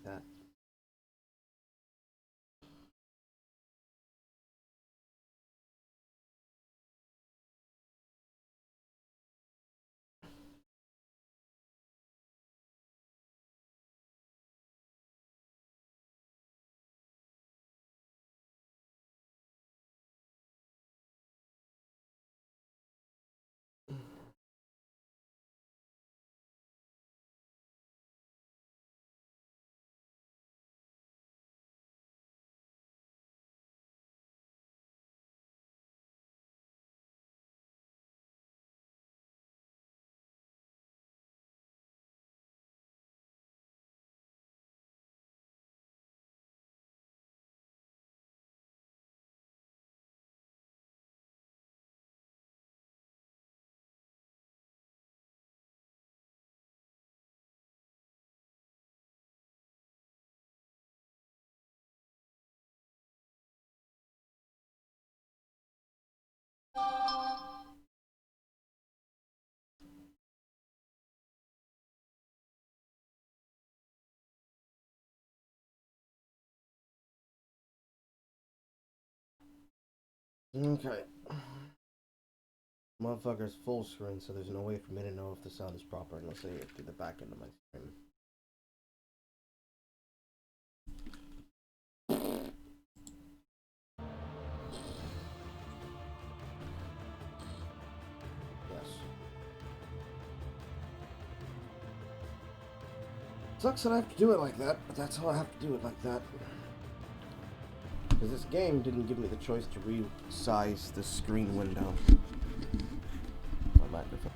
that. Okay. Motherfucker's full screen, so there's no way for me to know if the sound is proper unless I get through the back end of my screen. Yes. Sucks that I have to do it like that, but that's how I have to do it like that. Because this game didn't give me the choice to resize the screen window. My microphone.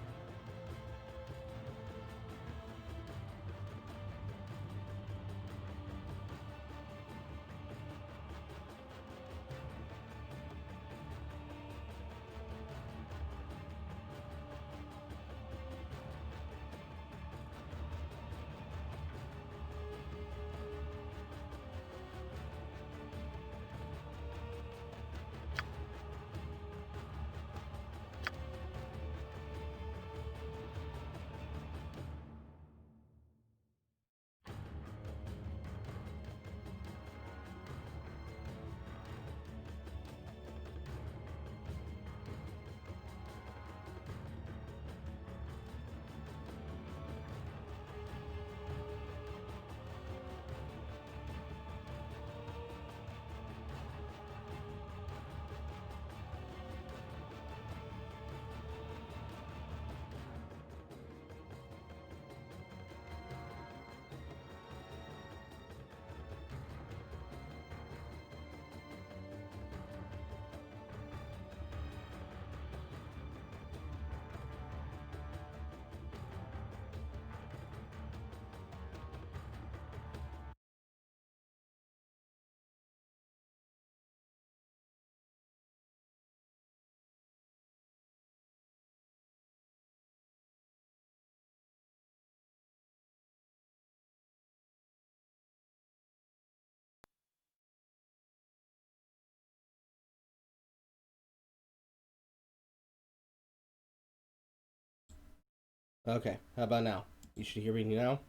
Okay, how about now? You should hear me now?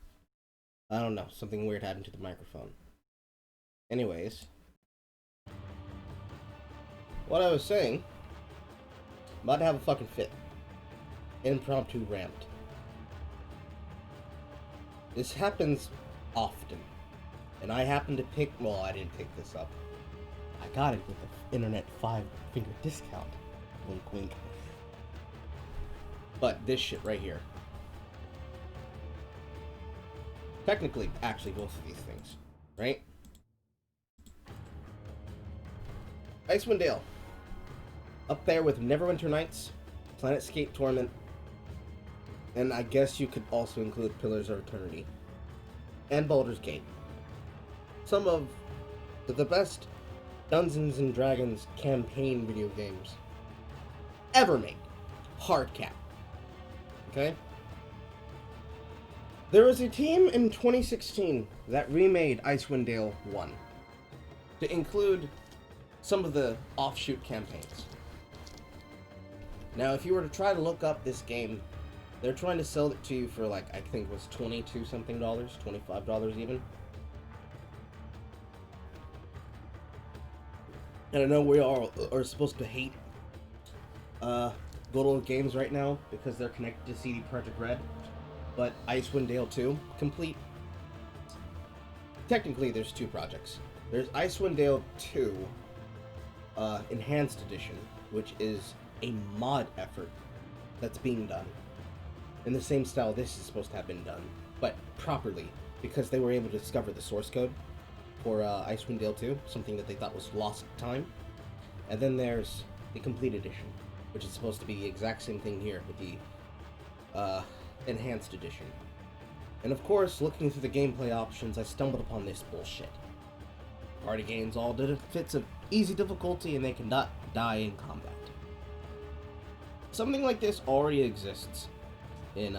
I don't know, something weird happened to the microphone. Anyways, what I was saying, I'm about to have a fucking fit. Impromptu rant. This happens often. And I happen to pick, well, I didn't pick this up. I got it with the internet 5-finger discount. Wink, wink. But this shit right here. Technically, actually, both of these things, right? Icewind Dale. Up there with Neverwinter Nights, Planetscape Torment, and I guess you could also include Pillars of Eternity. And Baldur's Gate. Some of the best Dungeons and Dragons campaign video games ever made. Hard cap. Okay? There was a team in 2016 that remade Icewind Dale 1 to include some of the offshoot campaigns. Now, if you were to try to look up this game, they're trying to sell it to you for like, I think it was $22 something, $25 even. And I know we all are supposed to hate good old games right now because they're connected to CD Projekt Red, but Icewind Dale 2 complete. Technically, there's two projects. There's Icewind Dale 2 Enhanced Edition, which is a mod effort that's being done in the same style this is supposed to have been done, but properly, because they were able to discover the source code for Icewind Dale 2, something that they thought was lost time. And then there's the Complete Edition, which is supposed to be the exact same thing here with the Enhanced Edition. And of course, looking through the gameplay options, I stumbled upon this bullshit. Party games all did fits of easy difficulty and they cannot die in combat. Something like this already exists in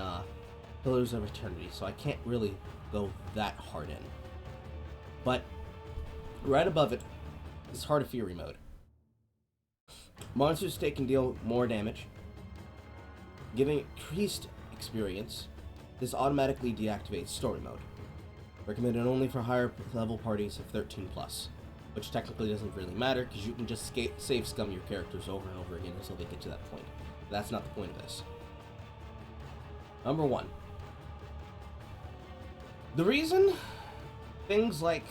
Pillars of Eternity, so I can't really go that hard in. But right above it is Heart of Fury mode. Monsters take and deal more damage, giving increased experience. This automatically deactivates story mode. Recommended only for higher level parties of 13 plus, which technically doesn't really matter because you can just save scum your characters over and over again until they get to that point. But that's not the point of this. Number 1. The reason things like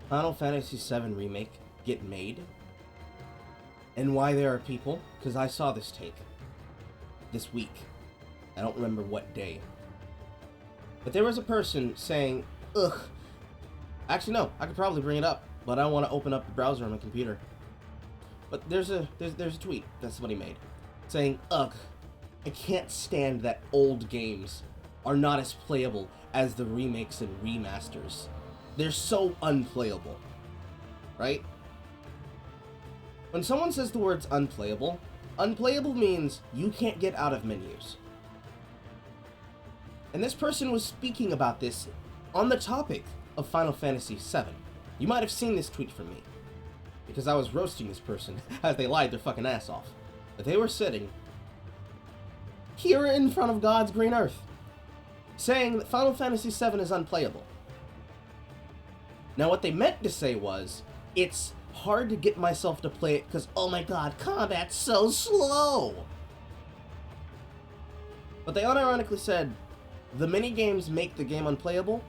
Final Fantasy VII Remake get made, and why there are people, because I saw this take this week. I don't remember what day. But there was a person saying, ugh. Actually, no, I could probably bring it up, but I don't want to open up the browser on my computer. But there's a tweet that somebody made saying, ugh, I can't stand that old games are not as playable as the remakes and remasters. They're so unplayable, right? When someone says the words unplayable, unplayable means you can't get out of menus. And this person was speaking about this on the topic of Final Fantasy VII. You might have seen this tweet from me, because I was roasting this person as they lied their fucking ass off. But they were sitting here in front of God's green earth, saying that Final Fantasy VII is unplayable. Now what they meant to say was, it's hard to get myself to play it because, oh my god, combat's so slow! But they unironically said, the minigames make the game unplayable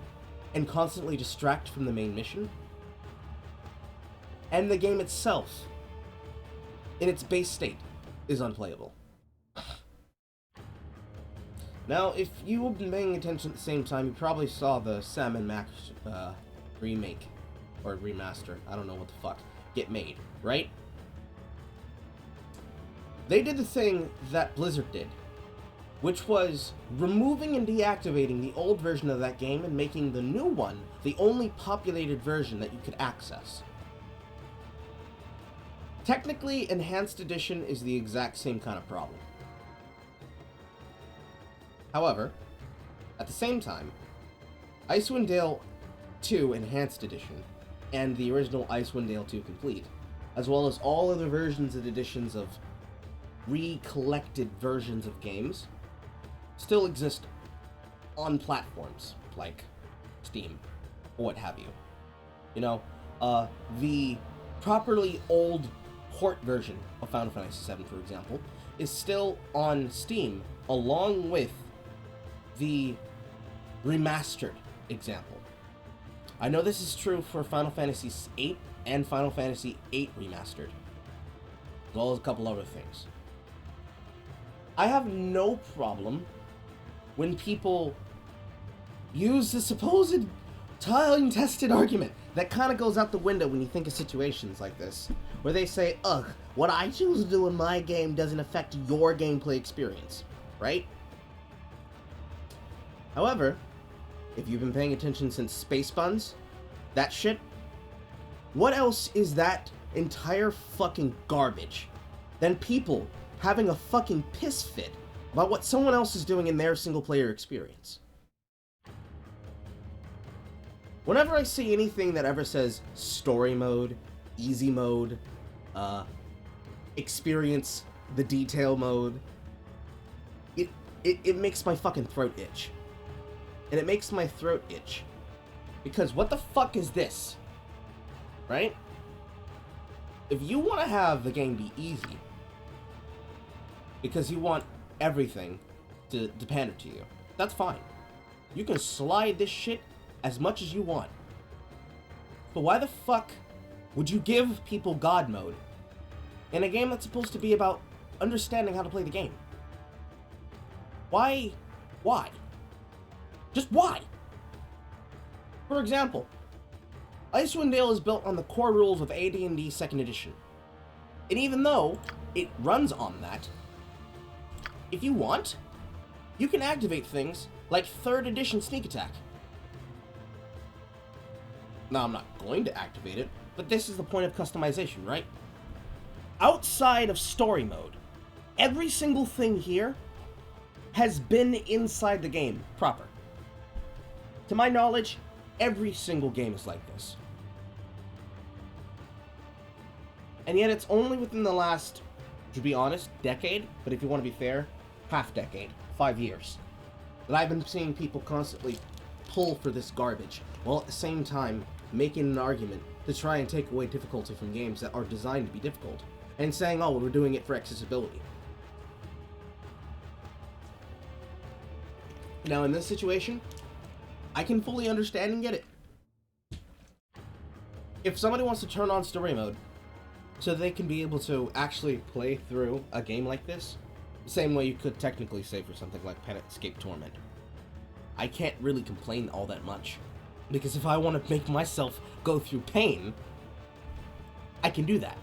and constantly distract from the main mission. And the game itself, in its base state, is unplayable. Now, if you've been paying attention at the same time, you probably saw the Sam and Max remake, or remaster, I don't know what the fuck, get made, right? They did the thing that Blizzard did, which was removing and deactivating the old version of that game and making the new one the only populated version that you could access. Technically, Enhanced Edition is the exact same kind of problem. However, at the same time, Icewind Dale 2 Enhanced Edition and the original Icewind Dale 2 Complete, as well as all other versions and editions of recollected versions of games, still exist on platforms like Steam or what have you. You know, the properly old port version of Final Fantasy VII, for example, is still on Steam along with the remastered example. I know this is true for Final Fantasy VIII and Final Fantasy VIII Remastered, as well as a couple other things. I have no problem when people use the supposed time-tested argument that kind of goes out the window when you think of situations like this, where they say, ugh, what I choose to do in my game doesn't affect your gameplay experience, right? However, if you've been paying attention since Space Buns, that shit, what else is that entire fucking garbage than people having a fucking piss fit about what someone else is doing in their single-player experience? Whenever I see anything that ever says story mode, easy mode, experience the detail mode, it makes my fucking throat itch. And it makes my throat itch. Because what the fuck is this? Right? If you want to have the game be easy, because you want everything to pander to you, that's fine. You can slide this shit as much as you want. But why the fuck would you give people God mode in a game that's supposed to be about understanding how to play the game? Why? Why? Just why? For example, Icewind Dale is built on the core rules of AD&D 2nd Edition. And even though it runs on that, if you want, you can activate things like 3rd Edition Sneak Attack. Now, I'm not going to activate it, but this is the point of customization, right? Outside of story mode, every single thing here has been inside the game proper. To my knowledge, every single game is like this. And yet it's only within the last, to be honest, decade, but if you want to be fair, half decade, 5 years, that I've been seeing people constantly pull for this garbage, while at the same time making an argument to try and take away difficulty from games that are designed to be difficult, and saying, oh, we're doing it for accessibility. Now, in this situation, I can fully understand and get it. If somebody wants to turn on story mode so they can be able to actually play through a game like this, the same way you could technically say for something like Escape Torment, I can't really complain all that much. Because if I want to make myself go through pain, I can do that.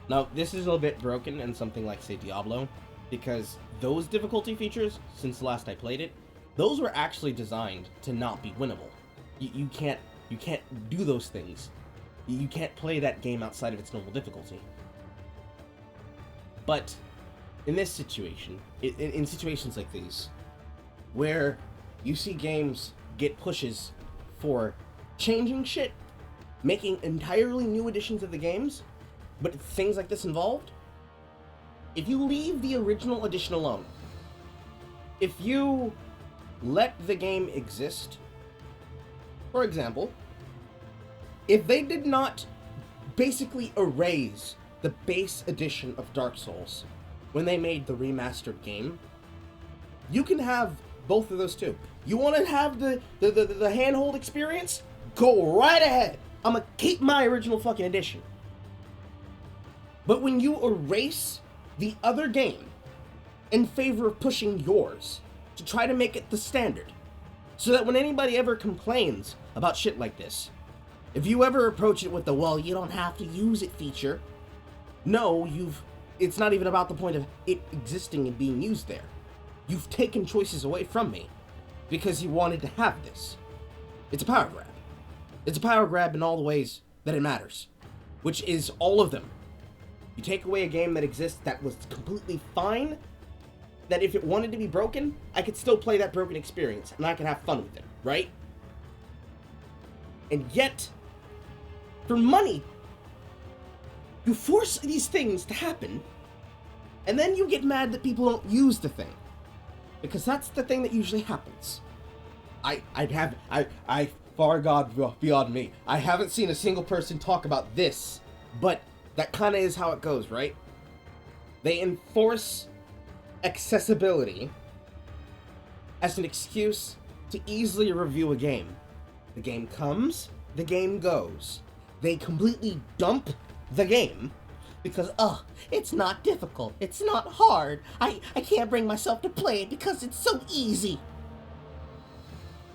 Now, this is a little bit broken in something like, say, Diablo, because those difficulty features, since the last I played it, those were actually designed to not be winnable. You can't do those things. You can't play that game outside of its normal difficulty. But in this situation, in situations like these, where you see games get pushes for changing shit, making entirely new editions of the games, but things like this involved, if you leave the original edition alone, if you let the game exist, for example, if they did not basically erase the base edition of Dark Souls when they made the remastered game, you can have both of those too. You want to have the handhold experience? Go right ahead. I'm gonna keep my original fucking edition. But when you erase the other game in favor of pushing yours to try to make it the standard, so that when anybody ever complains about shit like this, if you ever approach it with the, well, you don't have to use it feature, no, it's not even about the point of it existing and being used there. You've taken choices away from me because you wanted to have this. It's a power grab. It's a power grab in all the ways that it matters, which is all of them. You take away a game that exists that was completely fine, that if it wanted to be broken, I could still play that broken experience and I could have fun with it, right? And yet, for money, you force these things to happen, and then you get mad that people don't use the thing. Because that's the thing that usually happens. Far God beyond me, I haven't seen a single person talk about this, but that kind of is how it goes, right? They enforce accessibility as an excuse to easily review a game. The game comes, the game goes. They completely dump the game because, it's not difficult, it's not hard, I can't bring myself to play it because it's so easy.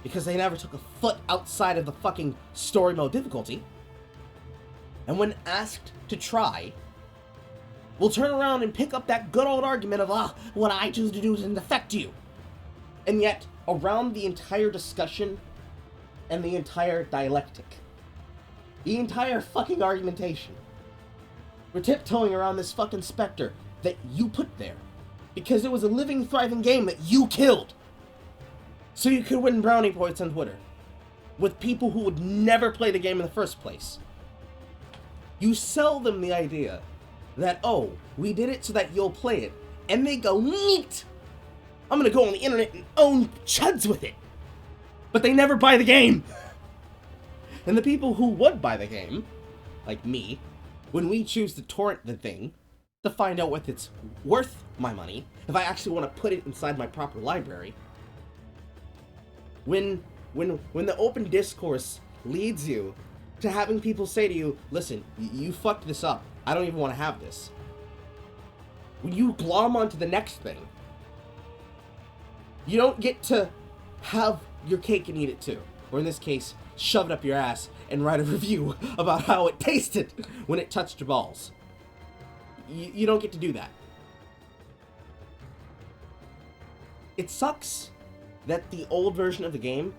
Because they never took a foot outside of the fucking story mode difficulty. And when asked to try, will turn around and pick up that good old argument of, what I choose to do doesn't affect you. And yet, around the entire discussion and the entire dialectic, the entire fucking argumentation, we're tiptoeing around this fucking specter that you put there because it was a living, thriving game that you killed so you could win brownie points on Twitter with people who would never play the game in the first place. You sell them the idea that, we did it so that you'll play it, and they go, neat! I'm gonna go on the internet and own chuds with it. But they never buy the game. And the people who would buy the game, like me, when we choose to torrent the thing to find out if it's worth my money, if I actually want to put it inside my proper library, when the open discourse leads you to having people say to you, listen, you fucked this up, I don't even want to have this. When you glom onto the next thing, you don't get to have your cake and eat it too. Or in this case, shove it up your ass and write a review about how it tasted when it touched your balls. You don't get to do that. It sucks that the old version of the game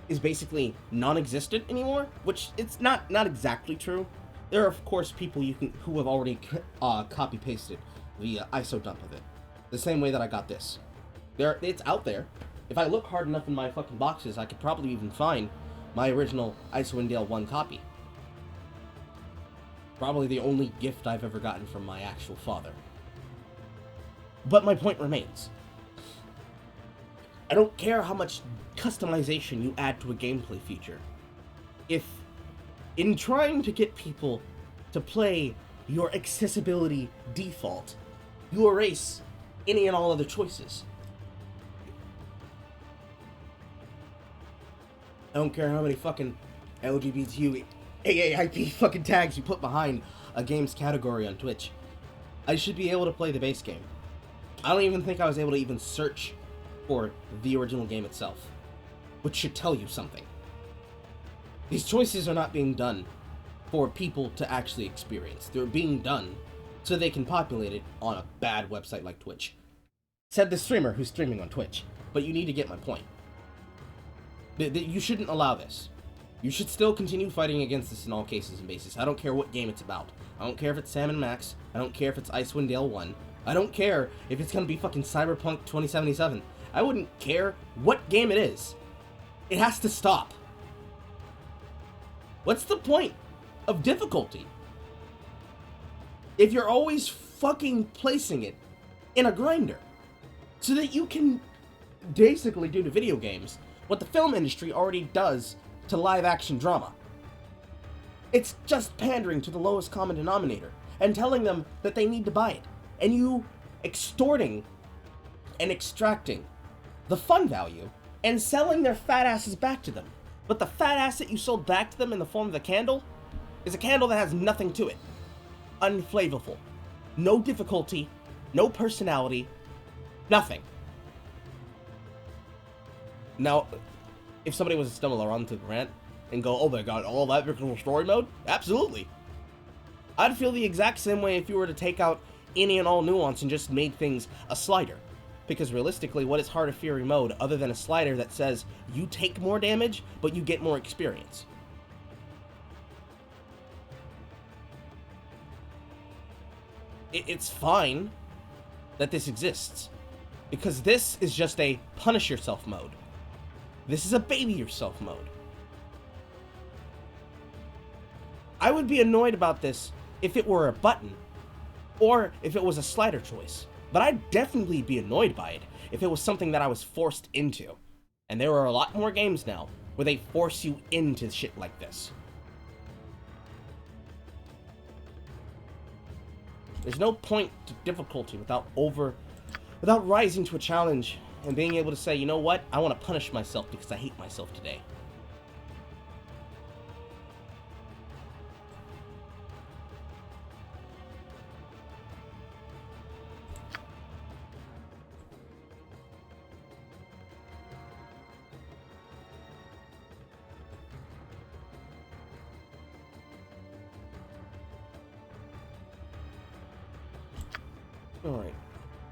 is basically non-existent anymore, which it's not exactly true. There are, of course, people who have already copy-pasted the ISO dump of it. The same way that I got this. It's out there. If I look hard enough in my fucking boxes, I could probably even find my original Icewind 1 copy. Probably the only gift I've ever gotten from my actual father. But my point remains. I don't care how much customization you add to a gameplay feature. If, in trying to get people to play your accessibility default, you erase any and all other choices. I don't care how many fucking LGBTQ, AAIP fucking tags you put behind a game's category on Twitch. I should be able to play the base game. I don't even think I was able to even search for the original game itself, which should tell you something. These choices are not being done for people to actually experience. They're being done so they can populate it on a bad website like Twitch. Said the streamer who's streaming on Twitch, but you need to get my point. You shouldn't allow this. You should still continue fighting against this in all cases and bases. I don't care what game it's about. I don't care if it's Sam & Max. I don't care if it's Icewind Dale 1. I don't care if it's gonna be fucking Cyberpunk 2077. I wouldn't care what game it is. It has to stop. What's the point of difficulty if you're always fucking placing it in a grinder so that you can basically do to video games what the film industry already does to live action drama? It's just pandering to the lowest common denominator and telling them that they need to buy it, and you extorting and extracting the fun value and selling their fat asses back to them. But the fat ass that you sold back to them in the form of a candle is a candle that has nothing to it. Unflavorful. No difficulty, no personality, nothing. Now, if somebody was to stumble around to the rant and go, oh my god, all that because of story mode? Absolutely. I'd feel the exact same way if you were to take out any and all nuance and just made things a slider. Because realistically, what is Heart of Fury mode other than a slider that says you take more damage, but you get more experience? It's fine that this exists, because this is just a punish yourself mode. This is a baby yourself mode. I would be annoyed about this if it were a button, or if it was a slider choice. But I'd definitely be annoyed by it if it was something that I was forced into. And there are a lot more games now where they force you into shit like this. There's no point to difficulty without rising to a challenge and being able to say, you know what, I want to punish myself because I hate myself today. Alright,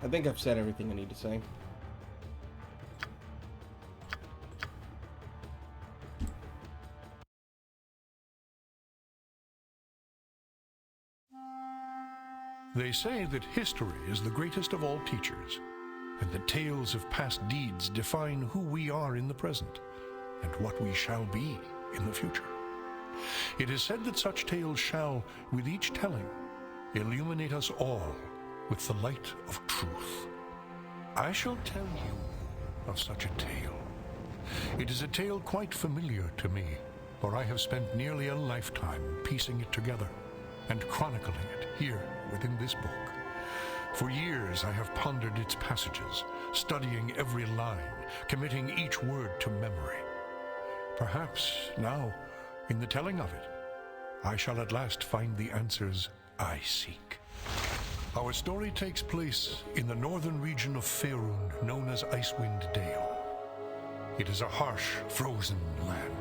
I think I've said everything I need to say. They say that history is the greatest of all teachers, and that tales of past deeds define who we are in the present, and what we shall be in the future. It is said that such tales shall, with each telling, illuminate us all with the light of truth. I shall tell you of such a tale. It is a tale quite familiar to me, for I have spent nearly a lifetime piecing it together and chronicling it here within this book. For years I have pondered its passages, studying every line, committing each word to memory. Perhaps now, in the telling of it, I shall at last find the answers I seek. Our story takes place in the northern region of Faerun, known as Icewind Dale. It is a harsh, frozen land,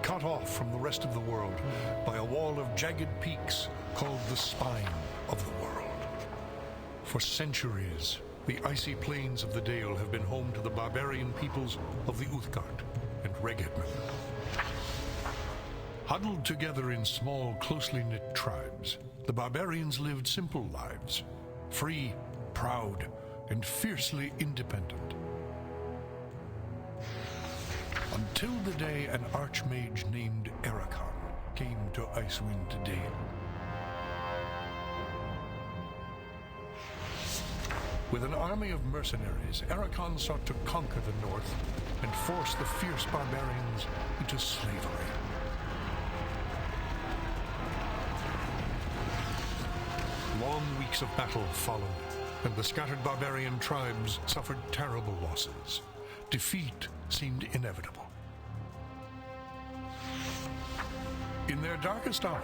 cut off from the rest of the world by a wall of jagged peaks called the Spine of the World. For centuries, the icy plains of the Dale have been home to the barbarian peoples of the Uthgard and Regedman. Huddled together in small, closely knit tribes, the barbarians lived simple lives, free, proud, and fiercely independent. Until the day an archmage named Ericon came to Icewind Dale. With an army of mercenaries, Ericon sought to conquer the north and force the fierce barbarians into slavery. Long weeks of battle followed, and the scattered barbarian tribes suffered terrible losses. Defeat seemed inevitable. In their darkest hour,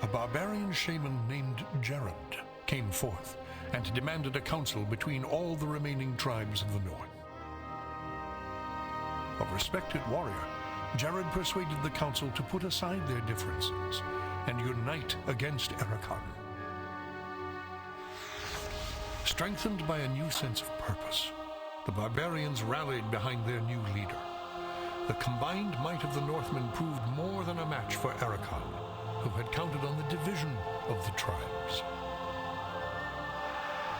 a barbarian shaman named Jared came forth and demanded a council between all the remaining tribes of the north. A respected warrior, Jared persuaded the council to put aside their differences and unite against Ericon. Strengthened by a new sense of purpose, the barbarians rallied behind their new leader. The combined might of the Northmen proved more than a match for Ericon, who had counted on the division of the tribes.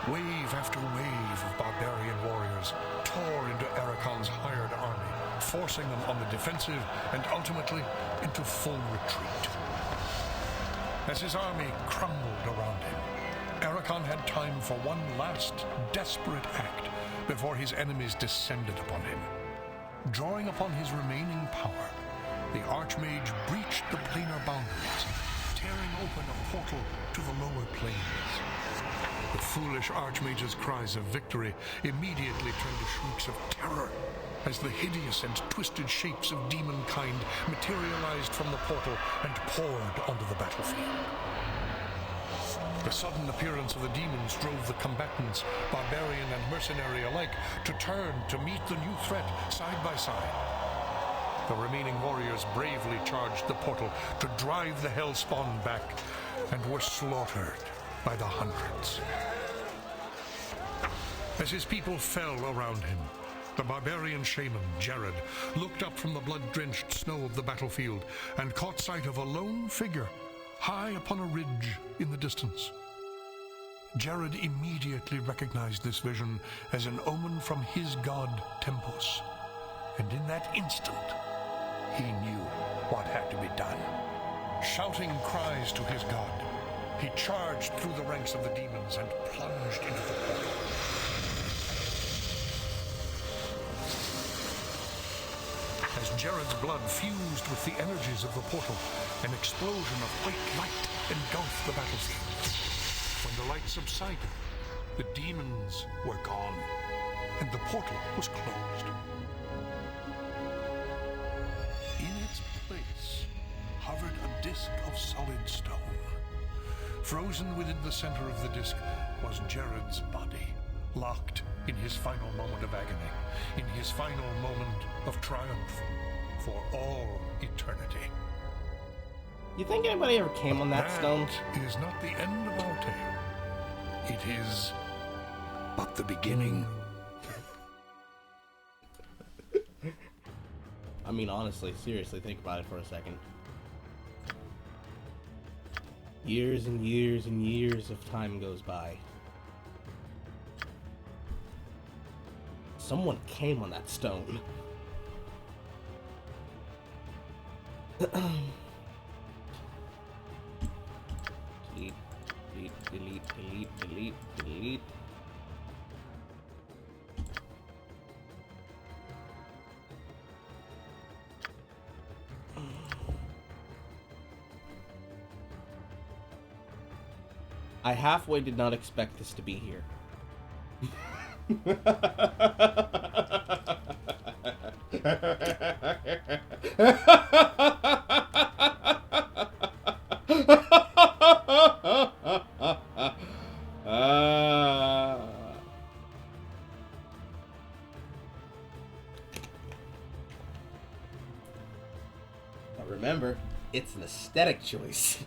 Wave after wave of barbarian warriors tore into Ericon's hired army, forcing them on the defensive and ultimately into full retreat. As his army crumbled around him, Ericon had time for one last desperate act before his enemies descended upon him. Drawing upon his remaining power, the Archmage breached the planar boundaries, tearing open a portal to the lower planes. The foolish Archmage's cries of victory immediately turned to shrieks of terror as the hideous and twisted shapes of demonkind materialized from the portal and poured onto the battlefield. The sudden appearance of the demons drove the combatants, barbarian and mercenary alike, to turn to meet the new threat side by side. The remaining warriors bravely charged the portal to drive the hellspawn back and were slaughtered by the hundreds. As his people fell around him, the barbarian shaman, Jared, looked up from the blood-drenched snow of the battlefield and caught sight of a lone figure high upon a ridge in the distance. Jared immediately recognized this vision as an omen from his god Tempus, and in that instant, he knew what had to be done. Shouting cries to his god, he charged through the ranks of the demons and plunged into the portal. As Jared's blood fused with the energies of the portal, an explosion of white light engulfed the battlefield. When the light subsided, the demons were gone, and the portal was closed. In its place hovered a disk of solid stone. Frozen within the center of the disk was Jared's body, locked in his final moment of agony, in his final moment of triumph for all eternity. You think anybody ever came on that stone? That is not the end of our tale. It is but the beginning. I mean, honestly, seriously, think about it for a second. Years and years and years of time goes by. Someone came on that stone. Delete, delete, delete, delete, delete, delete. I halfway did not expect this to be here. But remember, it's an aesthetic choice.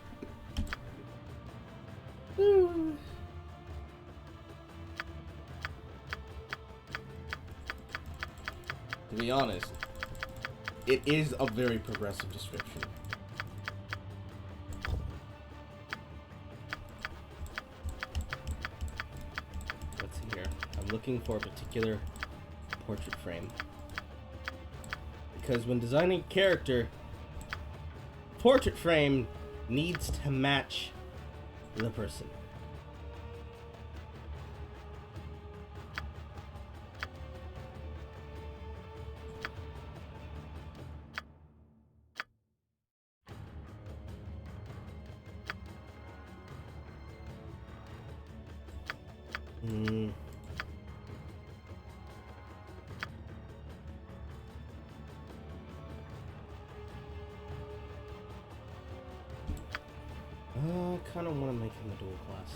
To be honest, it is a very progressive description. Let's see here. I'm looking for a particular portrait frame. Because when designing a character, portrait frame needs to match the person. I kind of want to make him a dual class.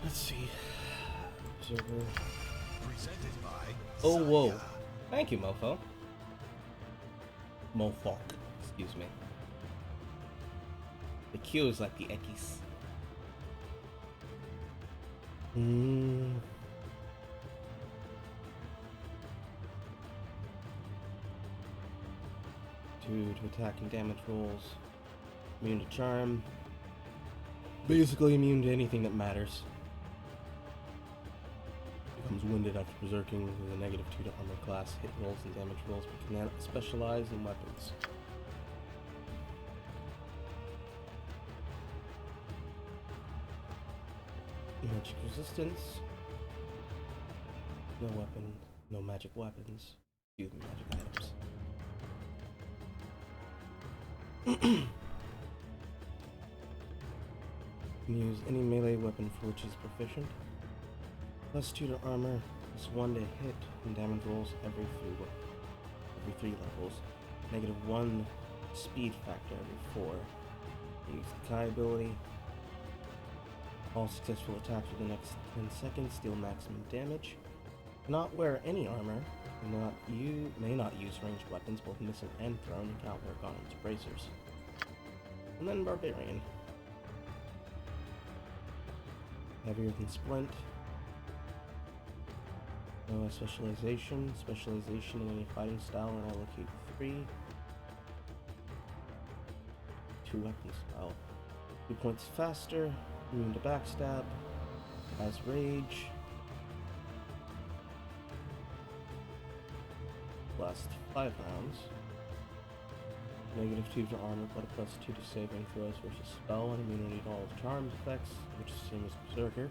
Let's see. Observer. Presented by Oh, whoa. Thank you, Mofo. Mofok. Excuse me. The Q is like the Ekis. To attack and damage rolls. Immune to charm. Basically immune to anything that matters. Becomes winded after berserking with a -2 to armor class, hit rolls and damage rolls, but cannot specialize in weapons. Magic resistance. No weapon, no magic weapons. Excuse me, magic items. Can use any melee weapon for which is proficient. +2 to armor, +1 to hit and damage rolls every 3 levels. -1 speed factor every 4. Use the Kai ability. All successful attacks for the next 10 seconds deal maximum damage. Cannot wear any armor. May not use ranged weapons, both missile and thrown, and cannot wear gauntlets or bracers. And then Barbarian. Heavier than Splint. No specialization. Specialization in any fighting style and allocate 3. 2 weapon style. 2 points faster. Immune to backstab. Has rage. Last 5 rounds. -2 to armor, but a +2 to saving throws versus spell, and immunity to all of charms effects, which is the same as Berserker.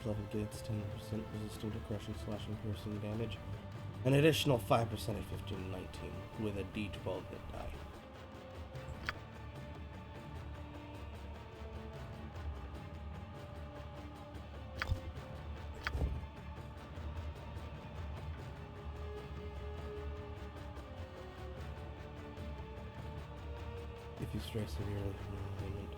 Level gets 10% resistant to crushing, slashing, piercing damage. An additional 5% at 15 and 19 with a D12 hit die. If you stray severely from the alignment.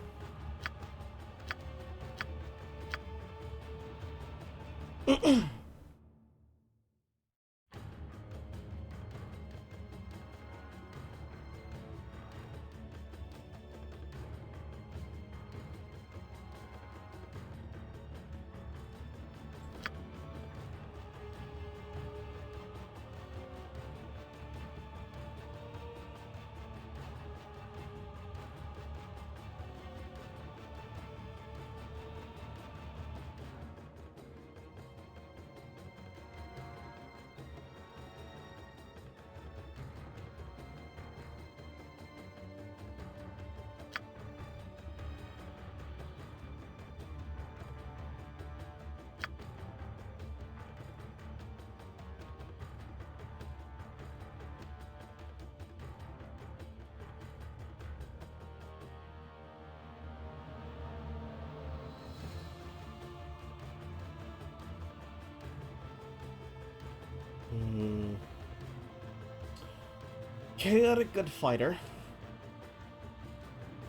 Chaotic good fighter.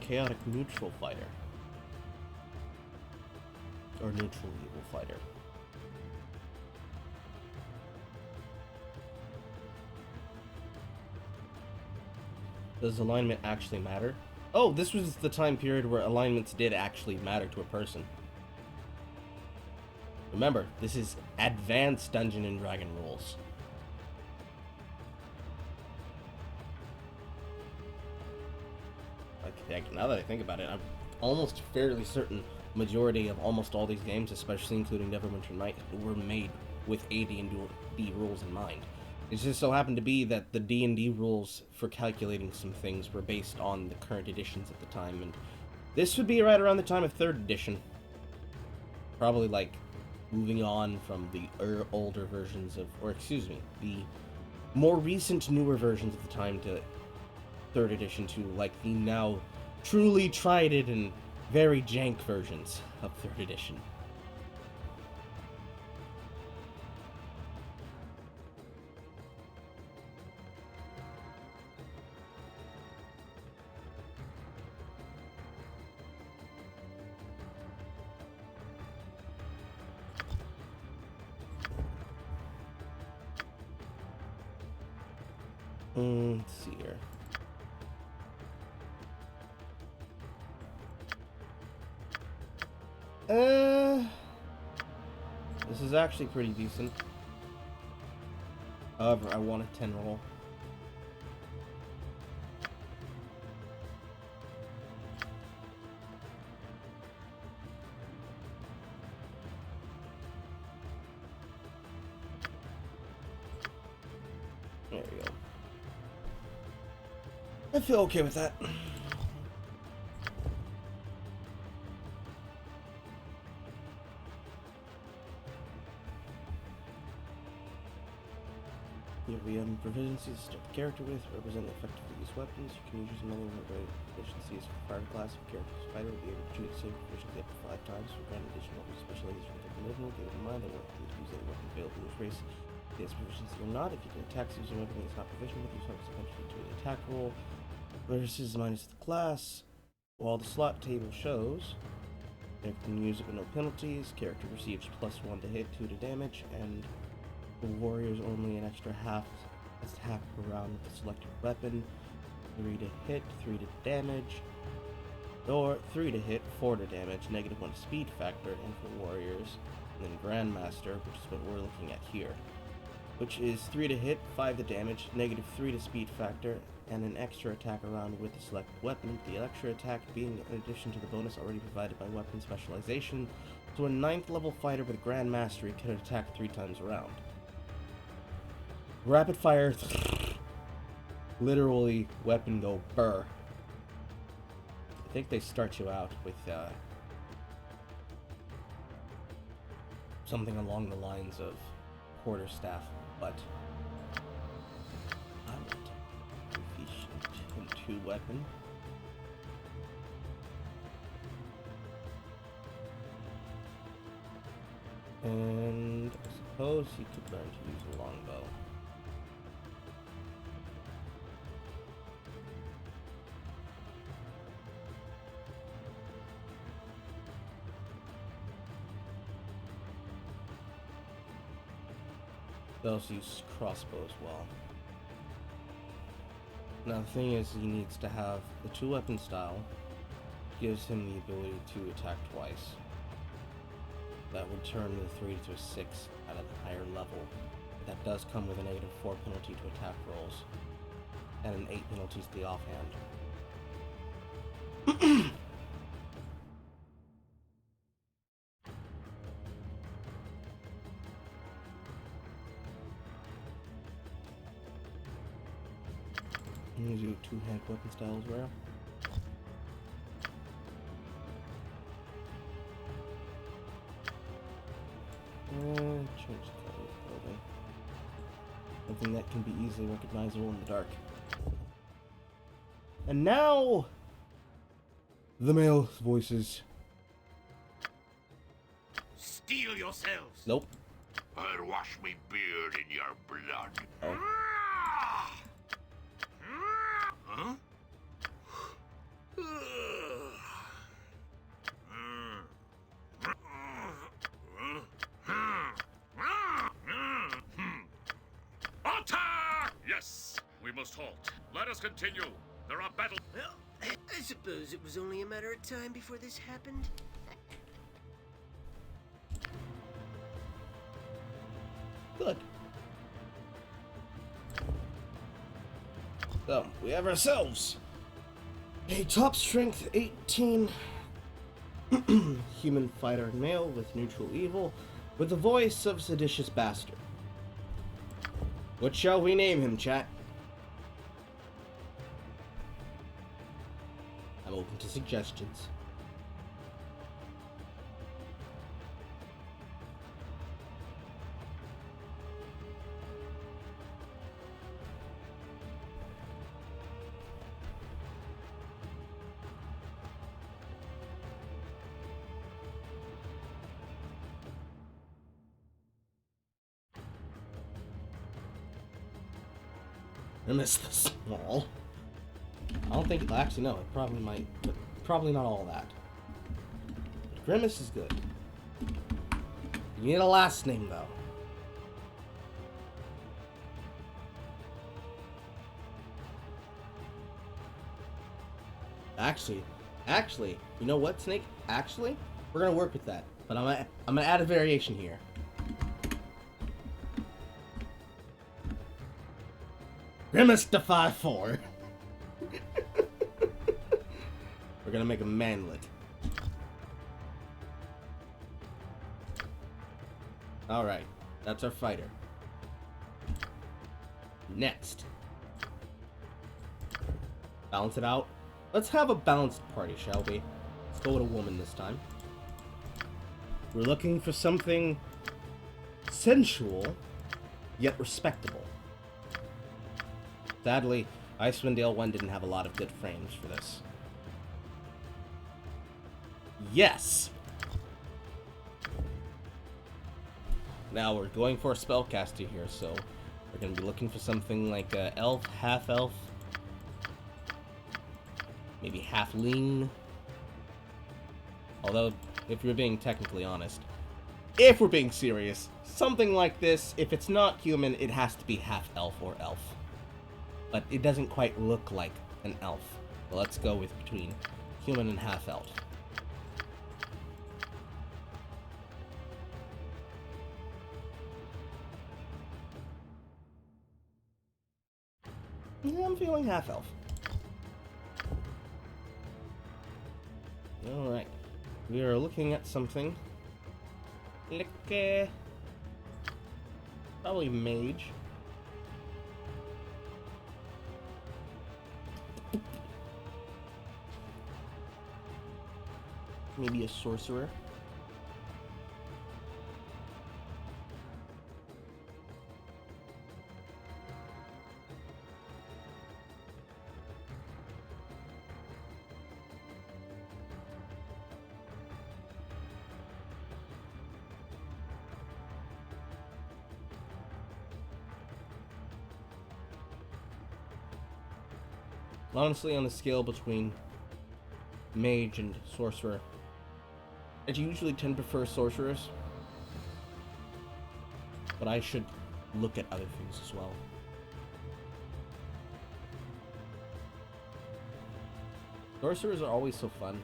Chaotic neutral fighter. Or neutral evil fighter. Does alignment actually matter? Oh, this was the time period where alignments did actually matter to a person. Remember, this is advanced Dungeon and Dragon rules. Like, now that I think about it, I'm almost fairly certain majority of almost all these games, especially including Neverwinter Night, were made with AD&D rules in mind. It just so happened to be that the D&D rules for calculating some things were based on the current editions at the time, and this would be right around the time of 3rd edition. Probably like moving on from the older versions of, or excuse me, the more recent, newer versions of the time to 3rd edition to like the now truly tried and very jank versions of 3rd edition. Let's see here. This is actually pretty decent. However, I want a 10 roll. There we go. I feel okay with that. Here we have proficiencies to start the character with, represent the effectively used weapons. You can use many proficiencies for fire class. If character's fighter will be able to choose the same proficiency up to 5 times. For granted additional specialization for the original, keep in mind that weapon can use any weapon available in this race. If it has proficiency or not, if you can attack using a weapon that's not proficient with, you have essentially to an attack roll versus minus the class. While the slot table shows, character can use it with no penalties. Character receives +1 to hit, 2 to damage, and the warriors only an extra half attack per round with the selected weapon. 3 to hit, 3 to damage, or 3 to hit, 4 to damage, -1 speed factor, and for warriors, and then Grandmaster, which is what we're looking at here, which is 3 to hit, 5 to damage, -3 to speed factor, and an extra attack around with the selected weapon. The extra attack being in addition to the bonus already provided by weapon specialization, so a 9th level fighter with Grand Mastery can attack 3 times around. Rapid fire, literally weapon go burr. I think they start you out with something along the lines of quarterstaff, but I want proficient in 2 weapon. And I suppose he could learn to use a longbow. They also use crossbow as well. Now the thing is, he needs to have the 2 weapon style, gives him the ability to attack twice. That would turn the 3 to a 6 at a higher level. That does come with a -4 penalty to attack rolls, and an 8 penalty to the offhand. Use your 2-hand weapon style as well. Change the color of clothing. Something that can be easily recognizable in the dark. And now, the male voices. Steel yourselves! Nope. I'll wash me beard in your blood. Oh. Huh? Attack! Yes, we must halt. Let us continue. There are battles. Well, I suppose it was only a matter of time before this happened. Good. So, we have ourselves a top strength 18 human fighter male with neutral evil, with the voice of a seditious bastard. What shall we name him, chat? I'm open to suggestions. I miss the small. I don't think, actually no, it probably might, but probably not all that. But Grimace is good. You need a last name though. Actually, you know what, Snake? Actually, we're gonna work with that, but I'm gonna add a variation here. Grimace to 5'4". We're gonna make a manlet. Alright, that's our fighter. Next. Balance it out. Let's have a balanced party, shall we? Let's go with a woman this time. We're looking for something sensual, yet respectable. Sadly, Icewind 1 didn't have a lot of good frames for this. Yes! Now we're going for a spellcaster here, so we're going to be looking for something like a elf, half-elf, maybe half-ling. Although, if you're being technically honest, if we're being serious, something like this, if it's not human, it has to be half-elf or elf. But it doesn't quite look like an elf. So let's go with between human and half-elf. Yeah, I'm feeling half-elf. Alright. We are looking at something like, probably mage. Maybe a sorcerer. Honestly, on the scale between mage and sorcerer, I usually tend to prefer sorcerers, but I should look at other things as well. Sorcerers are always so fun.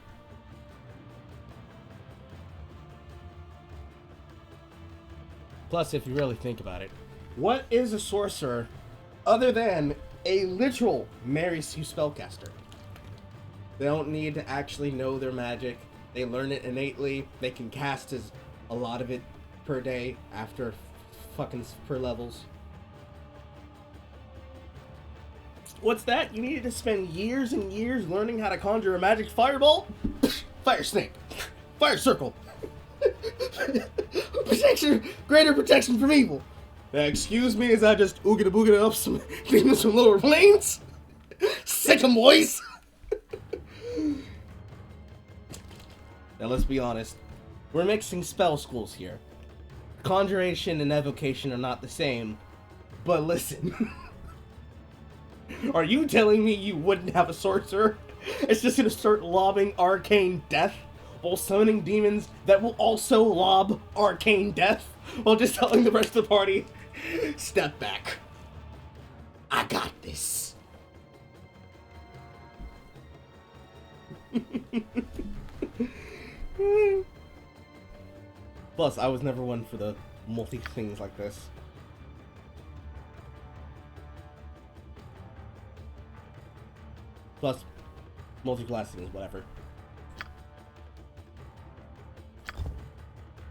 Plus, if you really think about it, what is a sorcerer other than a literal Mary Sue spellcaster? They don't need to actually know their magic. They learn it innately. They can cast a lot of it per day after fucking per levels. What's that? You needed to spend years and years learning how to conjure a magic fireball? Fire snake. Fire circle. Protection, greater protection from evil. Excuse me as I just oogada boogada up some demons from lower planes? Sick 'em, boys! Now let's be honest, we're mixing spell schools here. Conjuration and evocation are not the same, but listen. Are you telling me you wouldn't have a sorcerer? It's just gonna start lobbing arcane death while summoning demons that will also lob arcane death while just telling the rest of the party, step back. I got this. Plus, I was never one for the multi things like this. Plus, multi-classing is whatever.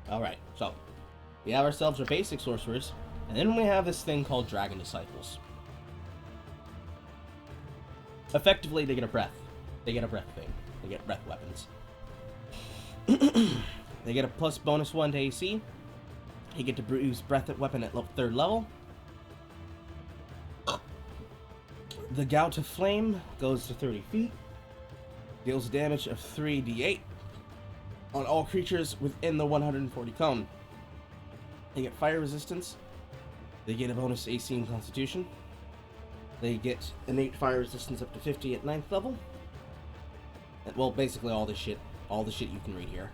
Alright, so we have ourselves our basic sorcerers, and then we have this thing called Dragon Disciples. Effectively, they get a breath. They get a breath thing. They get breath weapons. They get a plus bonus 1 to AC. They get to use breath weapon at 3rd level. The Gout of Flame goes to 30 feet. Deals damage of 3d8 on all creatures within the 140 cone. They get fire resistance. They get a bonus AC and Constitution. They get innate fire resistance up to 50 at 9th level. Well, basically all the shit you can read here.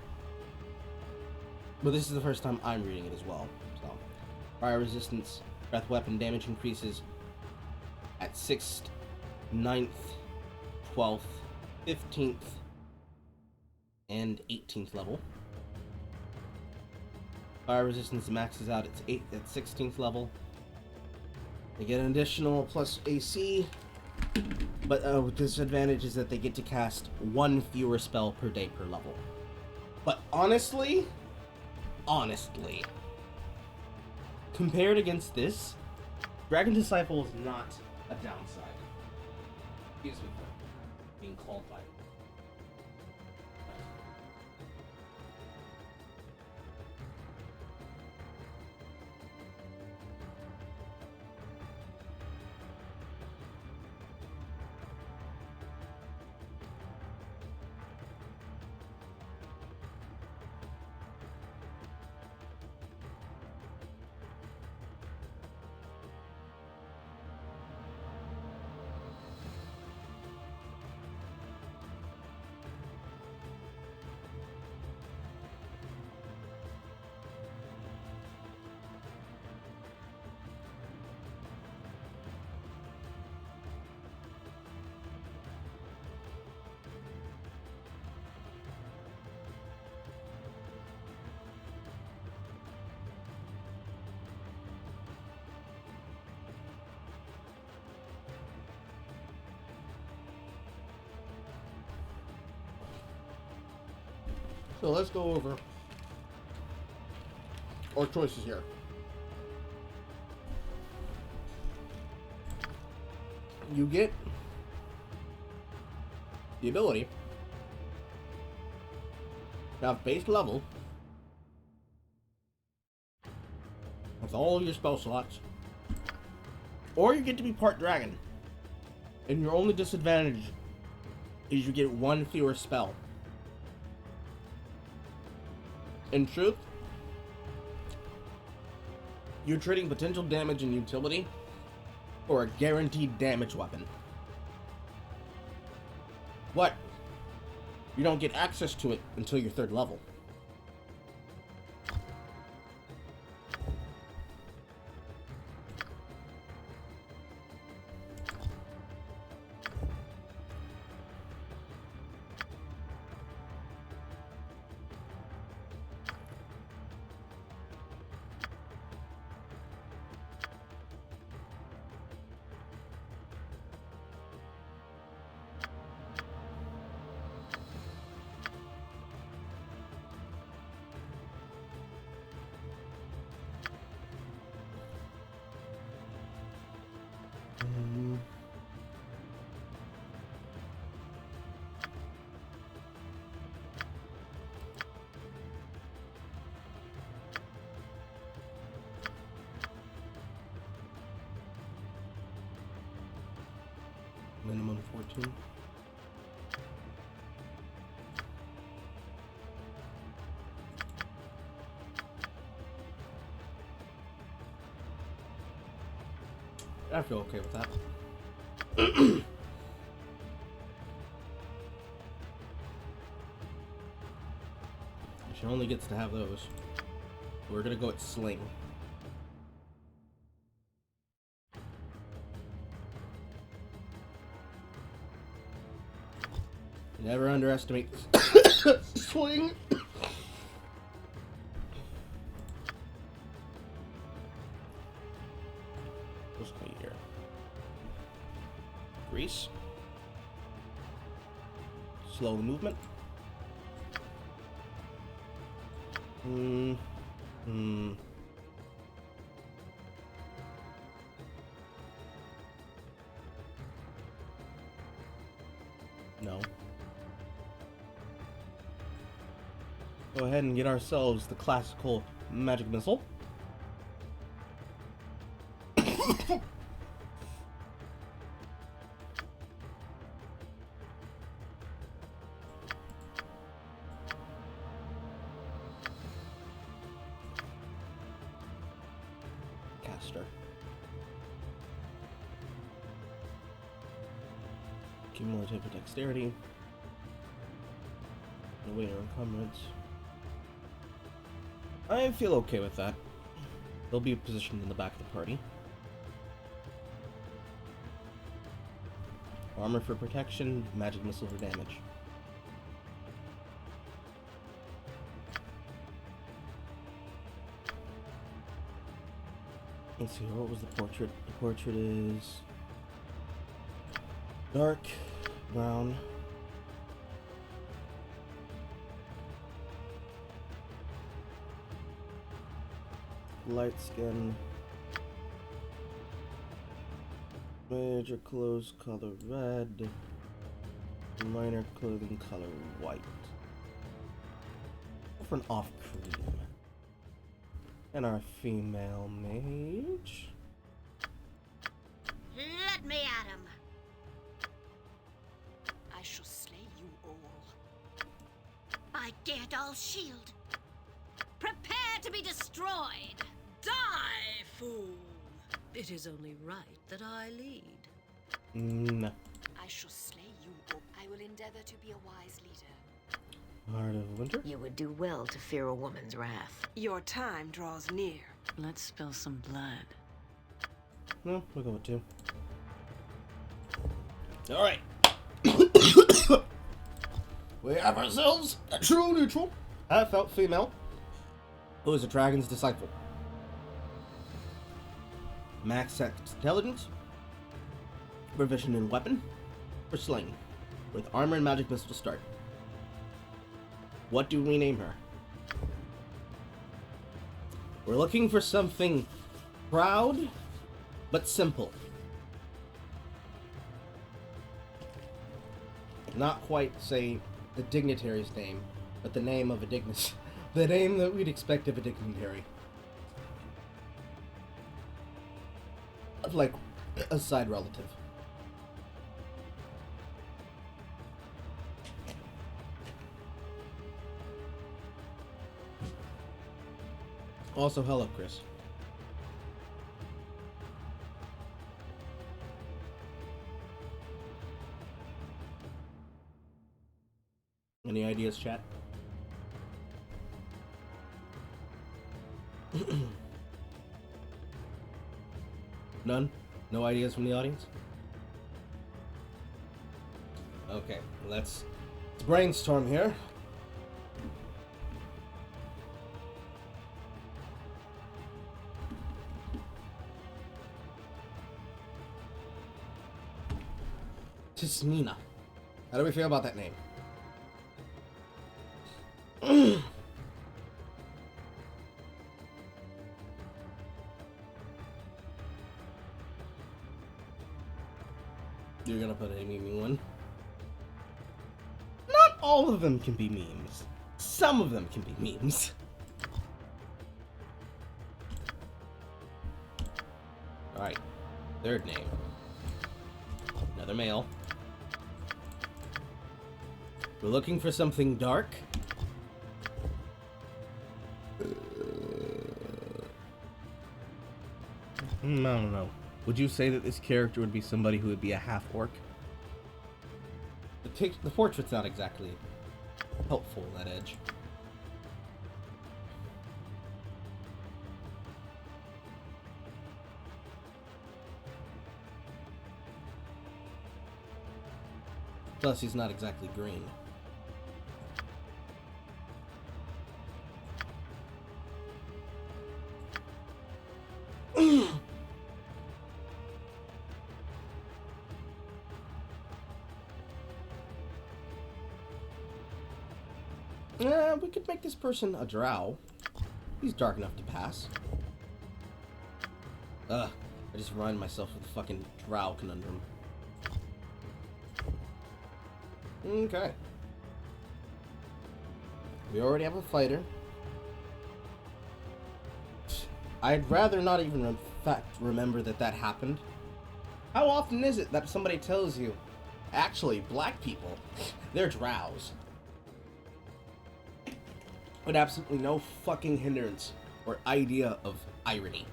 But this is the first time I'm reading it as well. So, fire resistance, breath weapon damage increases at 6th, 9th, 12th, 15th, and 18th level. Fire resistance maxes out at 16th level. They get an additional plus AC, but disadvantage is that they get to cast 1 fewer spell per day per level. But honestly, compared against this, Dragon Disciple is not a downside. Excuse me for being called by it. So let's go over our choices here. You get the ability to have base level with all of your spell slots, or you get to be part dragon, and your only disadvantage is you get 1 fewer spell. In truth, you're trading potential damage and utility for a guaranteed damage weapon. But you don't get access to it until your 3rd level. Minimum 14. I feel okay with that. She only gets to have those. We're gonna go at Sling. Never underestimate Sling. What's going here? Grease. Slow movement. No. Go ahead and get ourselves the classical magic missile. Caster. Cumulative dexterity. The waiter encumbrance. I feel okay with that. They'll be positioned in the back of the party. Armor for protection, magic missile for damage. Let's see, what was the portrait? The portrait is dark brown. Light skin. Major clothes color red. Minor clothing color white. For an off cream. And our female mage. Let me at him. I shall slay you all. By Geardal's shield. Prepare to be destroyed. Die, fool! It is only right that I lead. No. I shall slay you all. I will endeavor to be a wise leader. Heart of Winter. You would do well to fear a woman's wrath. Your time draws near. Let's spill some blood. No, we'll go with 2. Alright. We have ourselves a true neutral. Half-elf female. Who is a dragon's disciple. Max intelligence. Proficient in weapon. For sling. With armor and magic missile to start. What do we name her? We're looking for something proud, but simple. Not quite, say, the dignitary's name, but the name of a dignitary. The name that we'd expect of a dignitary. Of, like, a side relative. Also, hello, Chris. Any ideas, chat? None? No ideas from the audience? Okay, let's brainstorm here. Tismina. How do we feel about that name? You're gonna put a meme one. Not all of them can be memes. Some of them can be memes. Alright. Third name. Another male. We're looking for something dark. I don't know. Would you say that this character would be somebody who would be a half-orc? The portrait's not exactly helpful, that edge. Plus, he's not exactly green. We could make this person a drow. He's dark enough to pass. I just reminded myself of the fucking drow conundrum. Okay. We already have a fighter. I'd rather not even in fact remember that happened. How often is it that somebody tells you, actually, black people, they're drows? With absolutely no fucking hindrance or idea of irony.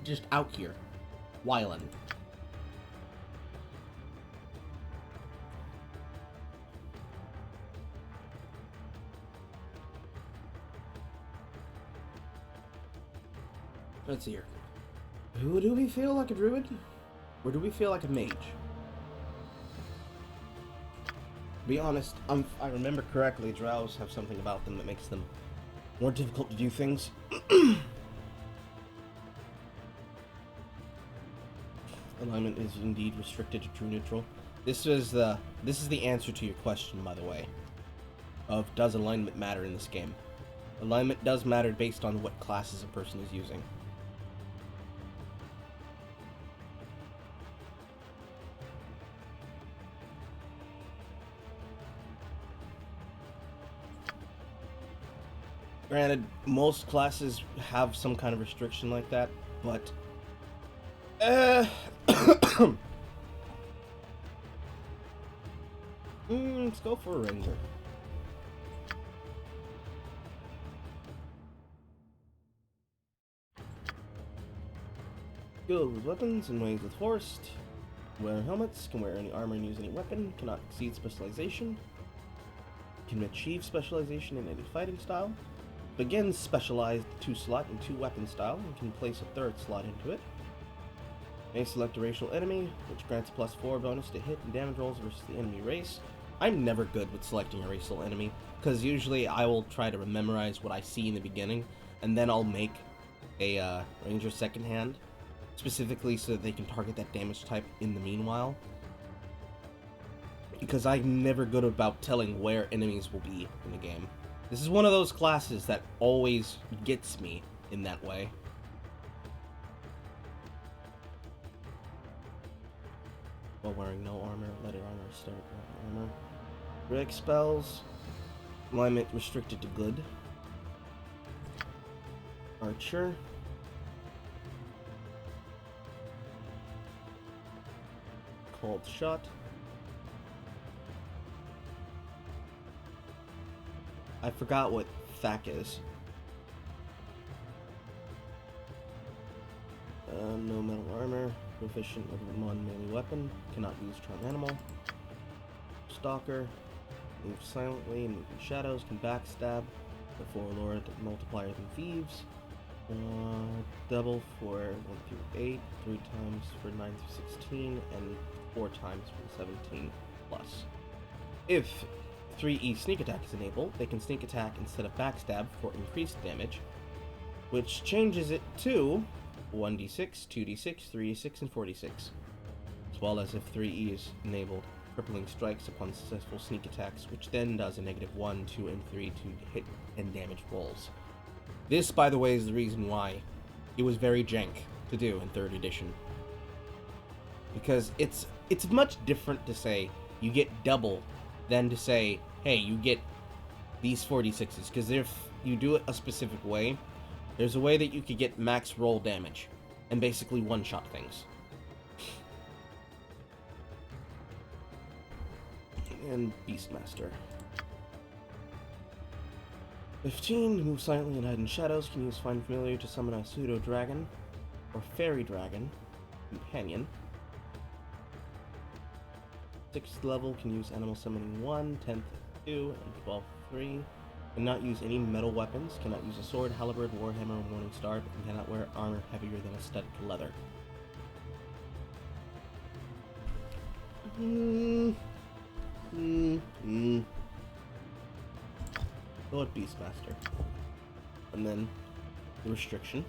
Just out here, wildin'. Let's see here. Who do we feel like a druid? Or do we feel like a mage? To be honest, I remember correctly, drows have something about them that makes them more difficult to do things. Alignment is indeed restricted to true neutral. This is the answer to your question, by the way, of does alignment matter in this game? Alignment does matter based on what classes a person is using. Granted, most classes have some kind of restriction like that, but let's go for a ranger. Skilled with weapons and ways with forced. Wear helmets, can wear any armor and use any weapon, cannot exceed specialization. Can achieve specialization in any fighting style. Begins specialized 2-slot and 2-weapon style and can place a 3rd slot into it. May select a racial enemy, which grants a +4 bonus to hit and damage rolls versus the enemy race. I'm never good with selecting a racial enemy, because usually I will try to memorize what I see in the beginning, and then I'll make a ranger second hand, specifically so that they can target that damage type in the meanwhile. Because I'm never good about telling where enemies will be in the game. This is one of those classes that always gets me in that way. While wearing no armor, letter armor, start armor. Break spells. Alignment restricted to good. Archer. Called shot. I forgot what THAC is. No metal armor. Proficient with one melee weapon. Cannot use charm animal. Stalker. Move silently and move in shadows. Can backstab. Before lower multiplier than thieves. Double for 1 through 8. 3 times for 9 through 16. And 4 times for 17 plus. If 3E sneak attack is enabled, they can sneak attack instead of backstab for increased damage, which changes it to 1d6, 2d6, 3d6, and 4d6. As well as if 3E is enabled, crippling strikes upon successful sneak attacks, which then does a -1, 2, and 3 to hit and damage rolls. This, by the way, is the reason why it was very jank to do in 3rd edition. Because it's much different to say you get double than to say, hey, you get these 4d6s, because if you do it a specific way, there's a way that you could get max roll damage, and basically one-shot things. And Beastmaster. 15, move silently and hide in shadows, can use Find Familiar to summon a pseudo-dragon. or Fairy Dragon Companion. 6th level, can use Animal Summoning 1, 10th 2, and 12th 3. Cannot use any metal weapons, cannot use a sword, halberd, warhammer, or morning star, and cannot wear armor heavier than a studded leather. Go with Beastmaster. And then the restriction.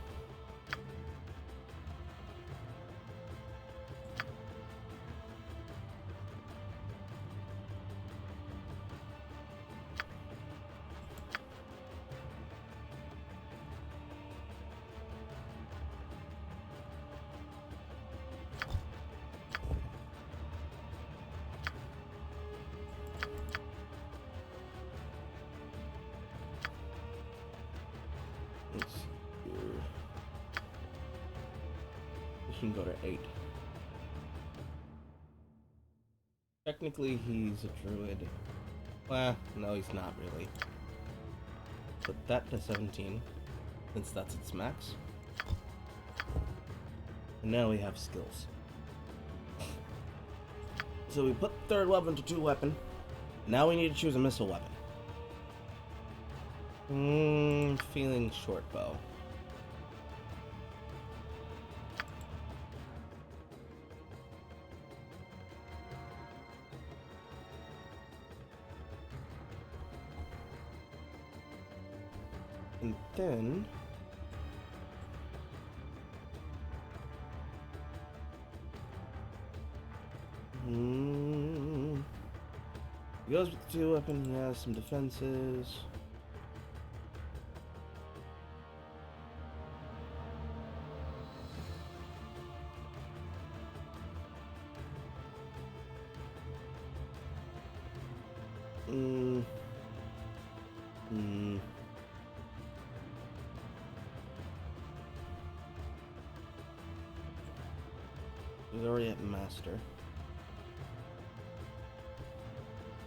Let's see here. We can go to 8. Technically, he's a druid. Well, no, he's not really. Put that to 17, since that's its max. And now we have skills. So we put 3rd weapon to 2 weapon. Now we need to choose a missile weapon. Feeling short bow. And then he goes with the 2 weapon, he has some defenses. He's already at master.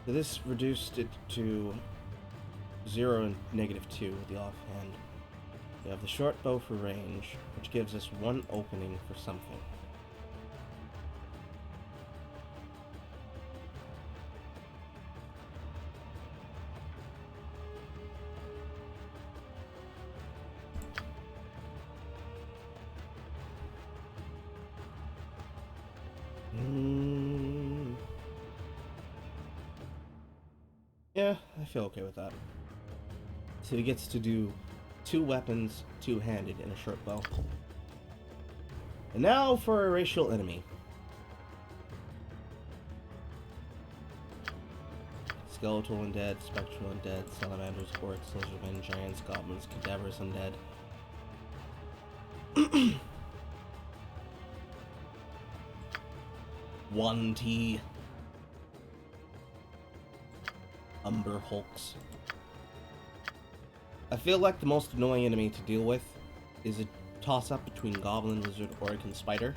So this reduced it to 0 and -2 with the offhand. We have the short bow for range, which gives us 1 opening for something. Yeah, I feel okay with that. So he gets to do 2 weapons, 2-handed, and a short bow. And now for a racial enemy. Skeletal undead, spectral undead, salamanders, orcs, lizardmen, giants, goblins, cadaverous undead. 1T. Umber Hulks. I feel like the most annoying enemy to deal with is a toss-up between Goblin, Lizard, Orc, and Spider.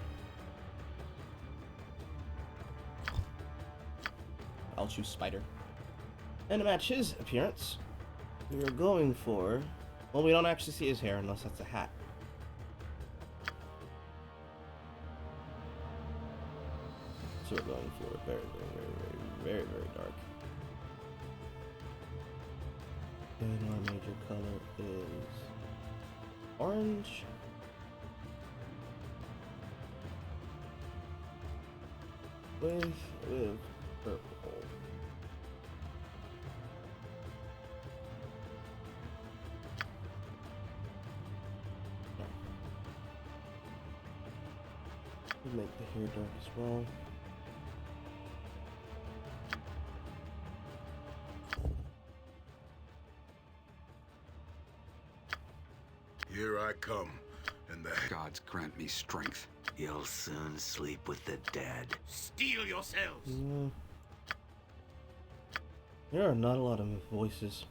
I'll choose Spider. And to match his appearance, we are going for... Well, we don't actually see his hair unless that's a hat. So we're going for very dark. And our major color is orange. With purple. We'll make the hair dark as well. Here I come, and the gods grant me strength. You'll soon sleep with the dead. Steel yourselves! There are not a lot of voices.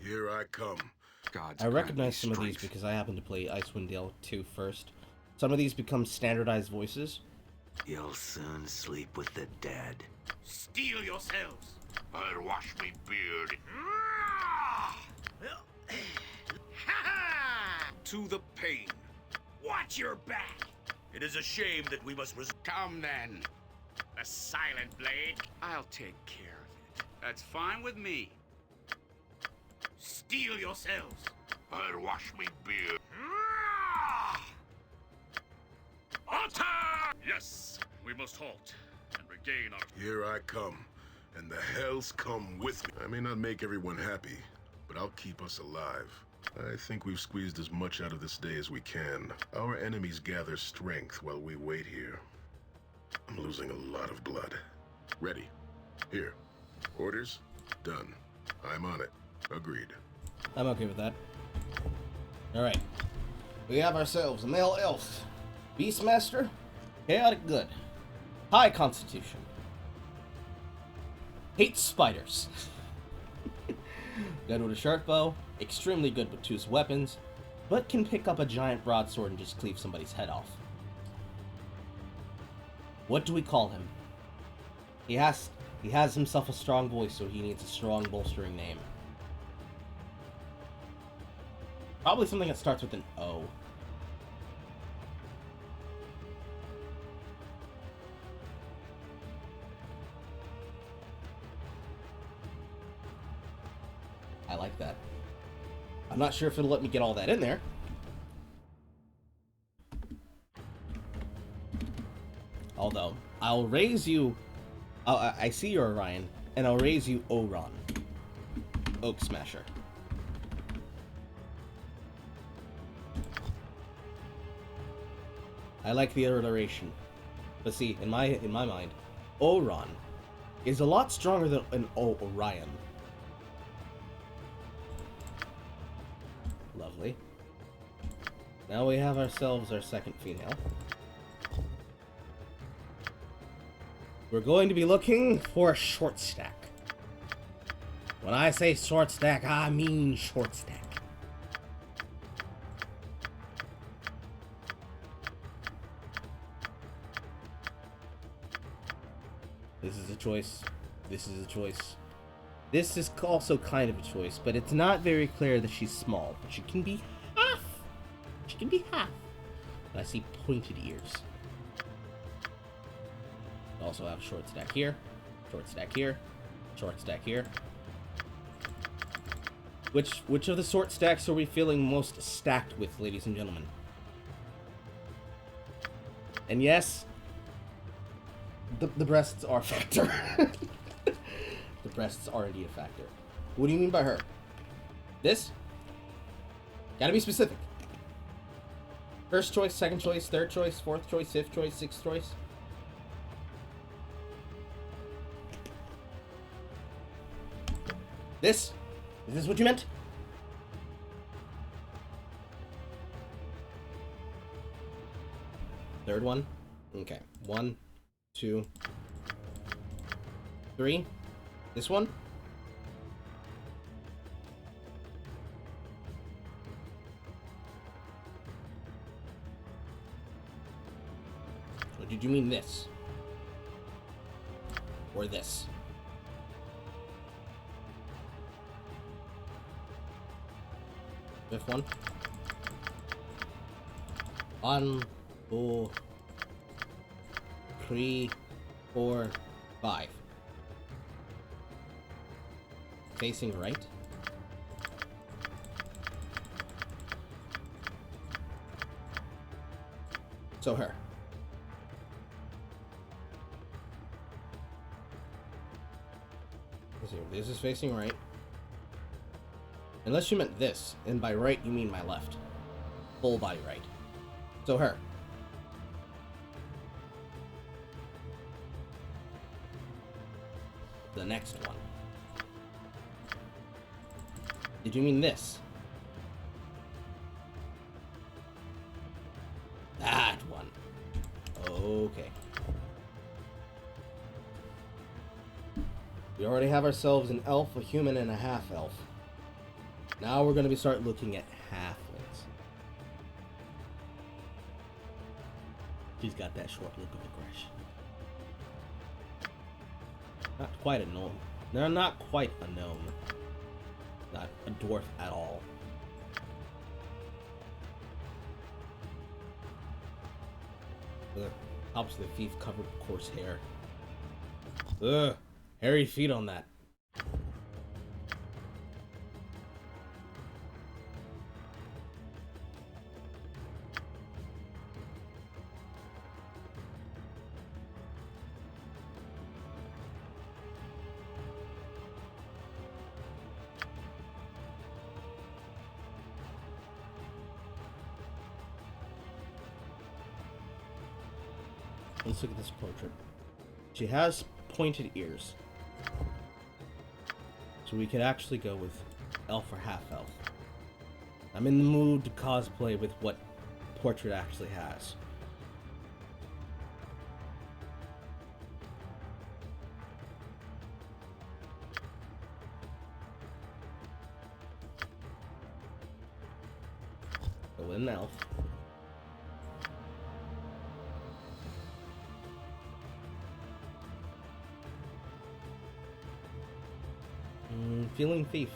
Here I come. Gods I grant recognize me some of these strength. because I happen to play Icewind Dale 2 first. Some of these become standardized voices. You'll soon sleep with the dead. Steel yourselves! I'll wash me beard. To the pain. Watch your back! It is a shame that we must Come then. the silent blade. I'll take care of it. That's fine with me. Steel yourselves. I'll wash me beard. Altar! Yes, we must halt and regain our... Here I come, and the hells come with me. I may not make everyone happy, but I'll keep us alive. I think we've squeezed as much out of this day as we can. Our enemies gather strength while we wait here. I'm losing a lot of blood. Ready. Here. Orders? Done. I'm on it. Agreed. I'm okay with that. Alright. We have ourselves a male elf. Beastmaster. Chaotic good. High constitution. Hates spiders. Good with a short bow. Extremely good with 2 weapons. But can pick up a giant broadsword and just cleave somebody's head off. What do we call him? He has himself a strong voice, so he needs a strong bolstering name. Probably something that starts with an O. I like that. I'm not sure if it'll let me get all that in there. Although, I'll raise you... I see you're Orion, and I'll raise you Oron. Oak Smasher. I like the alliteration. But see, in my mind, Oron is a lot stronger than an Orion. Lovely. Now we have ourselves our second female. We're going to be looking for a short stack. When I say short stack, I mean short stack. This is a choice. This is a choice. This is also kind of a choice, but it's not very clear that she's small. But she can be half. She can be half. And I see pointed ears. Also have a short stack here, short stack here, short stack here. Which of the short stacks are we feeling most stacked with, ladies and gentlemen? And yes, the breasts are a factor. The breasts are indeed a factor. What do you mean by her? This? Gotta be specific. First choice, second choice, third choice, fourth choice, fifth choice, sixth choice. This? Is this what you meant? Third one? Okay. 1, 2, 3. This one? Or did you mean this? Or this? Fifth one. 1, 2, 3, 4, 5. Facing right. So her. Let's see, this is facing right. Unless you meant this, and by right you mean my left. Full body right. So her. The next one. Did you mean this? That one. Okay. We already have ourselves an elf, a human, and a half-elf. Now we're going to start looking at halflings. She's got that short look of aggression. Not quite a gnome. They're not quite a gnome. Not a dwarf at all. Ugh. Tops of the thief covered with coarse hair. Ugh. Hairy feet on that. Let's look at this portrait. She has pointed ears. So we could actually go with elf or half-elf. I'm in the mood to cosplay with what portrait actually has. Go with an elf. Feeling thief.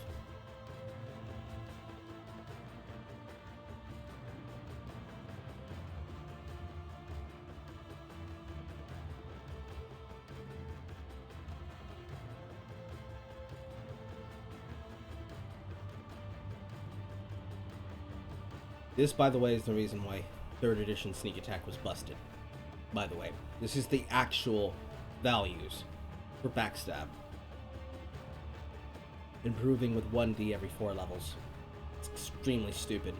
This, by the way, is the reason why 3rd edition sneak attack was busted. By the way, this is the actual values for backstab. Improving with 1d every 4 levels. It's extremely stupid.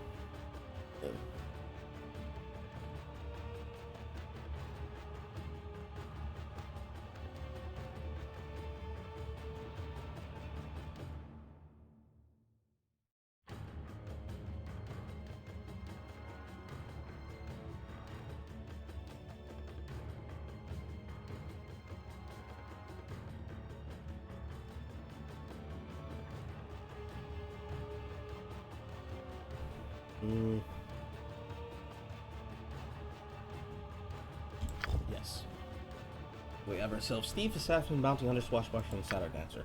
Yes. We have ourselves Thief, Assassin, Bounty Hunter, Swashbuckler, and Satyr Dancer.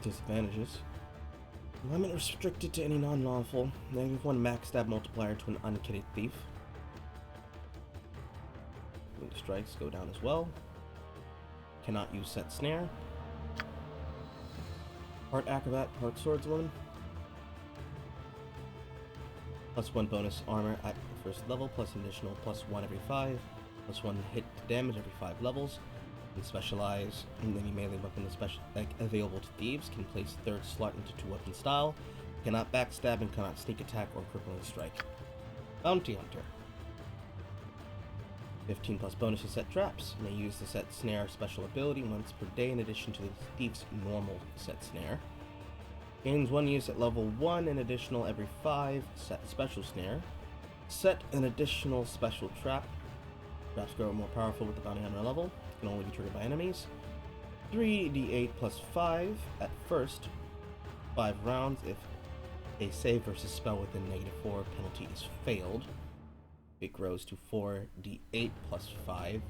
Disadvantages. Limit restricted to any non-lawful. -1 max stab multiplier to an unkitted thief. Wing strikes go down as well. Cannot use set snare. Heart acrobat, heart swordswoman. +1 bonus armor at the 1st level, plus an additional +1 every 5. +1 hit damage every 5 levels. And specialize, and any melee weapon is available to thieves. Can place 3rd slot into 2-weapon style. Cannot backstab and cannot sneak attack or crippling strike. Bounty Hunter. 15 plus bonus to set traps. May use the set snare special ability once per day in addition to the thief's normal set snare. Gains 1 use at level 1 and additional every 5. Set special snare. Set an additional special trap. Traps grow more powerful with the bounty hunter level. Can only be triggered by enemies. 3d8 plus 5 at first 5 rounds if a save versus spell within -4 penalty is failed. It grows to 4d8 plus 5.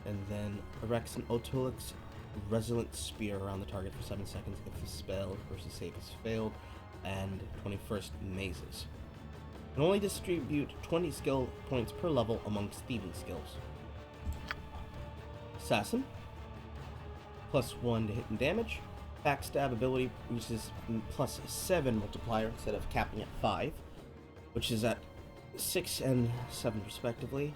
And then erects an Otulix Resilient Spear around the target for 7 seconds if the spell versus save is failed, and 21st mazes. Can only distribute 20 skill points per level amongst thieving skills. Assassin. +1 to hit and damage. Backstab ability reaches +7 multiplier instead of capping at 5, which is at 6 and 7 respectively.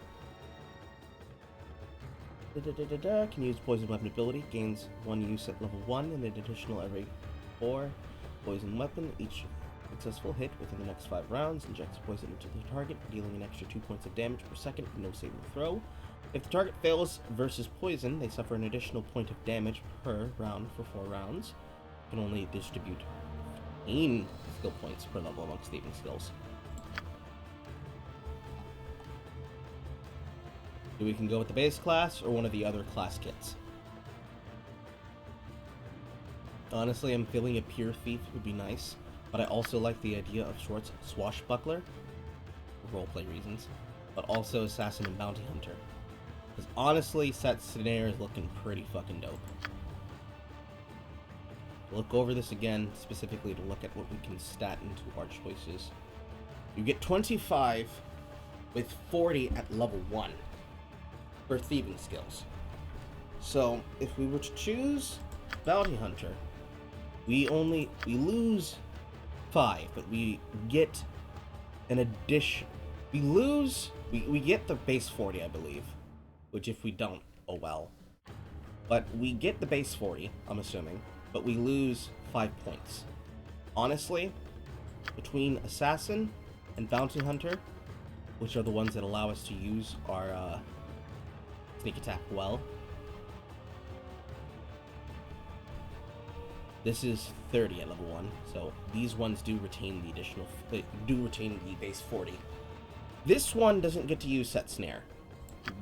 Can use poison weapon ability. Gains 1 use at level 1 and an additional every 4. Poison weapon. Each successful hit within the next 5 rounds injects poison into the target, dealing an extra 2 points of damage per second with no saving throw. If the target fails versus poison, they suffer an additional point of damage per round for 4 rounds. Can only distribute 15 skill points per level amongst thieving skills. So we can go with the base class or one of the other class kits. Honestly, I'm feeling a pure thief would be nice, but I also like the idea of Schwartz Swashbuckler, for roleplay reasons, but also Assassin and Bounty Hunter. Because honestly, Set Snare is looking pretty fucking dope. Look over this again, specifically to look at what we can stat into our choices. You get 25 with 40 at level 1 for thieving skills. So, if we were to choose Bounty Hunter, we lose 5, but we get an addition. We get the base 40, I believe. Which if we don't, oh well. But we get the base 40, I'm assuming, but we lose 5 points. Honestly, between Assassin and Bounty Hunter, which are the ones that allow us to use our sneak attack well, this is 30 at level 1, so these ones do retain the base 40. This one doesn't get to use Set Snare.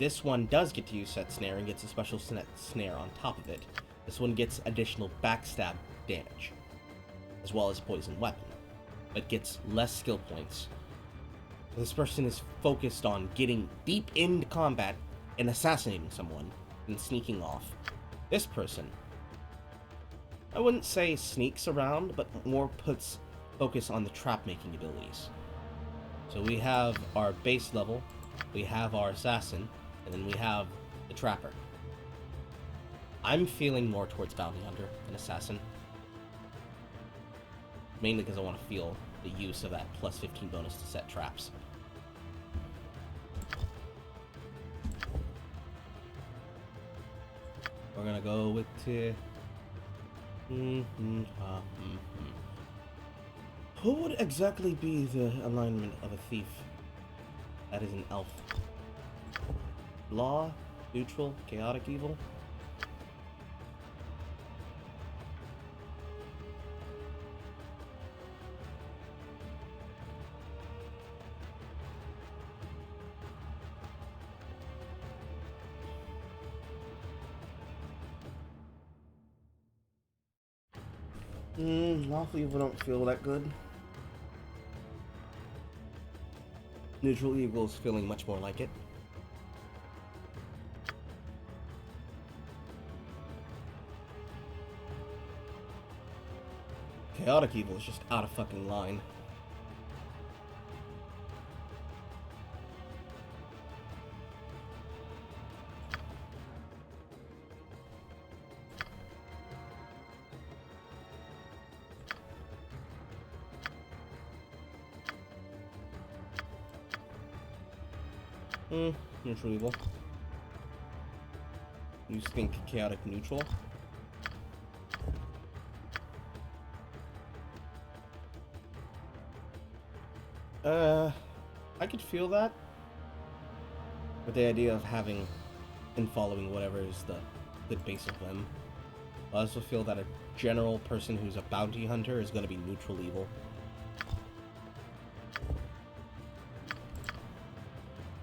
This one does get to use Set Snare and gets a special snare on top of it. This one gets additional backstab damage, as well as poison weapon, but gets less skill points. This person is focused on getting deep into combat and assassinating someone, and sneaking off. This person, I wouldn't say sneaks around, but more puts focus on the trap-making abilities. So we have our base level, we have our assassin, and then we have the trapper. I'm feeling more towards Bounty Hunter than Assassin. Mainly because I want to feel the use of that plus 15 bonus to set traps. We're gonna go with Who would exactly be the alignment of a thief? That is an elf. Law, neutral, chaotic evil. Lawful evil don't feel that good. Neutral evil is feeling much more like it. Chaotic evil is just out of fucking line. Neutral evil. You think chaotic neutral? I could feel that. With the idea of having and following whatever is the good base of them. I also feel that a general person who's a bounty hunter is going to be neutral evil.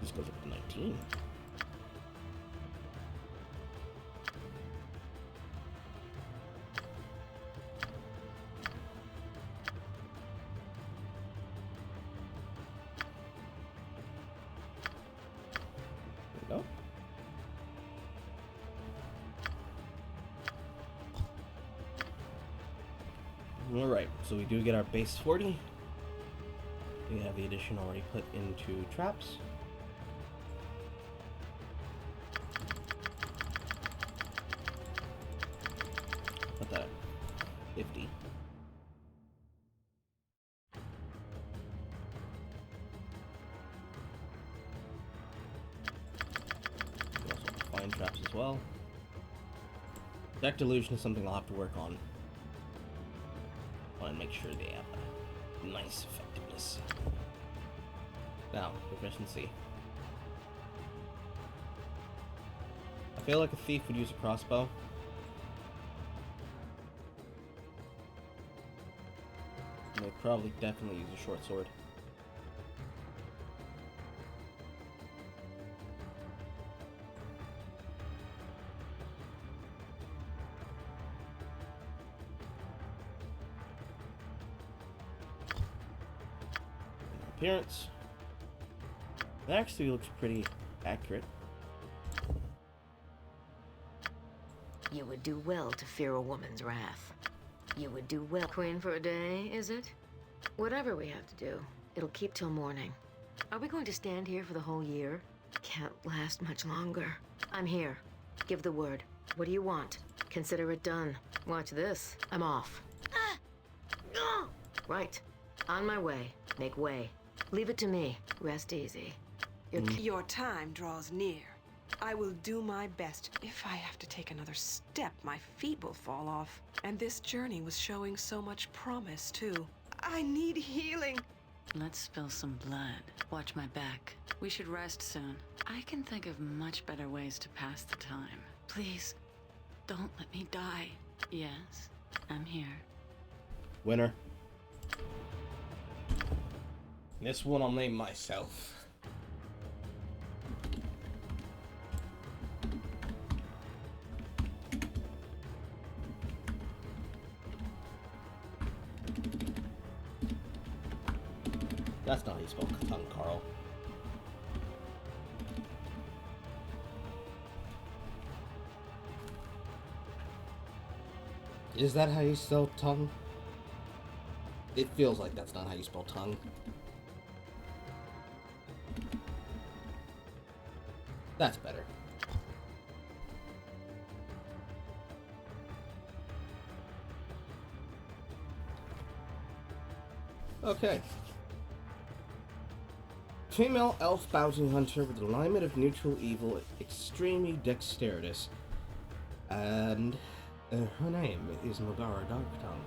This goes up to 19. There we go. Alright, so we do get our base 40. We have the addition already put into traps. Put that at 50. We also have fine traps as well. Deck Delusion is something I'll have to work on. I want to make sure they have a nice effectiveness. Now, proficiency. I feel like a thief would use a crossbow. And they'd probably definitely use a short sword. Appearance. It actually looks pretty accurate. You would do well to fear a woman's wrath. You would do well. Queen for a day, is it? Whatever we have to do, it'll keep till morning. Are we going to stand here for the whole year? Can't last much longer. I'm here. Give the word. What do you want? Consider it done. Watch this. I'm off. Right. On my way. Make way. Leave it to me. Rest easy. Your time draws near. I will do my best. If I have to take another step, my feet will fall off. And this journey was showing so much promise, too. I need healing. Let's spill some blood. Watch my back. We should rest soon. I can think of much better ways to pass the time. Please, don't let me die. Yes, I'm here. Winner. This one I'll name myself. That's not how you spell tongue, Carl. Is that how you spell tongue? It feels like that's not how you spell tongue. That's better. Okay. Female elf bounty hunter with alignment of neutral evil, extremely dexterous, and her name is Mogara Darktongue.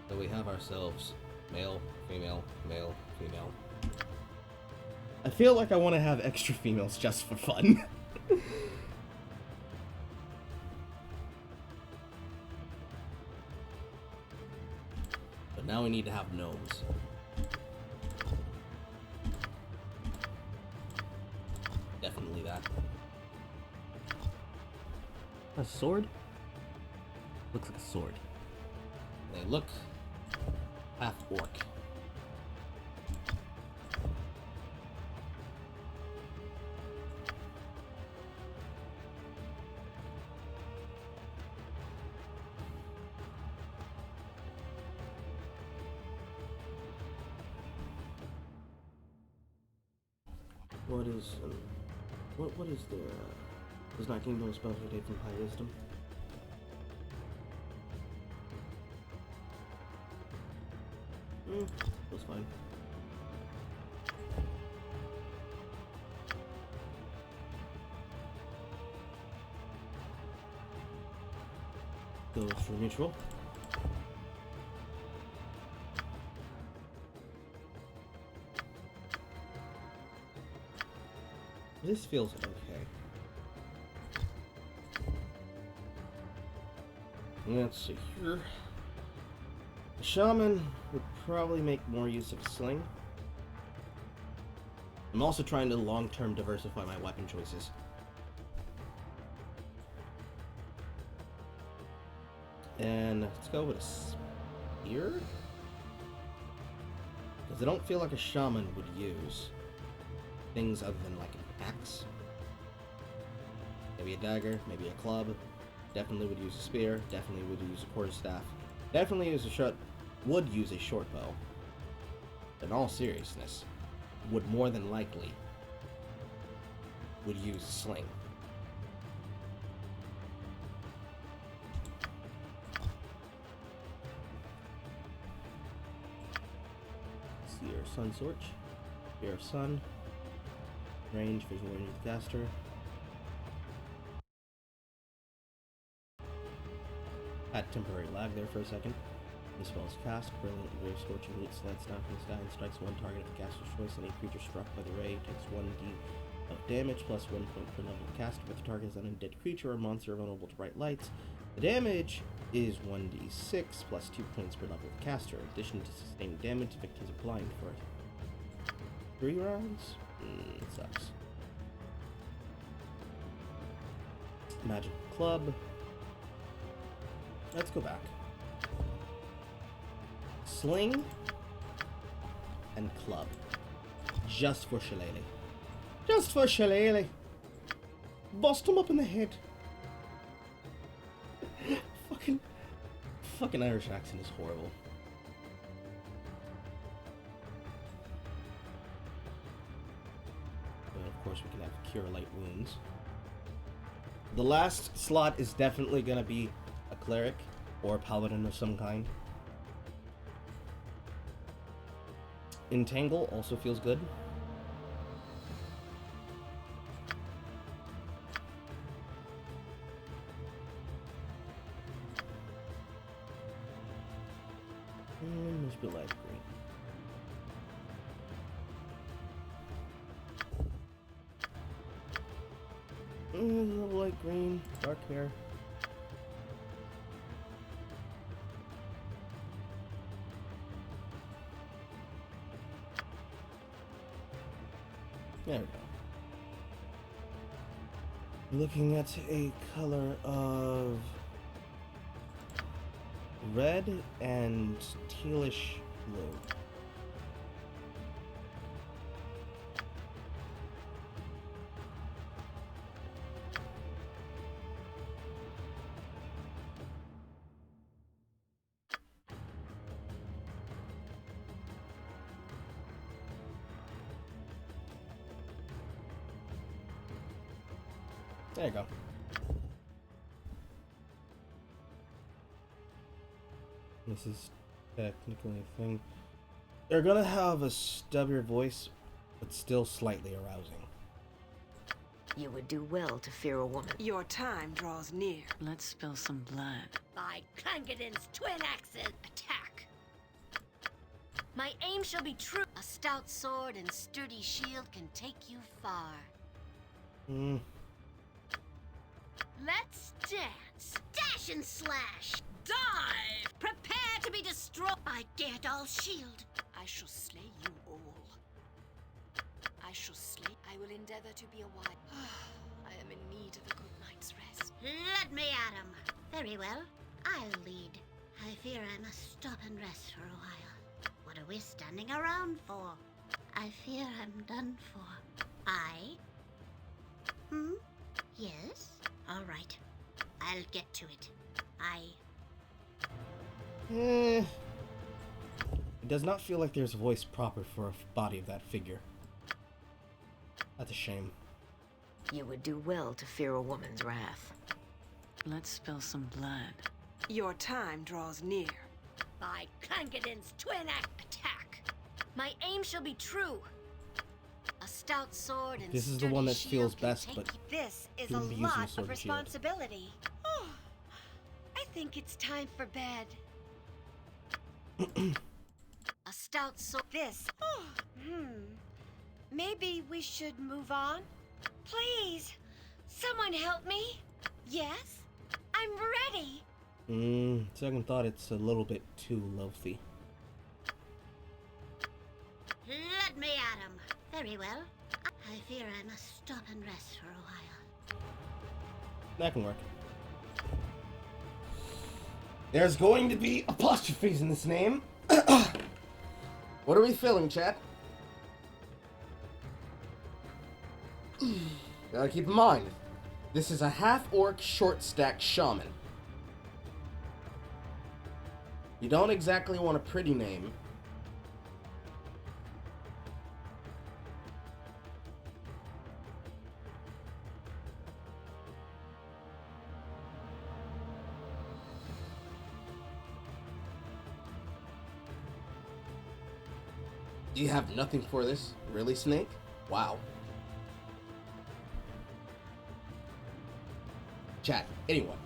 So we have ourselves male, female, male, female. I feel like I want to have extra females just for fun. But now we need to have gnomes. Definitely that. A sword? Looks like a sword. They look half orc. What is what is the does not gain bonus spells for day from high wisdom? That's fine. Go for neutral. This feels okay. Let's see here. The shaman would probably make more use of a sling. I'm also trying to long-term diversify my weapon choices. And let's go with a spear? Because I don't feel like a shaman would use things other than like an axe. Maybe a dagger, maybe a club. Definitely would use a spear, definitely would use a quarterstaff. Definitely would use a short bow. In all seriousness, would more than likely would use a sling. See your sun sword, your sun, range, visual range of the caster. Had temporary lag there for a second. This spell is cast. Brilliant ray of scorching heat slants down from the sky and strikes one target of the caster's choice. Any creature struck by the ray takes 1d of damage plus 1 point per level of caster. But the target is an undead creature or monster vulnerable to bright lights. The damage is 1d6 plus 2 points per level of caster. In addition to sustained damage, the victims are blind for it. 3 rounds? Sucks. Magic club. Let's go back. Sling and club. Just for shillelagh. Just for shillelagh. Bust him up in the head. Fucking Irish accent is horrible. And of course we can have Cure Light Wounds. The last slot is definitely gonna be a cleric or a paladin of some kind. Entangle also feels good. And let's be light green. A little light green, dark hair. There we go. Looking at a color of red and tealish blue. There you go. This is technically a thing. They're gonna have a stubbier voice, but still slightly arousing. You would do well to fear a woman. Your time draws near. Let's spill some blood. By Clangadin's twin axes, attack. My aim shall be true. A stout sword and sturdy shield can take you far. Let's dance. Dash and slash. Dive. Prepare to be destroyed. By Daedal's shield. I shall slay you all. I shall slay. I will endeavor to be a wife. I am in need of a good night's rest. Let me at him. Very well. I'll lead. I fear I must stop and rest for a while. What are we standing around for? I fear I'm done for. Yes? All right. I'll get to it. It does not feel like there's a voice proper for a body of that figure. That's a shame. You would do well to fear a woman's wrath. Let's spill some blood. Your time draws near. By Clangadin's twin attack. My aim shall be true. A stout sword and This is the one that feels best, but this is a shouldn't be using lot sword of and shield. responsibility. Oh, I think it's time for bed. A stout sword. This. Maybe we should move on. Please, someone help me. Yes, I'm ready. Second thought, it's a little bit too loafy. Let me at him. Very well. I fear I must stop and rest for a while. That can work. There's going to be apostrophes in this name. What are we feeling, chat? Gotta keep in mind, this is a half-orc short-stack shaman. You don't exactly want a pretty name. You have nothing for this? Really, Snake? Wow. Chat, anyone.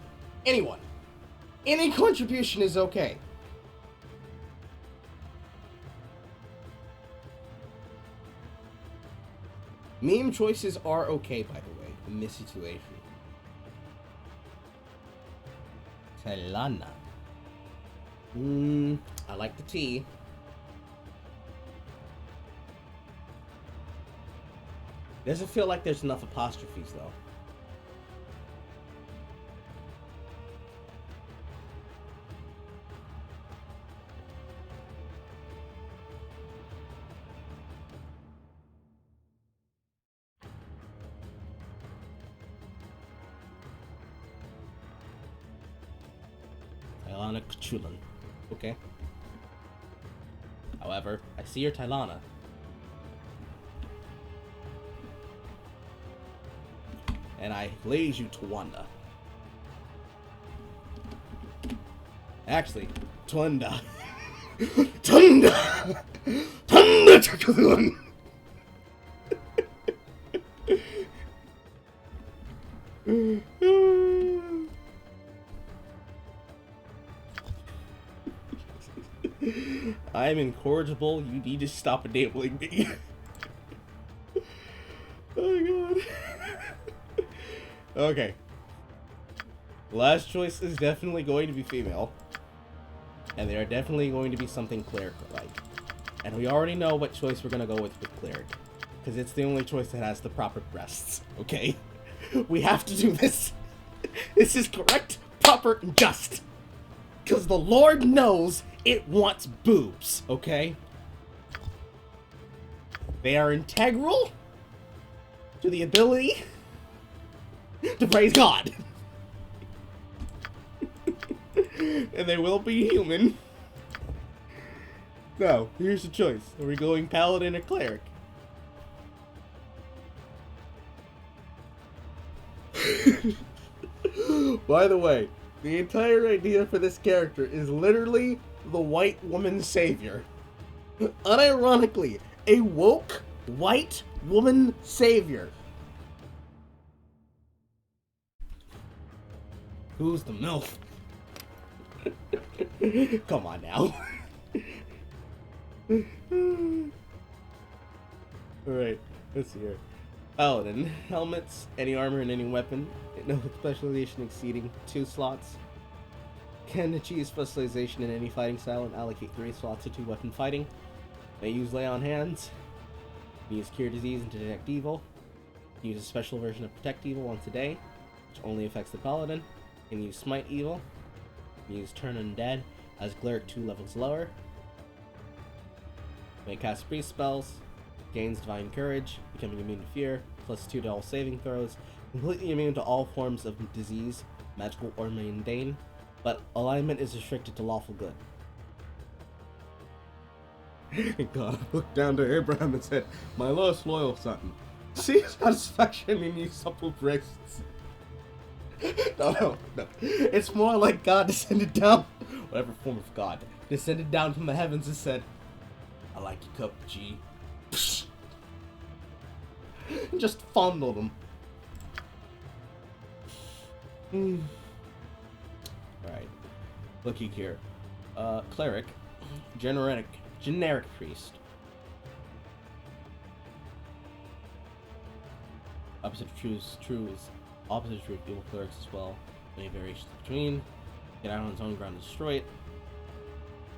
Any contribution is okay. Meme choices are okay, by the way, in this situation. Telana. I like the T. Doesn't feel like there's enough apostrophes, though. Tylana Kchulan. Okay? However, I see your Tylana. And I lays you Twanda. Actually, Twanda. Twanda! Twanda Kchulan! I'm incorrigible. You need to stop enabling me. Oh god. Okay. Last choice is definitely going to be female. And they are definitely going to be something cleric-like. And we already know what choice we're gonna go with cleric. Because it's the only choice that has the proper breasts. Okay? We have to do this. This is correct, proper, and just. Because the Lord knows it wants boobs, okay? They are integral to the ability to praise God. And they will be human. Now, here's the choice. Are we going paladin or cleric? By the way, the entire idea for this character is literally the white woman savior. Unironically, a woke white woman savior. Who's the MILF? Come on now. Alright, let's see here. Paladin. Helmets, any armor, and any weapon. No specialization exceeding 2 slots. Can achieve specialization in any fighting style and allocate 3 slots to 2 weapon fighting. May use lay on hands. Can use cure disease and to detect evil. Can use a special version of protect evil once a day, which only affects the paladin. Can use smite evil. Can use turn undead as cleric 2 levels lower. May cast priest spells. Gains divine courage, becoming immune to fear, +2 to all saving throws, completely immune to all forms of disease, magical or mundane, but alignment is restricted to lawful good. God looked down to Abraham and said, "My most loyal son, see satisfaction in you supple breasts." No. It's more like God descended down, whatever form of God, descended down from the heavens and said, "I like your cup, G." Just fondled him. Alright. Looking here. Cleric. Generic priest. Opposite of true is opposite of true evil clerics as well. Many variations between. Get out on its own ground and destroy it.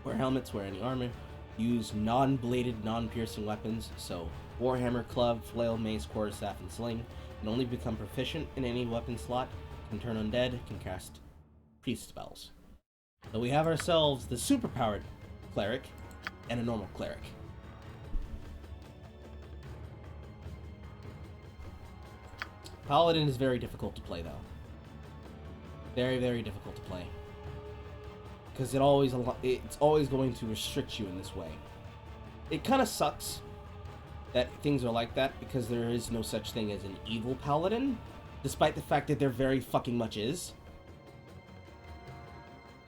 Wear helmets, wear any armor. Use non-bladed, non-piercing weapons, so warhammer, club, flail, mace, quarterstaff, and sling. Can only become proficient in any weapon slot. Can turn undead. Can cast priest spells. So we have ourselves the superpowered cleric and a normal cleric. Paladin is very difficult to play, though. Very, very difficult to play. Because it's always going to restrict you in this way. It kind of sucks that things are like that, because there is no such thing as an evil paladin, despite the fact that there very fucking much is.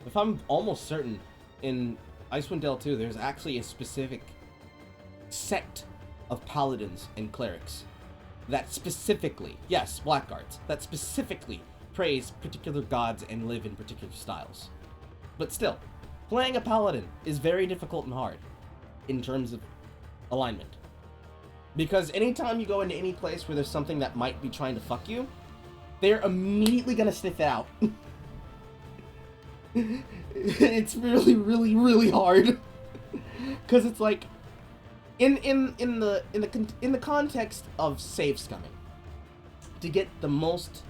If I'm almost certain, in Icewind Dale 2, there's actually a specific sect of paladins and clerics that specifically, yes, blackguards, that specifically praise particular gods and live in particular styles. But still, playing a paladin is very difficult and hard in terms of alignment. Because anytime you go into any place where there's something that might be trying to fuck you, they're immediately gonna sniff it out. It's really, really, really hard. Because it's like, in the context of save scumming, to get the most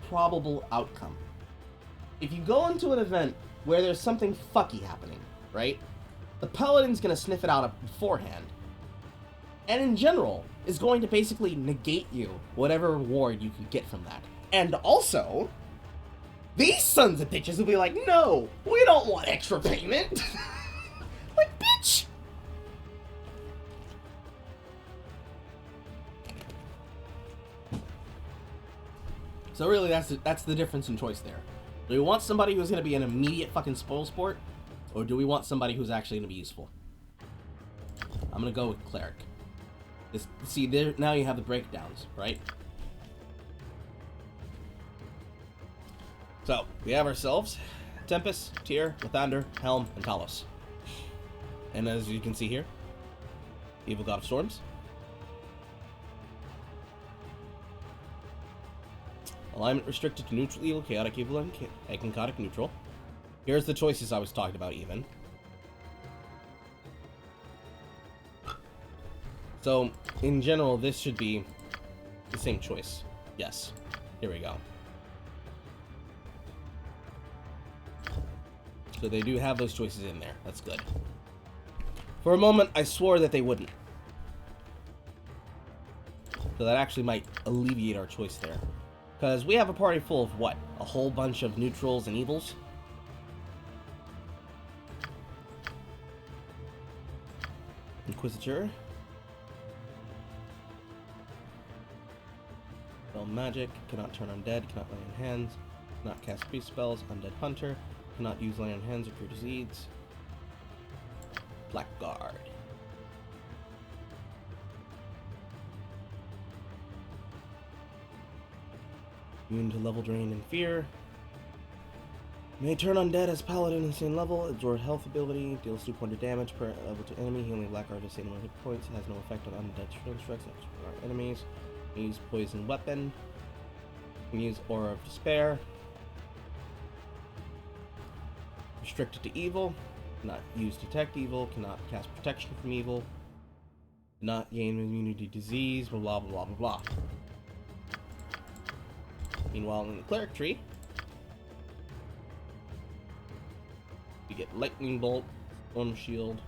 probable outcome. If you go into an event where there's something fucky happening, right? The paladin's gonna sniff it out beforehand. And in general, is going to basically negate you whatever reward you can get from that. And also, These sons of bitches will be like, no, we don't want extra payment. Like, bitch. So really, that's the difference in choice there. Do we want somebody who's going to be an immediate fucking spoil sport, or do we want somebody who's actually going to be useful? I'm going to go with cleric. See, there now you have the breakdowns, right? So, we have ourselves Tempest, Tyr, Lathander, Helm, and Talos. And as you can see here, Evil God of Storms. Alignment restricted to neutral evil, chaotic evil, and chaotic neutral. Here's the choices I was talking about even. So, in general, this should be the same choice. Yes. Here we go. So they do have those choices in there. That's good. For a moment, I swore that they wouldn't. So that actually might alleviate our choice there. Because we have a party full of what? A whole bunch of neutrals and evils? Inquisitor. Spell magic. Cannot turn undead. Cannot lay on hands. Cannot cast priest spells. Undead hunter. Cannot use lay on hands or cure disease. Blackguard. Immune to level drain and fear. May turn undead as paladin in the same level. Absorb health ability. Deals 2 damage per level to enemy. Healing Blackguard to same number of hit points. Has no effect on undead strength strikes on our enemies. Can use poison weapon. Can use aura of despair. Restricted to evil. Cannot use detect evil. Cannot cast protection from evil. Not gain immunity to disease. Blah blah blah blah blah. Meanwhile, in the cleric tree, you get lightning bolt, storm shield,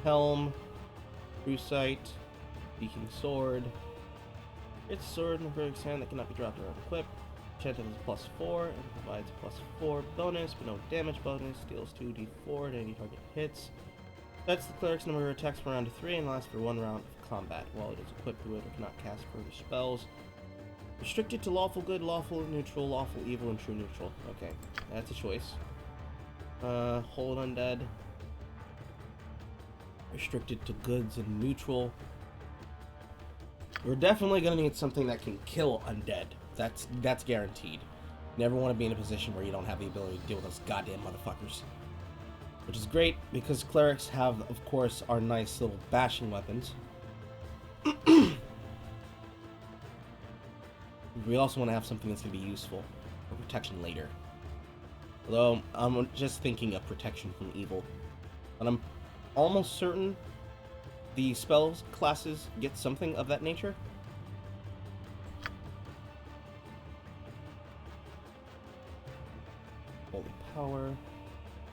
helm, true sight, speaking sword. It's a sword in the cleric's hand that cannot be dropped or equipped. Enchanted is +4 and provides a +4 bonus, but no damage bonus. Deals 2d4 to any target hits. That's the cleric's number of attacks from round to 3 and lasts for 1 round of combat. While it is equipped to it, it cannot cast further spells. Restricted to lawful good, lawful neutral, lawful evil, and true neutral. Okay, that's a choice. Hold undead. Restricted to goods and neutral. We're definitely gonna need something that can kill undead. That's guaranteed. Never want to be in a position where you don't have the ability to deal with those goddamn motherfuckers. Which is great, because clerics have, of course, our nice little bashing weapons. We also want to have something that's going to be useful for protection later. Although, I'm just thinking of protection from evil. But I'm almost certain the spells classes get something of that nature. Holy Power.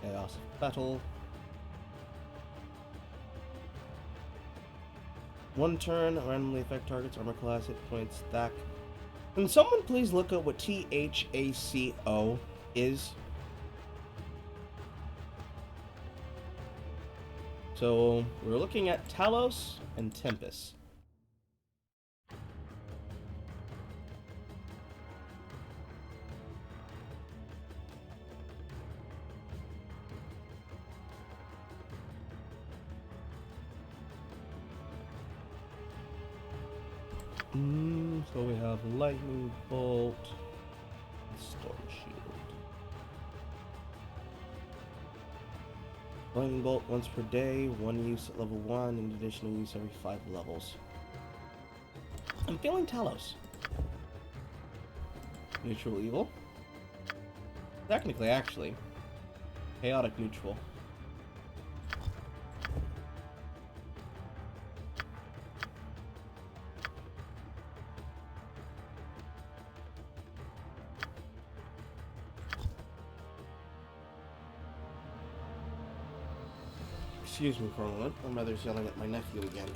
Chaos of Battle. 1 turn, randomly affect targets, armor class, hit points, stack. Can someone please look up what THACO is? So, we're looking at Talos and Tempest. So we have Lightning Bolt, and Storm Shield. Lightning Bolt once per day, 1 use at level 1, and additional use every 5 levels. I'm feeling Talos. Neutral Evil. Technically, actually. Chaotic Neutral. Excuse me for a moment. My mother's yelling at my nephew again.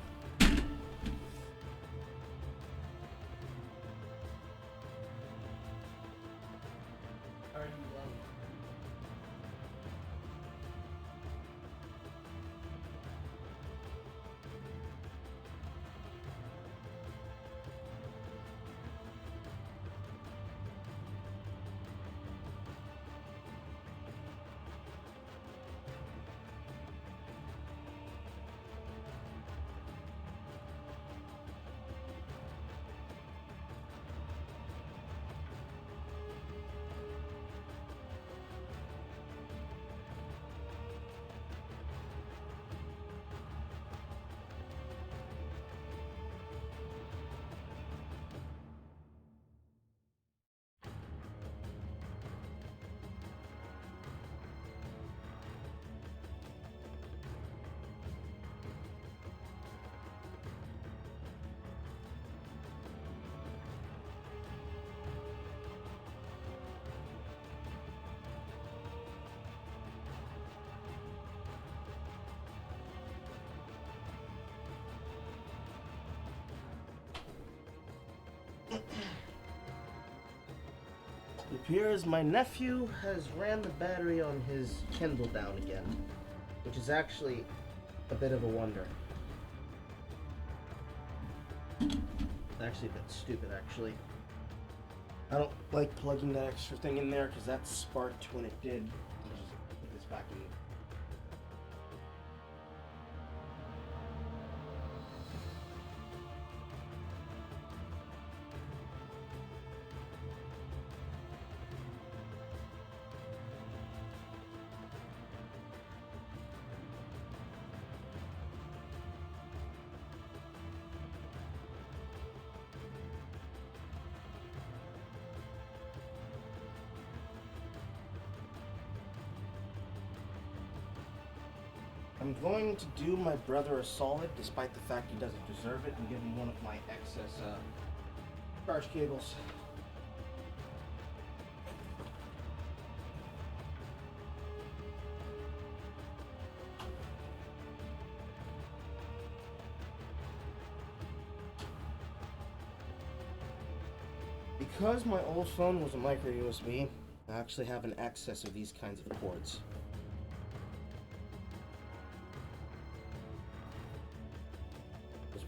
It appears my nephew has ran the battery on his Kindle down again, which is actually a bit of a wonder. It's actually a bit stupid, actually. I don't like plugging that extra thing in there because that sparked when it did. I'll just put this back in. I'm going to do my brother a solid, despite the fact he doesn't deserve it, and give him one of my excess charge cables. Because my old phone was a micro USB, I actually have an excess of these kinds of cords.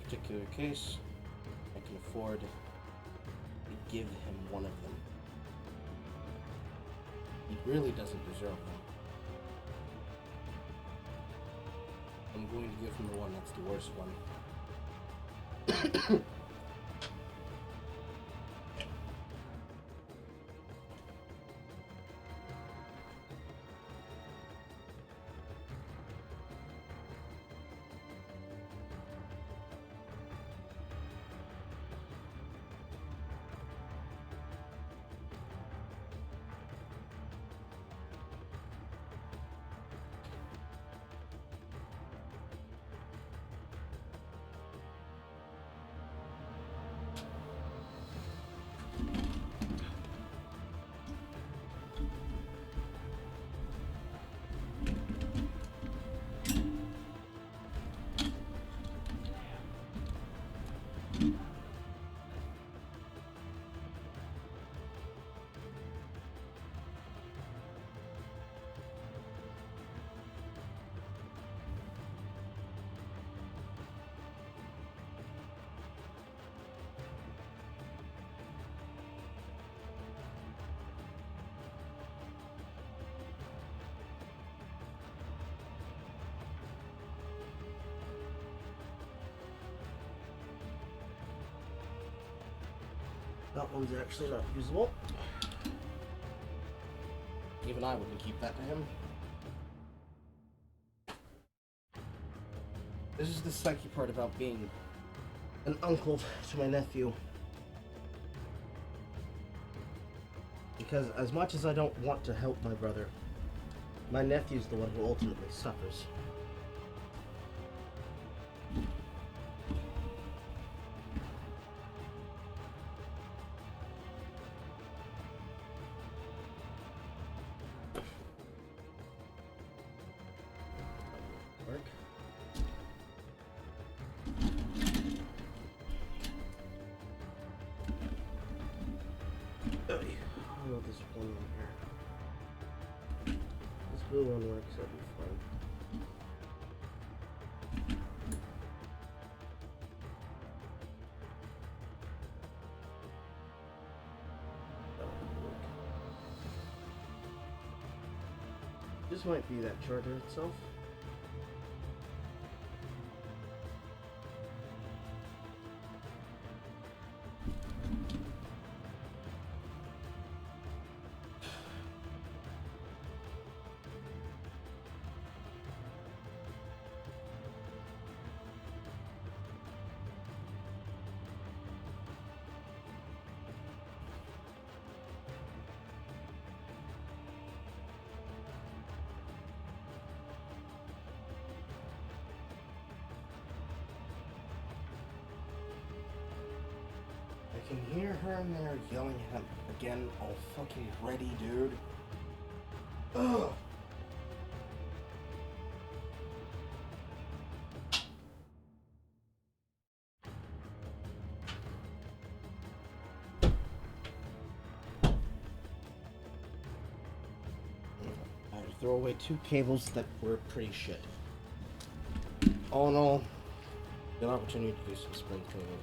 Particular case, I can afford to give him one of them. He really doesn't deserve them. I'm going to give him the one that's the worst one. That one's actually not usable. Even I wouldn't keep that to him. This is the sucky part about being an uncle to my nephew. Because as much as I don't want to help my brother, my nephew's the one who ultimately suffers. Blue one works, that'd be fun. This might be that charger itself. I can hear her in there yelling at him again, all fucking ready, dude. Ugh. throw away 2 cables that were pretty shit. All in all, good opportunity to do some spring cleaning.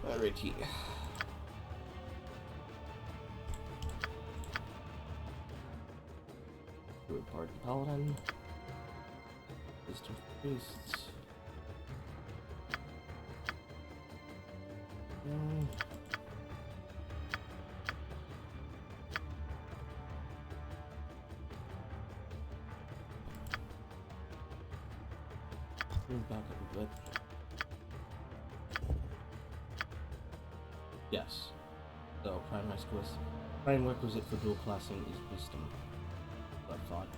Alrighty. Third party paladin. Wisdom priests. Move back a bit. Yes. So prime requisite for dual classing is wisdom. What I thought.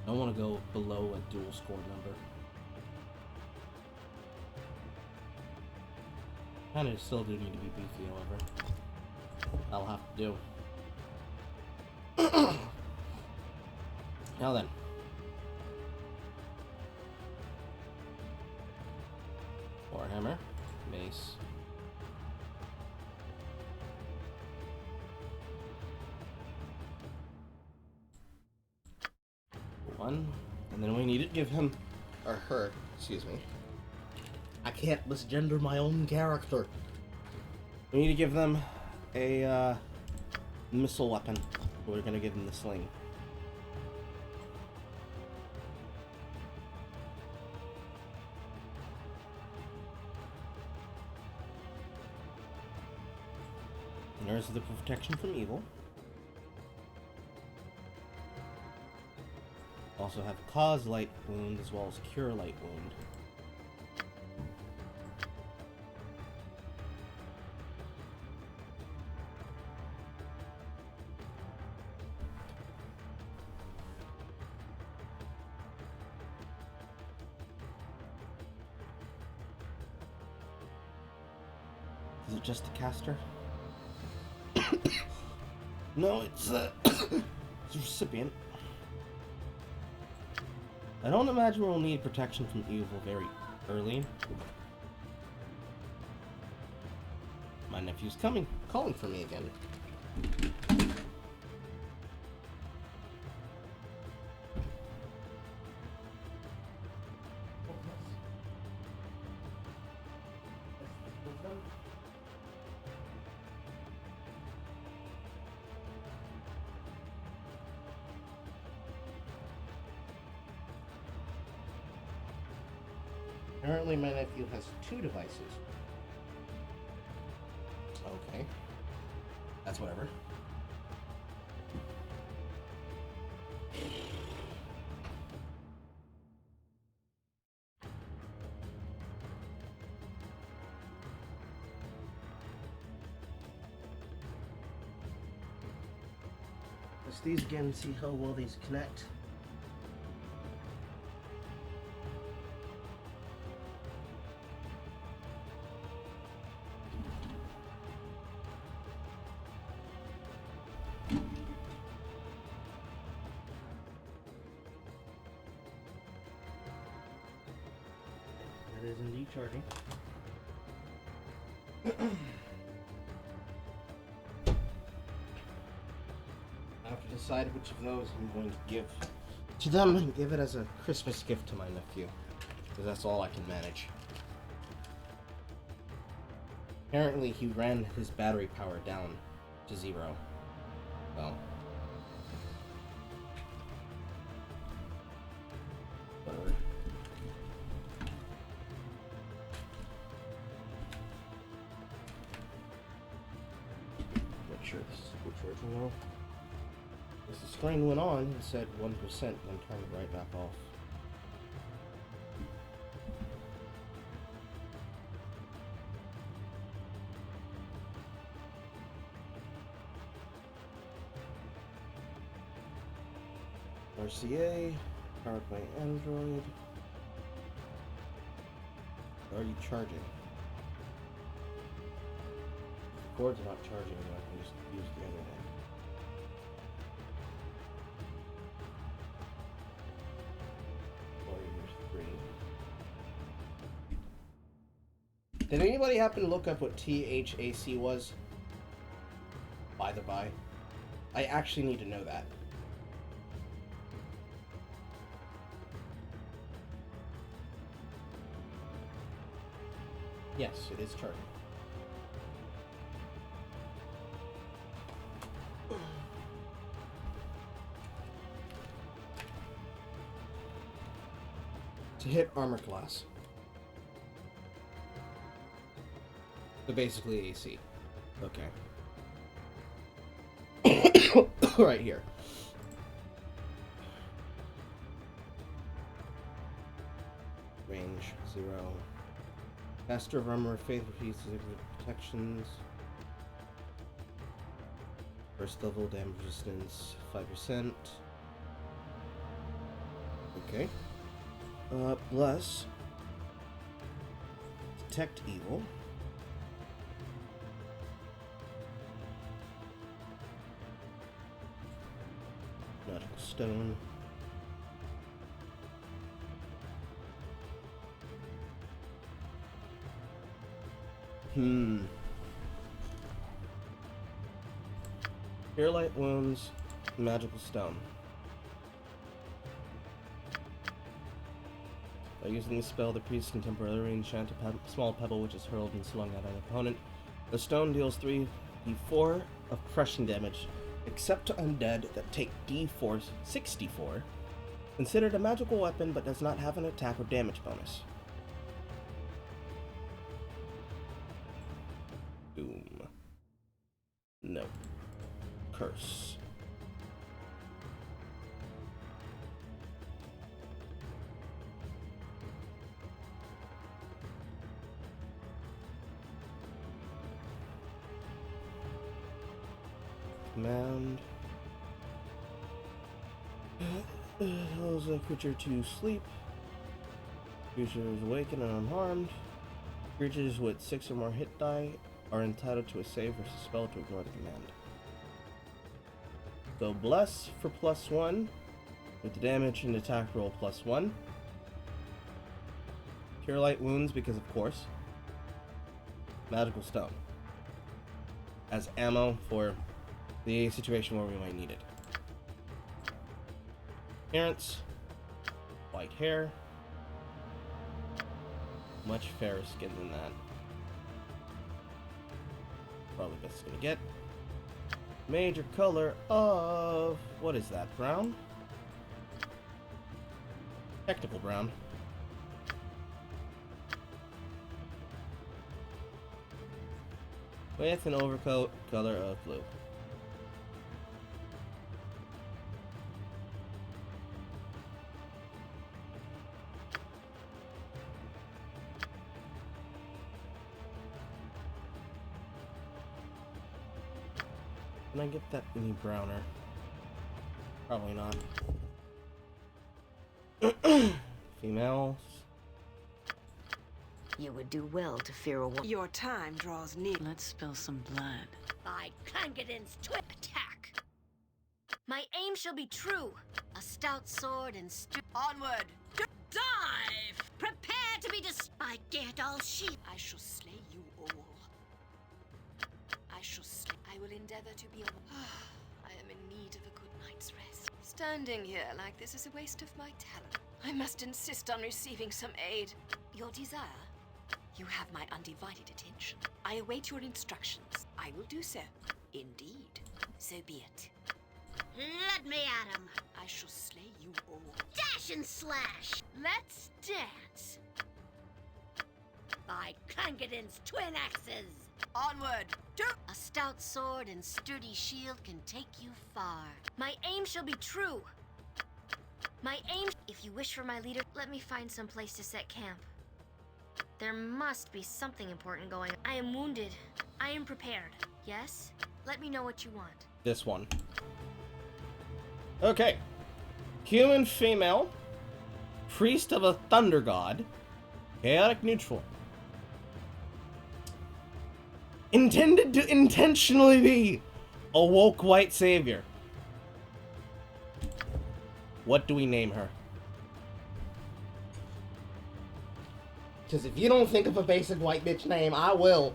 I don't want to go below a dual score number. Kinda still do need to be beefy, however. I'll have to do. Now then. Warhammer. Mace. One. And then we need to give him, or her, excuse me. I can't misgender my own character. We need to give them a missile weapon. We're gonna give them the sling. And there's the protection from evil. Also have cause light wound as well as cure light wound. Is it just the caster? No, it's it's a recipient. I don't imagine we'll need protection from evil very early. My nephew's calling for me again. Apparently my nephew has 2 devices. Okay. That's whatever. Let's these again, see how well these connect. That is indeed charging. I have to decide which of those I'm going to give to them and give it as a Christmas gift to my nephew, because that's all I can manage. Apparently he ran his battery power down to 0. Well, whatever. Make sure this is a good charging though. As the screen went on, it said 1%, then turned right back off. RCA, powered by Android. Are you charging? The cord's not charging, I can just use the other hand. Did anybody happen to look up what THAC was? By the by. I actually need to know that. Yes, it is charging. To hit armor class. So basically AC. Okay. Right here. Range 0. Master of armor, faith repeats protections. First level damage resistance 5%. Okay. Bless. Detect evil. Magical stone. Cure light wounds, magical stone. By using the spell, the priest can temporarily enchant a small pebble which is hurled and slung at an opponent. The stone deals 3d4 of crushing damage, except to undead that take d4 64. Considered a magical weapon, but does not have an attack or damage bonus. Doom. No. Curse. Command. Tells a creature to sleep. Creature is awakened and unharmed. Creatures with 6 or more hit die are entitled to a save versus spell to ignore the command. So bless for +1 with the damage and attack roll +1. Cure light wounds because of course. Magical stone as ammo for the situation where we might need it. Appearance, white hair, much fairer skin than that. Probably best gonna get. Major color of, what is that, brown? Technical brown. With an overcoat color of blue. Can I get that any browner? Probably not. Females. You would do well to fear a woman. Your time draws near. Let's spill some blood. By Clangadin's twin attack. My aim shall be true. A stout sword and onward. Dive! Prepare to be by Gerdahl's shield. I shall slay you all. I will endeavor to be I am in need of a good night's rest. Standing here like this is a waste of my talent. I must insist on receiving some aid. Your desire? You have my undivided attention. I await your instructions. I will do so. Indeed. So be it. Let me at him. I shall slay you all. Dash and slash. Let's dance. By Clangadin's twin axes. Onward. A stout sword and sturdy shield can take you far. My aim shall be true. My aim... If you wish for my leader, let me find some place to set camp. There must be something important going on. I am wounded. I am prepared. Yes? Let me know what you want. This one. Okay. Human female. Priest of a thunder god. Chaotic neutral. intended to intentionally be a woke white savior. What do we name her? Because if you don't think of a basic white bitch name, I will.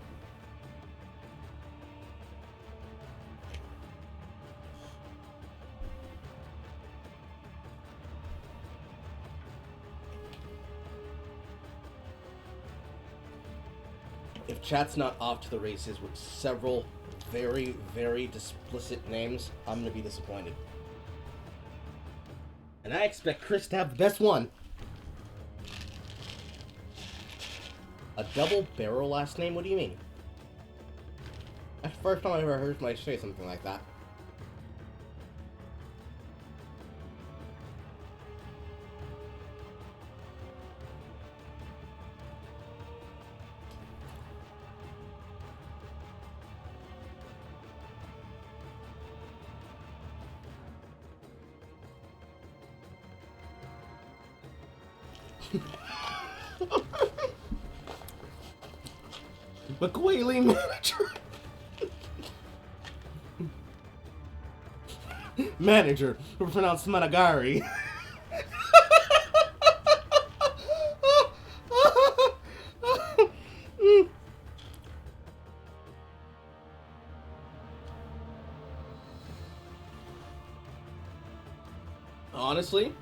If chat's not off to the races with several very, very explicit names, I'm gonna be disappointed. And I expect Chris to have the best one. A double barrel last name? What do you mean? That's the first time I ever heard somebody say something like that. McQuailing manager. Manager, who pronounced Managari. Honestly,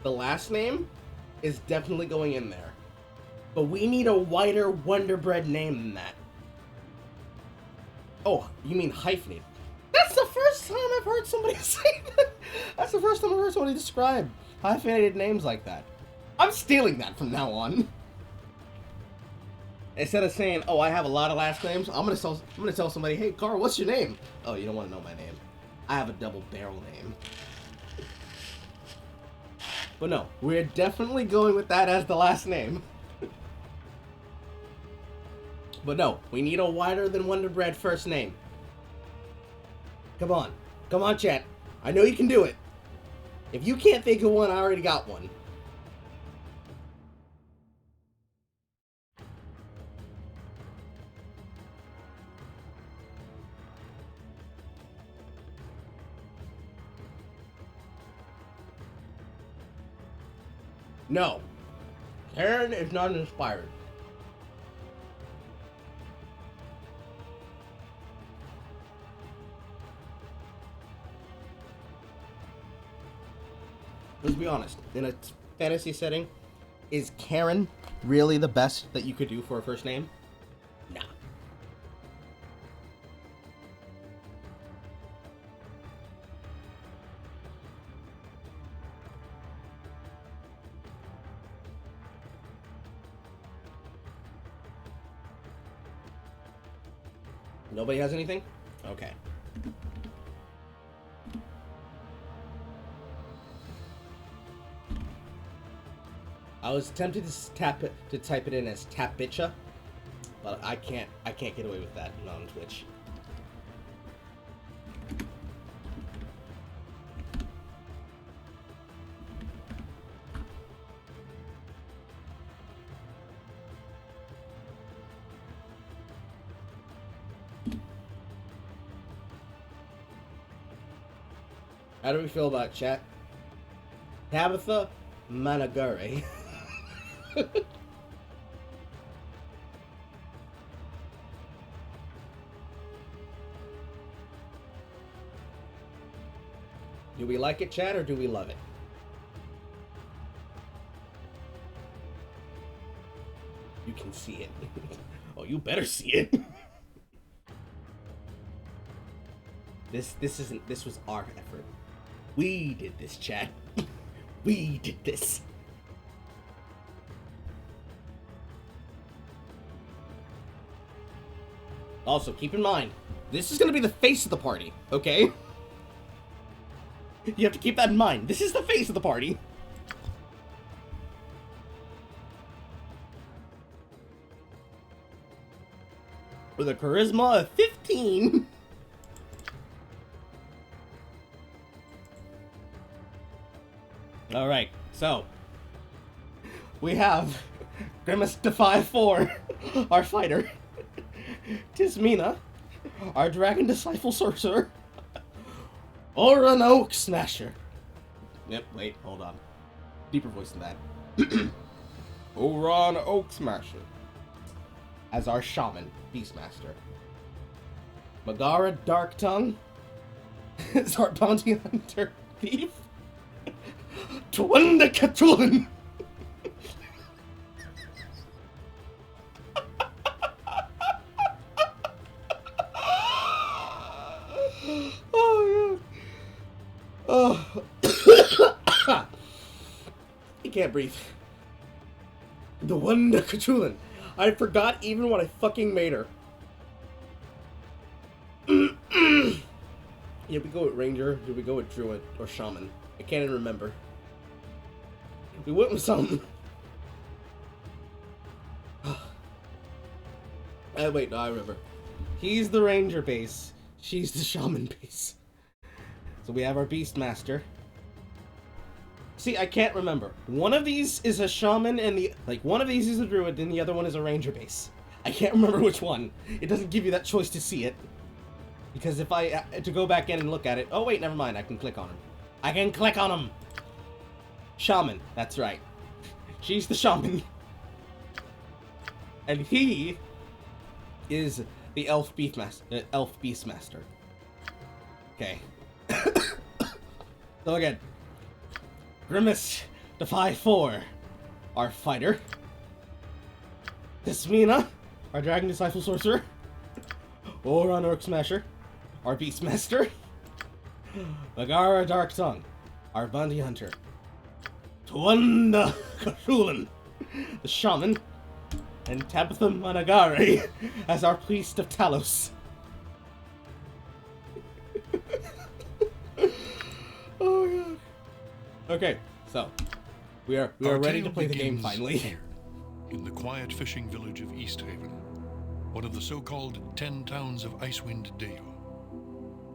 the last name is definitely going in there. But we need a wider Wonder Bread name than that. Oh, you mean hyphenated? That's the first time I've heard somebody say that. That's the first time I've heard somebody describe hyphenated names like that. I'm stealing that from now on. Instead of saying, "Oh, I have a lot of last names," I'm gonna tell somebody, "Hey, Carl, what's your name?" "Oh, you don't want to know my name. I have a double barrel name." But no, we're definitely going with that as the last name. But no, we need a wider than Wonder Bread first name. Come on. Come on, chat. I know you can do it. If you can't think of one, I already got one. No. Karen is not inspired. Let's be honest, in a fantasy setting, is Karen really the best that you could do for a first name? Nah. Nobody has anything? Okay. I was tempted to type it in as Tapitcha, but I can't get away with that on Twitch. How do we feel about chat? Tabitha Managare. Do we like it, chat, or do we love it? You can see it. Oh, you better see it. This was our effort. We did this, chat. We did this. Also, keep in mind, this is going to be the face of the party, okay? You have to keep that in mind. This is the face of the party. With a charisma of 15. Alright, so we have Grimace Defy 4, our fighter. Tismina, our dragon disciple sorcerer, or an oak smasher. Yep, wait, hold on. Deeper voice than that. Oran Oak Smasher as our shaman, Beastmaster. Megara Darktongue as our bounty hunter, thief. Twanda Cthulhu oh, yeah. Oh. I can't breathe. The Wanda Cthulhu. I forgot even what I fucking made her. Yeah, we go with Ranger, did we go with Druid, or Shaman? I can't even remember. We went with something. Wait, no, I remember. He's the Ranger base. She's the Shaman base. So we have our Beastmaster. See, I can't remember. One of these is a Shaman and one of these is a Druid and the other one is a Ranger base. I can't remember which one. It doesn't give you that choice to see it. Because if I, to go back in and look at it, oh wait, never mind, I can click on him. I can click on him! Shaman, that's right. She's the Shaman. And he is the Elf Beastmaster. Okay. So again, Grimace, Defy 4, our fighter. Tismina, our Dragon Disciple Sorcerer. Oran Orc Smasher, our Beastmaster. Megara Darktongue, our Bounty Hunter. Twanda Cthulhu, the Shaman. And Tabitha Managari as our Priest of Talos. Oh god. Okay, so we are ready to play the game finally. Here, in the quiet fishing village of Easthaven, one of the so-called 10 towns of Icewind Dale.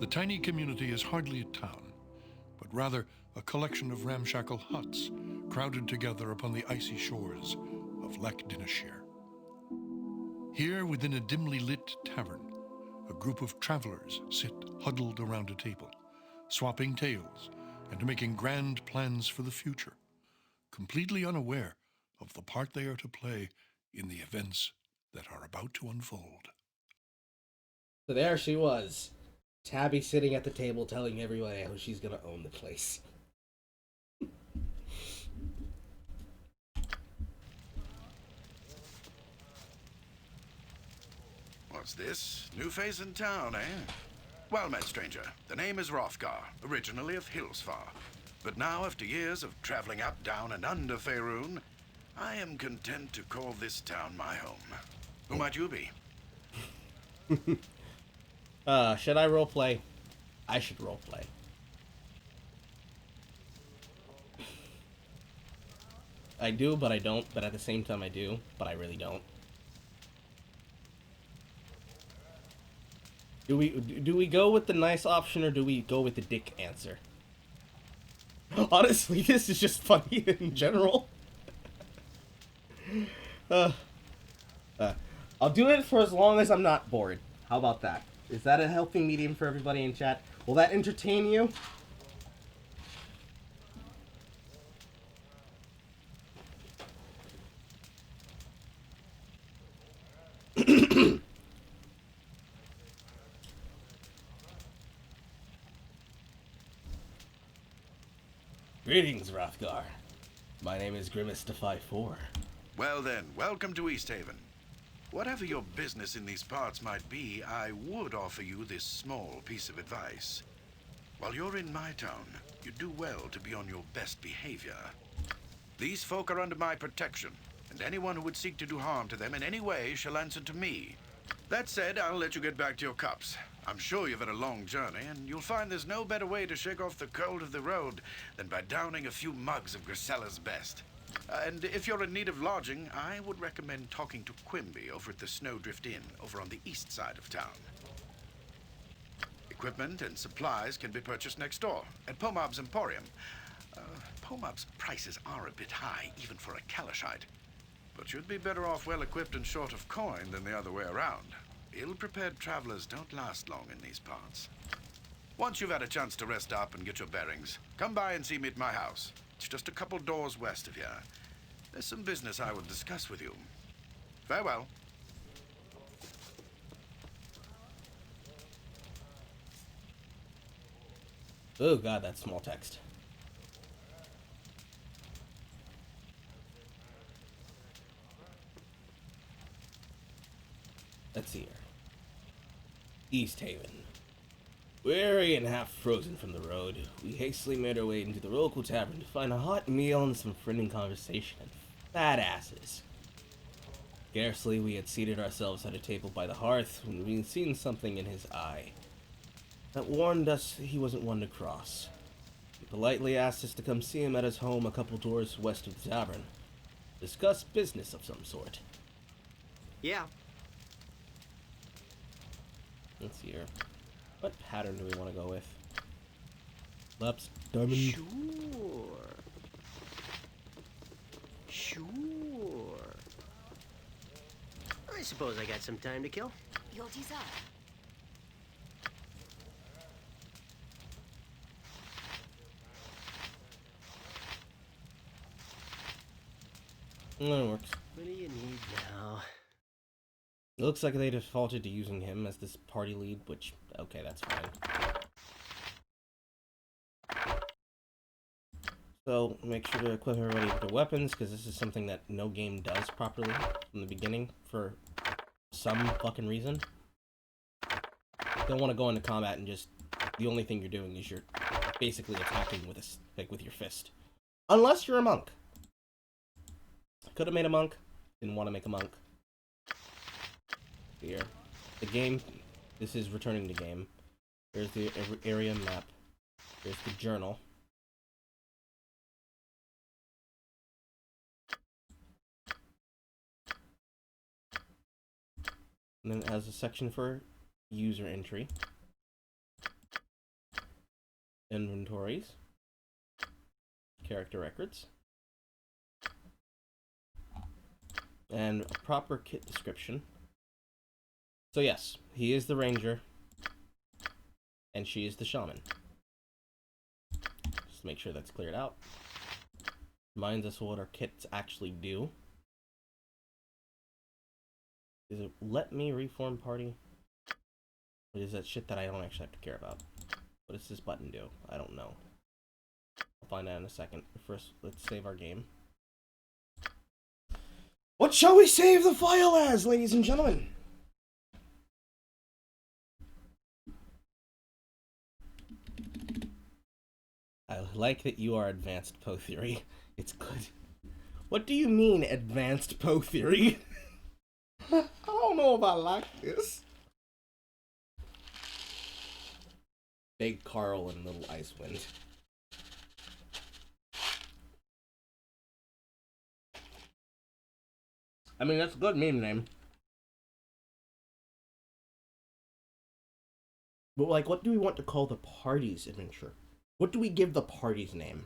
The tiny community is hardly a town, but rather a collection of ramshackle huts crowded together upon the icy shores of Lech Dinashir. Here, within a dimly lit tavern, a group of travelers sit huddled around a table, swapping tales and making grand plans for the future, completely unaware of the part they are to play in the events that are about to unfold. So there she was, Tabby sitting at the table telling everyone how she's gonna own the place. What's this? New face in town, eh? Well met, stranger. The name is Hrothgar, originally of Hillsfar. But now, after years of traveling up, down, and under Faerun, I am content to call this town my home. Who might you be? Should I roleplay? I should roleplay. I do, but I don't. But at the same time, I do, but I really don't. Do we go with the nice option or do we go with the dick answer? Honestly, this is just funny in general. I'll do it for as long as I'm not bored. How about that? Is that a healthy medium for everybody in chat? Will that entertain you? Greetings, Hrothgar. My name is Grimace Defy 4. Well then, welcome to Easthaven. Whatever your business in these parts might be, I would offer you this small piece of advice. While you're in my town, you do well to be on your best behavior. These folk are under my protection, and anyone who would seek to do harm to them in any way shall answer to me. That said, I'll let you get back to your cups. I'm sure you've had a long journey, and you'll find there's no better way to shake off the cold of the road than by downing a few mugs of Grisella's best. And if you're in need of lodging, I would recommend talking to Quimby over at the Snowdrift Inn over on the east side of town. Equipment and supplies can be purchased next door at Pomab's Emporium. Pomab's prices are a bit high, even for a Kalashite. But you'd be better off well-equipped and short of coin than the other way around. Ill-prepared travelers don't last long in these parts. Once you've had a chance to rest up and get your bearings, come by and see me at my house. It's just a couple doors west of here. There's some business I will discuss with you. Farewell. Oh god, that's small text. Let's see here. East Haven. Weary and half frozen from the road, we hastily made our way into the local tavern to find a hot meal and some friendly conversation and fat asses. Scarcely we had seated ourselves at a table by the hearth when we had seen something in his eye that warned us he wasn't one to cross. He politely asked us to come see him at his home a couple doors west of the tavern. Discuss business of some sort. Yeah. Let's see here. What pattern do we want to go with? Laps, diamond. Sure. I suppose I got some time to kill. Your desire. That works. What do you need now? It looks like they defaulted to using him as this party lead, which, okay, that's fine. So, make sure to equip everybody with their weapons, because this is something that no game does properly from the beginning, for some fucking reason. You don't want to go into combat and just, the only thing you're doing is you're basically attacking with with your fist. Unless you're a monk. Could have made a monk, didn't want to make a monk. Here. The game, this is returning to game. There's the area map. There's the journal. And then it has a section for user entry. Inventories. Character records. And a proper kit description. So yes, he is the ranger, and she is the shaman. Just make sure that's cleared out. Reminds us what our kits actually do. Is it let me reform party? What is that shit that I don't actually have to care about? What does this button do? I don't know. I'll find out in a second. First, let's save our game. What shall we save the file as, ladies and gentlemen? I like that you are advanced Poe theory. It's good. What do you mean, advanced Poe theory? I don't know if I like this. Big Carl and Little Icewind. I mean, that's a good meme name. But, like, what do we want to call the party's adventure? What do we give the party's name?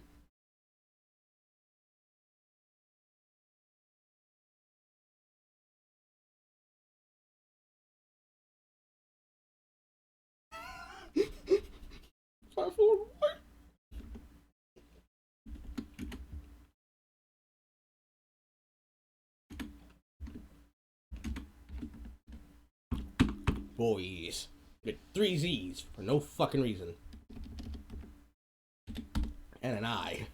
Boys. With 3 Z's for no fucking reason. And an I.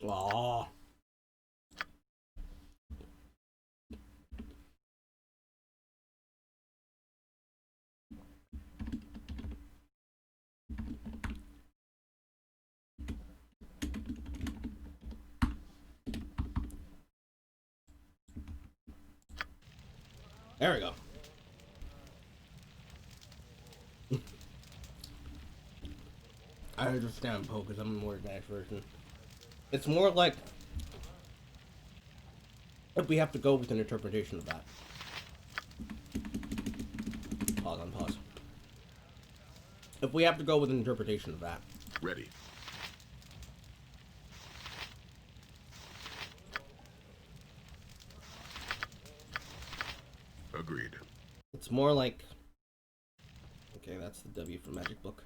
Aww. There we go. I understand Poe because I'm a more advanced version. It's more like if we have to go with an interpretation of that. Pause on pause. If we have to go with an interpretation of that. Ready. Agreed. It's more like... Okay, that's the W for magic book.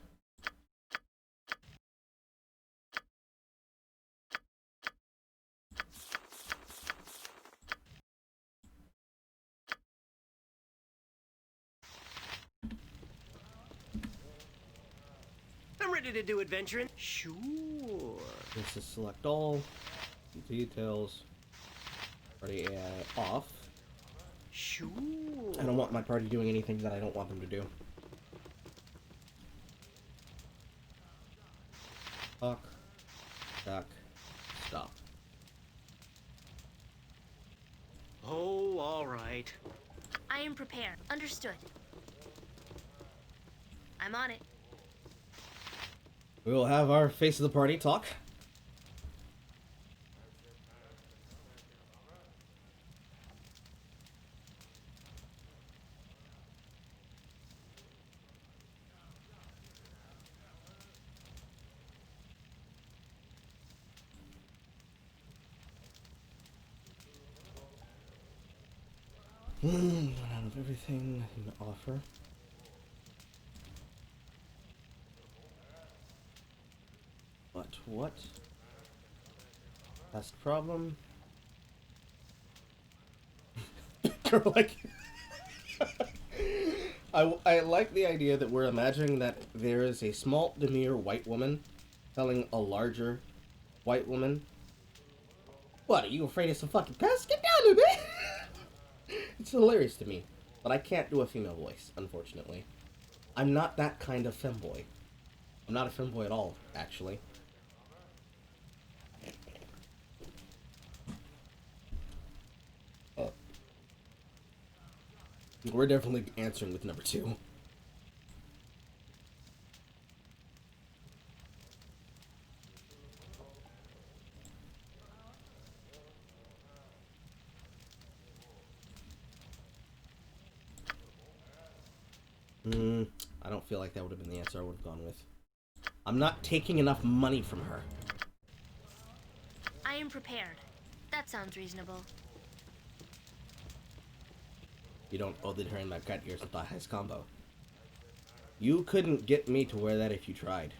I'm ready to do adventuring. Sure. This is select all. Details. Party AI off. Sure. I don't want my party doing anything that I don't want them to do. Talk. Duck. Stop. Oh, all right. I am prepared. Understood. I'm on it. We will have our face of the party talk. Out of everything I can offer. But what? Past problem. Girl, like, I like the idea that we're imagining that there is a small, demure white woman telling a larger white woman, "What, are you afraid of some fucking pests? Get down there, man!" It's hilarious to me, but I can't do a female voice, unfortunately. I'm not that kind of femboy. I'm not a femboy at all, actually. We're definitely answering with number 2. I don't feel like that would have been the answer I would have gone with. I'm not taking enough money from her. I am prepared. That sounds reasonable. You don't owe the turn my cut ears with the highest combo. You couldn't get me to wear that if you tried.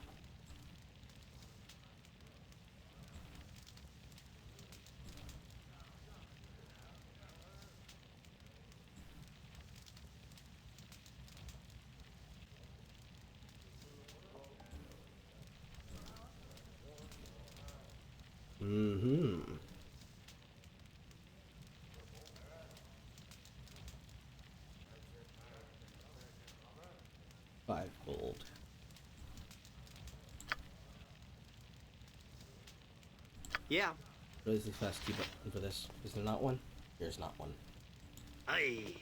Mm-hmm. $5 gold. Yeah. What is the fast key button for this? Is there not one? There's not one. Aye.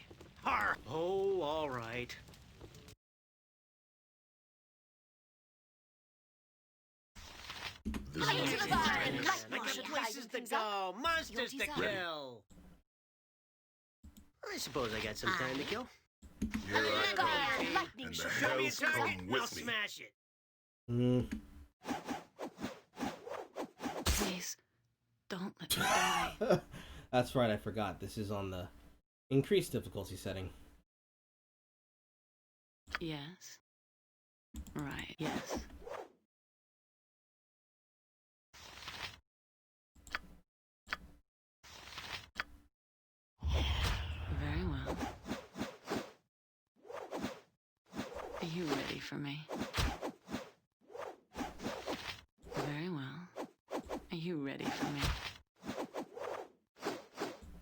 Har. Oh, all right. This I is Like places to go, monsters to kill. I suppose I got some time to kill. Here I come, and the hells come I'll with me. smash it. Please, don't let me die. That's right, I forgot. This is on the increased difficulty setting. Yes. Right, yes. Very well. Are you ready for me? Very well. Are you ready for me?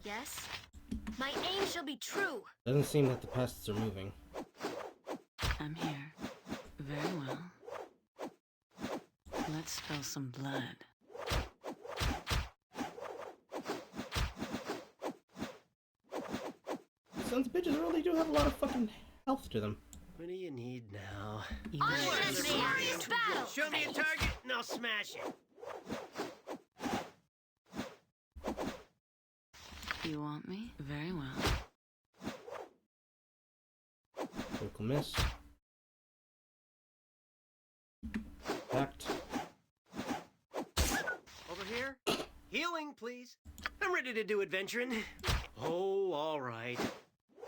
Yes. My aim shall be true. Doesn't seem that the pests are moving. I'm here. Very well. Let's spill some blood. Sons of bitches really do have a lot of fucking health to them. What do you need now? Serious battle. Show me a target and I'll smash it. You want me? Very well. Critical miss. Fact. Over here. Healing, please. I'm ready to do adventuring. Oh, all right.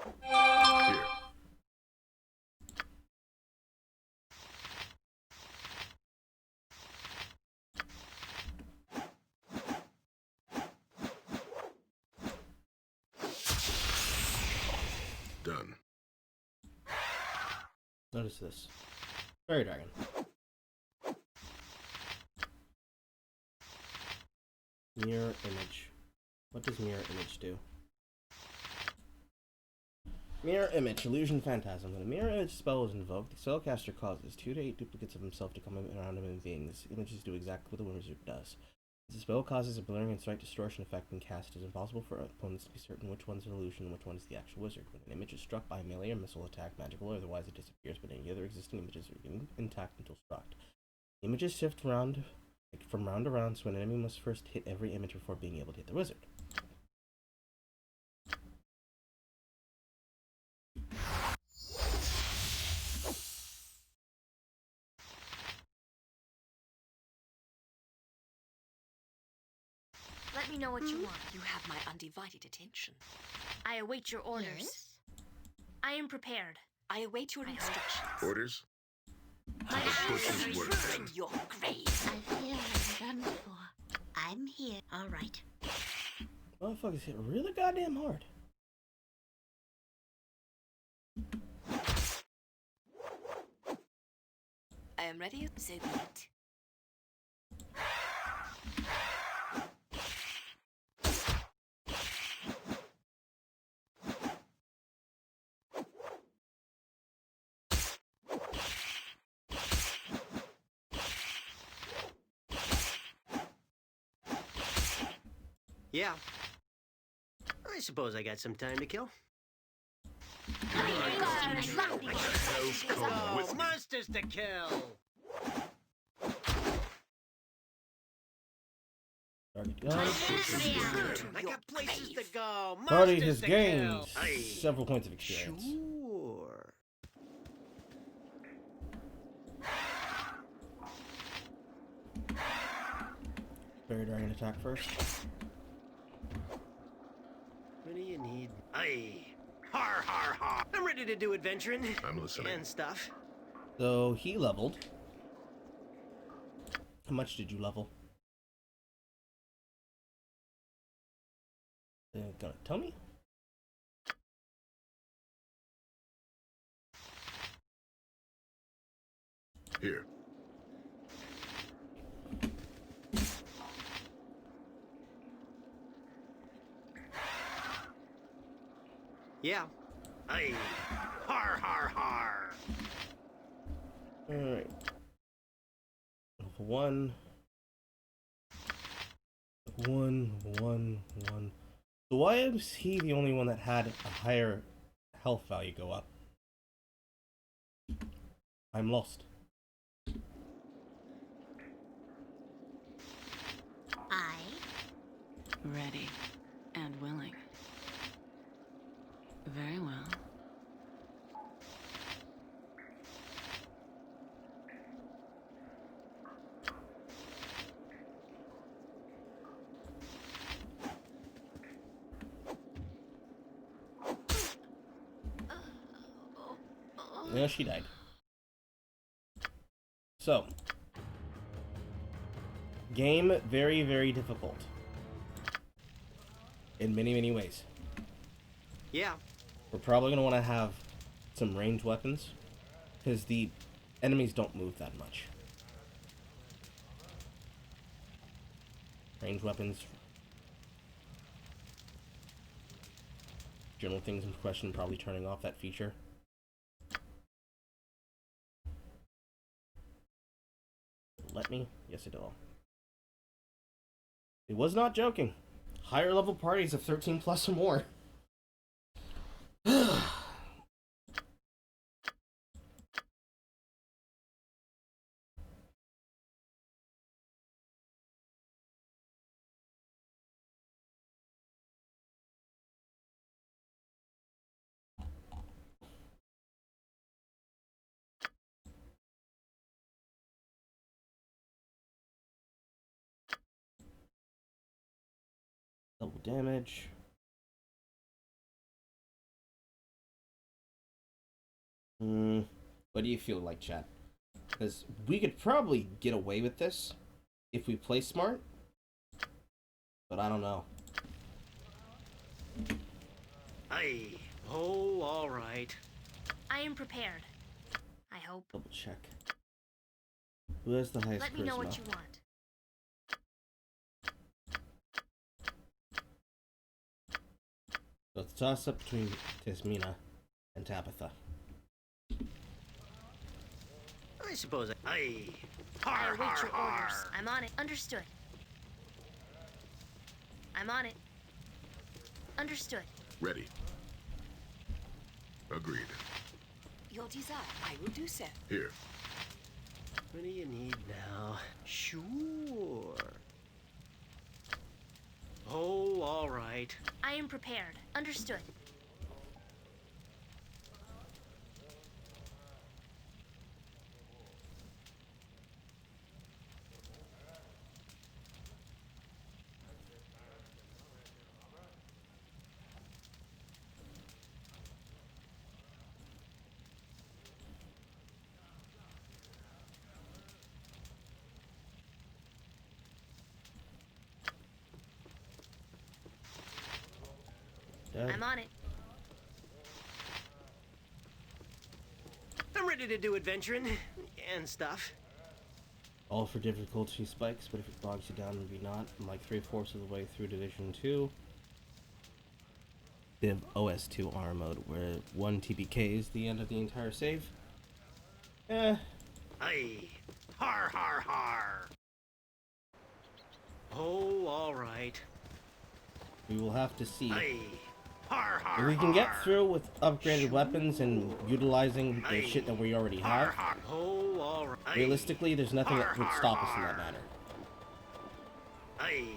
Here. Done. Notice this. Fairy Dragon. Mirror image. What does mirror image do? Mirror image, illusion phantasm. When a mirror image spell is invoked, the spellcaster causes 2 to 8 duplicates of himself to come around him and beings. Images do exactly what the wizard does. If the spell causes a blurring and slight distortion effect when cast, it is impossible for opponents to be certain which one's an illusion and which one is the actual wizard. When an image is struck by a melee or missile attack, magical or otherwise, it disappears, but any other existing images are intact until struck. Images shift from round to round, so an enemy must first hit every image before being able to hit the wizard. Let me know what you want. You have my undivided attention. I await your orders. Yes? I am prepared. I await your instructions. Orders? My Push his work. In your grave. I feel I'm done for. I'm here. All right. Motherfuckers hit really goddamn hard. I am ready, so be it. Yeah. I suppose I got some time to kill. With me. Monsters to kill! Target gun. I got places to go. Party Monsters has to gained kill. several points of experience. Sure. Fairy Dragon attack first. What do you need? Aye. Har har har. I'm ready to do adventuring. I'm listening. And stuff. So he leveled. How much did you level? Gonna tell me? Here. Yeah. Aye. Har har har. Alright. Level 1. One. So why is he the only one that had a higher health value go up? I'm lost. I Ready and willing. Very well. Yeah, she died. So, game very, very difficult in many, many ways. Yeah. We're probably going to want to have some ranged weapons because the enemies don't move that much. Ranged weapons. General things in question, probably turning off that feature. Let me? Yes, it will. It was not joking. Higher level parties of 13 plus or more. Double damage. What do you feel like, chat? Because we could probably get away with this if we play smart, but I don't know. Aye. Oh, all right. I am prepared. I hope. Double check. Who has the highest Let me know charisma? what you want. So it's a toss-up between Tismina and Tabitha. I suppose Aye. I await your orders. I'm on it. Understood. I'm on it. Understood. Ready. Agreed. Your desire, I will do so. Here. What do you need now? Sure. Oh, all right. I am prepared. Understood. I'm on it. I'm ready to do adventuring and stuff. All for difficulty spikes, but if it bogs you down, maybe not. I'm like 3/4 of the way through Division 2. Div OS2 R mode, where 1 TPK is the end of the entire save. Aye. Har har har. Oh, all right. We will have to see. Aye. Har har If we can get through with upgraded weapons and utilizing the shit that we already have, Oh, all right. realistically, there's nothing that would stop us in that matter. Aye.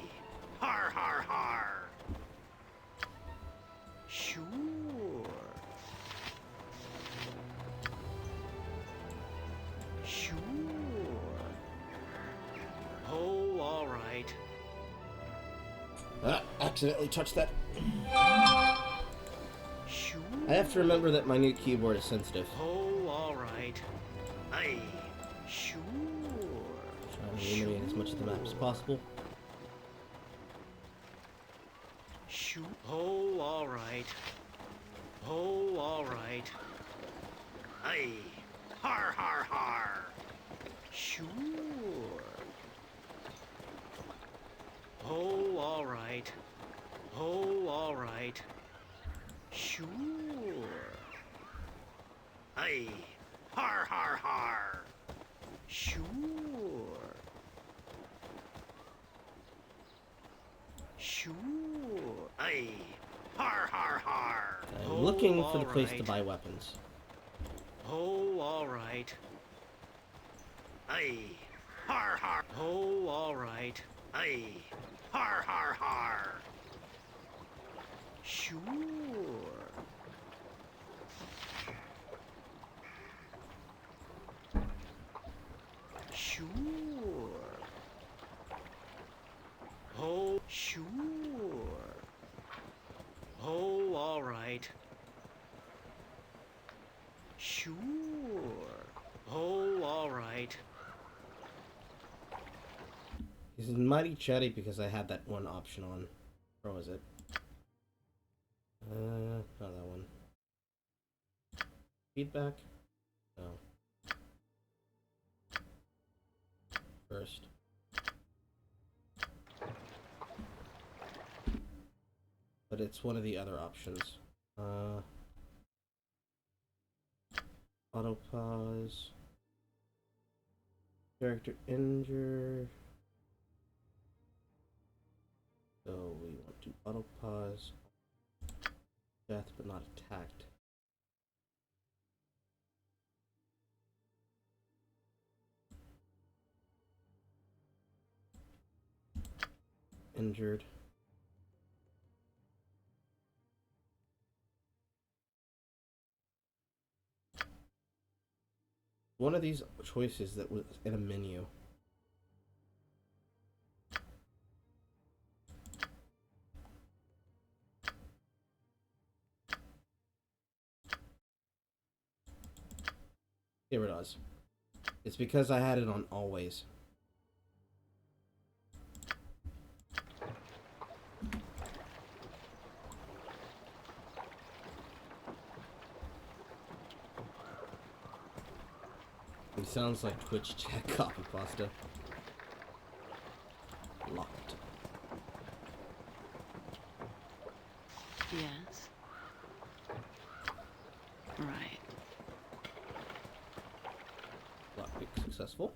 Har har har. Sure. Sure. Oh, all right. Accidentally touched that. Sure. I have to remember that my new keyboard is sensitive. Oh, all right. Aye. Sure. Trying to eliminate as much of the map as possible. Sure. Oh, all right. Oh, all right. Aye. Har har har. Sure. Oh, all right. Oh, all right. Sure. Aye. Har har har. Sure. Sure. Aye. Har har har. I'm looking for the place to buy weapons. Oh, all right. Aye. Har har. Oh, all right. Aye. Har har har. Sure. Sure. Oh, sure. Oh, all right. Sure. Oh, all right. This is mighty chatty because I had that one option on. Where was it? Not that one. Feedback? No. First. But it's one of the other options. Auto pause. Character injure. So we want to auto pause. Death but not attacked. Injured. One of these choices that was in a menu. Here it is. It's because I had it on always. It sounds like Twitch chat copy pasta. Locked. Yes. Right. Lockpick successful.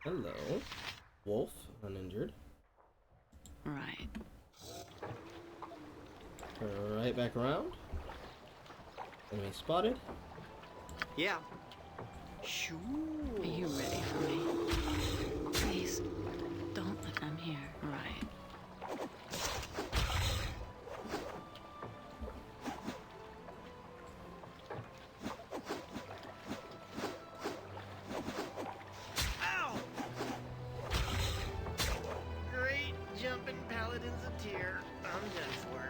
Hello. Wolf, uninjured. Right. Right back around. Enemy spotted. Yeah. Sure. Are you ready for me? Please, don't let them hear. Right. Ow! Great jumping paladins of Tyr. I'm done for.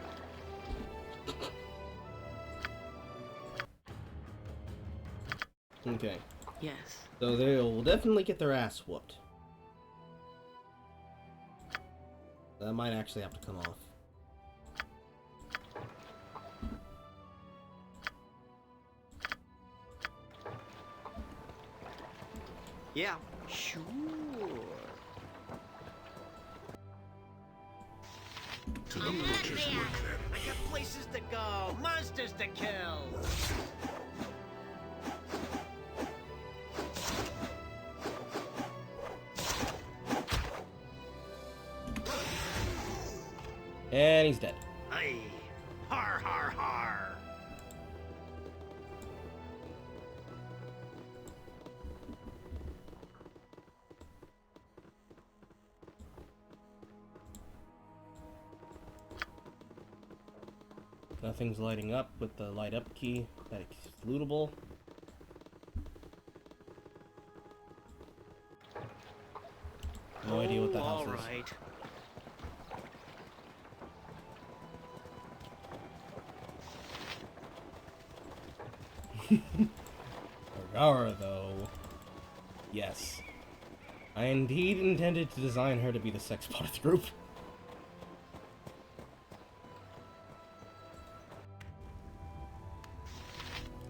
Okay. Yes. So they will definitely get their ass whooped. That might actually have to come off. Yeah. Sure. To the butcher's work, then. I got places to go, monsters to kill. And he's dead. Aye. Har har har. Nothing's lighting up with the light up key. That's lootable. No idea what the house all is. right. Aurora, though. Yes. I indeed intended to design her to be the sex part of the group.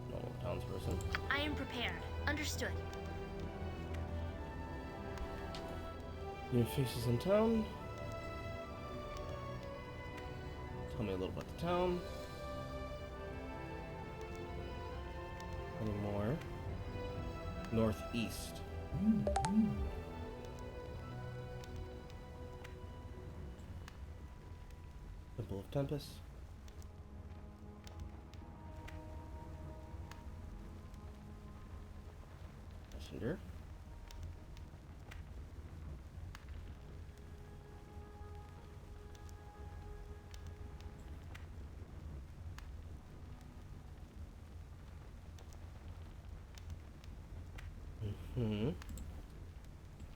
Normal townsperson. I am prepared. Understood. New faces in town. Tell me a little about the town. Any more? Northeast. Temple of Tempest. Messenger.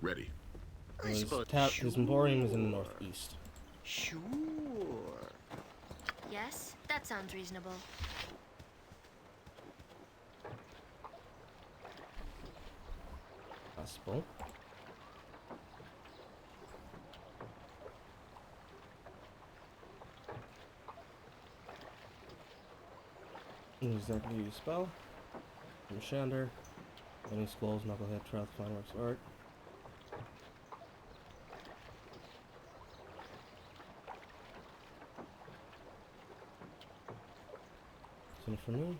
Ready. His emporium is in the northeast. Sure. Yes, that sounds reasonable. Possible. Exactly use spell. From Shander. Any scrolls, knucklehead, trout, fine works of art. Send it for me.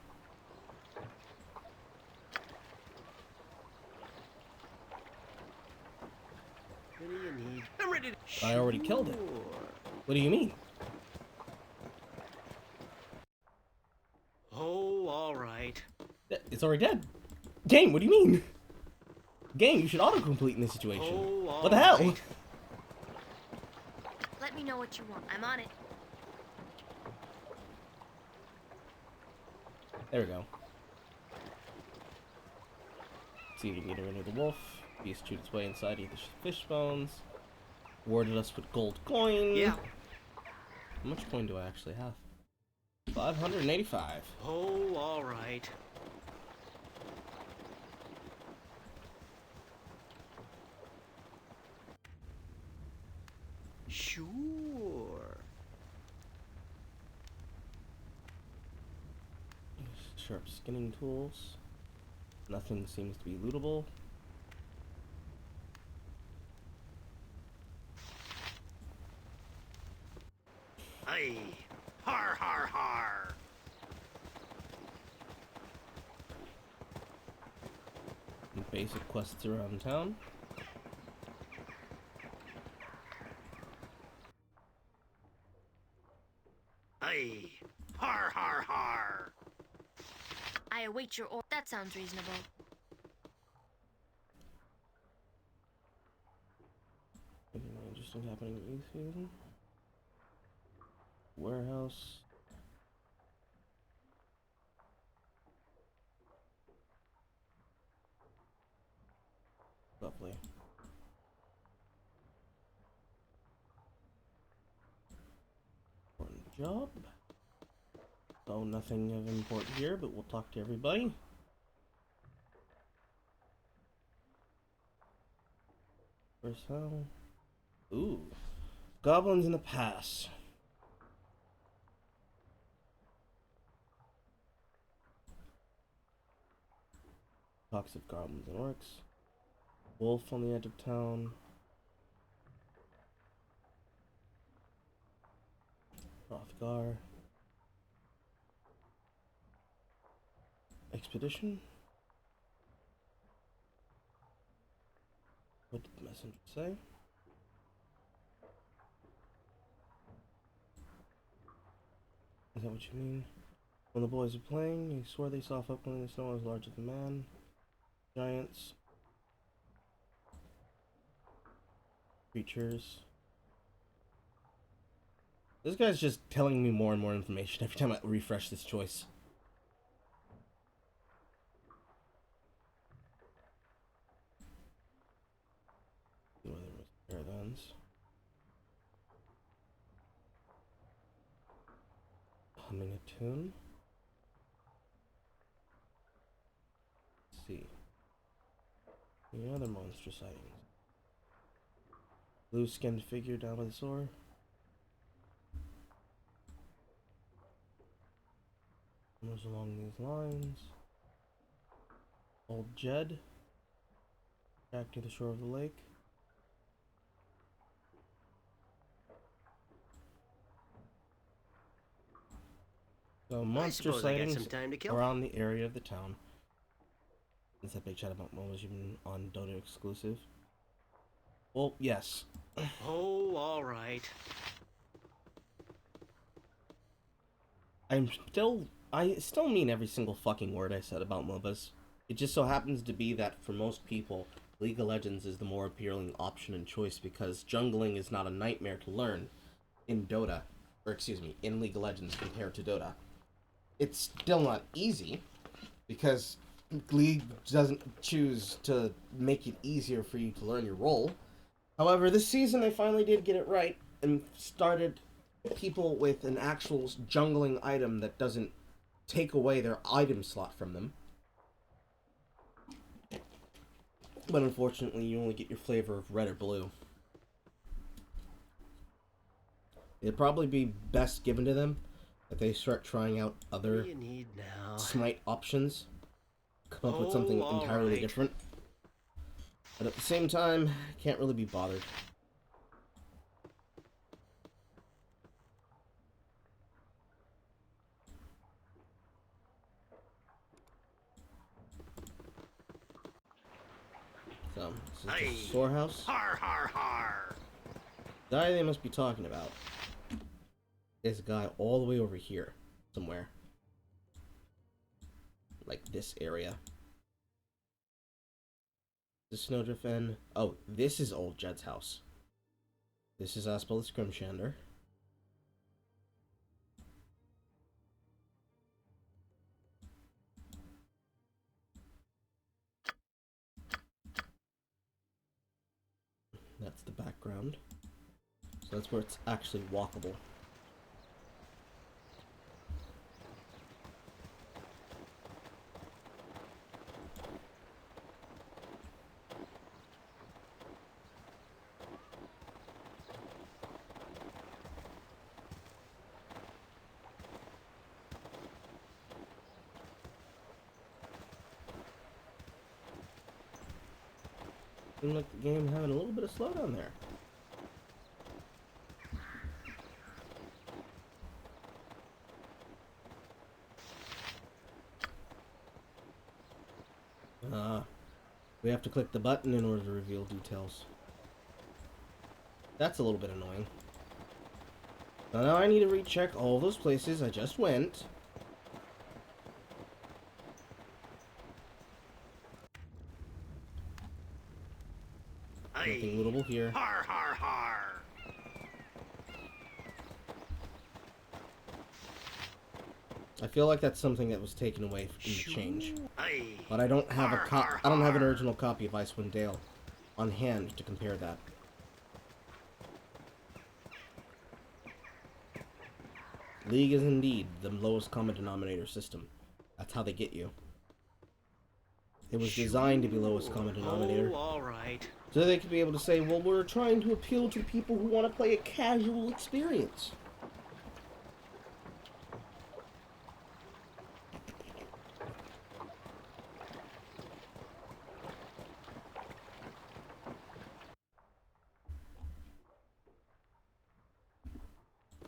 What do you need? I'm ready to... I already killed it. What do you mean? Oh, all right. It's already dead. Game, what do you mean? Game, you should auto-complete in this situation. Oh, what the hell? right. Let me know what you want. I'm on it. There we go. See if we can get rid of the wolf. Beast chewed its way inside, eat the fish bones. Warded us with gold coin. Yeah. How much coin do I actually have? 585. Oh, all right. Sure. Sharp skinning tools. Nothing seems to be lootable. Aye. Har, har, har. Basic quests around town. Aye. Har, har, har. I await your order. That sounds reasonable. Anything interesting happening in East Season? Warehouse. Lovely. Important job. So nothing of import here, but we'll talk to everybody. First hell. Ooh. Goblins in the pass. Talks of goblins and orcs. Wolf on the edge of town. Hrothgar. Expedition. What did the messenger say? Is that what you mean? When the boys were playing, they swore they saw folk in the snow as large as a man. Giants. Creatures. This guy's just telling me more and more information every time I refresh this choice. Whether it was caravans. Humming a tune. Let's see. Any other monster sightings? Blue-skinned figure down by the shore. Rumors along these lines. Old Jed. Back to the shore of the lake. So monster sightings around the area of the town. Is that big chat about MOBAs even on Dota exclusive? Well, yes. Oh, all right. I still mean every single fucking word I said about MOBAs. It just so happens to be that for most people, League of Legends is the more appealing option and choice because jungling is not a nightmare to learn in Dota, or excuse me, in League of Legends compared to Dota. It's still not easy because League doesn't choose to make it easier for you to learn your role. However, this season they finally did get it right and started people with an actual jungling item that doesn't take away their item slot from them. But unfortunately, you only get your flavor of red or blue. It'd probably be best given to them if they start trying out other smite options. Come up with something entirely different. But at the same time, can't really be bothered. So, this is the storehouse. Har, har, har. The guy they must be talking about is a guy all the way over here, somewhere. Like this area. The Snowdrift Inn. Oh, this is Old Jed's house. This is Aspel the Scrimshander. That's the background. So that's where it's actually walkable. Seems like the game having a little bit of slowdown there. We have to click the button in order to reveal details. That's a little bit annoying. So now I need to recheck all those places I just went. Nothing lootable here. Har har har! I feel like that's something that was taken away from the change. But I don't have I don't have an original copy of Icewind Dale on hand to compare that. League is indeed the lowest common denominator system. That's how they get you. It was designed to be lowest common denominator. Oh, all right. So they could be able to say, well, we're trying to appeal to people who want to play a casual experience.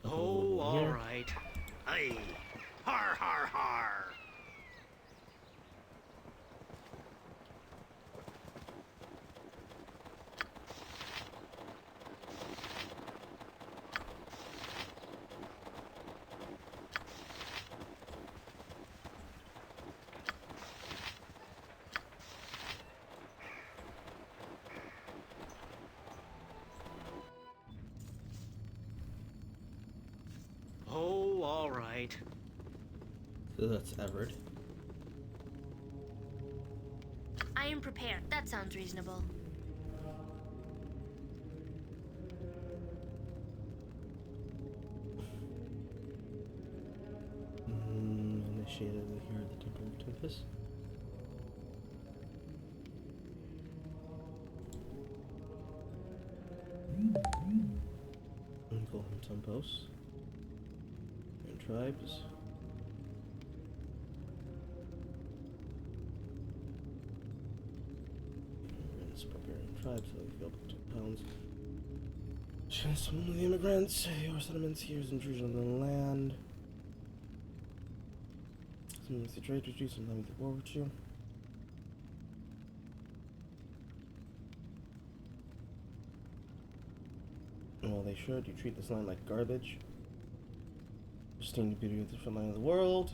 Oh, all right. Aye. Har har har! Oh, all right. So that's Everett. I am prepared. That sounds reasonable. Initiated here at the Temple of Tempest. Uncle Tempos. And tribes. Barbarian tribes, so we feel 2 pounds. Some of the immigrants, your settlements here is intrusion on the land. Some with the trade with you, sometimes with the war with you. Well, they should. You treat this land like garbage. Pristine the beauty of the front line of the world.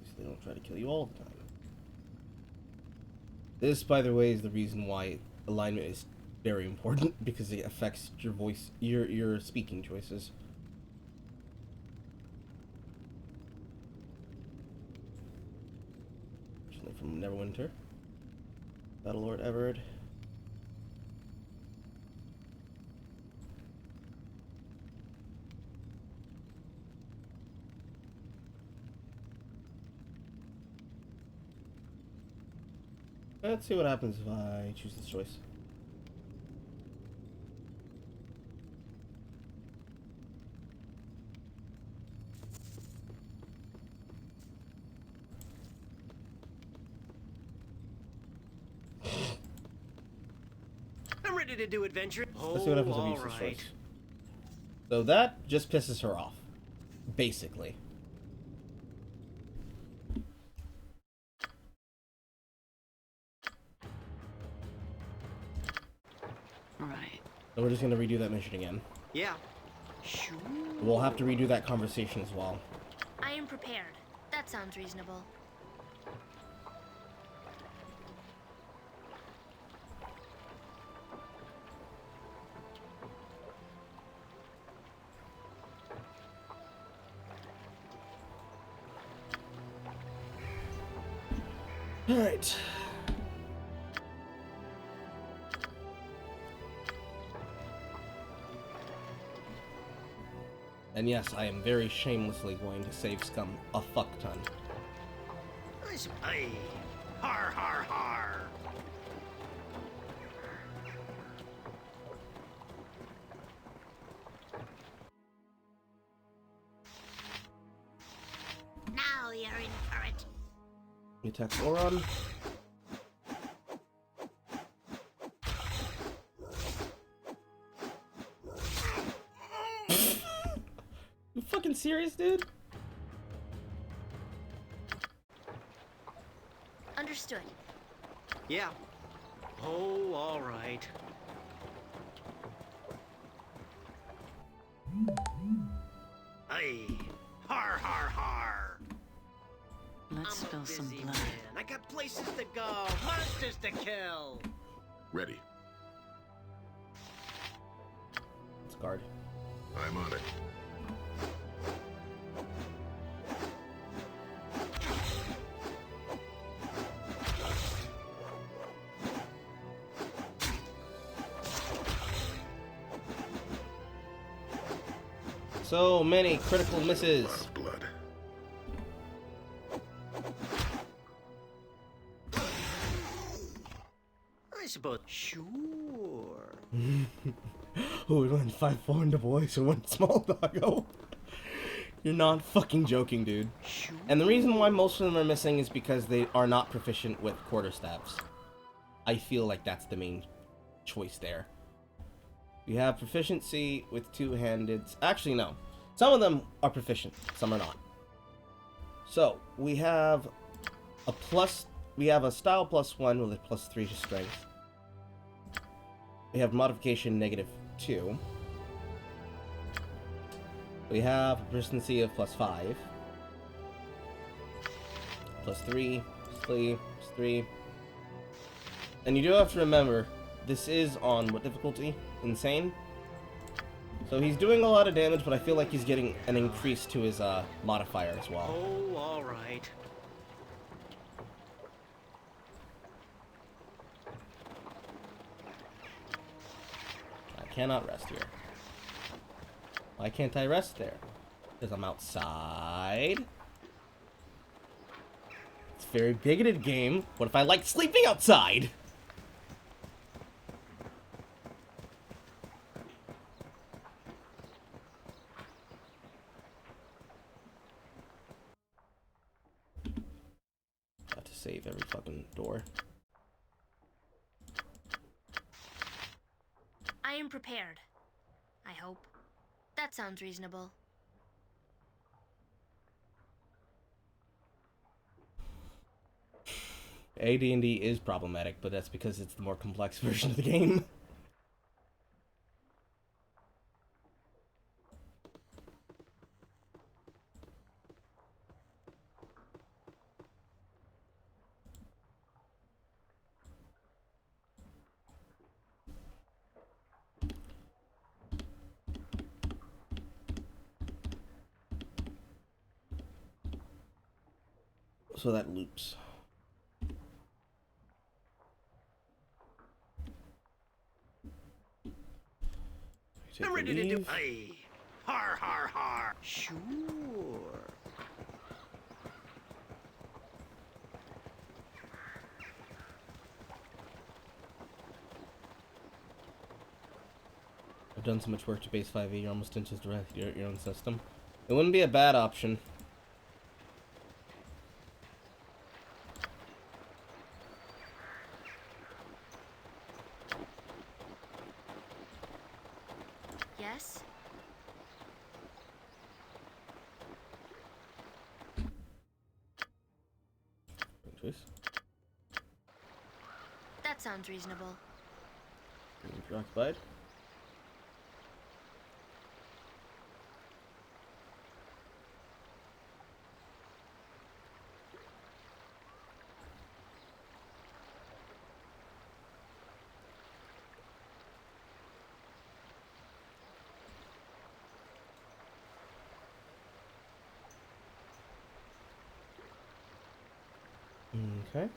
At least they don't try to kill you all the time. This, by the way, is the reason why alignment is very important, because it affects your voice, your speaking choices. From Neverwinter. Battlelord Everett. Let's see what happens if I choose this choice. I'm ready to do adventure. Let's see what happens if I use this choice. So that just pisses her off, basically. Right. So we're just gonna redo that mission again. Yeah. We'll have to redo that conversation as well. I am prepared. That sounds reasonable. All right. And yes, I am very shamelessly going to save scum a fuck ton. Aye. Har har har! Now you're in for it. You attack Oron. fucking serious, dude? Understood. Yeah. Oh, all right. Aye. Har, har, har. Let's spill some Busy blood. man. I got places to go, monsters to kill. Ready. It's guard. I'm on it. So many critical misses. A lot of blood. I suppose. Sure. Oh, we went 5-4 into boys and one small doggo. You're not fucking joking, dude. Sure. And the reason why most of them are missing is because they are not proficient with quarterstaffs. I feel like that's the main choice there. We have proficiency with two-handed. Actually, no. Some of them are proficient, some are not. So we have a plus. We have a style +1 with a +3 to strength. We have modification -2. We have proficiency of +5. +3, +3, +3. And you do have to remember, this is on what difficulty? Insane? So he's doing a lot of damage, but I feel like he's getting an increase to his modifier as well. Oh, all right. I cannot rest here. Why can't I rest there? Because I'm outside. It's a very bigoted game. What if I like sleeping outside? Have to save every fucking door. I am prepared. I hope. That sounds reasonable. AD&D is problematic, but that's because it's the more complex version of the game. So that loops. I'm ready to do. Aye. Har, har, har. Sure. I've done so much work to base 5e, you're almost into your own system. It wouldn't be a bad option. Yes? Choice. That sounds reasonable. Preoccupied. Okay.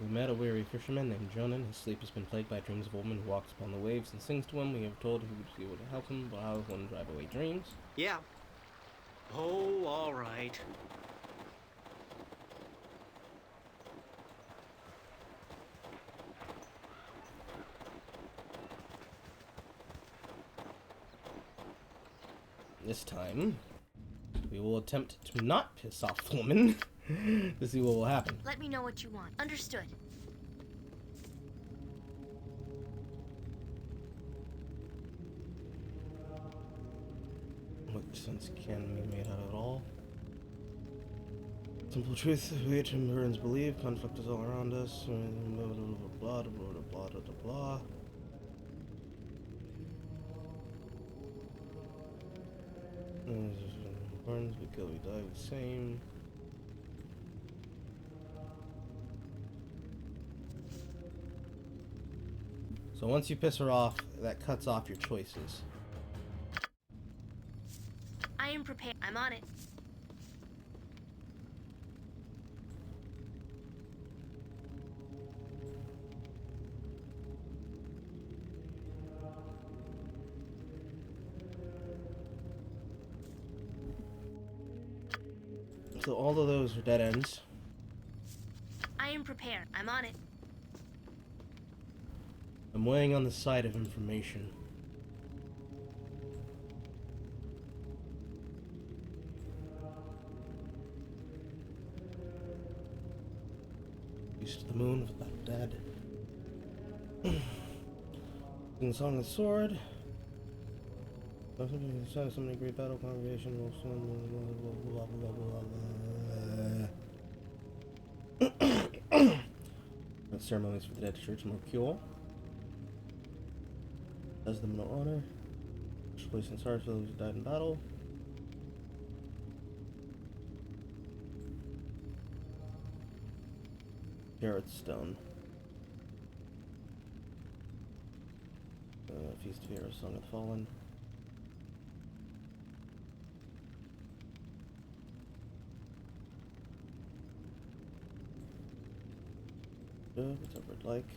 We met a weary fisherman named Jonan. His sleep has been plagued by dreams of a woman who walks upon the waves and sings to him. We have told him he would help him, but how does one drive away dreams? Yeah. Oh, all right. This time, we will attempt to not piss off the woman to see what will happen. Let me know what you want. Understood. Sense can be made out of it all. Simple truth, we Timberans believe conflict is all around us. Blah blah blah blah blah blah blah. Burns, we kill, we die, the same. So once you piss her off, that cuts off your choices. I am prepared. I'm on it. So all of those are dead ends. I am prepared. I'm on it. I'm weighing on the side of information. East of the moon with that dead. Sing the song of the sword. Somebody great battle congregation will soon. Ceremonies for the dead church more pure. Does them no honor. Place in charge for those who died in battle. Garrett's Stone. Feast of Heroes, Song of the Fallen. Whatever I'd like.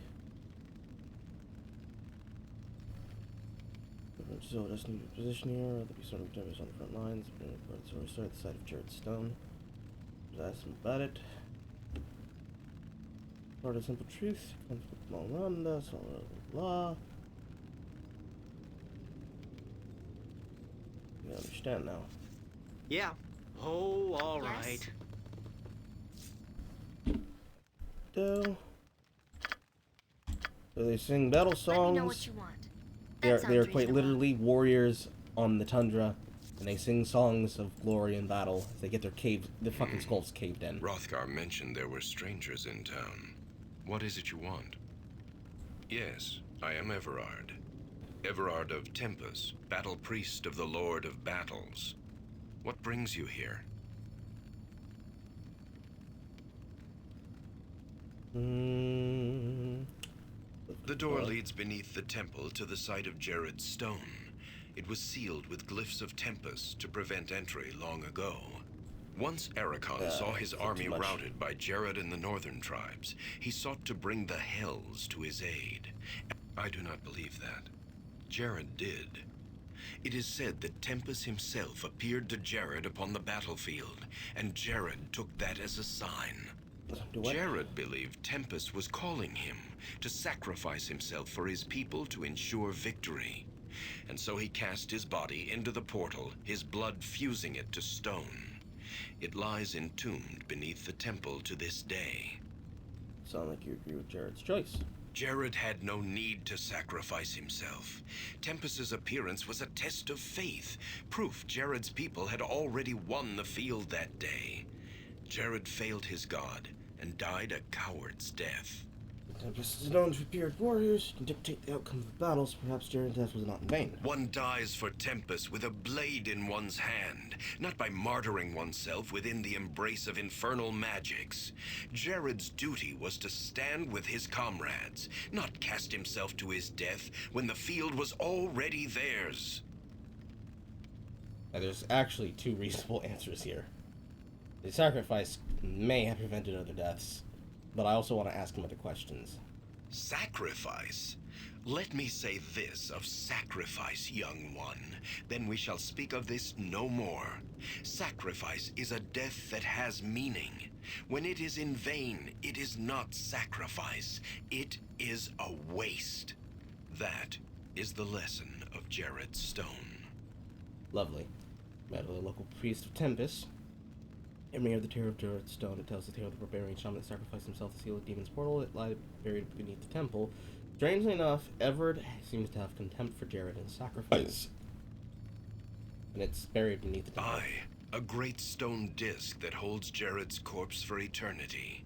So just need a position here. There'll be some victorious on the front lines. So we start at the side of Jared Stone. Just ask him about it. Part of simple truth. Conflict all around us. Blah blah blah. You understand now. Yeah. Oh, all right. So they sing battle songs. Let me know what you want. They are quite literally warriors on the tundra, and they sing songs of glory and battle as they get their fucking skulls caved in. Hrothgar mentioned there were strangers in town. What is it you want? Yes, I am Everard. Everard of Tempus, battle priest of the Lord of Battles. What brings you here? The door leads beneath the temple to the site of Jared's stone. It was sealed with glyphs of Tempus to prevent entry long ago. Once Arachon saw his army routed by Jared and the northern tribes, he sought to bring the Hells to his aid. I do not believe that. Jared did. It is said that Tempus himself appeared to Jared upon the battlefield, and Jared took that as a sign. Jared believed Tempus was calling him to sacrifice himself for his people to ensure victory. And so he cast his body into the portal, his blood fusing it to stone. It lies entombed beneath the temple to this day. Sound like you agree with Jared's choice. Jared had no need to sacrifice himself. Tempus's appearance was a test of faith, proof Jared's people had already won the field that day. Jared failed his god and died a coward's death. Tempest is known to appear warriors who can dictate the outcome of the battles. Perhaps Jared's death was not in vain. One dies for Tempest with a blade in one's hand, not by martyring oneself within the embrace of infernal magics. Jared's duty was to stand with his comrades, not cast himself to his death when the field was already theirs. Now, there's actually two reasonable answers here. The sacrifice may have prevented other deaths, but I also want to ask him other questions. Sacrifice? Let me say this of sacrifice, young one, then we shall speak of this no more. Sacrifice is a death that has meaning. When it is in vain, it is not sacrifice. It is a waste. That is the lesson of Jared Stone. Lovely. Met with a local priest of Tempest. It may have the tale of Jared Stone. It tells the tale of the barbarian shaman that sacrificed himself to seal the demon's portal. It lied buried beneath the temple. Strangely enough, Everard seems to have contempt for Jared and sacrifice. And it's buried beneath the temple. A great stone disc that holds Jared's corpse for eternity.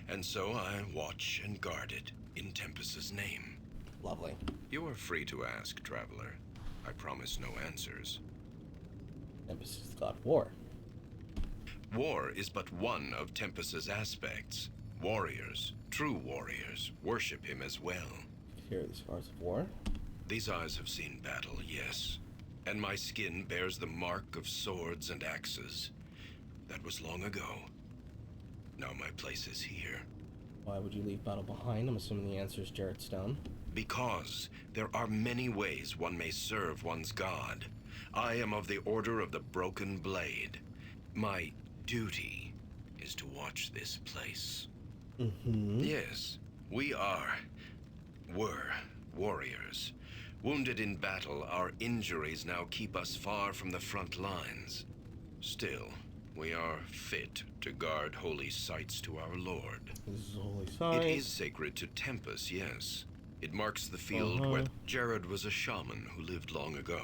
And so I watch and guard it in Tempest's name. Lovely. You are free to ask, traveler. I promise no answers. Tempest is the god of war. War is but one of Tempest's aspects. Warriors, true warriors, worship him as well. Here are the scars of war. These eyes have seen battle, yes. And my skin bears the mark of swords and axes. That was long ago. Now my place is here. Why would you leave battle behind? I'm assuming the answer is Jared Stone. Because there are many ways one may serve one's god. I am of the Order of the Broken Blade. My duty is to watch this place. Yes, we were warriors. Wounded in battle, our injuries now keep us far from the front lines. Still, we are fit to guard holy sites to our Lord. This is a holy site. It is sacred to Tempest, yes. It marks the field where Jared was a shaman who lived long ago.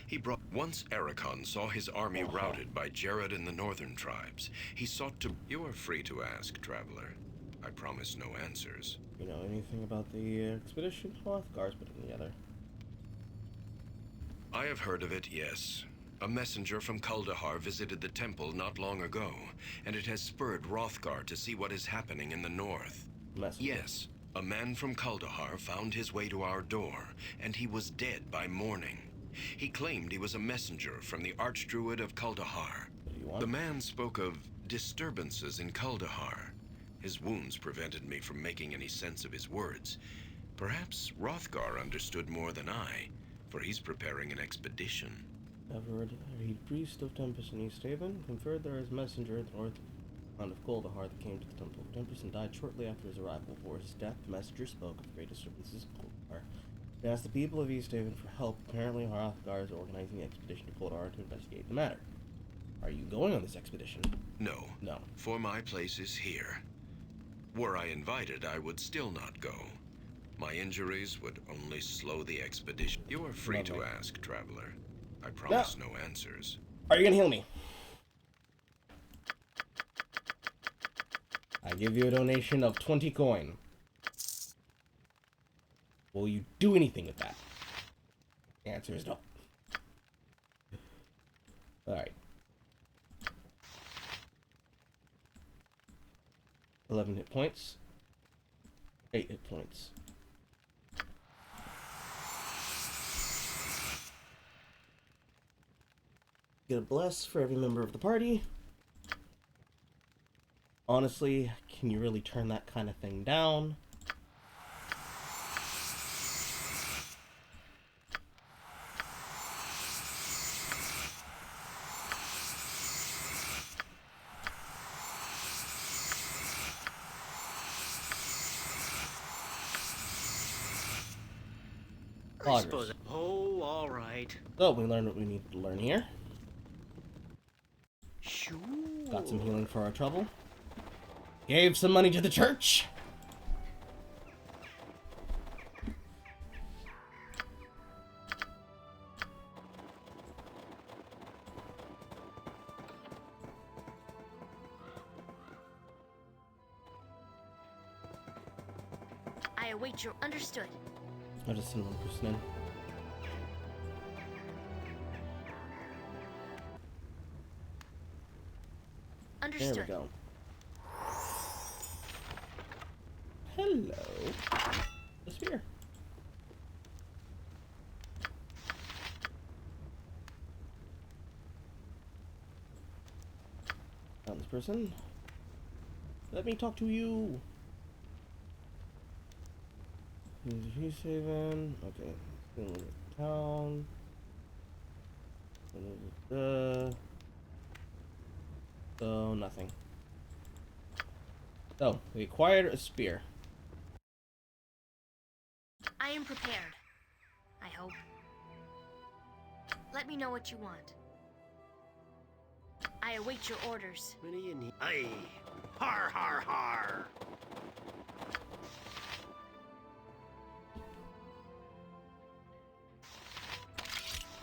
He brought... Once Ericon saw his army routed by Jared and the northern tribes, he sought to... You are free to ask, traveler. I promise no answers. You know anything about the expedition? Hrothgar's put it together. I have heard of it, yes. A messenger from Kuldahar visited the temple not long ago, and it has spurred Hrothgar to see what is happening in the north. Messenger. Yes, a man from Kuldahar found his way to our door, and he was dead by morning. He claimed he was a messenger from the Archdruid of Kuldahar. What do you want? The man spoke of disturbances in Kuldahar. His wounds prevented me from making any sense of his words. Perhaps Hrothgar understood more than I, for he's preparing an expedition. Everard, a priest of Tempest in East Haven, conferred there as messenger at the north land of Kuldahar that came to the Temple of Tempest and died shortly after his arrival. For his death, the messenger spoke of great disturbances in Kuldahar. He asked the people of East Haven for help. Apparently, Hrothgar is organizing the expedition to Kuldahar to investigate the matter. Are you going on this expedition? No. No. For my place is here. Were I invited, I would still not go. My injuries would only slow the expedition. You are free to ask, traveler. I promise no answers. Are you gonna heal me? I give you a donation of 20 coin. Will you do anything with that? The answer is no. Alright. 11 hit points. 8 hit points. Get a bless for every member of the party. Honestly, can you really turn that kind of thing down? I suppose. Oh, all right. So we learned what we need to learn here. Sure. Got some healing for our trouble. Gave some money to the church. I await your understood. I'll just send one person in. Understood. There we go. Hello. The spear. Found this person. Let me talk to you. He's Haven. Okay. Then we'll town. So nothing. So we acquired a spear. I am prepared. I hope. Let me know what you want. I await your orders. What do you need? Aye. Har har har.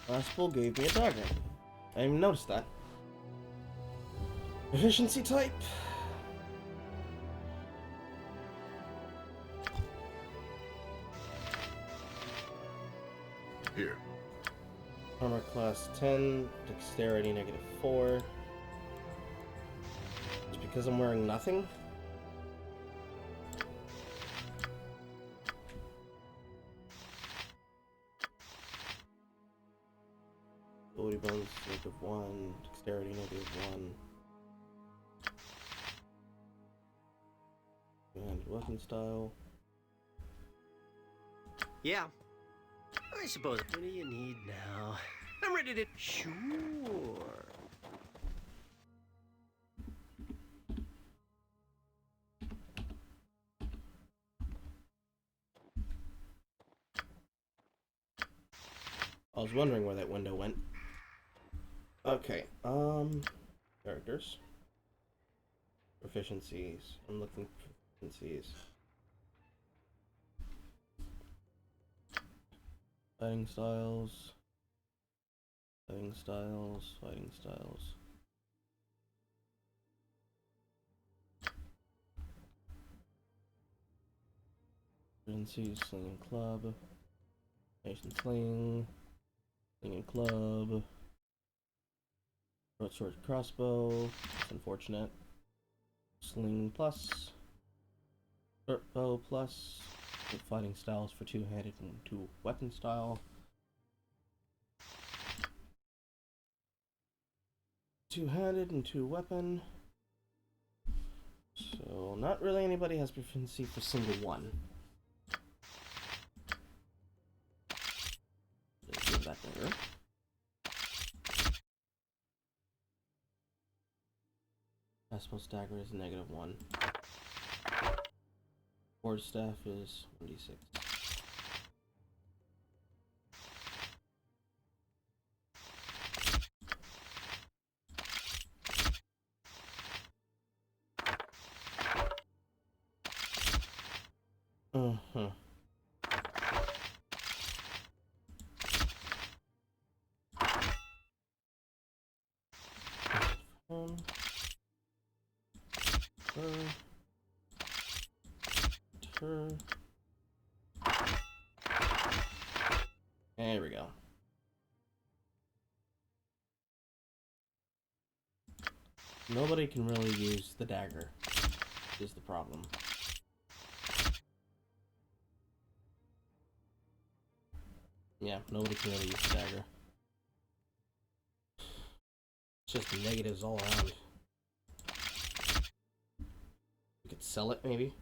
Last pull gave me a dagger. I didn't even notice that. Proficiency type. Here. Armor class 10, dexterity -4. It's because I'm wearing nothing? Ability bonus -1, dexterity -1. And weapon style. Yeah. I suppose. What do you need now? I'm ready to. Sure. I was wondering where that window went. Okay, characters. Proficiencies. I'm looking for proficiencies. Fighting styles. Fighting styles. Fighting styles. Proficiencies. Slinging club. Nation sling. Slinging club. Short sword crossbow. That's unfortunate. Sling plus. Short bow plus. With fighting styles for two-handed and two-weapon style. Two-handed and two-weapon. So not really anybody has proficiency for single one. Let's do that better. Fastball stagger is -1. Board staff is 1d6. Uh-huh. There we go. Nobody can really use the dagger, is the problem. Yeah, nobody can really use the dagger. It's just negatives all around. We could sell it, maybe?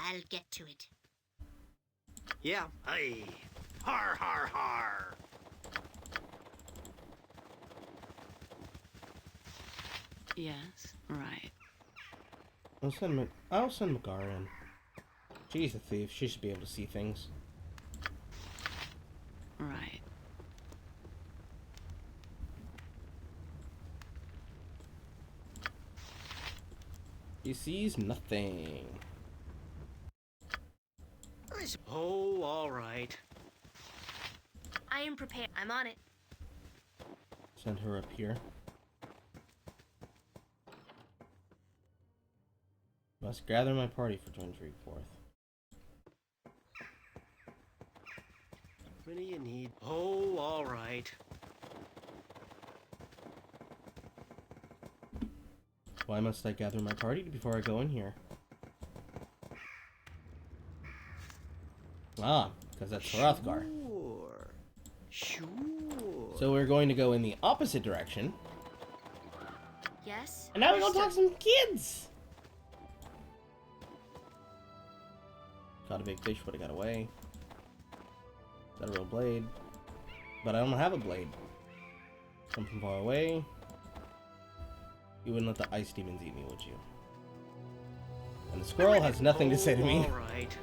I'll get to it. Yeah. Aye. Har har har. Yes, right. I'll send Magara in. She's a thief. She should be able to see things. Right. He sees nothing. Oh, all right. I am prepared. I'm on it. Send her up here. Must gather my party for January 4th. What do you need? Oh, all right. Why must I gather my party before I go in here? Ah, because that's Hrothgar. Sure. So we're going to go in the opposite direction. Yes. And now we're going to talk to some kids! Caught a big fish, but it got away. Got a real blade. But I don't have a blade. Come from far away. You wouldn't let the ice demons eat me, would you? And the squirrel has nothing to say to me. All right.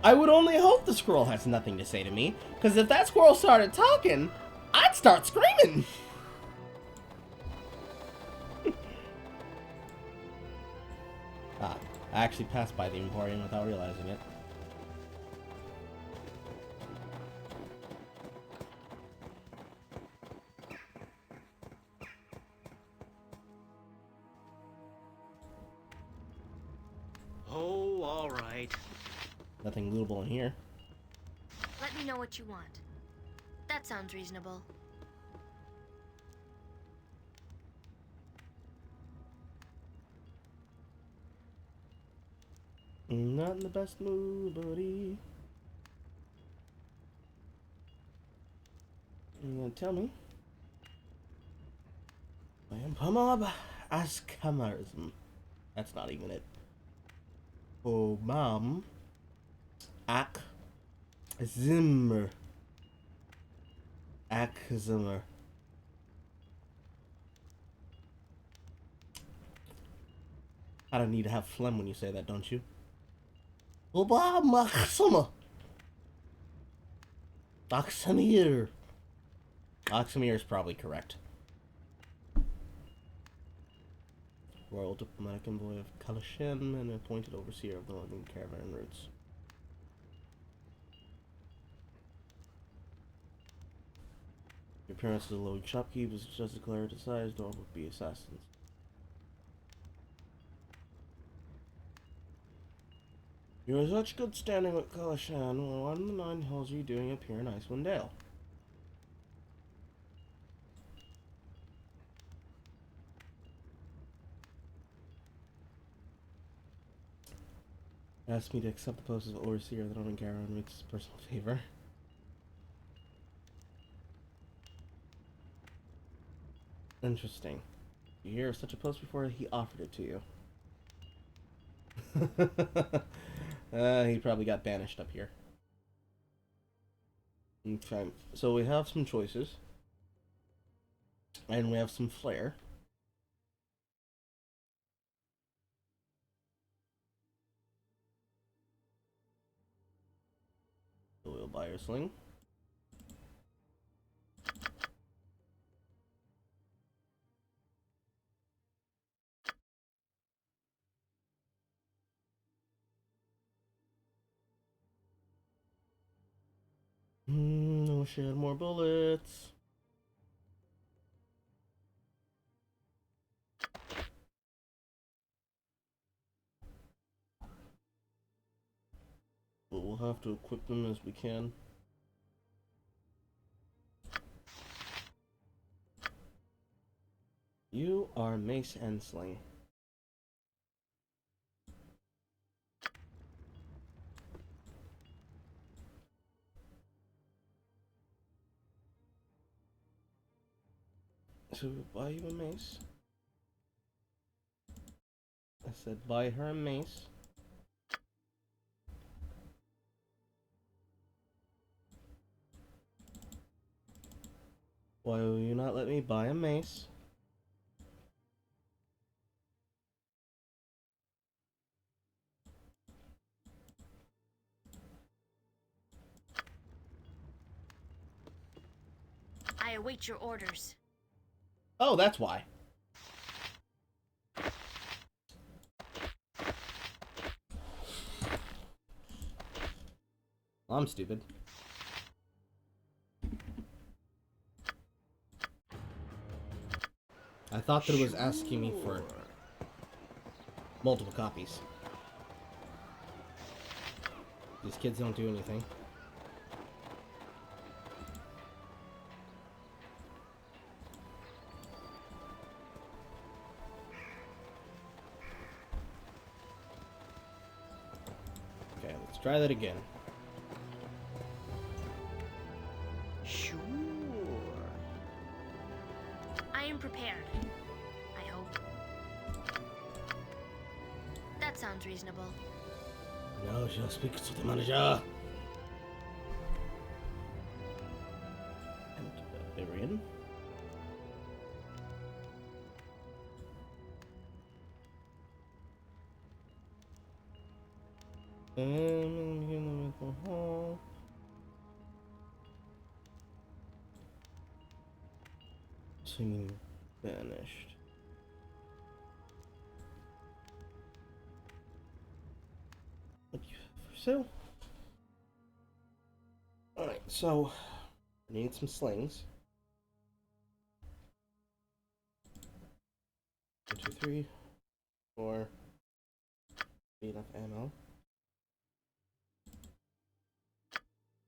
I would only hope the squirrel has nothing to say to me, because if that squirrel started talking, I'd start screaming. I actually passed by the Emporium without realizing it. Oh, all right. Nothing lootable in here. Let me know what you want. That sounds reasonable. Not in the best mood, buddy. You gonna tell me? I am Pamab Askamarism. That's not even it. Oh, mom. Ak Zimmer. Ak Zimmer. I don't need to have phlegm when you say that, don't you? Oxamir. Oxamir is probably correct. Royal diplomatic envoy of Kalashem and appointed overseer of the London caravan routes. Your appearance as a low shopkeep was just declared decised or would be assassins. You're in such good standing with Kalashan. What in the nine hells are you doing up here in Icewind Dale? Asked me to accept the post of overseer of the Northern Caravan routes as a personal favor. Interesting. You hear of such a post before he offered it to you. He probably got banished up here. Okay, so we have some choices. And we have some flair. So we'll buy our sling. I wish I had more bullets. But we'll have to equip them as we can. You are mace and sling. So we'll buy you a mace. I said buy her a mace. Why will you not let me buy a mace? I await your orders. Oh, that's why. I'm stupid. I thought that it was asking me for multiple copies. These kids don't do anything. Okay, let's try that again. Sure. I am prepared. I hope. That sounds reasonable. Now shall speak to the manager. And Arian. Singing banished. What do you have for sale? Alright, so I need some slings. 1, 2, 3, 4. Need enough ammo.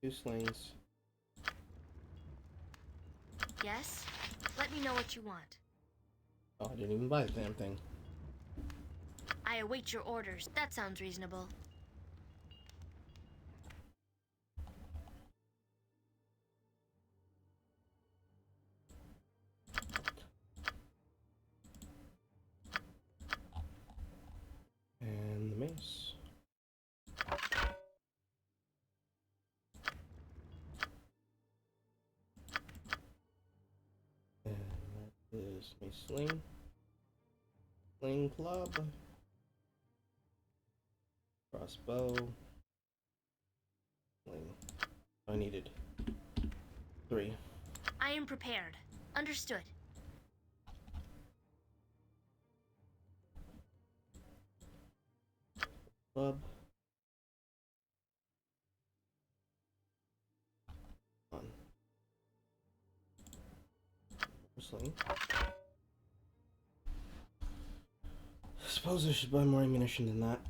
2 slings. Yes? Let me know what you want. Oh, I didn't even buy the damn thing. I await your orders. That sounds reasonable. And the mace. And that is my sling. Sling club. Crossbow. Sling. I needed 3. I am prepared. Understood. Club. On. Sling. Suppose I should buy more ammunition than that.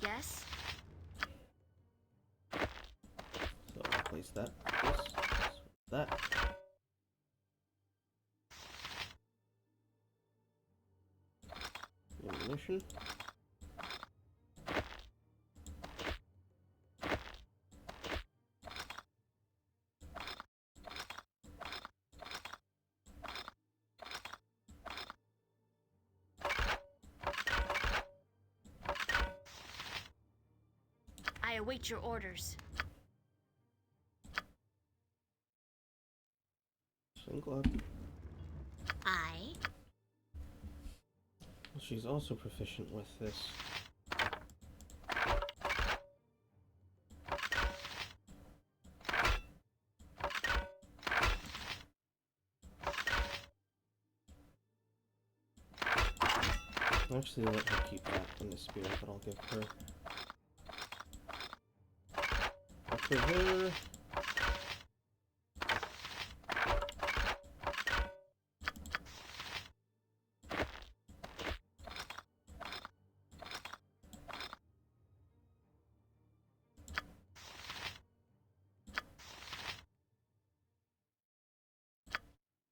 Yes? So I'll place that. That. Ammunition. I await your orders. Sling club. I? Well, she's also proficient with this. Actually, let her keep that from the spear, but I'll give her. Up to her.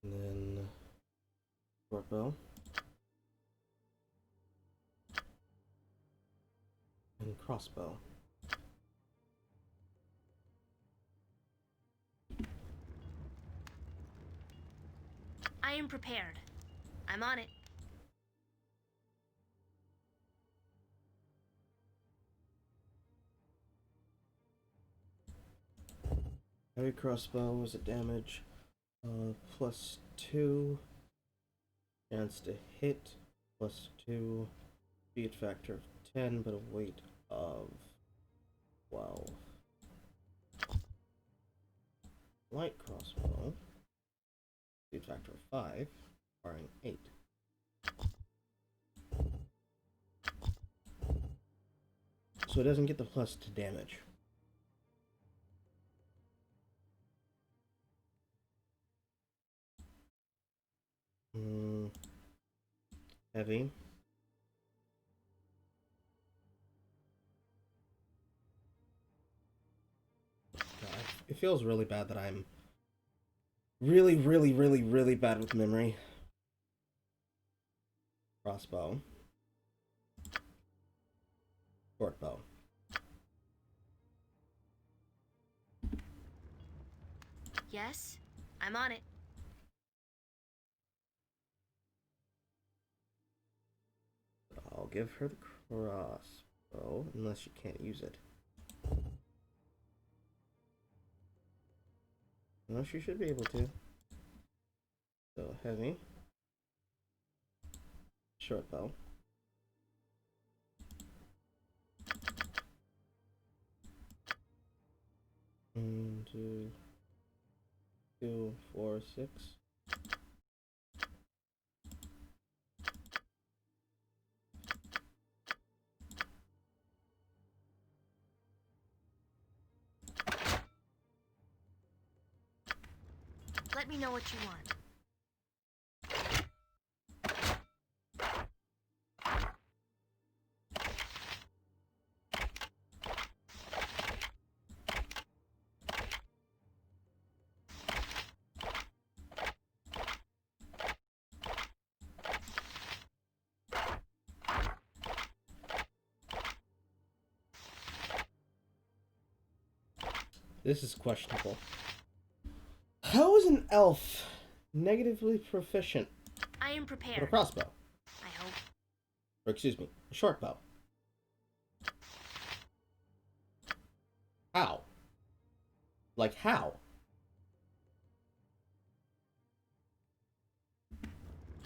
And then short bow. And crossbow. I am prepared. I'm on it. Heavy crossbow is a damage +2, chance to hit +2, speed factor of 10, but a weight of 12. Light crossbow, speed factor of 5, barring 8. So it doesn't get the +2 damage. Heavy. God, it feels really bad that I'm really bad with memory. Crossbow. Short bow. Yes? I'm on it. I'll give her the crossbow, unless you can't use it. No, she should be able to. So heavy. Short bow. One, two, 2, 4, 6. Let me know what you want. This is questionable. How is an elf negatively proficient I am with a prepared. crossbow? I hope. Or excuse me, a short bow. How? Like how?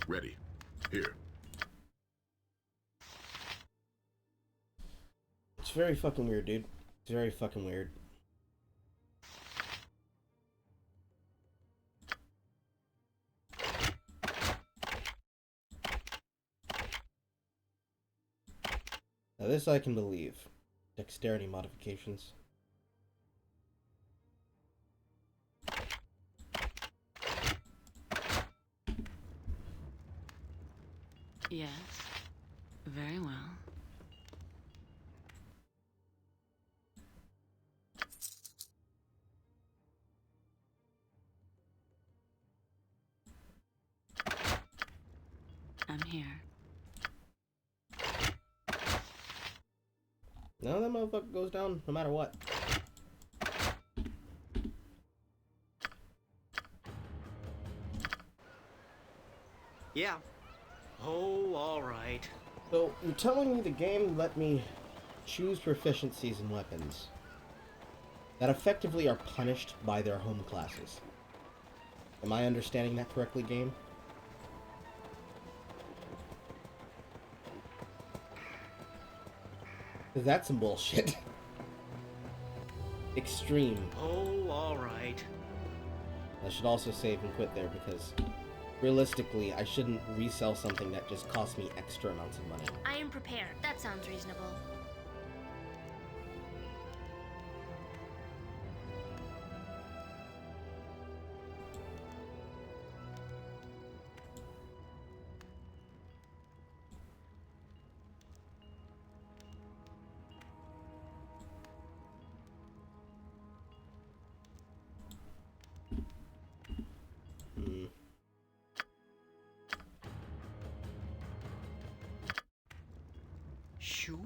Ready. Here. It's very fucking weird, dude. It's very fucking weird. Now this I can believe. Dexterity modifications. Yes. Very well. I'm here. No, that motherfucker goes down no matter what. Yeah. Oh, all right. So, you're telling me the game let me choose proficiencies in weapons that effectively are punished by their home classes. Am I understanding that correctly, game? Because that's some bullshit. Extreme. Oh, all right. I should also save and quit there because realistically, I shouldn't resell something that just costs me extra amounts of money. I am prepared. That sounds reasonable. Sure.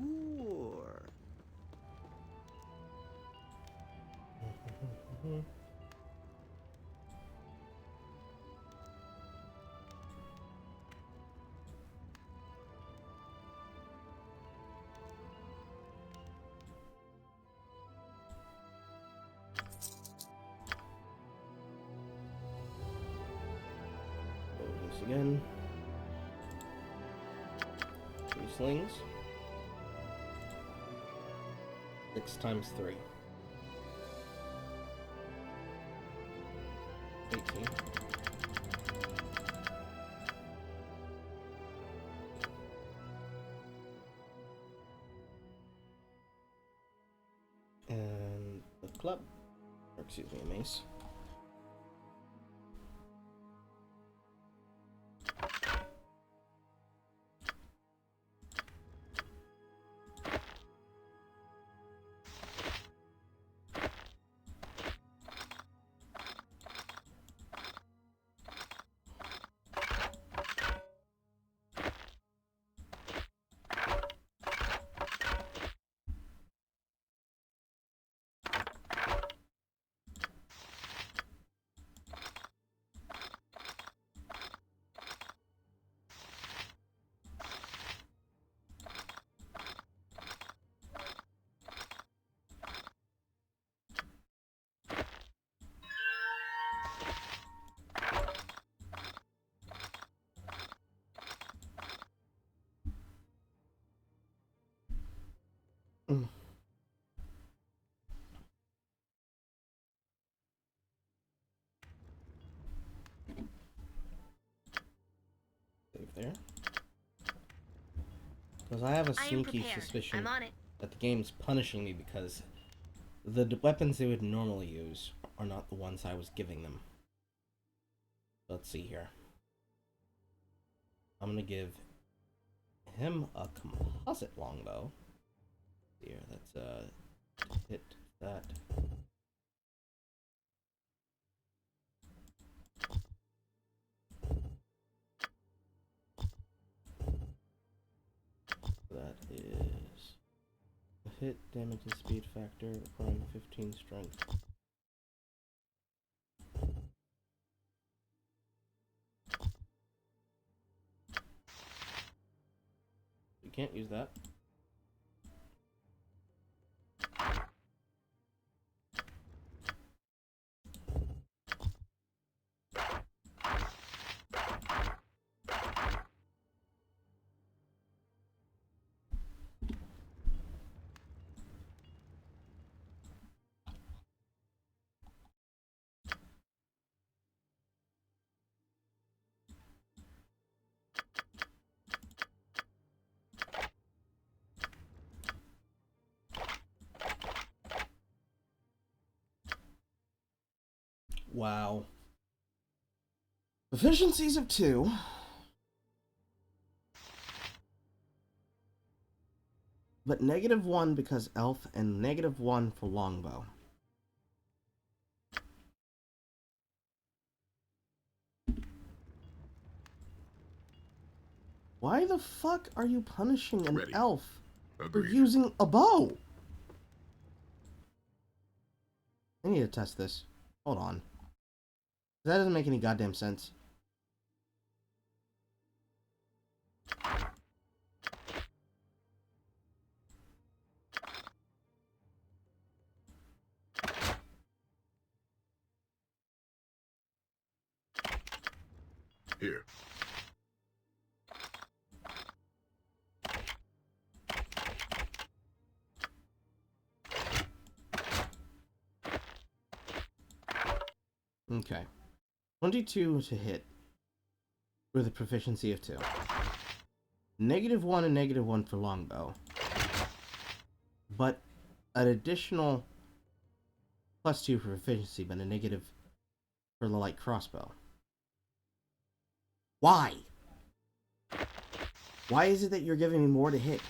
Once again. 3 slings. 6 times 3. 18. And the club. Or excuse me, a mace. there. Because I have a I am sneaky prepared. suspicion I'm on it. that the game's punishing me because the weapons they would normally use are not the ones I was giving them. Let's see here. I'm gonna give him a composite longbow. Here, that's hit that. That is a hit, damage, and speed factor, requiring 15 strength. You can't use that. Wow. Proficiencies of 2. But -1 because elf and -1 for longbow. Why the fuck are you punishing an elf for using a bow? I need to test this. Hold on. That doesn't make any goddamn sense. Here. Okay. 22 to hit with a proficiency of 2. -1 and -1 for longbow. But an additional +2 for proficiency, but a negative for the light crossbow. Why? Why is it that you're giving me more to hit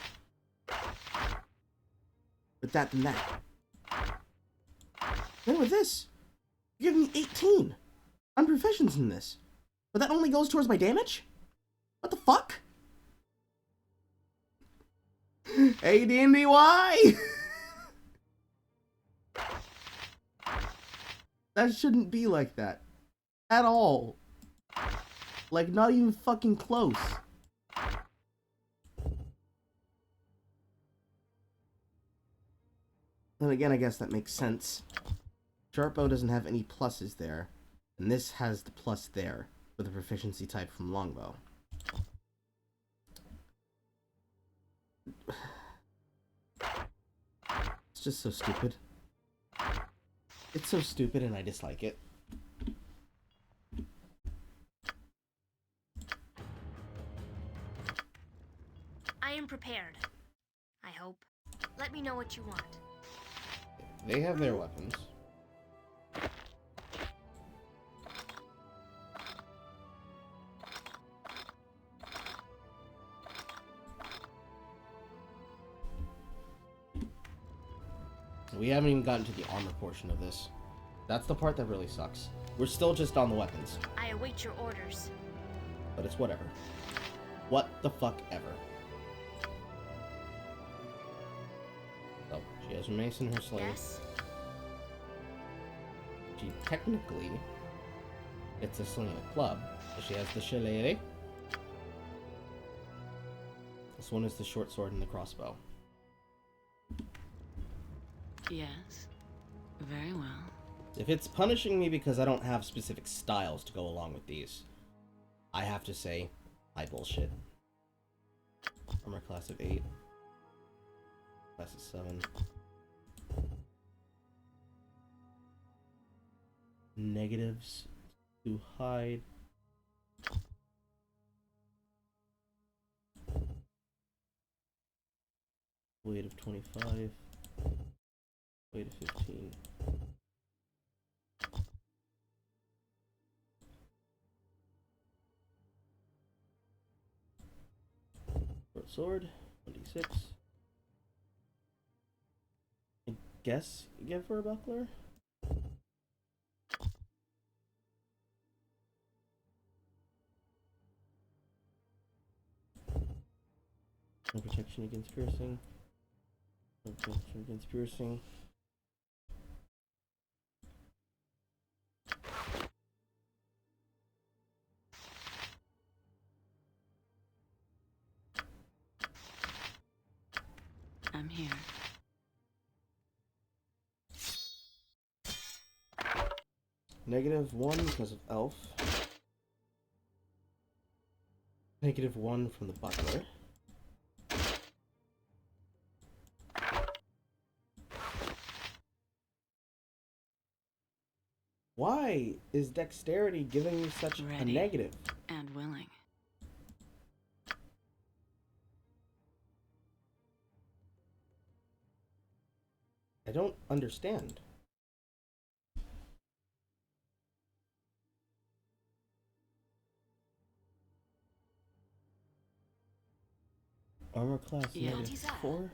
with that than that? Then with this, you're giving me 18. I'm proficient in this. But that only goes towards my damage? What the fuck? AD&D, why? That shouldn't be like that. At all. Like, not even fucking close. And again, I guess that makes sense. Sharpbow doesn't have any pluses there. And this has the plus there, with a proficiency type from longbow. It's just so stupid. It's so stupid and I dislike it. I am prepared. I hope. Let me know what you want. They have their weapons. We haven't even gotten to the armor portion of this. That's the part that really sucks. We're still just on the weapons. I await your orders. But it's whatever. What the fuck ever. So, she has her mace and her sling. Yes? She technically gets a sling and a club. But she has the shillelagh. This one is the short sword and the crossbow. Yes. Very well. If it's punishing me because I don't have specific styles to go along with these, I have to say, I bullshit. Armor class of 8. Class of 7. Negatives to hide. Weight of 25. Weight of 15. Short sword, 26. I guess you give her a buckler? No protection against piercing. No protection against piercing. I'm here. -1 because of elf. -1 from the buckler. Why is dexterity giving me such a negative? And willing. I don't understand. Armor class -4?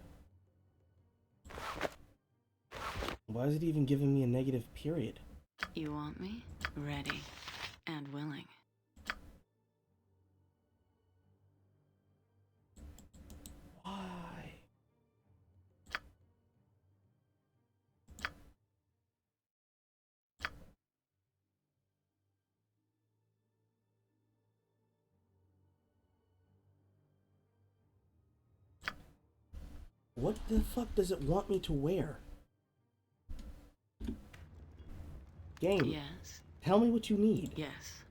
Why is it even giving me a negative period? You want me? Ready. And willing. Why? What the fuck does it want me to wear? Game. Yes. Tell me what you need. Yes.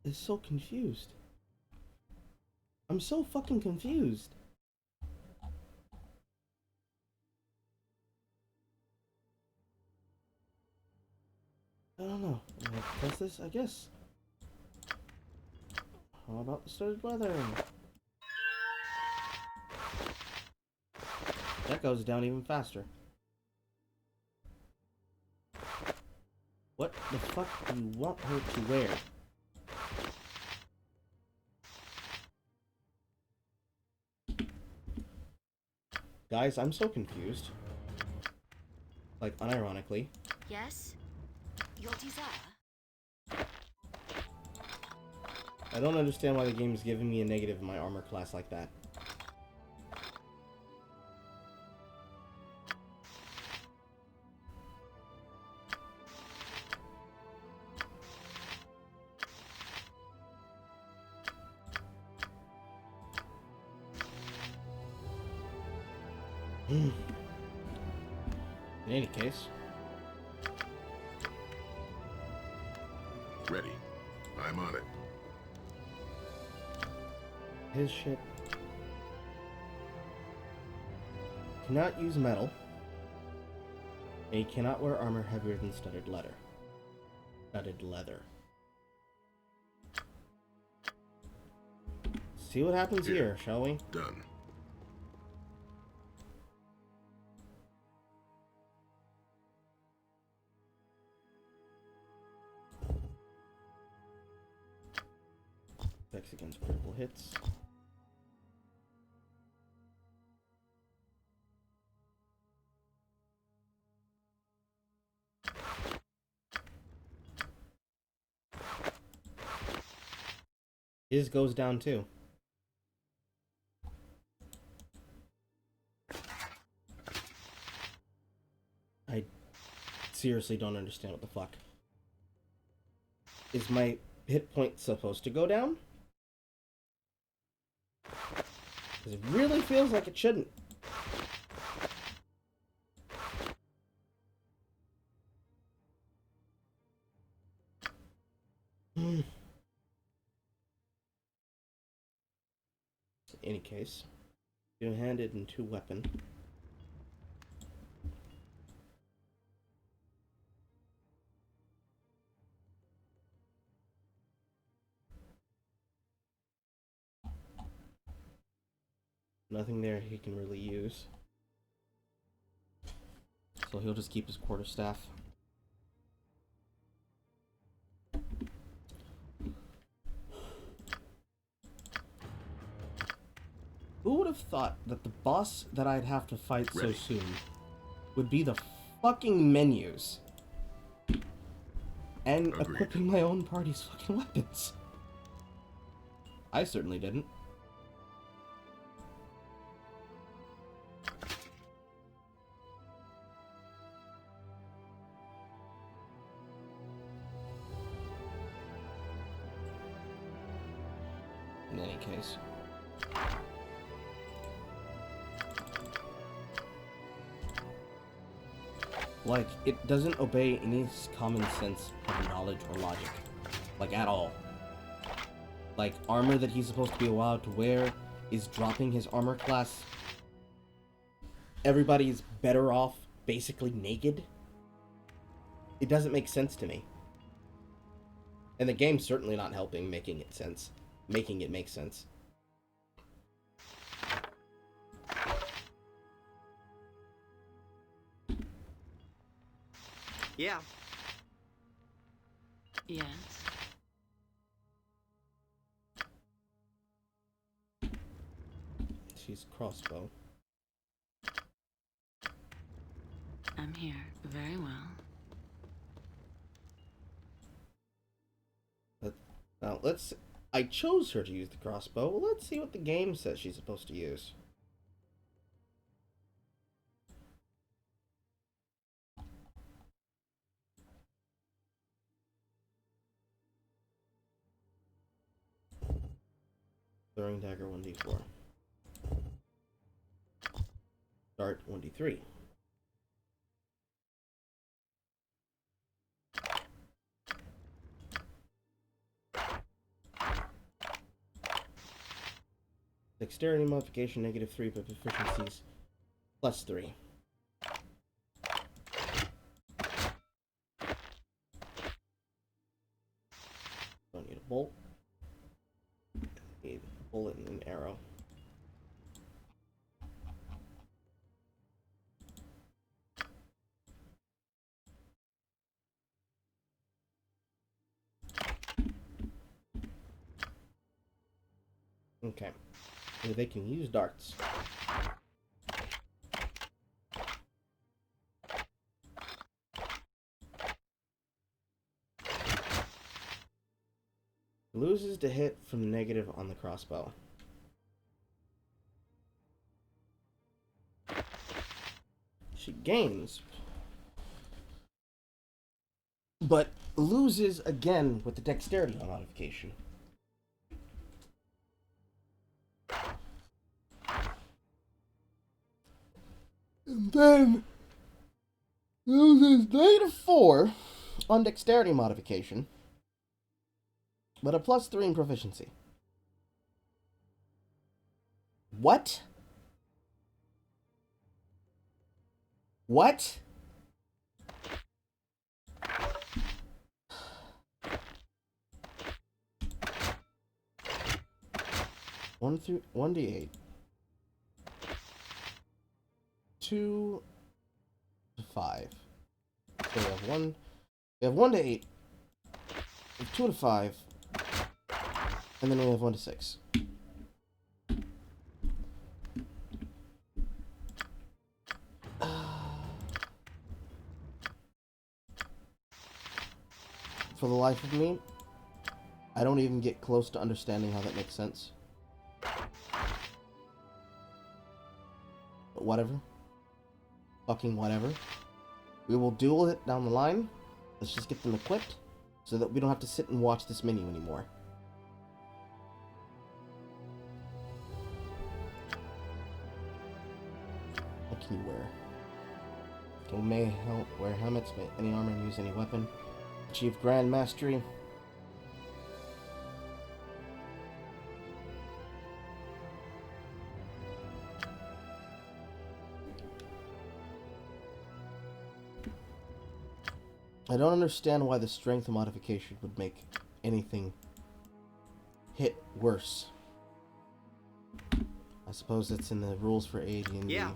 It's so confused. I'm so fucking confused. I don't know. What's this? I guess. How about the studded leather? That goes down even faster. What the fuck do you want her to wear? Guys, I'm so confused. Like, unironically. Yes? Your desire? I don't understand why the game is giving me a negative in my armor class like that. In any case. Ready. I'm on it. His shit. Cannot use metal. And he cannot wear armor heavier than studded leather. Studded leather. See what happens here, shall we? Done. Effects against critical hits. His goes down too. I seriously don't understand what the fuck. Is my hit point supposed to go down? Because it really feels like it shouldn't. In any case, two-handed and two-weapon. Nothing there he can really use. So he'll just keep his quarterstaff. Who would have thought that the boss that I'd have to fight so soon would be the fucking menus? And equipping my own party's fucking weapons. I certainly didn't. In any case. Like, it doesn't obey any common sense of knowledge or logic. Like, at all. Like, armor that he's supposed to be allowed to wear is dropping his armor class. Everybody's better off basically naked. It doesn't make sense to me. And the game's certainly not helping making it make sense. Yeah. Yes. She's crossbow. I'm here. Very well. Now, I chose her to use the crossbow. Let's see what the game says she's supposed to use. Throwing dagger 1d4. Dart 1d3. Dexterity modification -3, but proficiencies +3. Don't need a bolt. Need a bullet and an arrow. Okay. So they can use darts. Loses to hit from negative on the crossbow. She gains, but loses again with the dexterity modification. And then loses -4 on dexterity modification, but a +3 in proficiency. What? What? One d8. 2 to 5. So we have 1 to 8, 2 to 5, and then we have 1 to 6. For the life of me, I don't even get close to understanding how that makes sense. But whatever. Fucking whatever. We will duel it down the line. Let's just get them equipped so that we don't have to sit and watch this menu anymore. What can you wear? May wear helmets, may any armor and use any weapon. Achieve Grand Mastery. I don't understand why the strength modification would make anything hit worse. I suppose it's in the rules for AD&D. Yeah.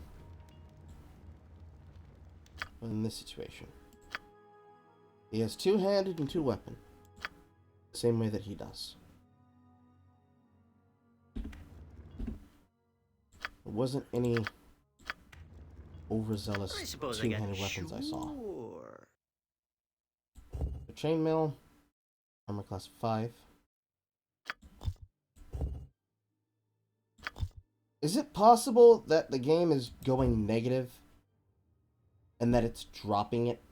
In this situation, he has two-handed and two-weapon, the same way that he does. There wasn't any overzealous two-handed weapons I saw. The chainmail, armor class 5. Is it possible that the game is going negative and that it's dropping it?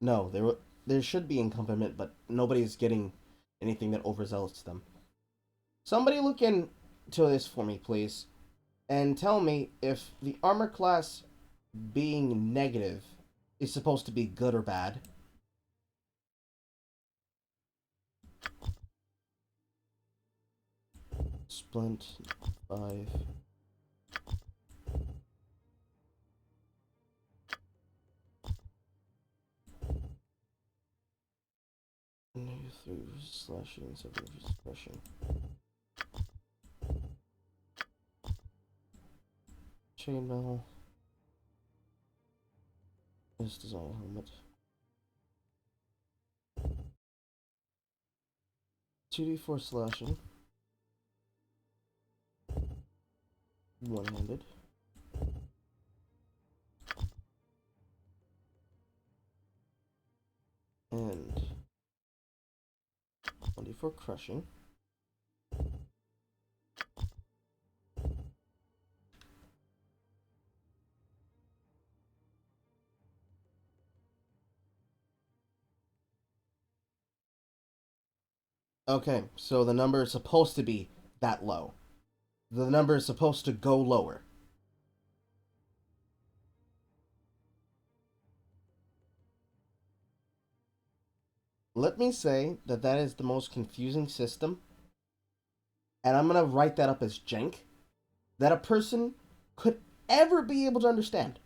No, there should be accompaniment, but nobody's getting anything that overzealous them. Somebody look into this for me, please, and tell me if the armor class being negative is supposed to be good or bad. Splint 5. -3 slashing, 7 suppression. Chainmail. This design helmet. 2d4 slashing. One-handed. And 24 crushing. Okay, so the number is supposed to be that low. The number is supposed to go lower. Let me say that that is the most confusing system, and I'm going to write that up as jank, that a person could ever be able to understand.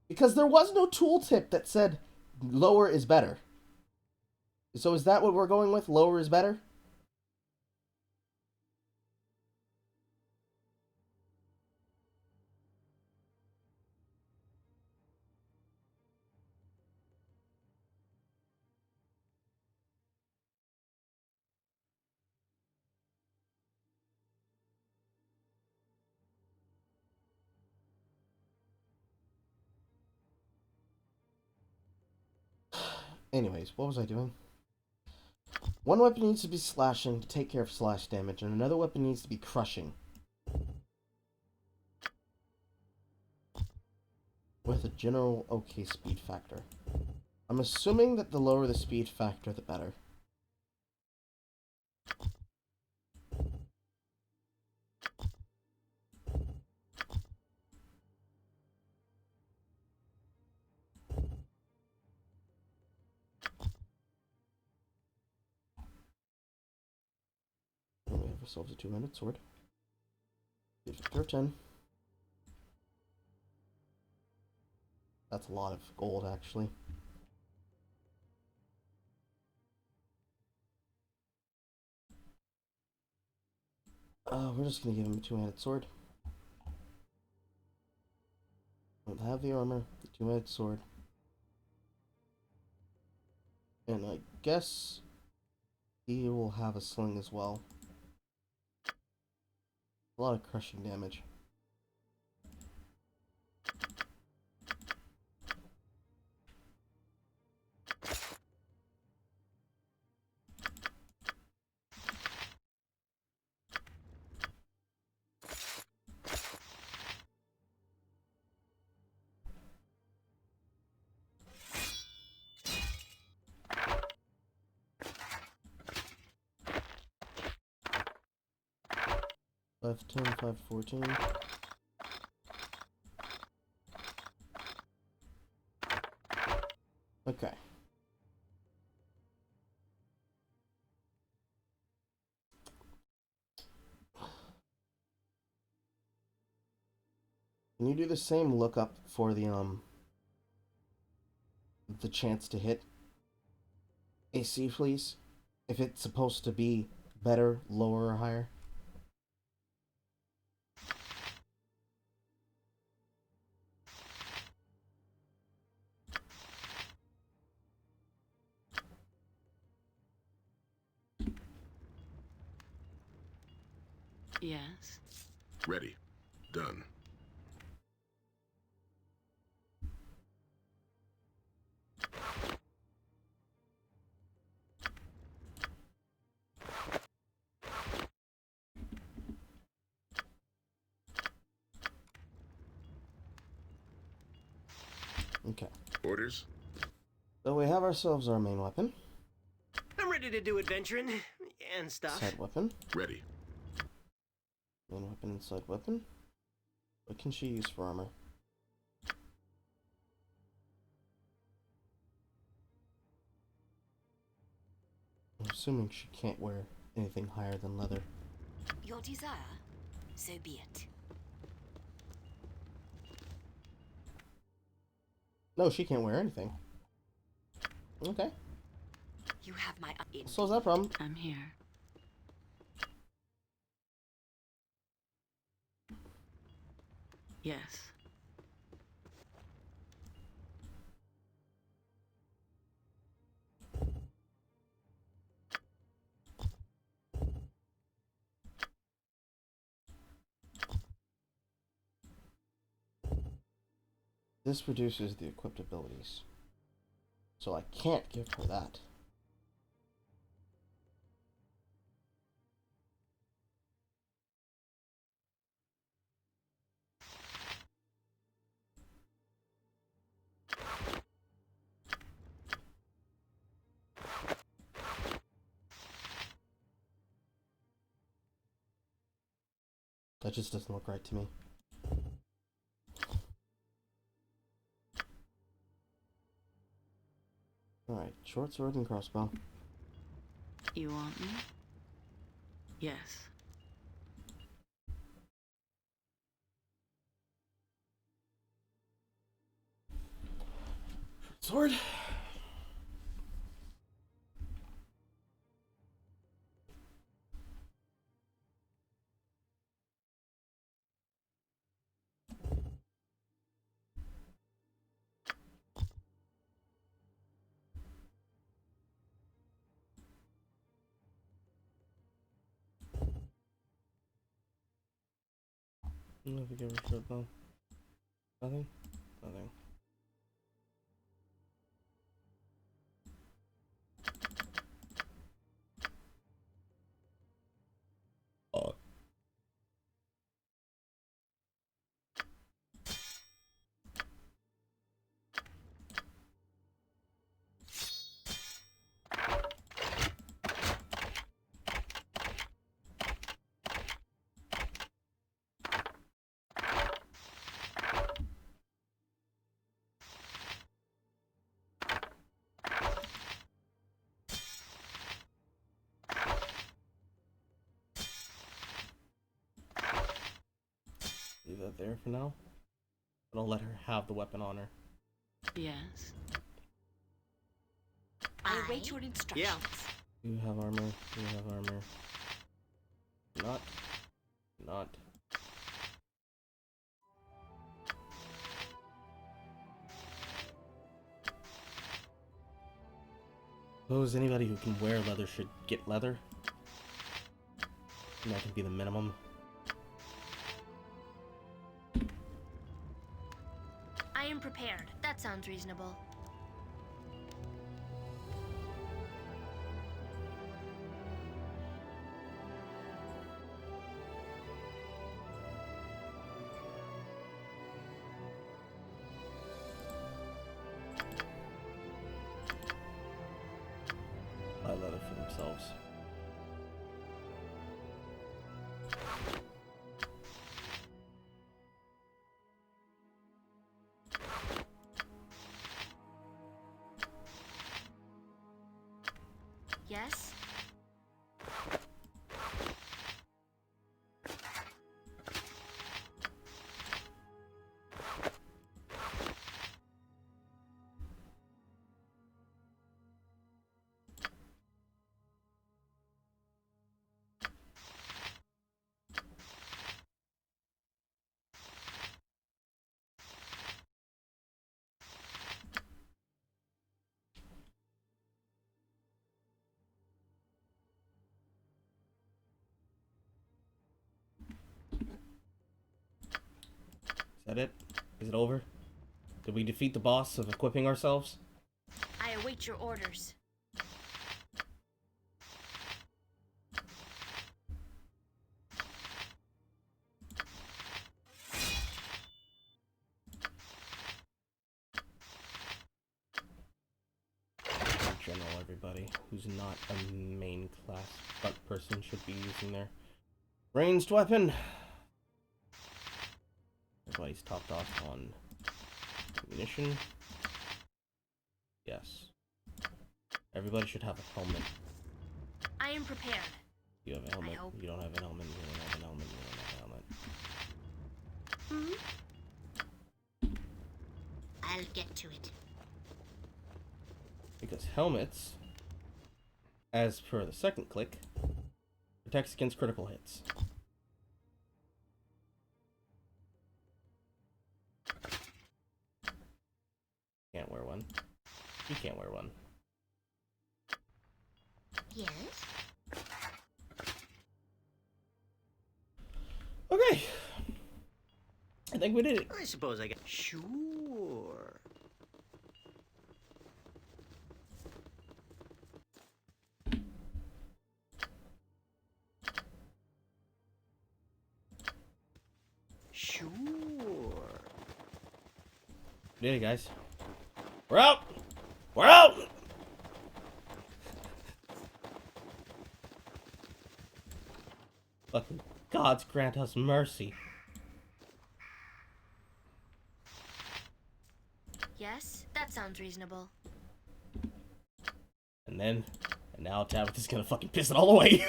Because there was no tooltip that said lower is better. So is that what we're going with? Lower is better? Anyways, what was I doing? One weapon needs to be slashing to take care of slash damage, and another weapon needs to be crushing. With a general okay speed factor. I'm assuming that the lower the speed factor, the better. And we have ourselves a 2-handed sword. Speed factor of 10. That's a lot of gold, actually. We're just gonna give him a 2-handed sword. Don't have the armor, the 2-handed sword. And I guess he will have a sling as well. A lot of crushing damage. Five 10, 5 14. Okay. Can you do the same lookup for the chance to hit AC, please? If it's supposed to be better, lower, or higher? Yes. Ready. Done. Okay. Orders? So we have ourselves our main weapon. I'm ready to do adventuring and stuff. Side weapon. Ready. Main weapon and side weapon. What can she use for armor? I'm assuming she can't wear anything higher than leather. Your desire, so be it. No, she can't wear anything. Okay. You have my Solves that problem. I'm here. Yes. This reduces the equipped abilities. So I can't give her that. That just doesn't look right to me. Alright, short sword and crossbow. You want me? Yes. Sword. Nothing give her short bow. Nothing? Nothing. Leave that there for now. But I'll let her have the weapon on her. Yes. I await your instructions. Yeah. You have armor. You have armor. Not. Not. Suppose anybody who can wear leather should get leather. And that can be the minimum. I am prepared. That sounds reasonable. Buy leather for themselves. Yes? that it? Is it over? Did we defeat the boss of equipping ourselves? I await your orders. In general, everybody who's not a main class front person should be using their ranged weapon. Everybody's topped off on ammunition. Yes. Everybody should have a helmet. I am prepared. You have a helmet. You don't have an helmet. You don't have an helmet. You don't have a helmet. I'll get to it. Because helmets, as per the second click, protects against critical hits. Can't wear one. You can't wear one. Yes? Okay. I think we did it. I suppose I got... Sure. Sure. We did it, guys. We're out! We're out! Fucking gods grant us mercy. Yes, that sounds reasonable. And now Tabitha's gonna fucking piss it all away.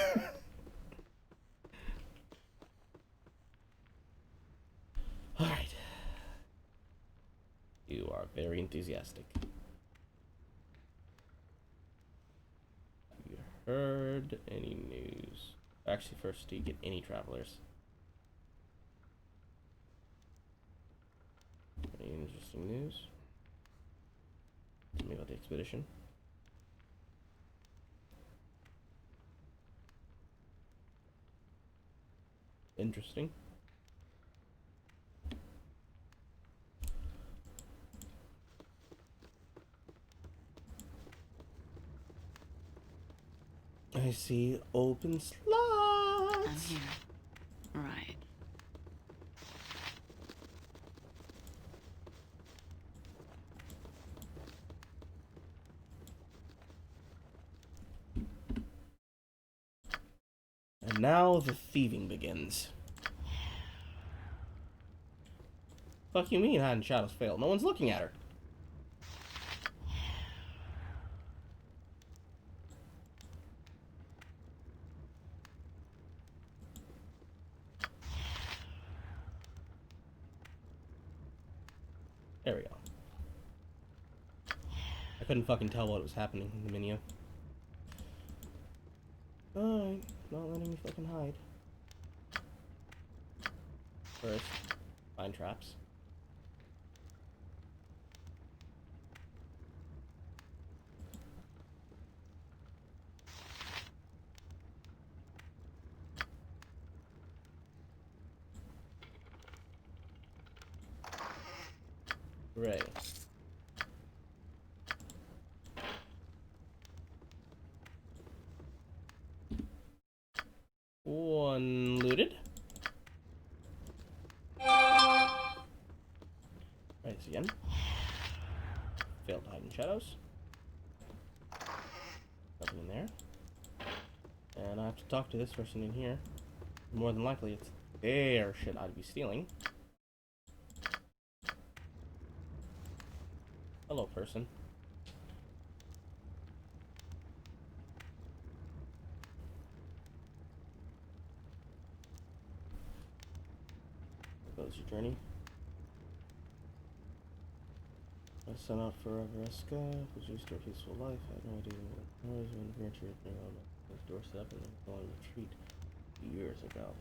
Alright. You are very enthusiastic. Have you heard any news? Actually, first, do you get any travelers? Any interesting news? Tell me about the expedition. Interesting. I see open slots. I'm here. Right. And now the thieving begins. Fuck you mean hiding shadows fail? No one's looking at her. There we go. I couldn't fucking tell what was happening in the menu. Alright, not letting me fucking hide. First, find traps. Right. One looted. Right, again. Failed to hide in shadows. Nothing in there. And I have to talk to this person in here. More than likely it's their shit I'd be stealing. Hello, person. There goes your journey. I set out for Everesca, was used to a peaceful life. I had no idea what it was when the adventure came on the doorstep and a long retreat years ago.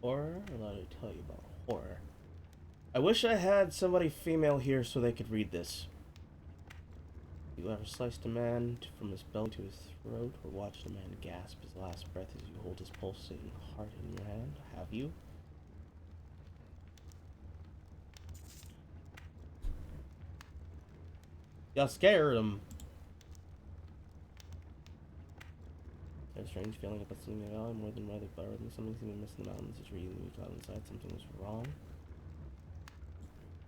Horror? I'll let me tell you about horror. I wish I had somebody female here so they could read this. You ever sliced a man from his belly to his throat, or watched a man gasp his last breath as you hold his pulsating heart in your hand? Have you? Y'all scared him. There's a strange feeling about seeing the valley more than rather borrowed me. Something seemed to miss in the mountains. It's really weak out inside. Something was wrong.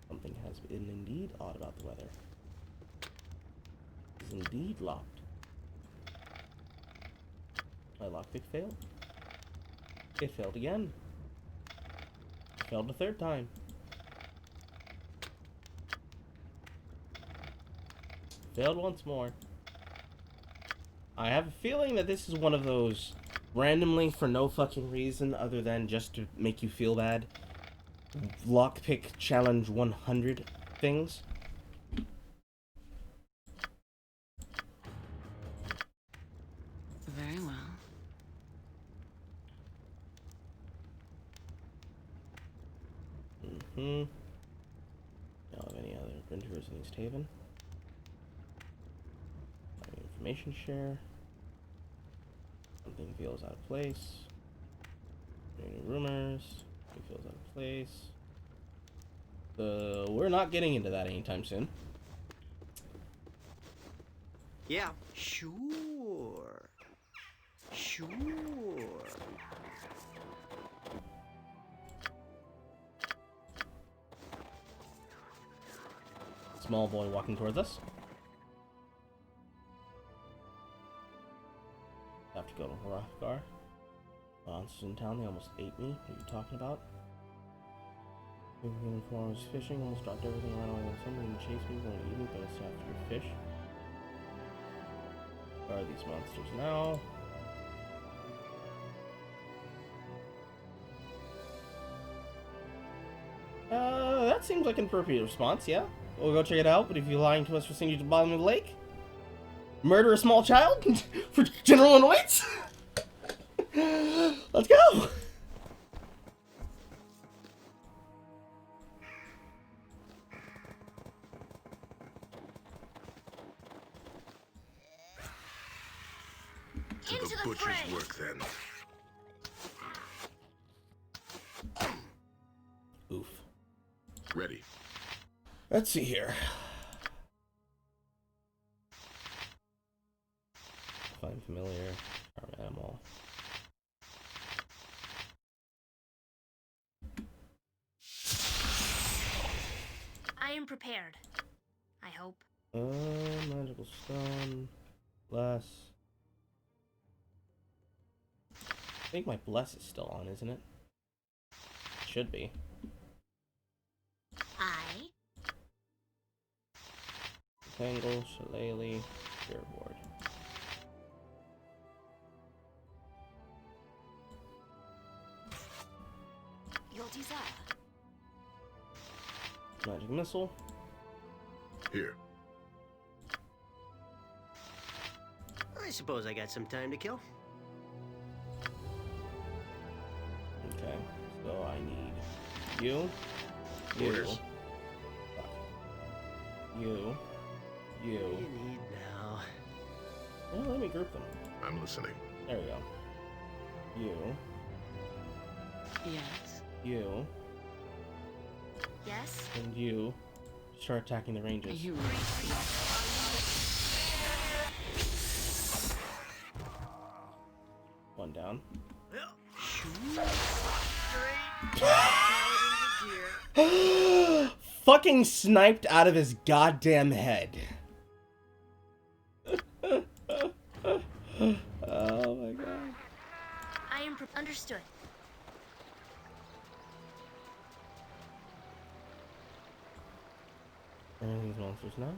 Something has been indeed odd about the weather. It is indeed locked. My lockpick failed. It failed again. It failed a third time. Failed once more. I have a feeling that this is one of those randomly for no fucking reason other than just to make you feel bad lockpick challenge 100 things. Very well. Don't have any other printers in East Haven. Information share. Something feels out of place. Any rumors. Something feels out of place. We're not getting into that anytime soon. Yeah, sure. Sure. Small boy walking towards us. Have to go to Hrothgar. Monsters in town, they almost ate me. What are you talking about? Before I was fishing, almost dropped everything around away. Something chased me, going to eat me, but it's after your fish. Where are these monsters now? That seems like an appropriate response, yeah? We'll go check it out, but if you're lying to us for sending you to the bottom of the lake? Murder a small child? For general annoyance? Let's go! To the butcher's work, then. Oof. Ready. Let's see here. Find familiar. Charm animal. I am prepared. I hope. Magical stone. Bless. I think my bless is still on, isn't it? Should be. I. Tangle, Shillelagh, Spearboard. Your desire. Magic missile. Here. I suppose I got some time to kill. Okay, so I need you, Orders. Fuck. You. What do you need now? Well, let me group them. I'm listening. There we go. You. Yes. You. Yes. And you. Start attacking the ranges. Are you ready? One down. Fucking sniped out of his goddamn head. Oh my god. I am understood. Where are these monsters now?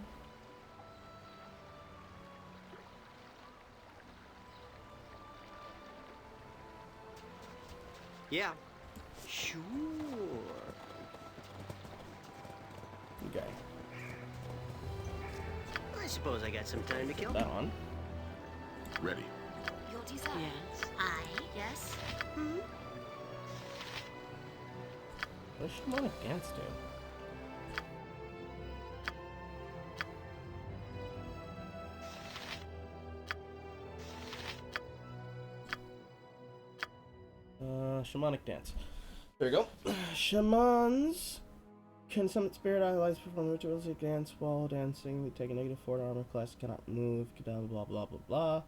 Yeah. Sure. Okay. I suppose I got some time to kill. Put that on. Ready. Your desire. Yes. I. Yes. Hmm? What does she want to dance to? shamanic dance. There you go. Shamans can summon spirit allies, perform ritualistic dance while dancing. They take a -4 armor class, cannot move, blah blah blah blah blah.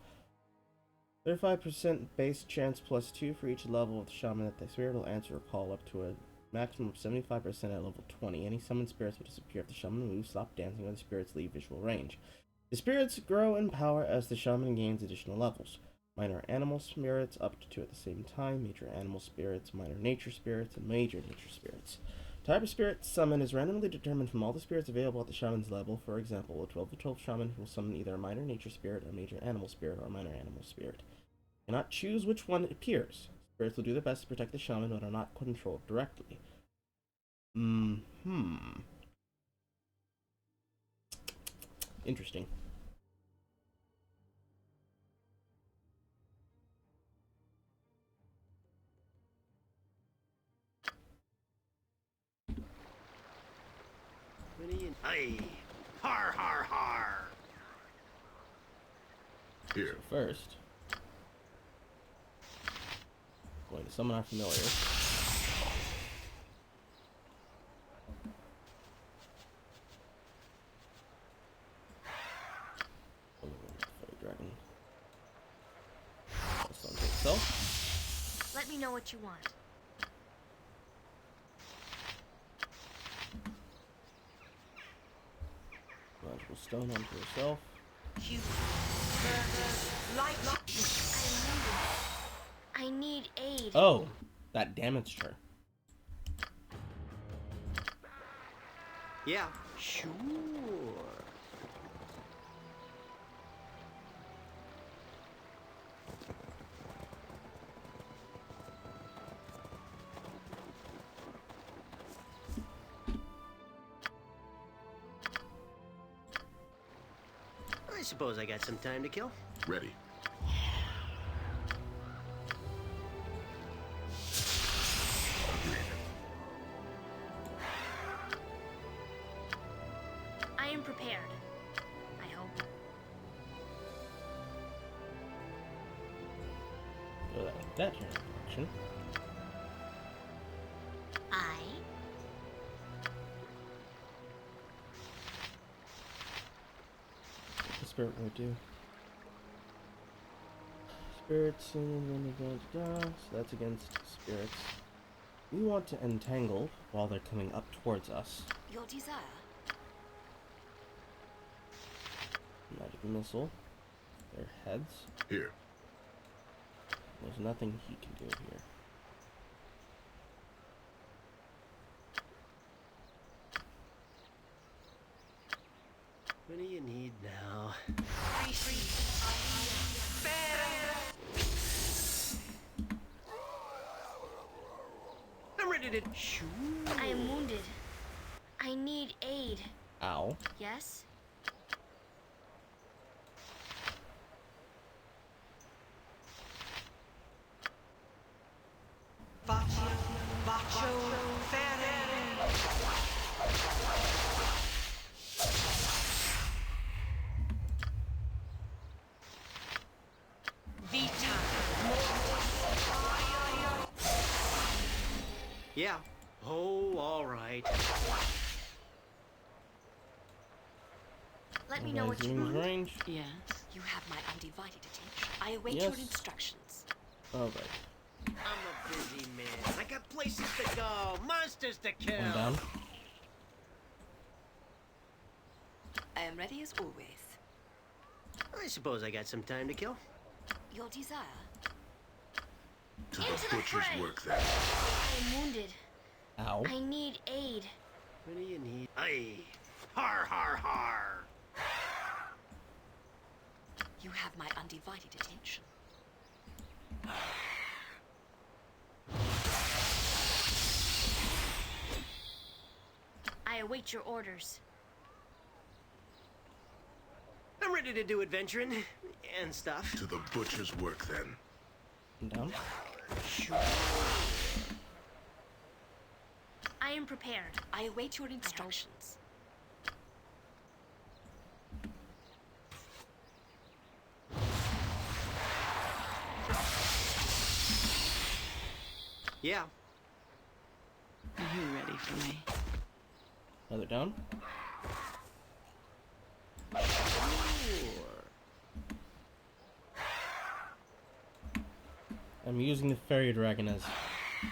35% base chance +2 for each level of the shaman that the spirit will answer or call, up to a maximum of 75% at level 20. Any summoned spirits will disappear if the shaman moves, stop dancing, or the spirits leave visual range. The spirits grow in power as the shaman gains additional levels. Minor animal spirits up to 2 at the same time, major animal spirits, minor nature spirits, and major nature spirits. Type of spirit summoned is randomly determined from all the spirits available at the shaman's level. For example, a 12-12 shaman will summon either a minor nature spirit, a major animal spirit, or a minor animal spirit. Cannot choose which one appears. Spirits will do their best to protect the shaman, but are not controlled directly. Interesting. Aye. Har har har. Here. So first, going to summon our familiar. Dragon. Let me know what you want. Magical stone onto herself. I need aid. Oh, that damaged her. Yeah, sure. I suppose I got some time to kill. Ready. I am prepared. I hope. Go like that here in action. What the spirit would do. Spirits, so that's against spirits. We want to entangle while they're coming up towards us. Your desire. Magic missile. Their heads. Here. There's nothing he can do here. What do you need now? I'm ready to shoot. I am wounded. I need aid. Ow. Yes? Yeah. Oh, all right. Let me know what you want. Range. Yes. You have my undivided attention. I await Yes. your instructions. Alright. I'm a busy man. I got places to go, monsters to kill. One down. I am ready as always. I suppose I got some time to kill. Your desire. To the butcher's work then. I am wounded. Ow. I need aid. What do you need? Aye. Har har har. You have my undivided attention. I await your orders. I'm ready to do adventuring and stuff. To the butcher's work then. One down. Sure. I am prepared. I await your instructions. Are you ready for me? Another down. I'm using the fairy dragon as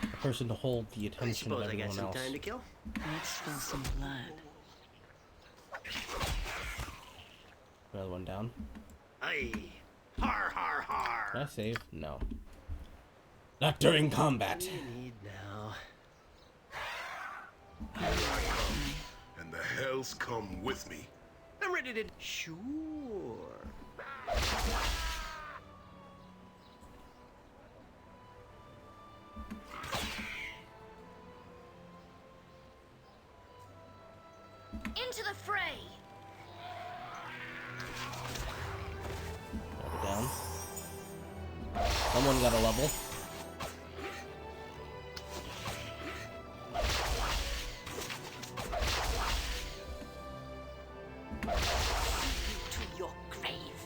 a person to hold the attention of everyone else. Time to kill. Let's spill some blood. Another one down. Aye. Har har har. Can I save? No. Not during combat. What do you need now? And the hells come with me. I'm ready to. Sure. Into the fray. Another down. Someone got a level. To your grave.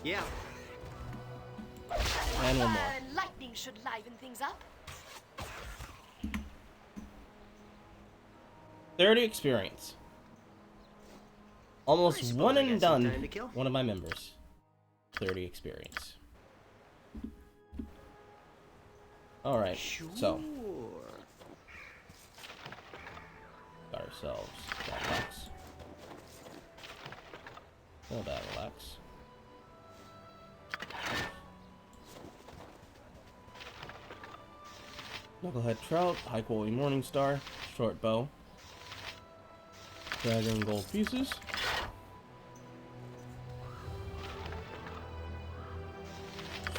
Yeah. And one more. Lightning should liven things up. 30 experience. Almost one and done. time to kill. One of my members. 30 experience. Alright, so. Got ourselves battle axe. No battle axe. Knucklehead trout, high quality morning star, short bow. Dragon gold pieces.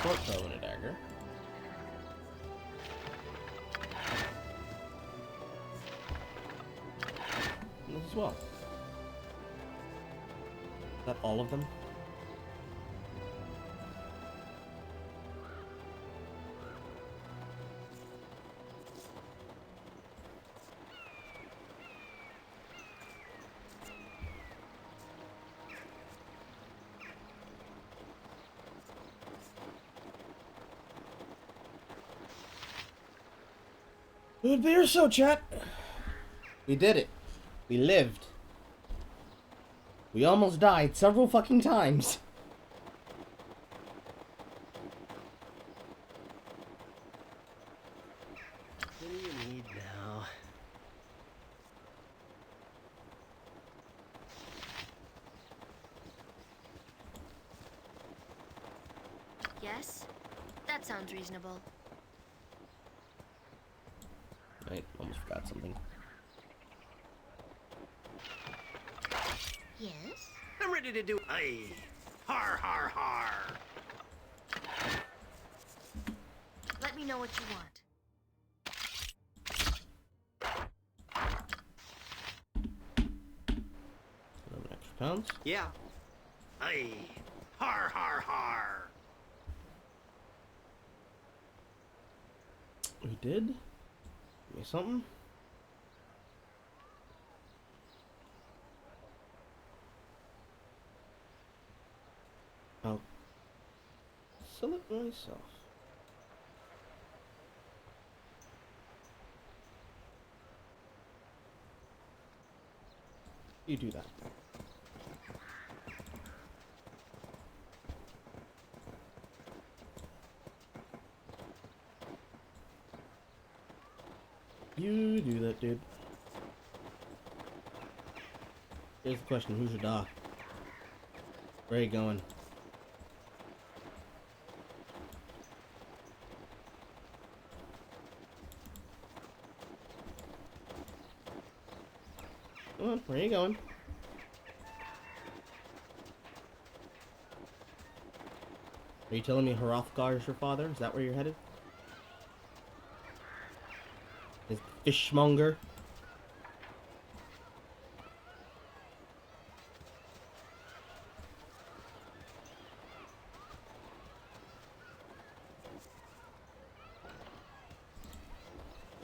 Short bow and a dagger. And this as well. Is that all of them? Good beer, so chat. We did it. We lived. We almost died several fucking times. What do you need now? Yes? That sounds reasonable. Right, almost forgot something. Yes? I'm ready to do. Aye. Har har har. Let me know what you want. 11 extra pounds. Yeah. Aye. Har har har. We did? Give me something. I'll sell it myself. You do that. You do that, dude. Here's the question, who's your dog? Where are you going? Come on, where are you going? Are you telling me Hrothgar is your father? Is that where you're headed? Is fishmonger?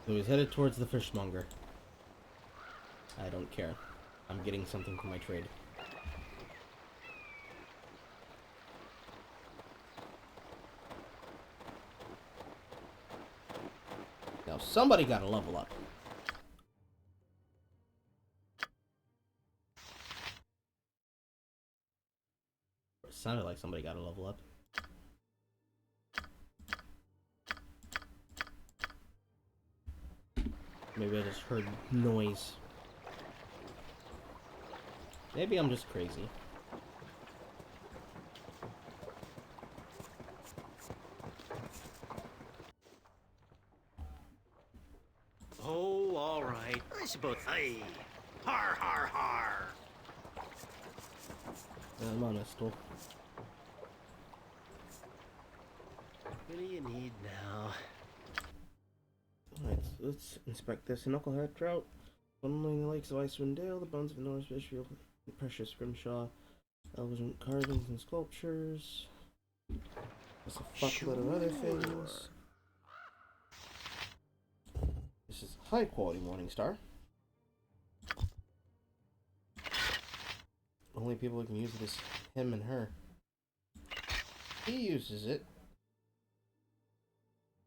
So he's headed towards the fishmonger. I don't care. I'm getting something for my trade. somebody got to level up. It sounded like somebody got to level up. Maybe I just heard noise. Maybe I'm just crazy. Oh, all right. I suppose. Aye. Har, har, har. I'm on a stool. What do you need now? Alright, let's inspect this. Knucklehead trout. Funneling the lakes of Icewind Dale, the bones of Norse Fishfield, the precious scrimshaw, elven carvings and sculptures. There's a fuckload of other things. This is high quality Morningstar. Only people who can use it is him and her. He uses it.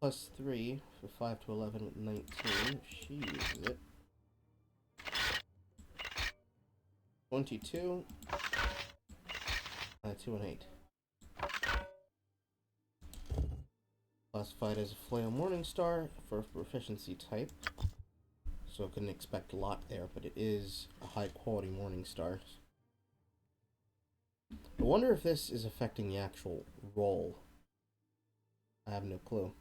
+3 for 5 to 11 with 19. She uses it. 22. 2 and 8. Classified as a Flail Morningstar for proficiency type. So I couldn't expect a lot there, but it is a high quality Morningstar. I wonder if this is affecting the actual roll. I have no clue.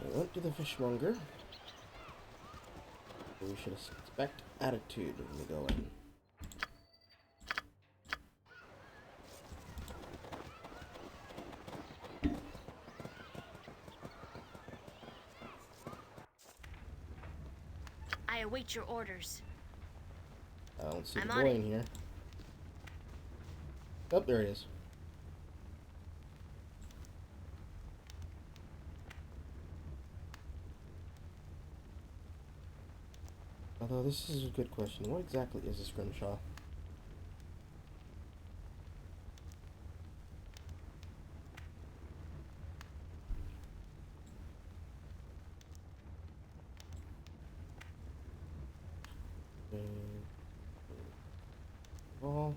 I went to the fishmonger. We should expect attitude when we go in. I await your orders. I don't see I'm the on boy it. in here. Oh, there it is. Although this is a good question. What exactly is a scrimshaw? Well,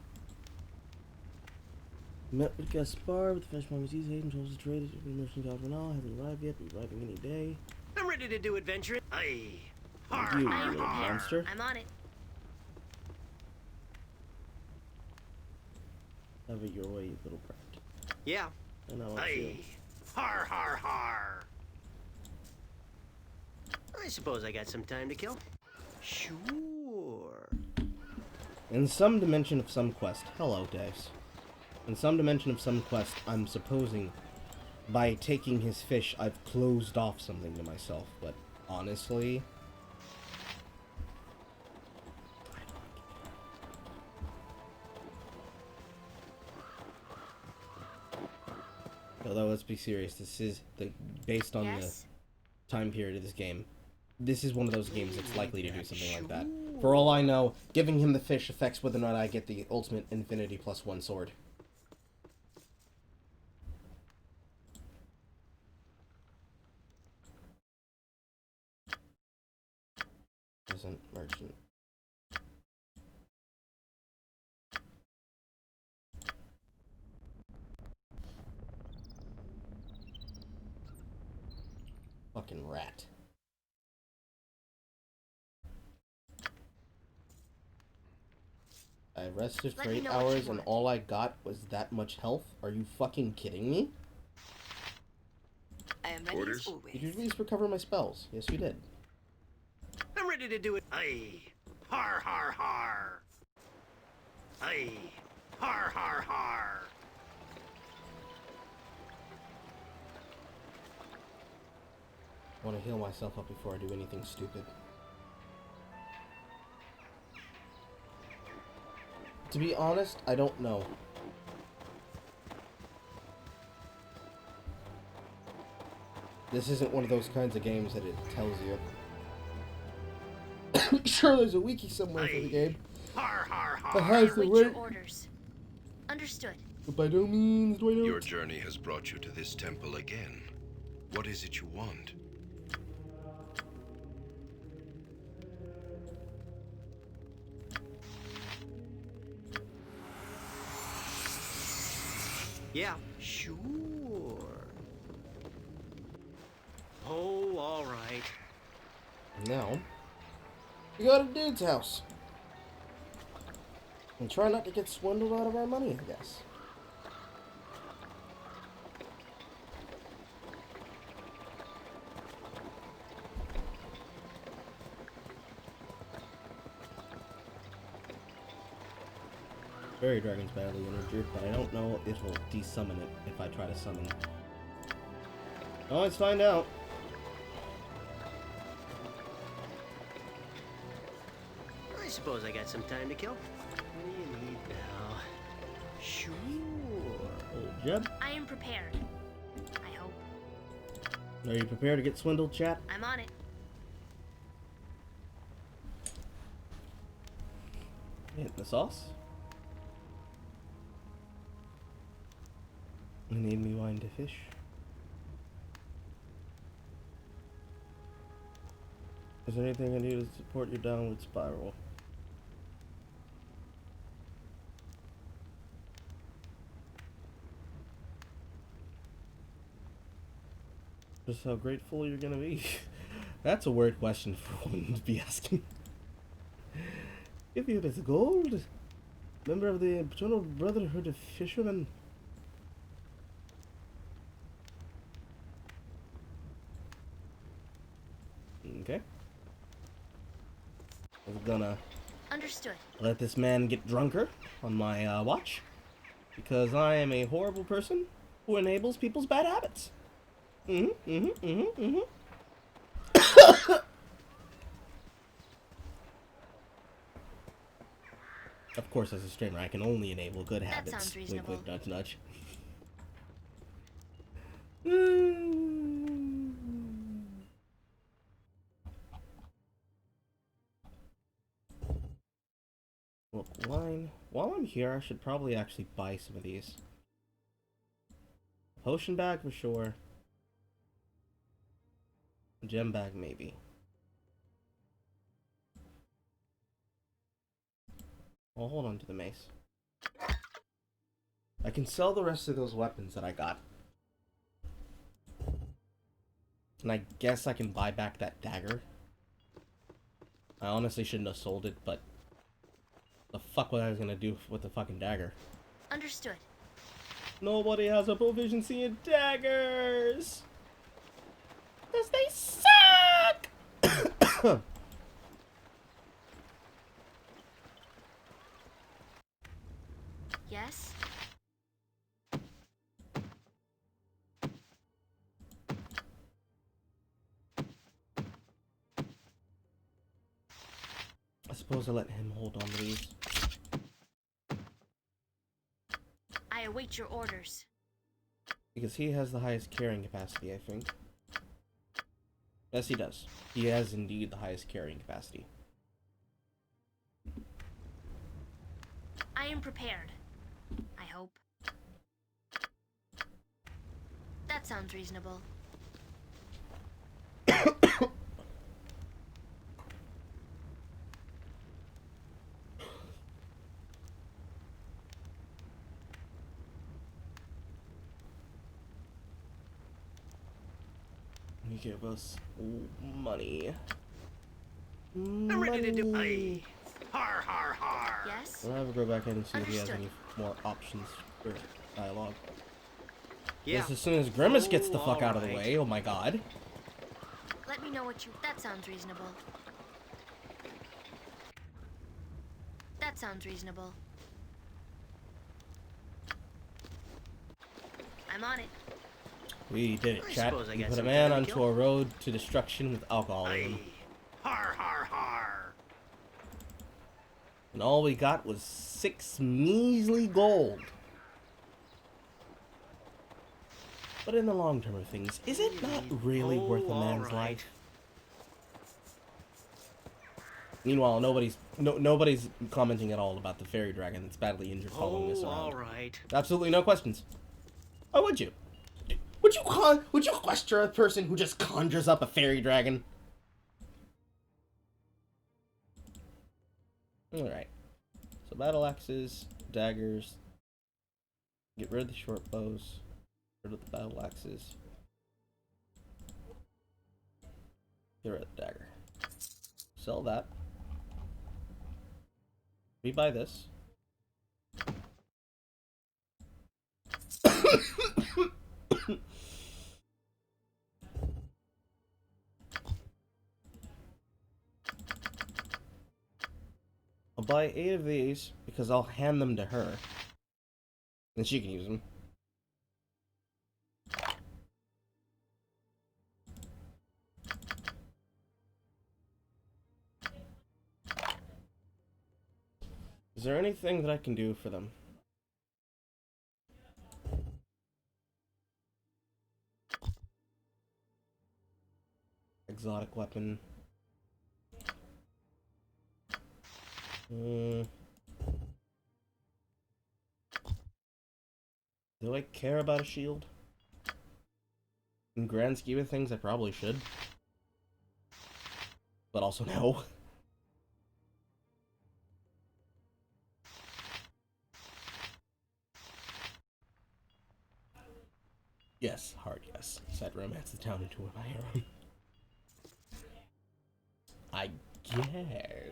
met with Gaspar with the fishmonger sees agent told us to trade it. The merchant got now hasn't arrived yet. Be arriving any day. I'm ready to do adventuring. Aye. Har, you I am little prepared. monster. I'm on it. Have it your way, you little brat. Yeah. And I want Aye. you. Har, har, har. I suppose I got some time to kill. Sure. In some dimension of some quest. Hello, Dice. In some dimension of some quest, I'm supposing by taking his fish, I've closed off something to myself. But honestly, although let's be serious, this is based on the time period of this game. This is one of those games that's likely to do something like that. For all I know, giving him the fish affects whether or not I get the ultimate infinity +1 sword. Isn't merchant. Fucking rat. I rested for 8 hours and all I got was that much health? Are you fucking kidding me? I am ready as always. Did you at least recover my spells? Yes, you did. I'm ready to do it. Aye. Har, har, har. Aye. Har, har, har. I want to heal myself up before I do anything stupid. To be honest, I don't know. This isn't one of those kinds of games that it tells you. Sure, there's a wiki somewhere for the game. Har har That har. has the Await right. your orders. Understood. But by no means do I know. Your journey has brought you to this temple again. What is it you want? Yeah, sure. Oh, all right. Now, we go to dude's house. And try not to get swindled out of our money, I guess. Fairy Dragon's badly injured, but I don't know if it'll desummon it if I try to summon. Oh, let's find out. I suppose I got some time to kill. What do you need now? Sure. Old Jeb, I am prepared. I hope. are you prepared to get swindled, chat? I'm on it. Hit the sauce. You need me wine to fish. Is there anything I need to support your downward spiral? Just how grateful you're gonna be. That's a weird question for one to be asking. If you have gold, member of the Paternal Brotherhood of Fishermen. Okay. I was gonna Understood. let this man get drunker on my watch, because I am a horrible person who enables people's bad habits. Of course, as a streamer, I can only enable good habits. That sounds reasonable. Wink, wink, nudge, nudge. Look, wine. While I'm here, I should probably actually buy some of these. Potion bag for sure. Gem bag maybe. I'll hold on to the mace. I can sell the rest of those weapons that I got. And I guess I can buy back that dagger. I honestly shouldn't have sold it, but the fuck was I gonna do with the fucking dagger? Understood. Nobody has a proficiency in daggers! Because they suck! Yes? I suppose I'll let him hold on to these. I await your orders. Because he has the highest carrying capacity, I think. Yes, he does. He has indeed the highest carrying capacity. I am prepared. I hope. That sounds reasonable. You give us money. I'm ready to do. Aye. Har har har. Yes? I'll have to go back in and see if he has Understood. any more options for dialogue. Yeah. Just as soon as Grimace gets the Oh, fuck out of the alright. way, oh my god. Let me know what you... That sounds reasonable. That sounds reasonable. I'm on it. We did it, I chat. suppose I We got put a some man time to onto kill. a road to destruction with alcoholism. Aye. Har har har. And all we got was 6 measly gold. But in the long term of things, is it not really worth a man's life? Meanwhile, nobody's commenting at all about the fairy dragon that's badly injured following us around. Alright. Absolutely no questions. Why would you? Would you question a person who just conjures up a fairy dragon? Alright. So battle axes, daggers. Get rid of the short bows. Get rid of the battle axes. Get rid of the dagger. Sell that. We buy this. I'll buy 8 of these because I'll hand them to her. And she can use them. Is there anything that I can do for them? Exotic weapon. Do I care about a shield? In grand scheme of things, I probably should. But also no. Yes, hard yes. Sad romance the town into my harem. I guess.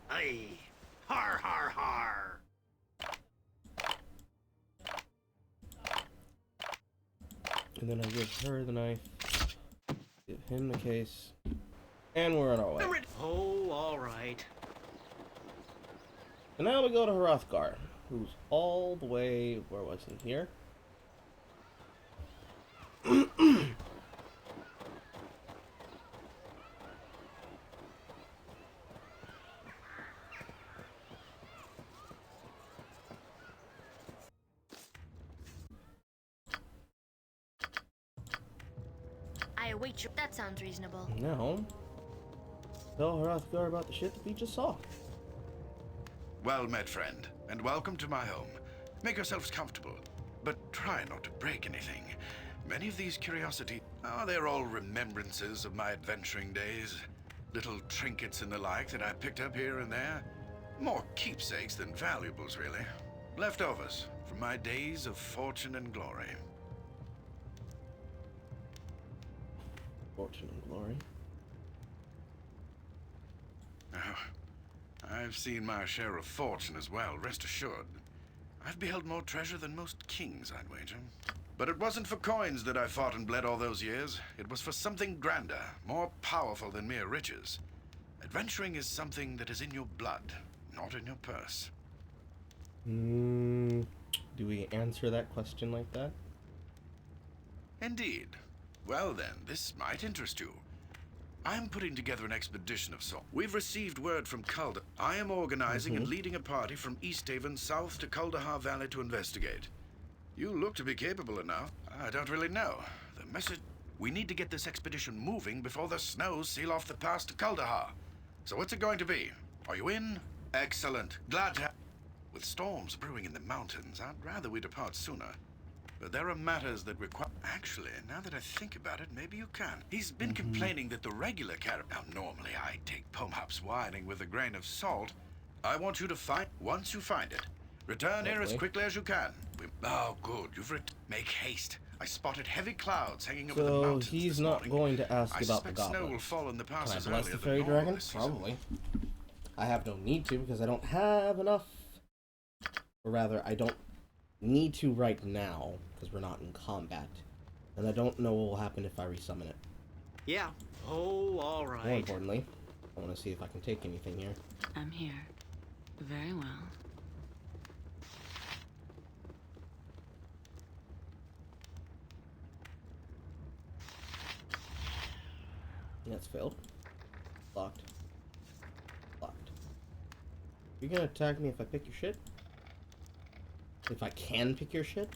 Aye. Har har har. And then I give her the knife. Give him the case. And we're on our way. Oh, alright. And now we go to Hrothgar, who's all the way, where was he? Here? I await you. That sounds reasonable. Now, tell Hrothgar about the shit that we just saw. Well met, friend, and welcome to my home. Make yourselves comfortable, but try not to break anything. Many of these curiosities, they're all remembrances of my adventuring days. Little trinkets and the like that I picked up here and there. More keepsakes than valuables, really. Leftovers from my days of fortune and glory. Fortune and glory. Oh, I've seen my share of fortune as well, rest assured. I've beheld more treasure than most kings, I'd wager. But it wasn't for coins that I fought and bled all those years. It was for something grander, more powerful than mere riches. Adventuring is something that is in your blood, not in your purse. Do we answer that question like that? Indeed. Well then, this might interest you. I'm putting together an expedition of sorts. We've received word from Kuldahar. I am organizing and leading a party from Easthaven south to Kuldahar Valley to investigate. You look to be capable enough. I don't really know. The message... We need to get this expedition moving before the snows seal off the pass to Kuldahar. So what's it going to be? Are you in? Excellent. Glad to... With storms brewing in the mountains, I'd rather we depart sooner. But there are matters that require... Actually, now that I think about it, maybe you can. He's been complaining that the regular Now, normally I take Pomap's whining with a grain of salt. I want you to find... Once you find it, return here as quickly as you can. Oh, good. Make haste. I spotted heavy clouds hanging over the mountains. So he's not going to ask about the goblin. Snow will fall in the Can I passes bless the fairy dragon? Probably. I have no need to because I don't have enough. Or rather, I don't need to right now because we're not in combat. And I don't know what will happen if I resummon it. Yeah. Oh, alright. More importantly, I want to see if I can take anything here. I'm here. Very well. That's failed. Locked. Locked. You're gonna attack me if I pick your shit? If I can pick your shit?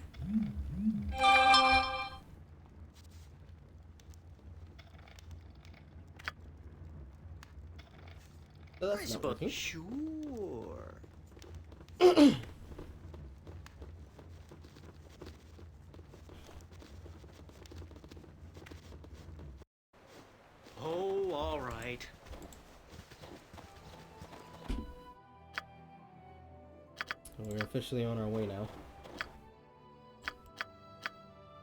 So that's not working. Sure. Oh, all right. We're officially on our way now.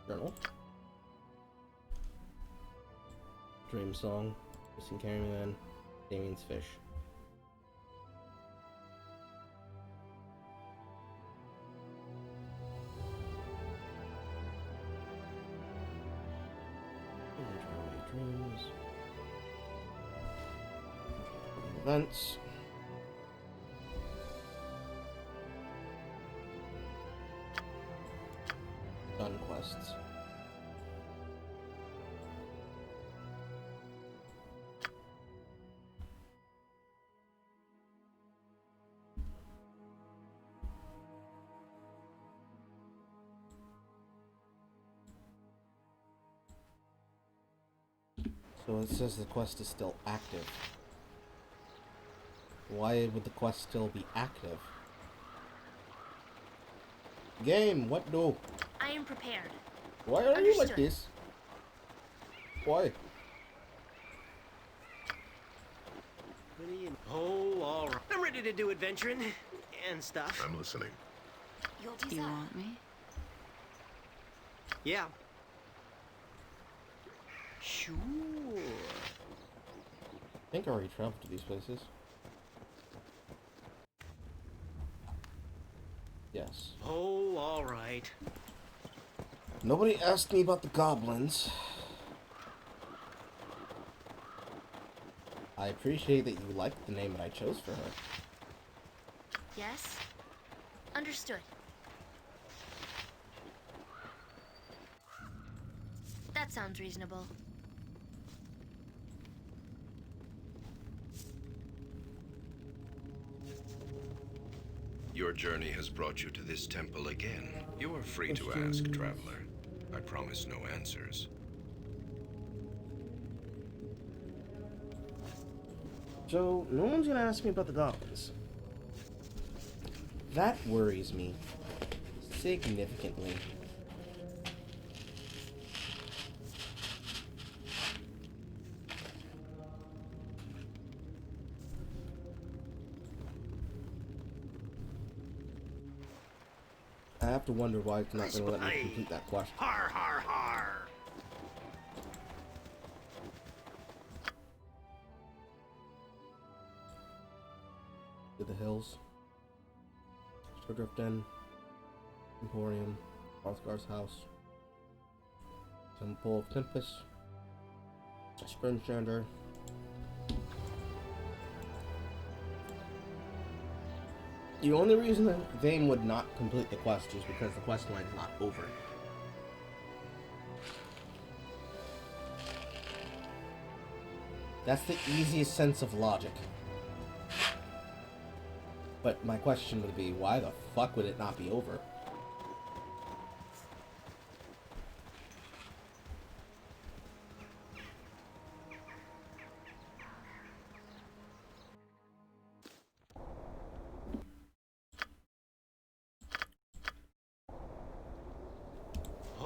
Journal. Dream Song. Missing Carryman. Damien's Fish. Dreams. Events. Done quests. So it says the quest is still active. Why would the quest still be active? Game, what do? I am prepared. Why are you like this? Why? Oh, all right. I'm ready to do adventuring and stuff. I'm listening. You'll You decide. want me? Yeah. Sure. I think I already traveled to these places. Yes. Oh, all right. Nobody asked me about the goblins. I appreciate that you liked the name that I chose for her. Yes? Understood. That sounds reasonable. Your journey has brought you to this temple again. You are free to ask, traveler. I promise no answers. So, no one's gonna ask me about the goblins. That worries me significantly. I have to wonder why it's not gonna let me complete that quest. Har, har, har. To the hills. Snowdrift Den. Emporium. Arthgar's house. Temple of Tempest. Springstrander. The only reason that Vane would not complete the quest is because the quest line is not over. That's the easiest sense of logic. But my question would be, why the fuck would it not be over?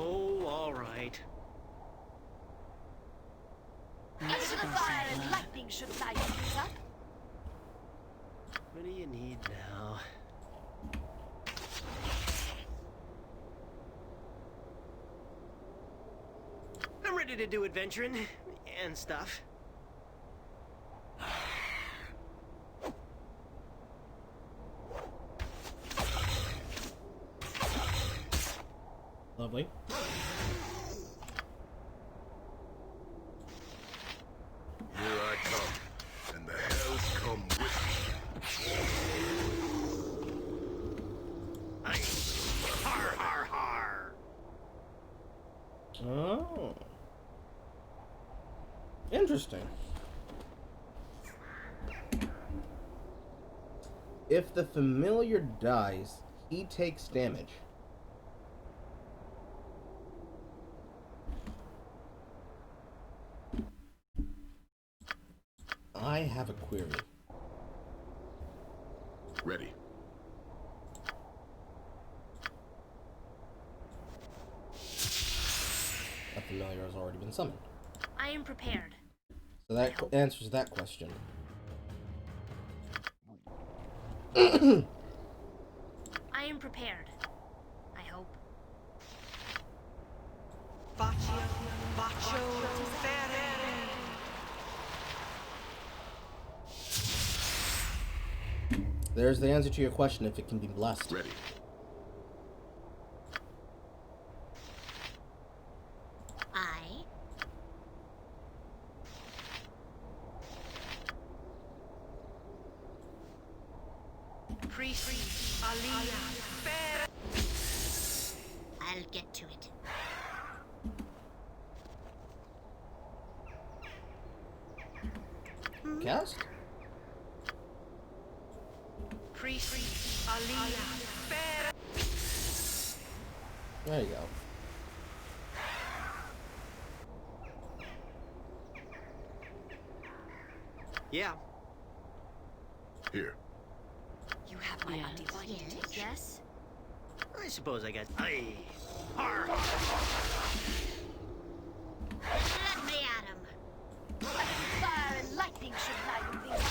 Oh, all right. Into the fire and lightning should light things up. What do you need now? I'm ready to do adventuring and stuff. Lovely. Here I come, and the hells come with me. Har, har, har. Oh. Interesting. If the familiar dies, he takes damage. I have a query. Ready. A familiar has already been summoned. I am prepared. So that answers that question. I am prepared. I hope. There's the answer to your question if it can be blessed. Ready. I'll get to it. Cast? There you go. Yeah. Here. You have my undivided attention. Yes? I suppose I got. Aye. Har, har. Let me at him. Fire and lightning should lighten these.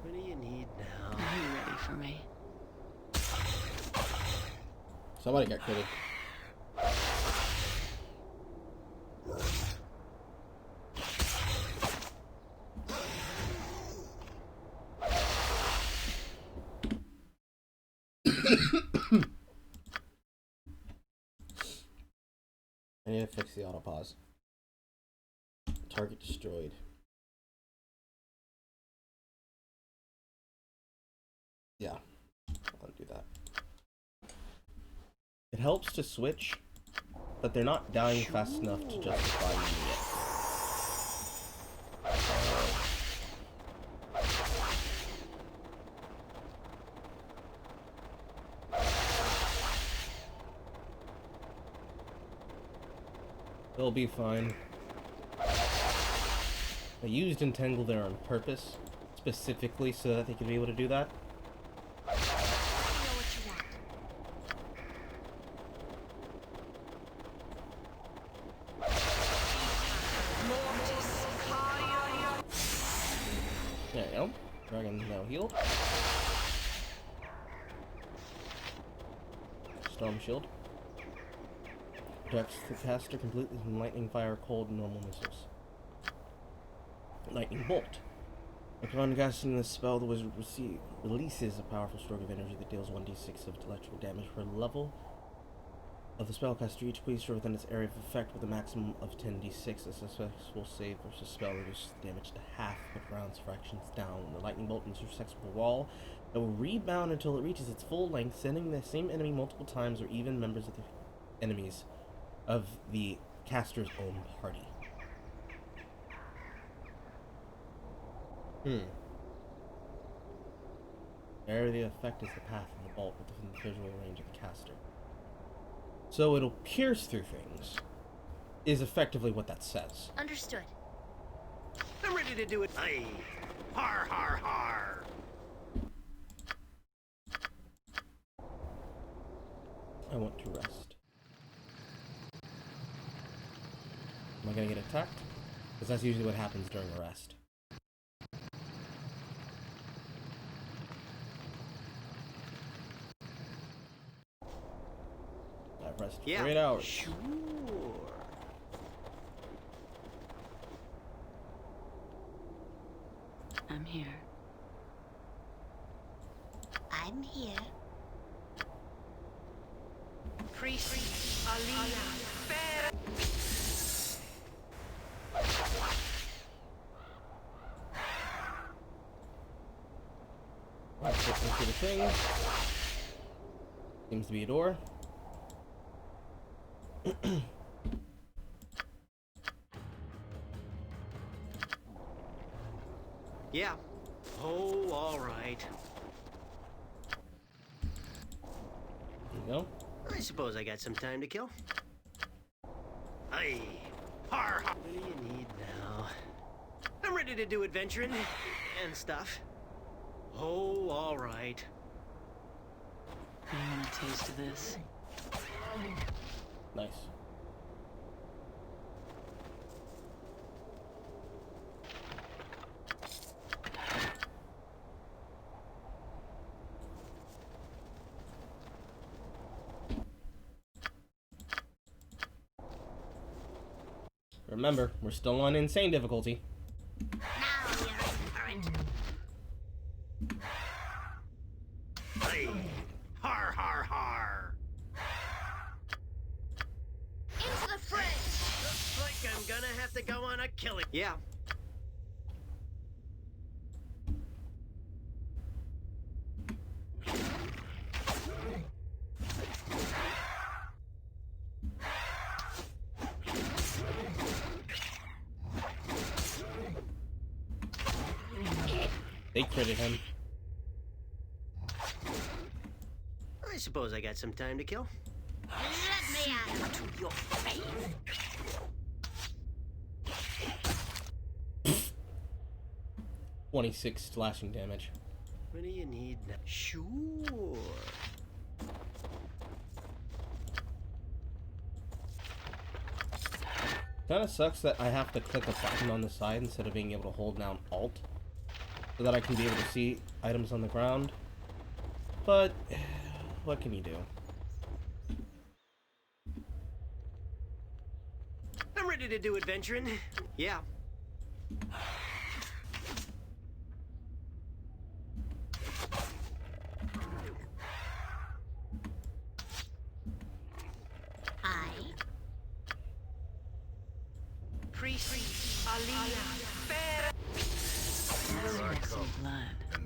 What do you need now? Are you ready for me? Somebody got critted. I need to fix the autopause. Target destroyed. Yeah, I'll do that. It helps to switch, but they're not dying fast enough to justify using it. They'll be fine. I used Entangle there on purpose, specifically so that they could be able to do that. There you go. Dragon's now healed. Storm Shield. Protects the caster completely from lightning, fire, cold, and normal missiles. Lightning Bolt. Upon casting this spell, the wizard releases a powerful stroke of energy that deals 1d6 of electrical damage per level of the spellcaster. Each creature within its area of effect with a maximum of 10d6. A successful save versus spell reduces damage to half, but rounds fractions down. The lightning bolt intersects with a wall that will rebound until it reaches its full length, sending the same enemy multiple times or even members of the enemies of the caster's own party. Area of the effect is the path of the bolt within the visual range of the caster. So it'll pierce through things, is effectively what that says. Understood. I'm ready to do it. Aye. Har, har, har. I want to rest. Am I gonna get attacked? Because that's usually what happens during a rest. I've rested for 8 hours. Sure. I'm here. I'm here. Priest Aliyah. Let's get into the thing. Seems to be a door. Yeah. Oh, all right. There you go. I suppose I got some time to kill. Aye. Har har. What do you need now? I'm ready to do adventuring and stuff. Oh, all right. You want a taste of this? Nice. Remember, we're still on insane difficulty. Hey, har har har. Into the fray. Looks like I'm gonna have to go on a killing. Yeah. They critted him. I suppose I got some time to kill. Let me out to your face. 26 slashing damage. What do you need now? Sure. Kinda sucks that I have to click a button on the side instead of being able to hold down Alt, so that I can be able to see items on the ground. But what can you do? I'm ready to do adventuring. Yeah.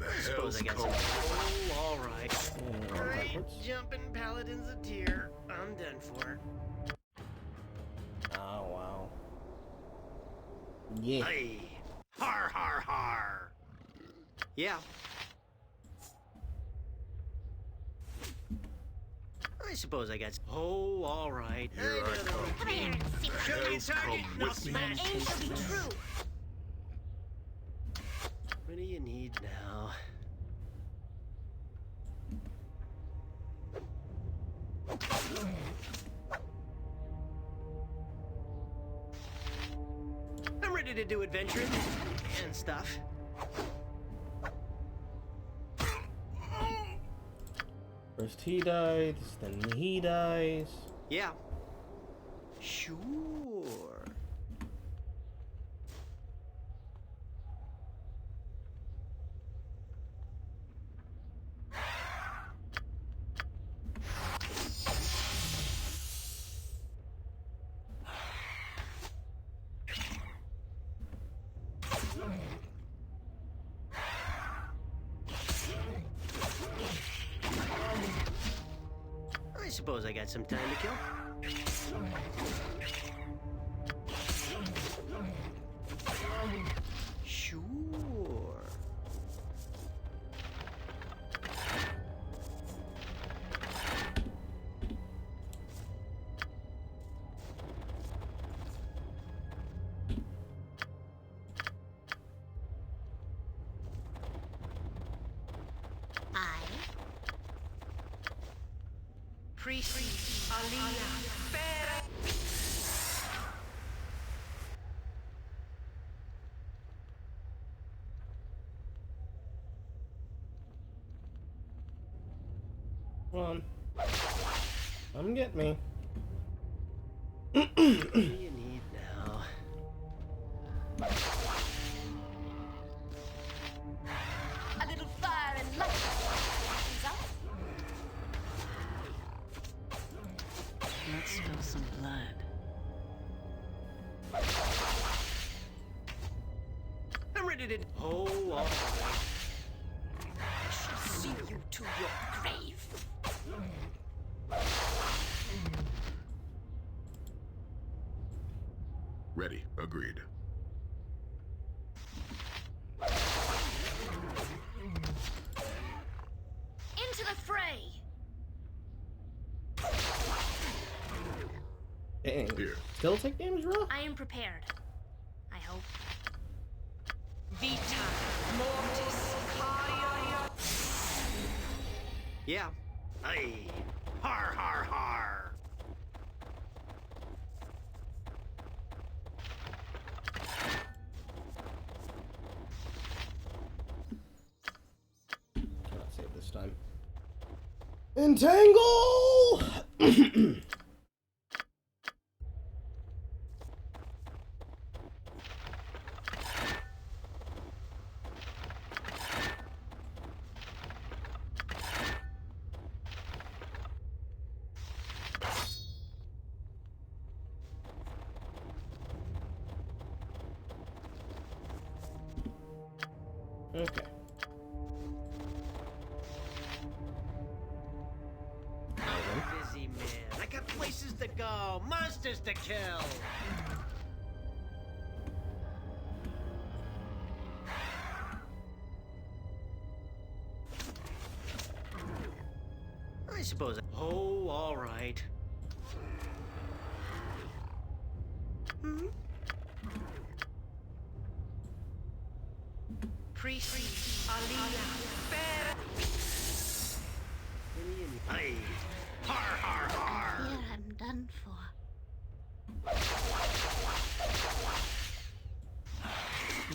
I suppose I got some. Oh, all right. Great jumping paladins of tear. I'm done for. Oh wow. Yeah. Hey, har har har. Yeah. I suppose I got. Oh, all right. Here I come. Come here and see what Show me a target. Come with me. aim shall be true. What do you need now? I'm ready to do adventuring and stuff. First he dies, then he dies. Yeah. Sure. I suppose I got some time to kill. Sure. Priest Alina. Come on. Come get me. What do you need now? A little fire and light. Let's spill some blood. I'm ready to. Oh, all right. I shall see you to your grave. Ready. Agreed. Into the fray! Dang. Here. Still take damage, bro? I am prepared. I hope. Vita Mortis Cardia. Yeah. Aye. Har, har, har. Cannot save this time. Entangle! Okay. Busy man. I got places to go, monsters to kill. I suppose. Oh, all right. Hmm? Priest Alia. Aye. Har, har, har. Here I'm done for.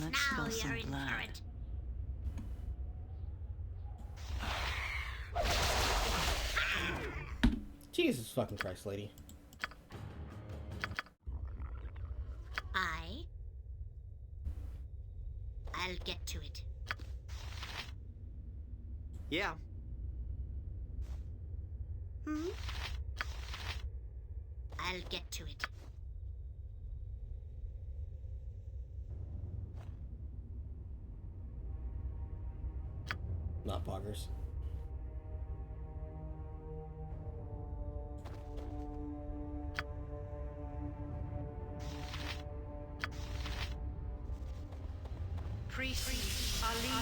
Let's Now spill some you're in blood. for it. Jesus fucking Christ, lady. I'll get to it. Yeah. Hmm? I'll get to it. Not poggers. Priest Alia.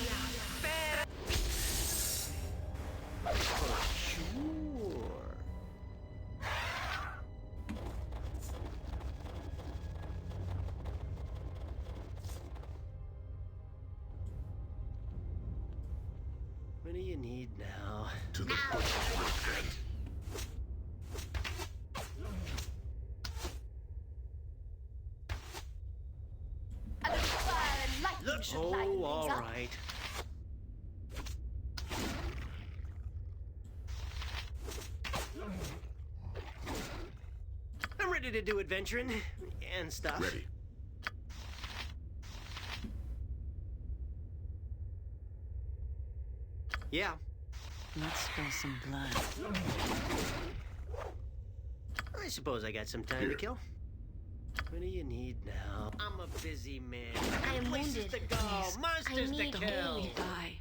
Fair. Sure. What do you need now? To the butcher's work, then. Oh, all right. I'm ready to do adventuring and stuff. Ready. Yeah. Let's spill some blood. I suppose I got some time to kill. What do you need now? I'm a busy man. I am Places wounded. to go, Please. monsters I to need kill. aid. Die.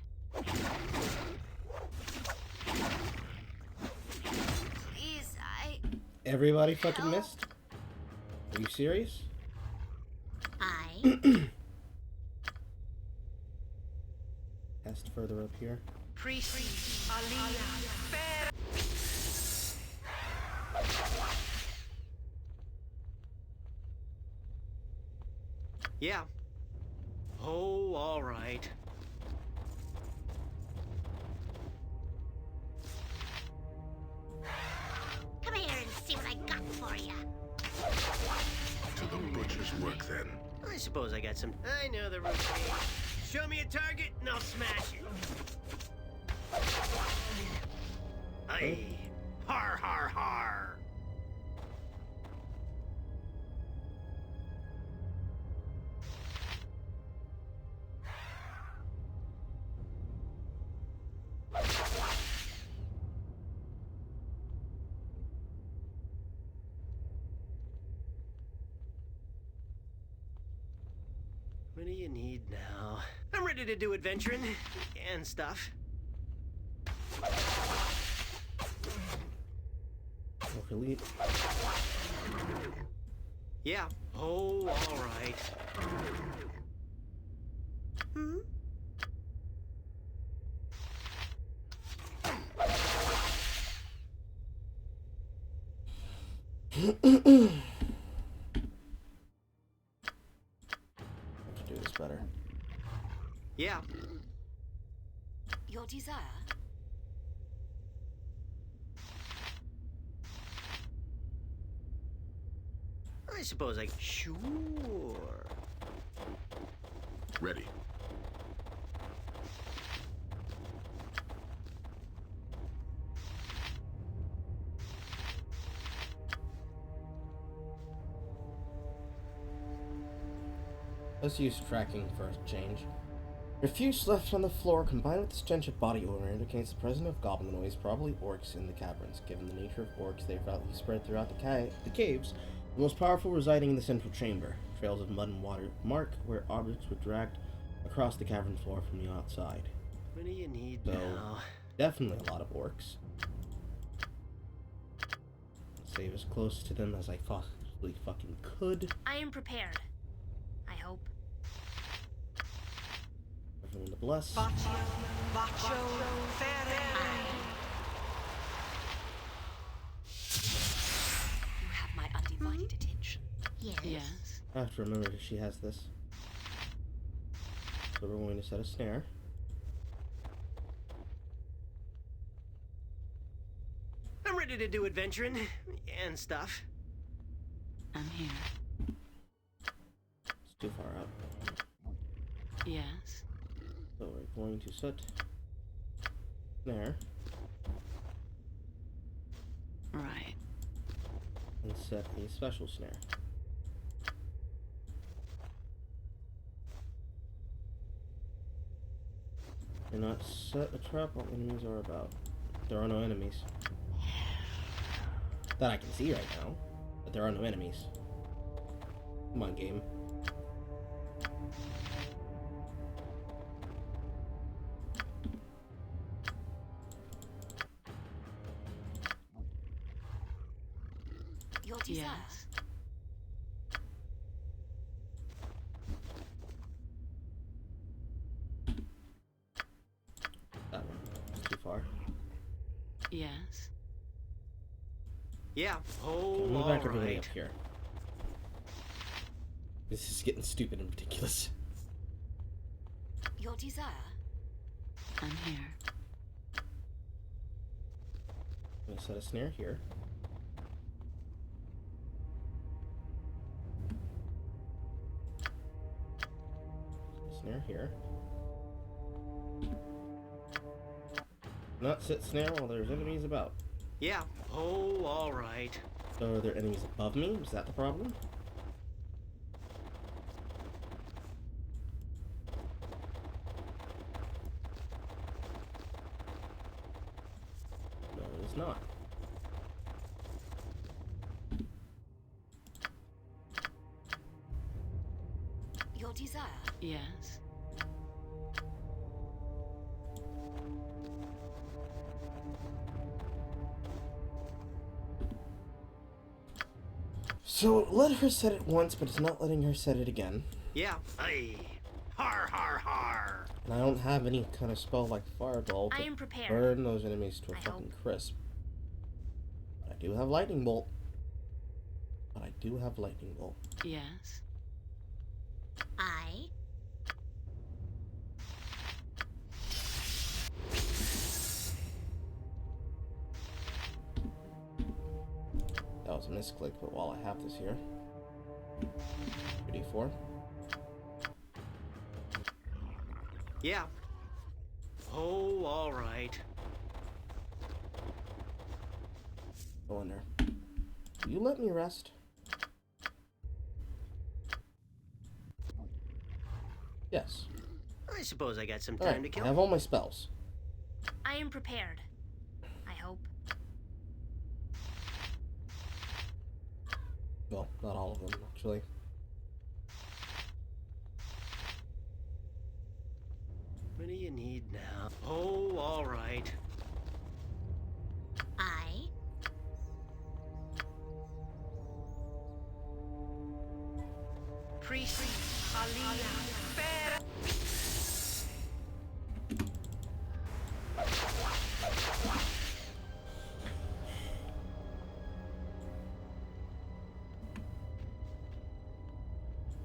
Please, Everybody fucking missed? Are you serious? Cast further up here. Priest Alia. Fair. Yeah. Oh, all right. come here and see what I got for you. To the butcher's work, then. I suppose I got some. I know the routine. Show me a target and I'll smash it. Aye. Har, har, har. What do you need now? I'm ready to do adventuring and stuff. Orc elite. Yeah. Oh, all right. Hmm? Have to do this better. Yeah. Your desire? I suppose I... Sure. Ready. Let's use tracking for a change. Refuse left on the floor combined with the stench of body odor indicates the presence of goblinoids, probably orcs, in the caverns. Given the nature of orcs, they are probably spread throughout the caves, the most powerful residing in the central chamber. Trails of mud and water mark where objects were dragged across the cavern floor from the outside. What do you need So, now? definitely a lot of orcs. Save as close to them as I possibly fucking could. I am prepared. I hope. Everyone to bless. Bacio Fere. You have my undivided attention. Yes. Yes. I have to remember that she has this. So we're going to set a snare. I'm ready to do adventuring and stuff. I'm here. It's too far out. Yes. So we're going to set snare. Right. And set a special snare. Do not set a trap while enemies are about. There are no enemies. That I can see right now. But there are no enemies. Come on, game. Your desire? Yes. That one. It's too far. Yes. Yeah. Oh, Move all back everybody right. up here. This is getting stupid and ridiculous. Your desire? I'm here. I'm gonna set a snare here. Snare here. Not set snare while there's enemies about. Yeah. Oh, all right. So are there enemies above me? Is that the problem? No, it's not. Your desire? Yes. So let her set it once, but it's not letting her set it again. Yeah. Aye. Har, har, har. And I don't have any kind of spell like Fireball I to am prepared. burn those enemies to a I fucking crisp. But I do have Lightning Bolt. Yes. I? That was a misclick, but while I have this here. 3d4. Yeah. Oh, all right. Go in there. Will you let me rest? Yes. I suppose I got some time Alright, to kill. I have all my spells. I am prepared. I hope. Well, not all of them, actually. What do you need now? Oh, all right. I? Priest Ali Fair.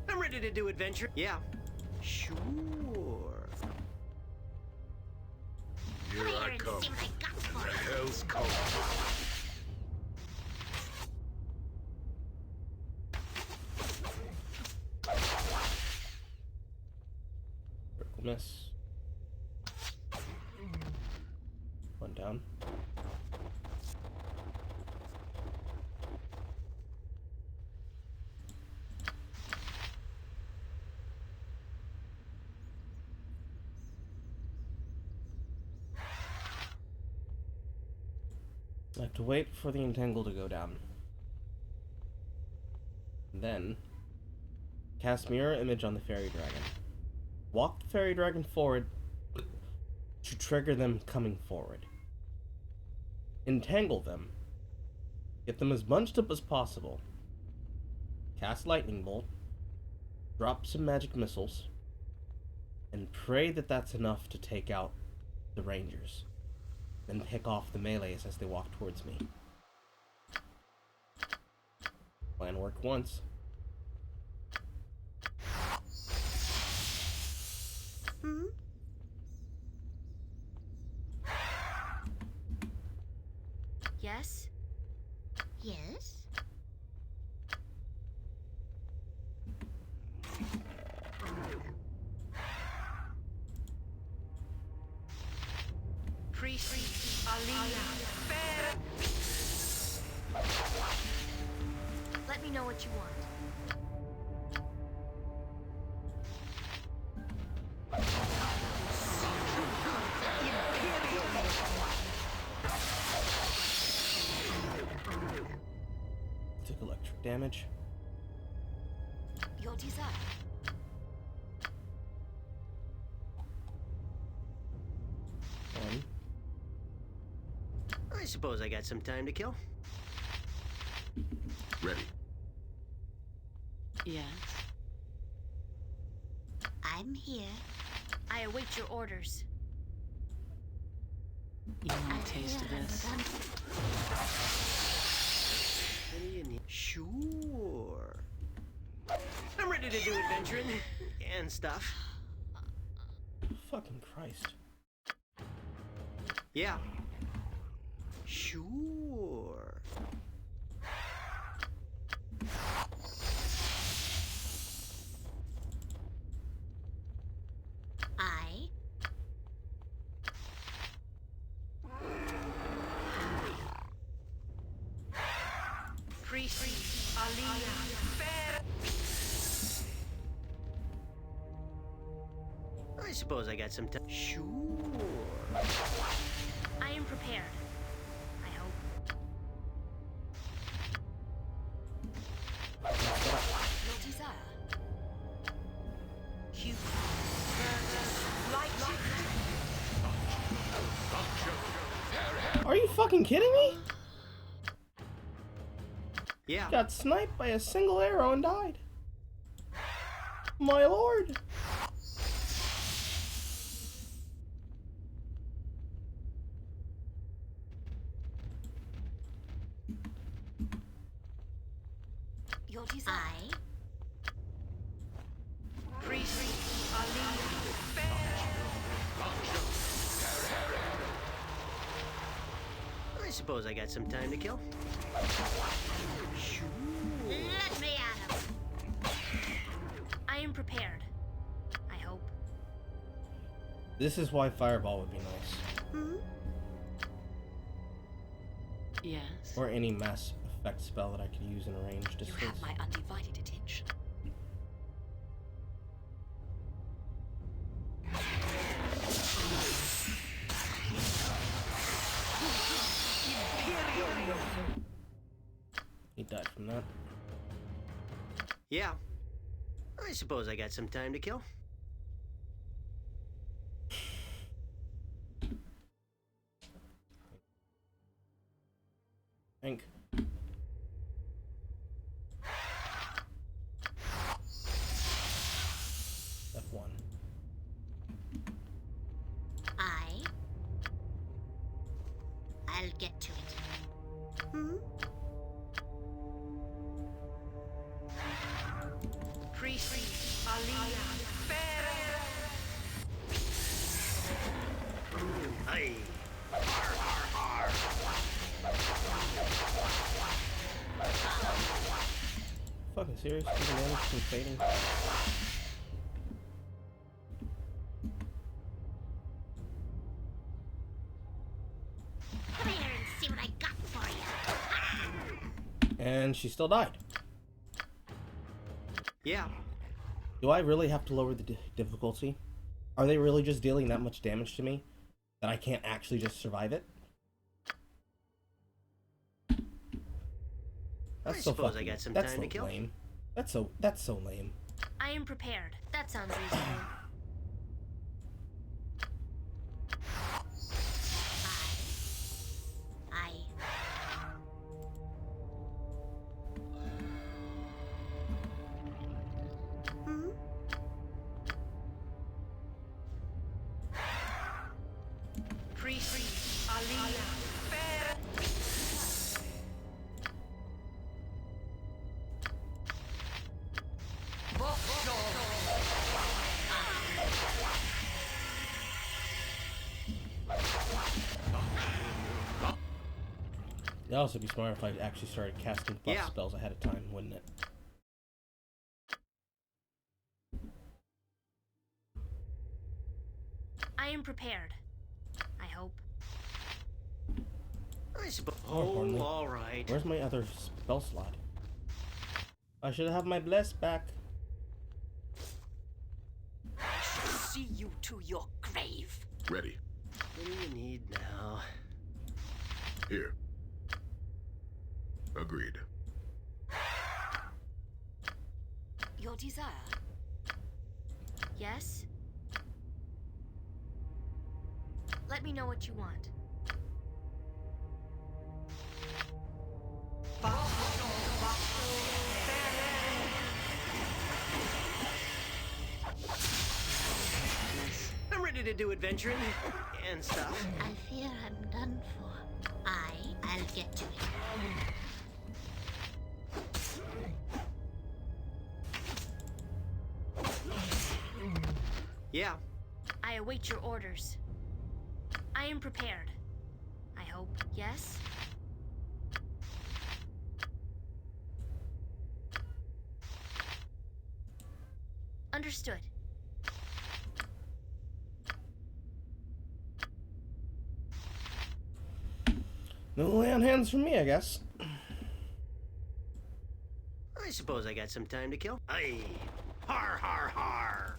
I'm ready to do adventure. Yeah. Sure. Here I come. The hell's come. Critical miss. One down. I have to wait for the entangle to go down. Then, cast mirror image on the fairy dragon. Walk the fairy dragon forward to trigger them coming forward. Entangle them. Get them as bunched up as possible. Cast lightning bolt. Drop some magic missiles. And pray that that's enough to take out the rangers. Then pick off the melees as they walk towards me. Plan worked once. Hmm? Yes? Yes? Priest Ali Fair. Let me know what you want. Took electric damage. Your desire. One. I suppose I got some time to kill. Ready. Yes. I'm here. I await your orders. You want a taste of this? What do you need? Sure. I'm ready to do adventuring and stuff. Fucking Christ. Yeah. Sure. I. Priest Ali Fair. I suppose I got some time. Sure. I am prepared. I hope. Your desire. Cupid. Light. Are you fucking kidding me? Yeah. Got sniped by a single arrow and died. My lord. Your desire. Priest Ali Fair. I suppose I got some time to kill. Sure. Let me at him. I am prepared. I hope. This is why Fireball would be nice. Hmm? Yes. Or any mass effect spell that I could use in a range You distance. have my undivided attention. He died from that. Yeah. I suppose I got some time to kill. Ink. I'll get to it. Hmm? Priest Ali. Aye. Har, har, har. Fucking serious? Even damage from fading? Come here and see what I got for you. And she still died. Yeah. Do I really have to lower the difficulty? Are they really just dealing that much damage to me that I can't actually just survive it? That's so suppose fucking, I got some that's time to so kill. lame. That's so lame. I am prepared. That sounds reasonable. Priest Ali. It'd also be smart if I actually started casting buff spells ahead of time, wouldn't it? I am prepared. I hope. I suppose. Importantly, all right. Where's my other spell slot? I should have my bless back. I shall see you to your grave. Ready. What do you need now? Here. Agreed. Your desire? Yes? Let me know what you want. I'm ready to do adventuring and stuff. I fear I'm done for. I'll get to it. Yeah. I await your orders. I am prepared. I hope. Yes? Understood. No lay on hands from me, I guess. I suppose I got some time to kill. Aye. Har, har, har.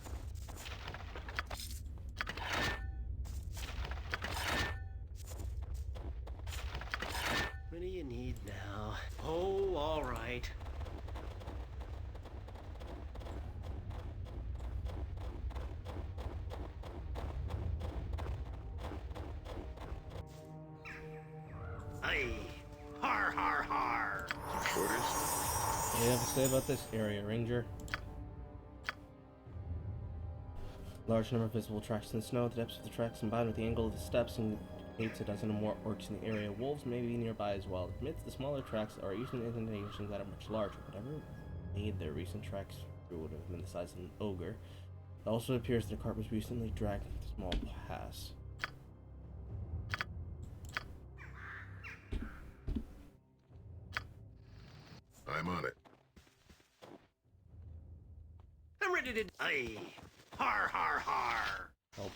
What do you need now? Oh, all right. Aye. Har, har, har. Orders? What do you have to say about this area, Ranger? Large number of visible tracks in the snow. The depths of the tracks combined with the angle of the steps indicates a dozen or more orcs in the area. Wolves may be nearby as well. Amidst the smaller tracks are usually indentations that are much larger. Whatever made their recent tracks through would have been the size of an ogre. It also appears the cart was recently dragged into a small pass. I'm on it. I'm ready to. Aye. Har, har, har. Oh,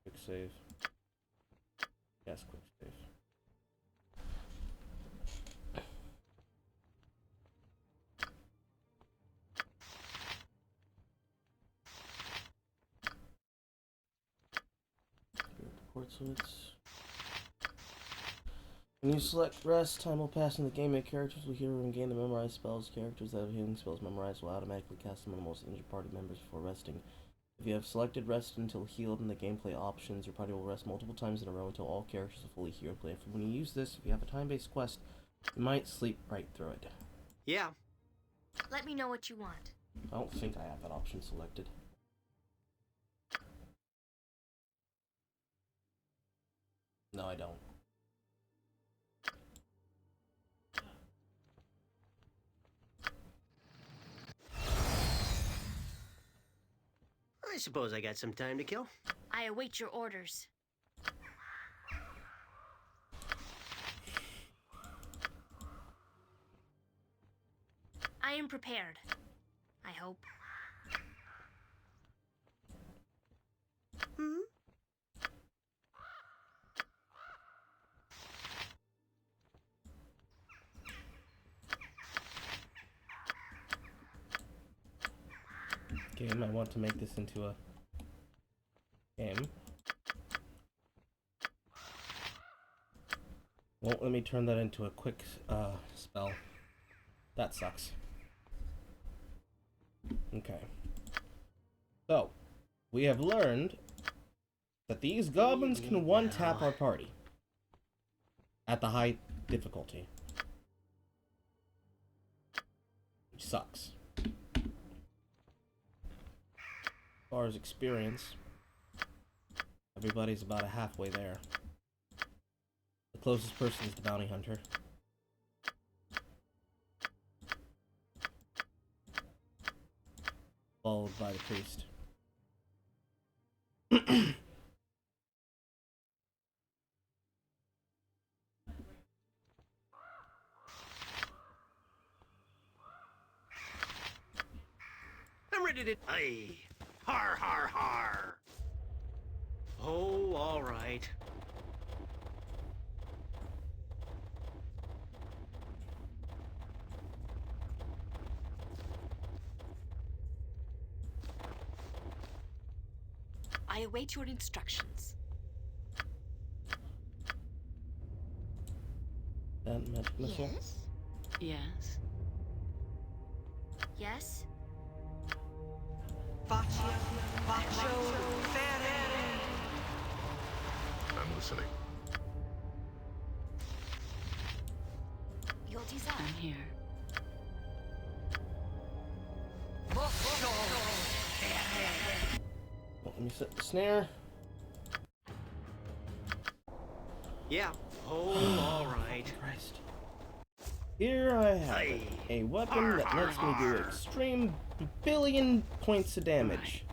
quick save. Yes, quick save. Portraits. When you select rest, time will pass in the game and characters will hear and gain the memorized spells. Characters that have healing spells memorized will automatically cast them on the most injured party members before resting. If you have selected rest until healed in the gameplay options, your party will rest multiple times in a row until all characters are fully healed. When you use this, if you have a time-based quest, you might sleep right through it. Yeah. Let me know what you want. I don't think I have that option selected. No, I don't. suppose I got some time to kill. I await your orders. I am prepared. I hope. Game. I want to make this into a game. Won't let me turn that into a quick spell. That sucks. Okay. So, we have learned that these goblins can one-tap our party at the high difficulty. Which sucks. As far as experience, everybody's about halfway there. The closest person is the bounty hunter. Followed by the priest. I'm ready to... Aye. Har, har, har. Oh, all right. I await your instructions. That magic missile? Yes? Yes. Yes? I'm listening. Your desire. I'm here. Let me set the snare. Yeah. Oh, all right. Christ. Here I have it. A weapon that lets me do extreme billion points of damage.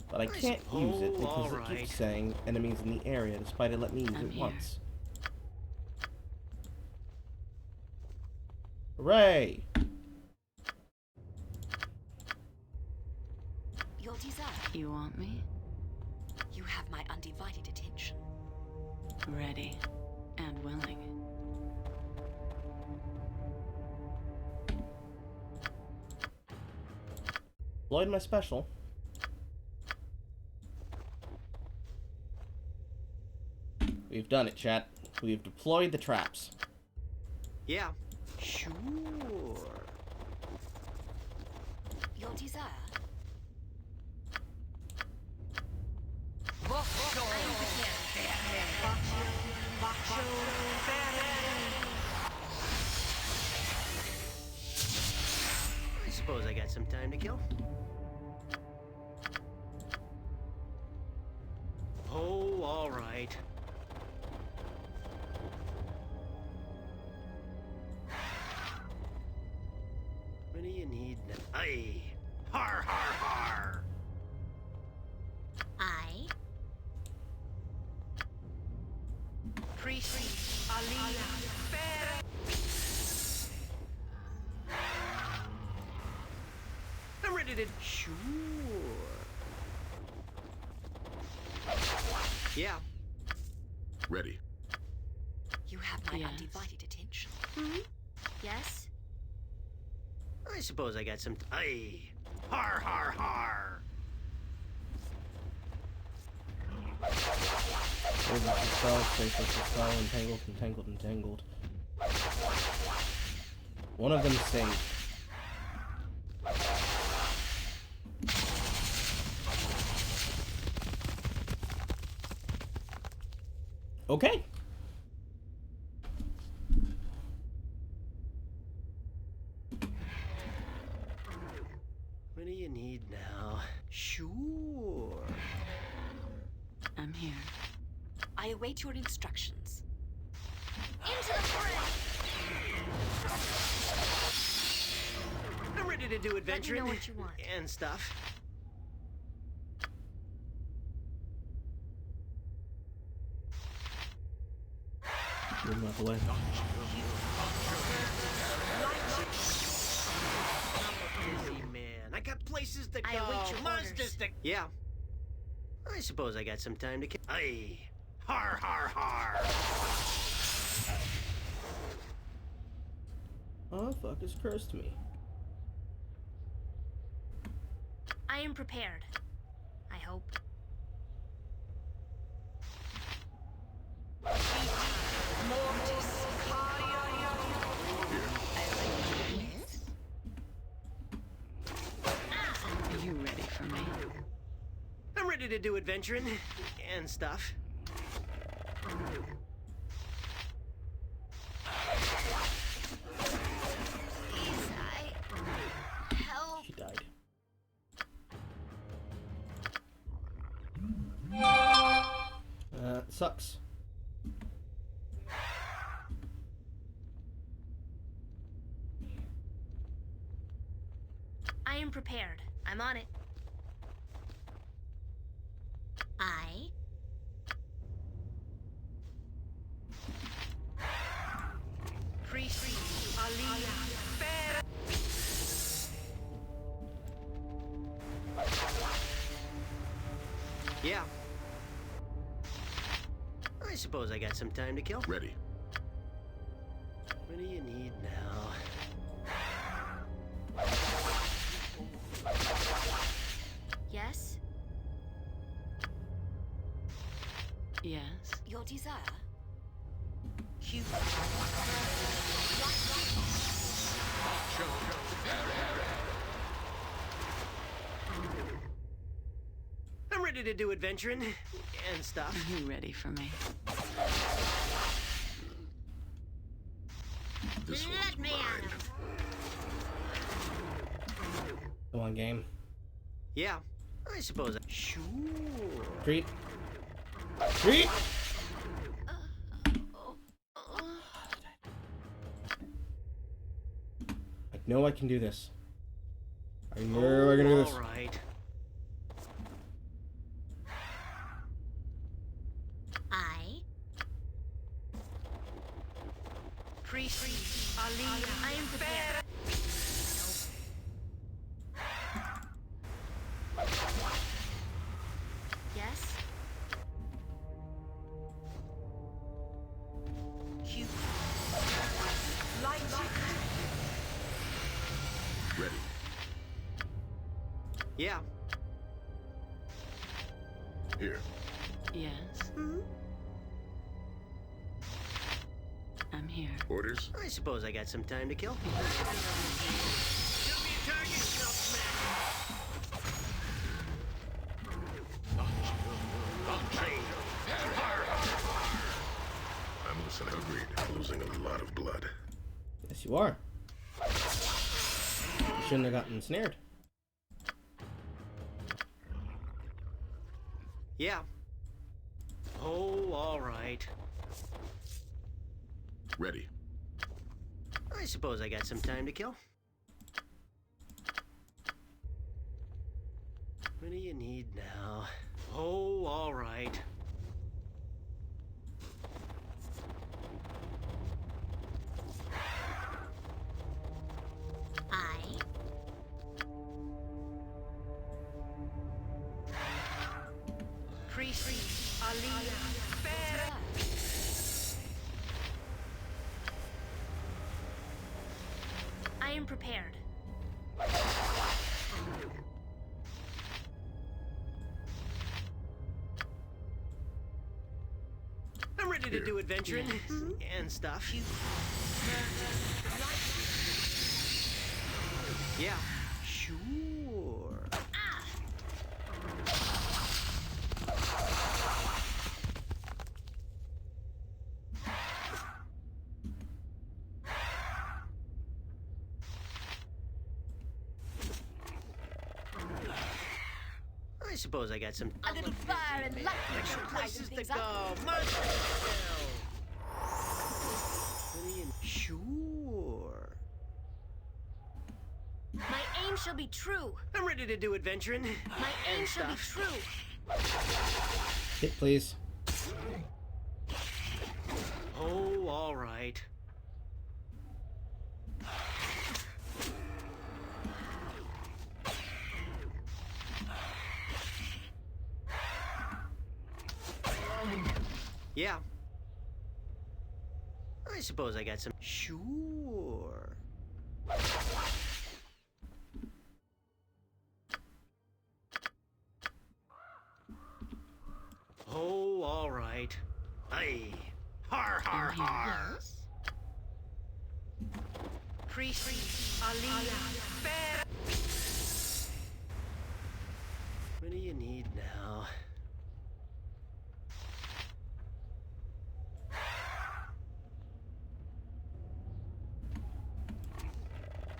But I can't use it because it keeps saying enemies in the area despite it letting me use it once. Hooray! Your desire. You want me? You have my undivided attention. Ready and willing. Deployed my special. We've done it, chat. We've deployed the traps. Yeah. Sure. Your desire. I suppose I got some time to kill. Oh, all right. What do you need now? Aye. Har, har, har. I. Priest Alina. I'm ready to... Sure. Yeah. Ready. You have my undivided attention. Yes? I suppose I got some... Aye. Har, har, har. Spell, spell, entangled, entangled, entangled. One of them saved. Okay. What do you need now? Sure. I'm here. I await your instructions. Into the fray! I'm ready to do adventuring know what you want. and stuff. Move him out the way. Busy man. I got places to go. I await your Monsters orders. to... Yeah. I suppose I got some time to kill. Aye. Har, har, har. Oh, fuck, has cursed me. I am prepared. I hope. Are you ready for me? I'm ready to do adventuring and stuff. Help. She died. Sucks. I am prepared. I'm on it. I Yeah. I suppose I got some time to kill. Ready. What do you need now? Yes? Yes. your desire. I'm ready to do adventuring and stuff. Are you ready for me? This Let me at him. Come on, game. Yeah, I suppose. Sure. Treat. Treat! I know I can do this. I know I can do this. All right. I I am prepared. Yes? ready. Yeah. Here. Yes. I'm here. Orders? I suppose I got some time to kill. I'm listening. Agreed. Losing a lot of blood. Yes, you are. You shouldn't have gotten ensnared. Yeah. Oh, all right. Ready. I suppose I got some time to kill. What do you need now? Oh, all right. I I am prepared. I'm ready to do adventuring and stuff. Yeah. Sure. I suppose I got some. a little fire and light I got places to go. Sure. My aim shall be true. I'm ready to do adventuring. My aim and shall be stuff. true. Hit, please. Oh, all right. Yeah. I suppose I got some... Sure. Oh, all right. Aye. Har, har, har. Yes? Priest Aliyah. What do you need now?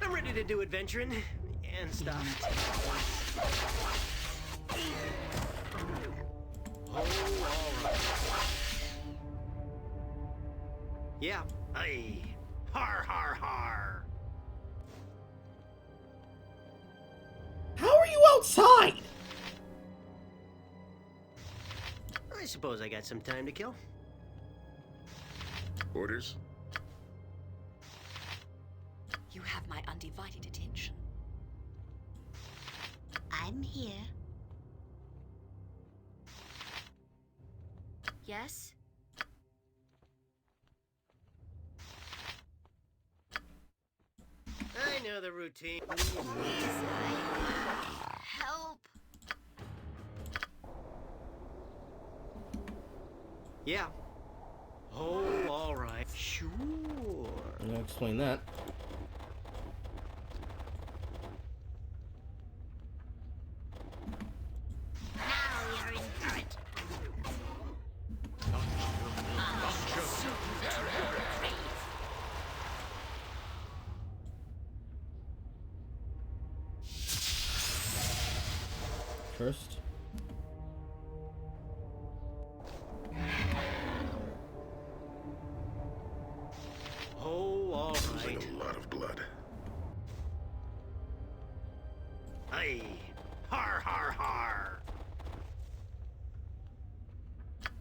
I'm ready to do adventuring and stuff. Oh, all right. Yeah. Aye. Har, har, har. How are you outside? I suppose I got some time to kill. Orders? You have my undivided attention. I'm here. Yes? I know the routine. Help. Yeah. Oh, all right. Sure. I'm gonna explain that. Now you're in for it. First. Oh, all Seems right. like a lot of blood. Aye. Har, har, har.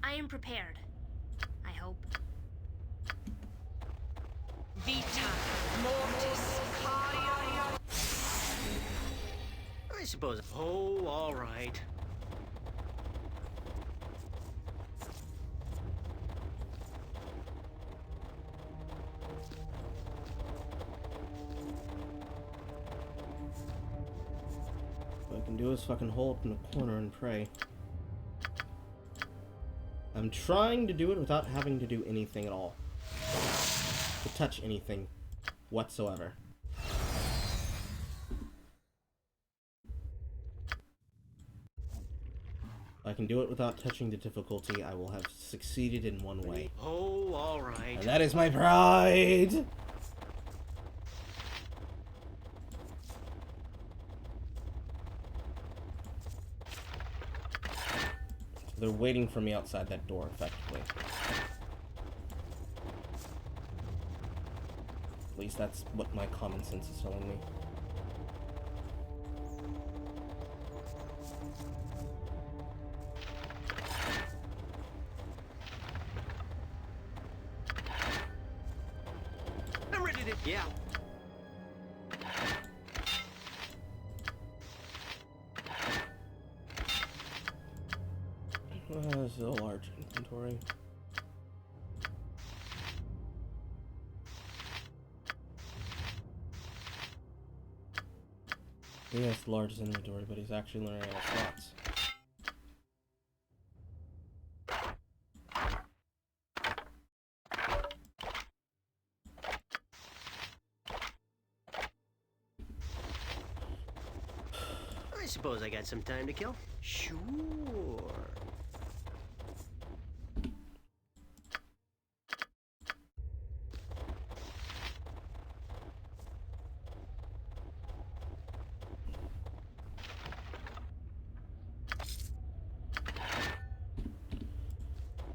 I am prepared. I hope. Vita Mortis Caio. I suppose. Oh, all right. What I can do is fucking hold up in the corner and pray. I'm trying to do it without having to do anything at all. To touch anything whatsoever. If I can do it without touching the difficulty, I will have succeeded in one way. Oh, all right. And that is my pride! They're waiting for me outside that door, effectively. At least that's what my common sense is telling me. I'm ready to... Yeah. This is a large inventory. He has the largest inventory, but he's actually learning out of slots. I suppose I got some time to kill. Sure.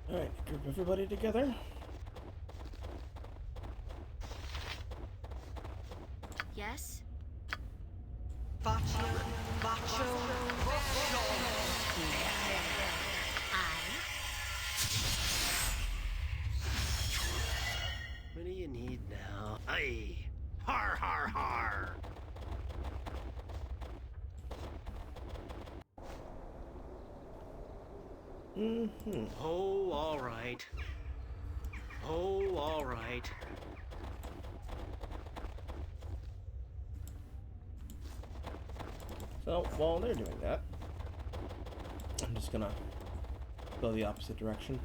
Alright, group everybody together. Yes? Bacio, bacio, Aye. Har har har. Oh, all right. Oh, all right. So, while they're doing that, I'm just gonna go the opposite direction.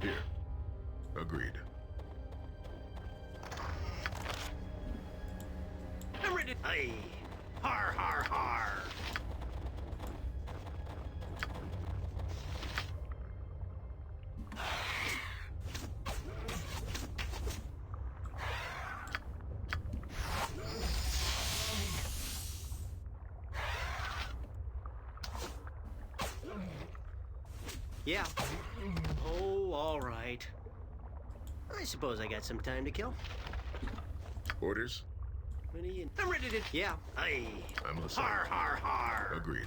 Here. Agreed. I'm ready. Aye. Har har har. Yeah. Oh, all right. I suppose I got some time to kill. Orders? I'm ready to... Yeah. Aye. I'm listening. Har har har. Agreed.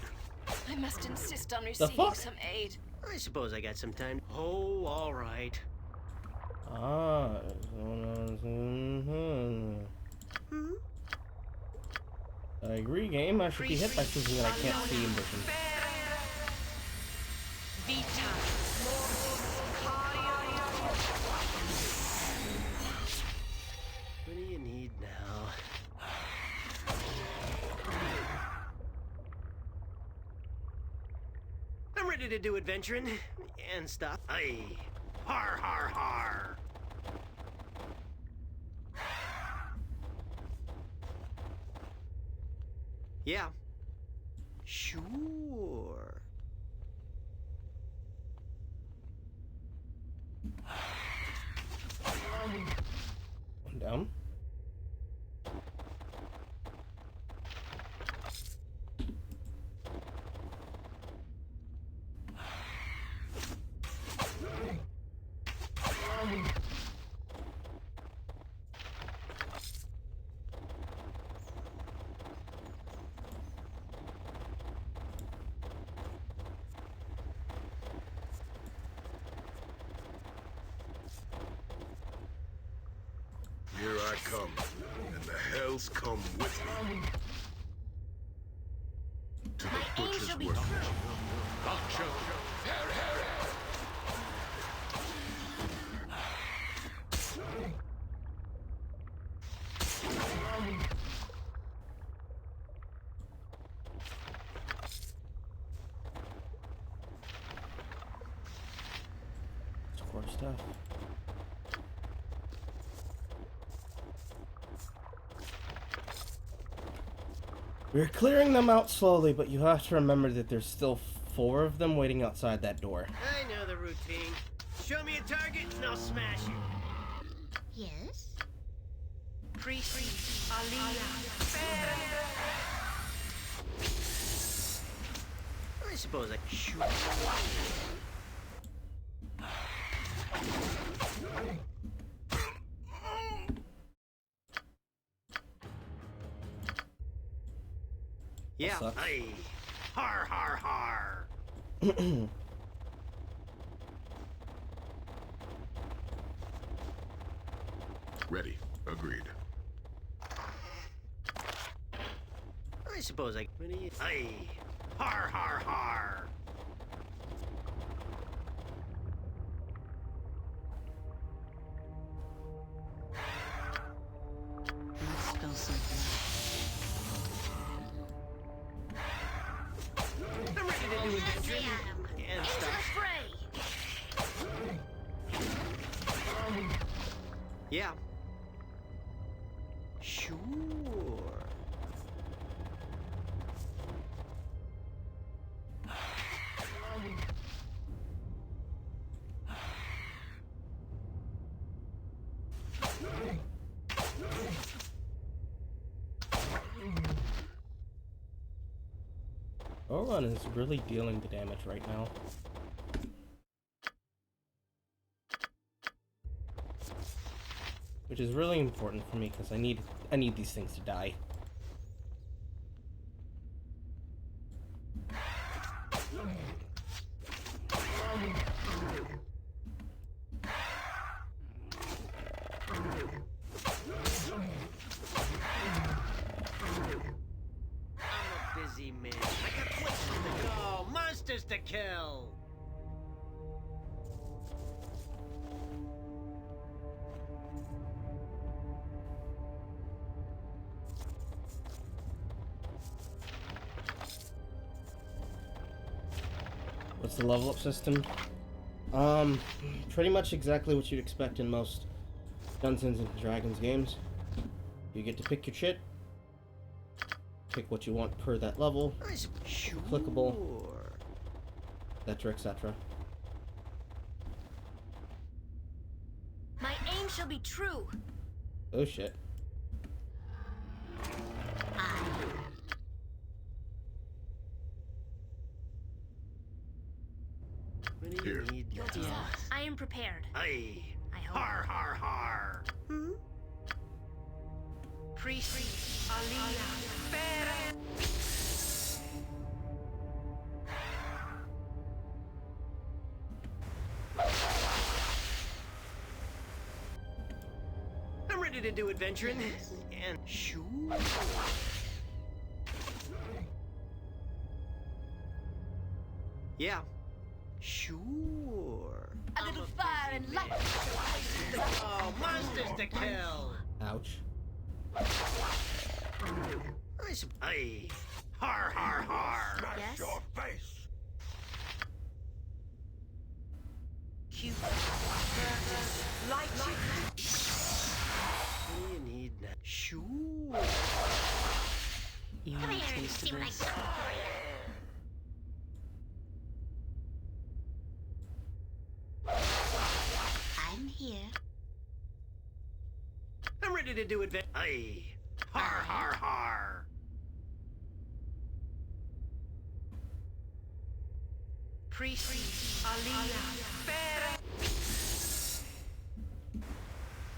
I must insist on receiving some aid. I suppose I got some time. Oh, all right. Ah. I agree, game. I should be hit by something that I can't see in vision. What do you need now? I'm ready to do adventuring and stuff. Aye. Har har har. Yeah. Sure. One down. Here I come, and the hells come with me. To the butcher's work. Core stuff. We're clearing them out slowly, but you have to remember that there's still 4 of them waiting outside that door. I know the routine. Show me a target and I'll smash you. Yes? I suppose I shoot. Yeah. Aye. Har har har. Ready. Agreed. I suppose I... Aye. Har har har. Let's spill some blood. I'm ready to do adventure and stuff. Yeah. Sure. Oron is really dealing the damage right now. which is really important for me because I need these things to die. Man. I got places to go, monsters to kill. What's the level up system? Pretty much exactly what you'd expect in most Dungeons and Dragons games. You get to pick your shit. Pick what you want per that level, Sure. clickable, etc., etc. My aim shall be true. Oh shit. What do you need? I am prepared. Aye. I hope. Har har har. Priest Alina Fere. I'm ready to do adventuring. And sure. Yeah. Sure. A little fire and light. Oh, monsters to kill. Ouch. Aye. Har har har. Yes? Your face. Cute. Light. What do you need now? Sure. You Come want a here and taste see of what I this? got for you. I'm here. I'm ready to do adventure. Aye. Har har har. Priest Alina Fere.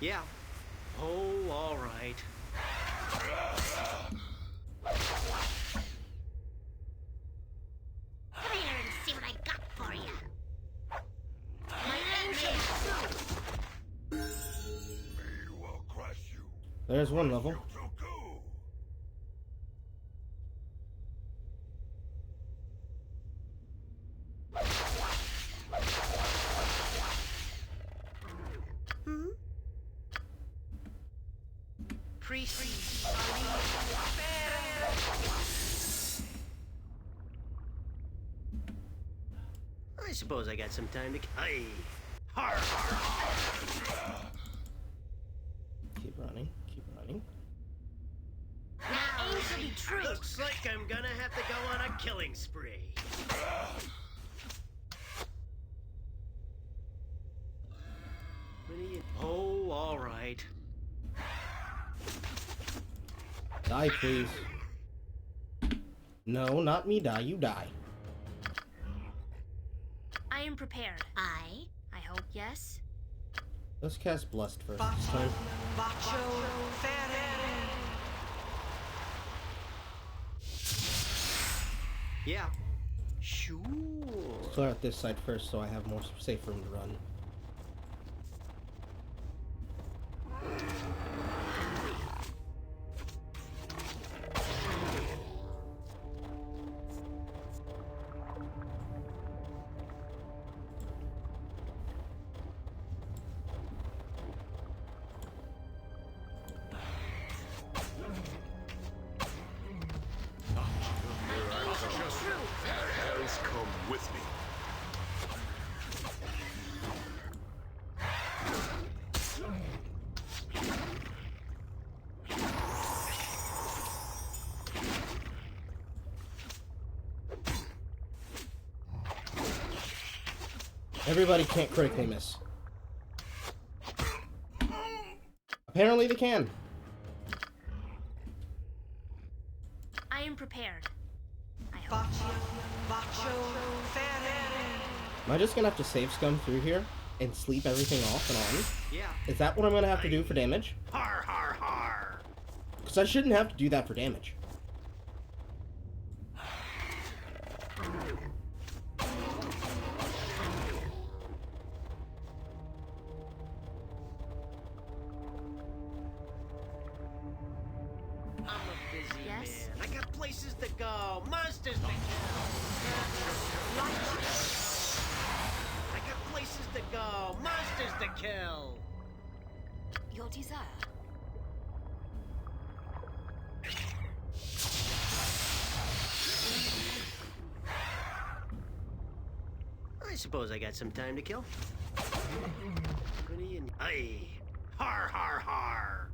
Yeah. Oh, all right. Come here and see what I got for you. My aim shall be true. We will crush you. There's one level. Priest Alina Fere. I suppose I got some time to. Aye. Har har har. Keep running. Keep running. My aim shall be true. Looks like I'm gonna have to go on a killing spree. What do you? Oh, all right. Die, please. No, not me die. You die. I am prepared. I hope. Yes? Let's cast Blessed first this time. Bacho Fere. Yeah. Sure. Clear out this side first so I have more safe room to run. Come with me. Everybody can't critically miss. Apparently they can. I am prepared. I hope. Bacho Fere. Am I just gonna have to save scum through here? and sleep everything off and on? Yeah. Is that what I'm gonna have to do for damage? Har har har. Because I shouldn't have to do that for damage. I'm a busy man. I got places to go, monsters to kill. I got places to go, monsters to kill. Your desire. I suppose I got some time to kill. What do you need? Aye. Har har har.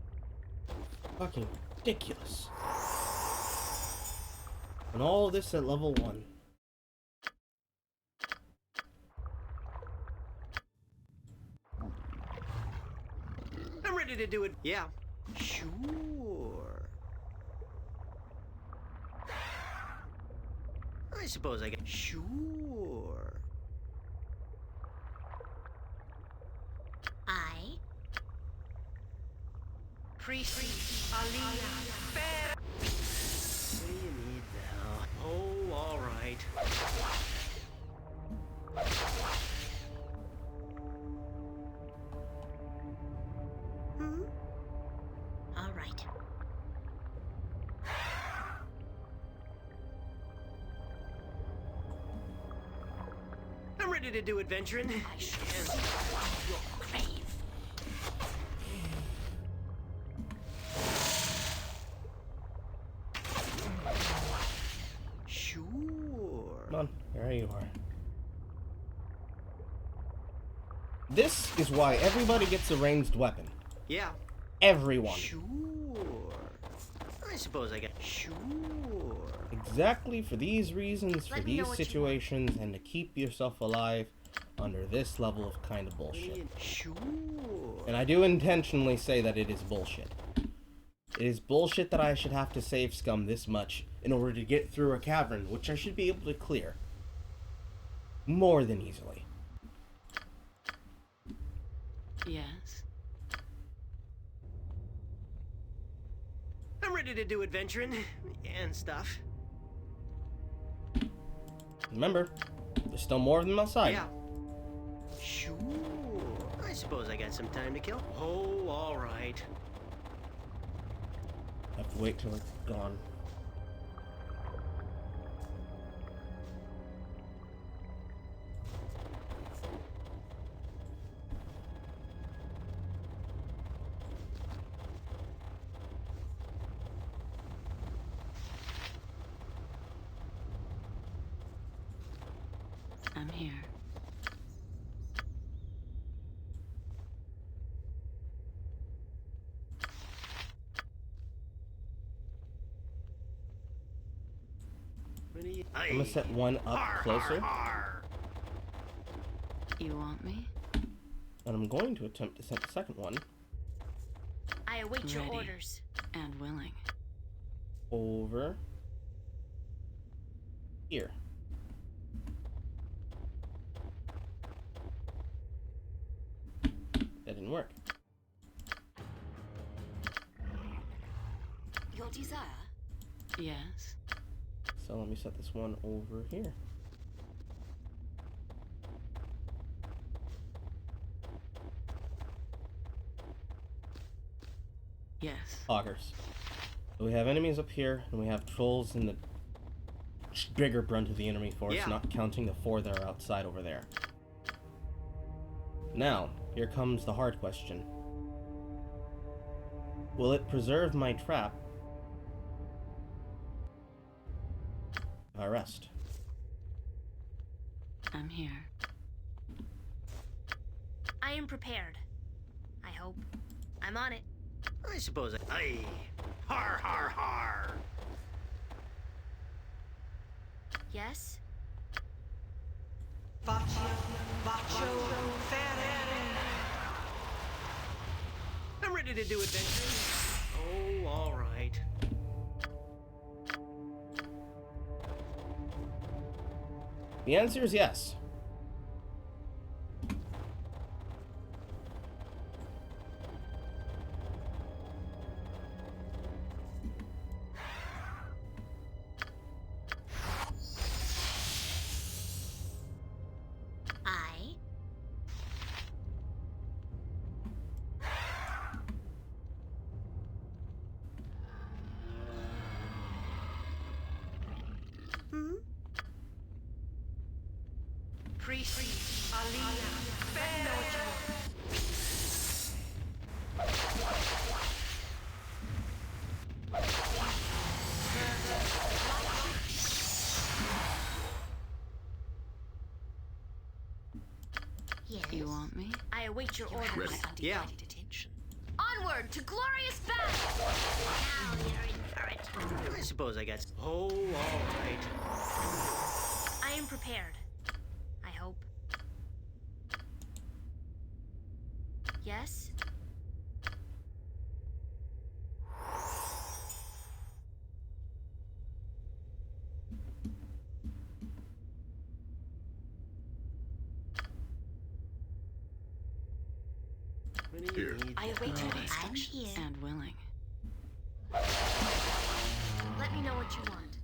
Fucking ridiculous. And all this at level 1. I'm ready to do it. Yeah. Sure. I suppose I got. Sure. I. Priest Aliyah. What do you need now? Oh, all right. All right. I'm ready to do adventuring. I shall your grave. Sure. Come on, there you are. This is why everybody gets a ranged weapon. Yeah. Everyone. Sure. I suppose I got. Sure. Exactly for these reasons, for these situations, and to keep yourself alive under this level of kind of bullshit. Sure. And I do intentionally say that it is bullshit. It is bullshit that I should have to save scum this much in order to get through a cavern, which I should be able to clear more than easily. Yes. I'm ready to do adventuring and stuff. Remember, there's still more of them outside. Yeah. Sure. I suppose I got some time to kill. Oh, all right. I have to wait till it's gone. I'm here. I'm gonna set one up closer. You want me? And I'm going to attempt to set the second one I await your Ready. orders. And willing. over here. That didn't work. Your desire. Yes. So let me set this one over here. Yes. Augers. So we have enemies up here, and we have trolls in the bigger brunt of the enemy force, Yeah. not counting the 4 that are outside over there. Now, here comes the hard question. Will it preserve my trap if I rest? I'm here. I am prepared. I hope. I'm on it. I suppose I. Aye. Har har har. Yes? I'm ready to do adventure. Oh, all right. The answer is yes. Priest, Alina, let me know what you want. Yes. You want me? I await your orders. Ready. My undivided Yeah. attention. Onward to glorious battle! Now you're in for it. I suppose I got. Oh, all right. I am prepared. I hope. Yes? What do you need? I await your Ready. instructions. here. And willing. Let me know what you want.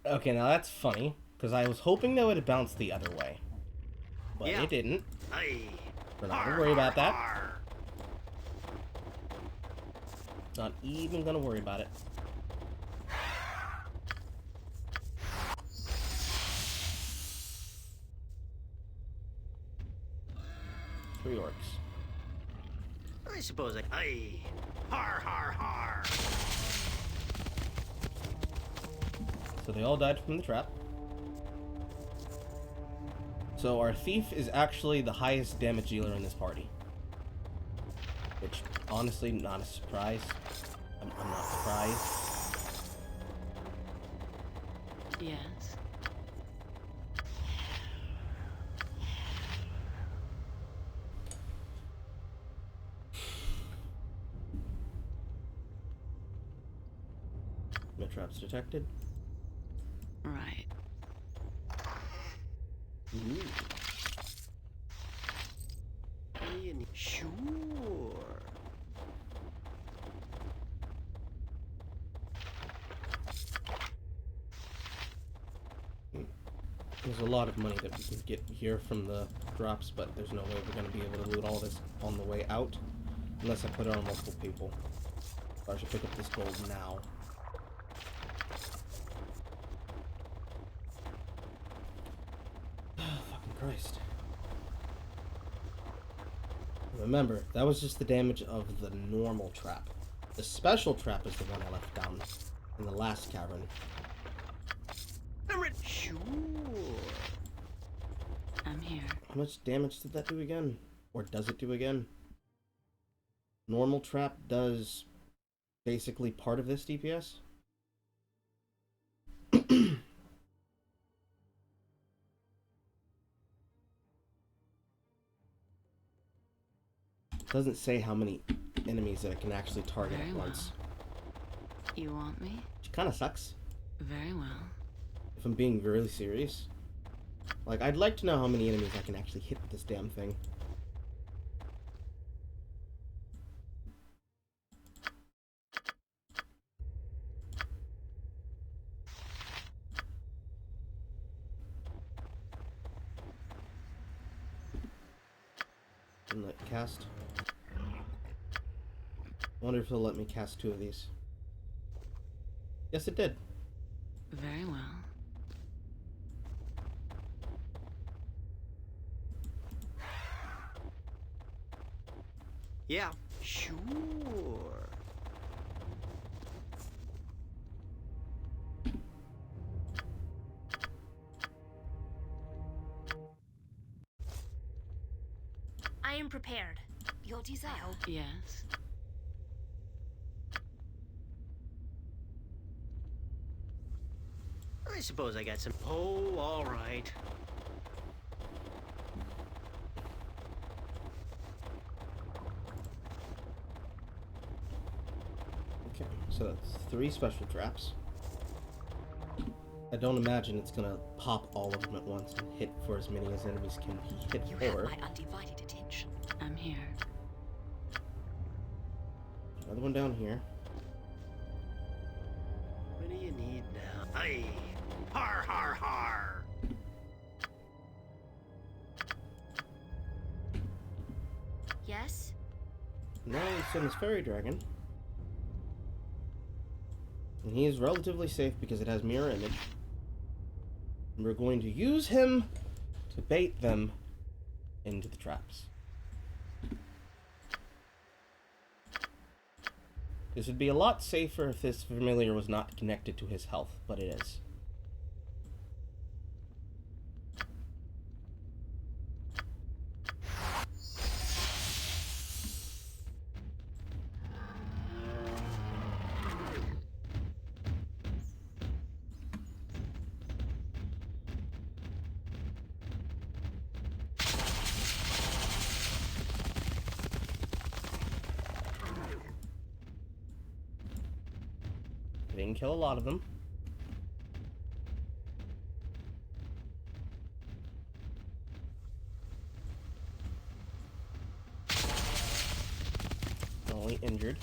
Okay, now that's funny, because I was hoping that would have bounced the other way. But Yeah. it didn't. Aye. We're not gonna worry about that. Not even gonna worry about it. Three orcs. I suppose I. Aye. Har har har. So they all died from the trap. So our thief is actually the highest damage dealer in this party. Which, honestly, not a surprise. I'm not surprised. Yes. No traps detected. Right. Ooh. What do you need? Sure. There's a lot of money that we can get here from the drops, but there's no way we're going to be able to loot all this on the way out, unless I put it on multiple people. So I should pick up this gold now. Fucking Christ. Remember, that was just the damage of the normal trap. The special trap is the one I left down in the last cavern. Sure. I'm here. How much damage did that do again? Or does it do again? Normal trap does basically part of this DPS? Doesn't say how many enemies that it can actually target Very at well. once. You want me? Which kind of sucks, Very well. if I'm being really serious. Like, I'd like to know how many enemies I can actually hit with this damn thing. And let cast. I wonder if it'll let me cast 2 of these. Yes, it did. Very well. Yeah. Sure. I am prepared. Your desire. Yes. I suppose I got some. Oh, all right. Okay, so that's 3 special traps. I don't imagine it's gonna pop all of them at once and hit for as many as enemies can be hit You have for. my undivided attention. I'm here. Another one down here. What do you need now? Aye. Har har har. Yes? Now we send this fairy dragon. And he is relatively safe because it has mirror image. And we're going to use him to bait them into the traps. This would be a lot safer if this familiar was not connected to his health, but it is. Didn't kill a lot of them. Only injured.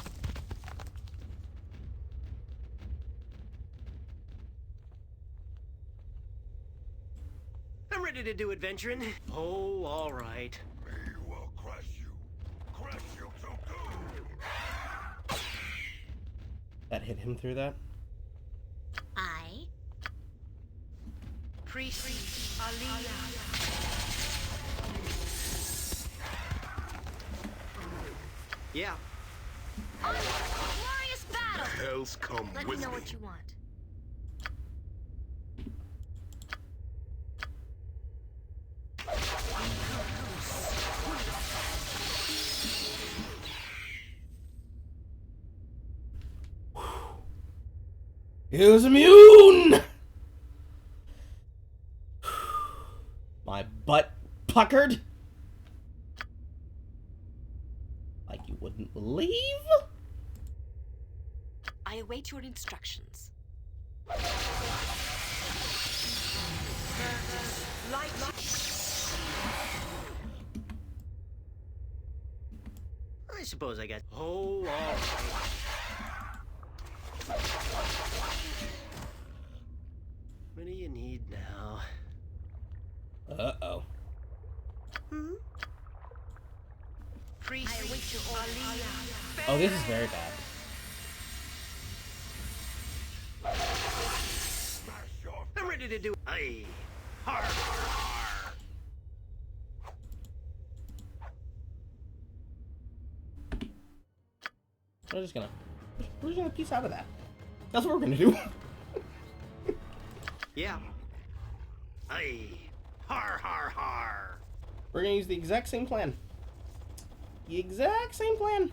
I'm ready to do adventuring. Oh, all right. We will crush you. Crush you so good. That hit him through that? I. Priest Aliyah. Yeah. Glorious battle! The hells come Let with me know me. what you want. He was immune! My butt puckered. Like you wouldn't believe? I await your instructions. I suppose I got. Oh, all right. What do you need now? Uh-oh. Priest Aliyah. Oh, this is very bad. I'm ready to do. Aye. Har, har, har. We're just gonna piece out of that. That's what we're gonna do. Yeah. Aye. Har, har, har. We're gonna use the exact same plan. The exact same plan.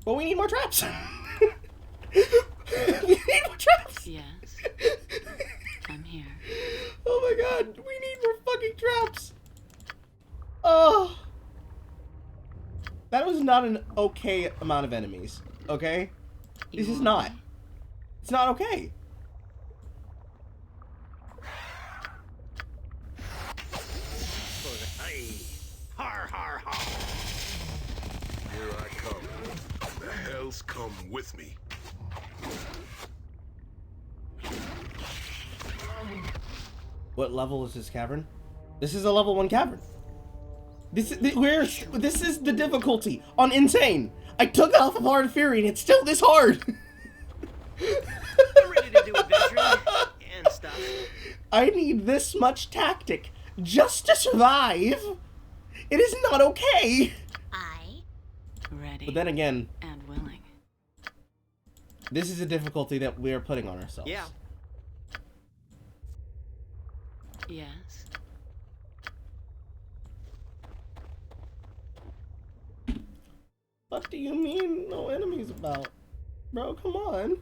But we need more traps. We need more traps. Yes. I'm here. Oh my god, we need more fucking traps. Oh. That was not an okay amount of enemies, okay? This is not. It's not okay. Aye. Har, har, har. Here I come. The hells come with me. What level is this cavern? This is a level 1 cavern. This is the difficulty on Insane. I took it off of Hard Fury and it's still this hard. I'm ready to do adventuring and stuff. I need this much tactic just to survive. It is not okay. Ready. But then again, and willing. this is a difficulty that we are putting on ourselves. Yeah. Yes. What do you mean no enemies about? Bro, come on.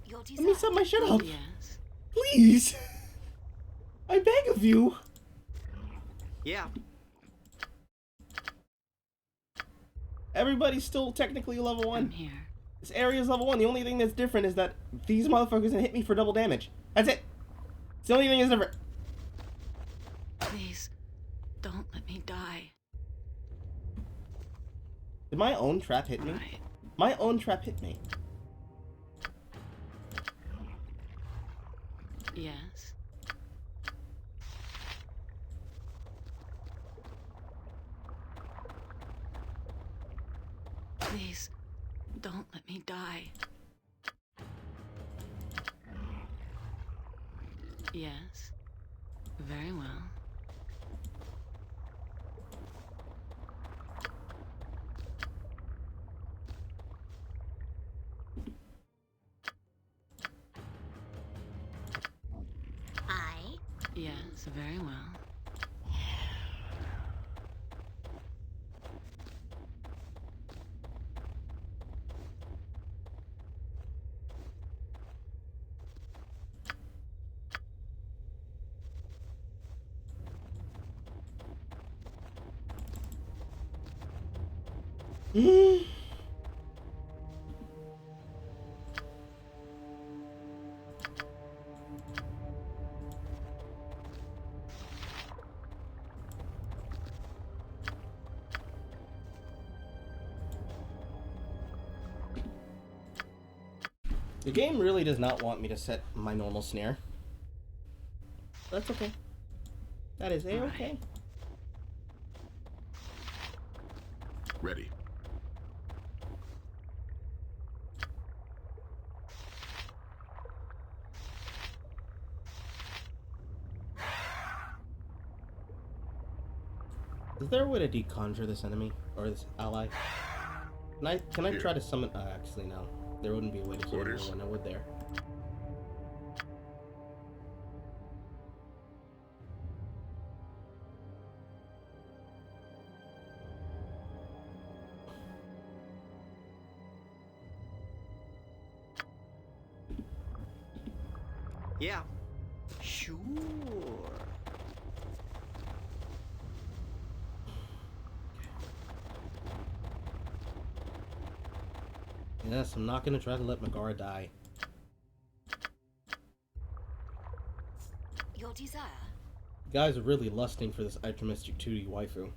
Your Let me set my shit up. Yes. Please. I beg of you. Yeah. Everybody's still technically level 1. I'm here. This area is level 1. The only thing that's different is that these motherfuckers can hit me for double damage. That's it. It's the only thing that's different. Please, don't let me die. Did my own trap hit me? Right. My own trap hit me. Yes. Please, don't let me die. Yes. Very well. Yes, very well. The game really does not want me to set my normal snare. That's okay. That is A-okay. Ready. Is there a way to deconjure this enemy or this ally? Can I try to summon? Actually, no. There wouldn't be a way to summon one. I would there. Yeah. Sure. Yes, I'm not gonna try to let Megara die. Your desire? You guys are really lusting for this Ultramystic 2D waifu.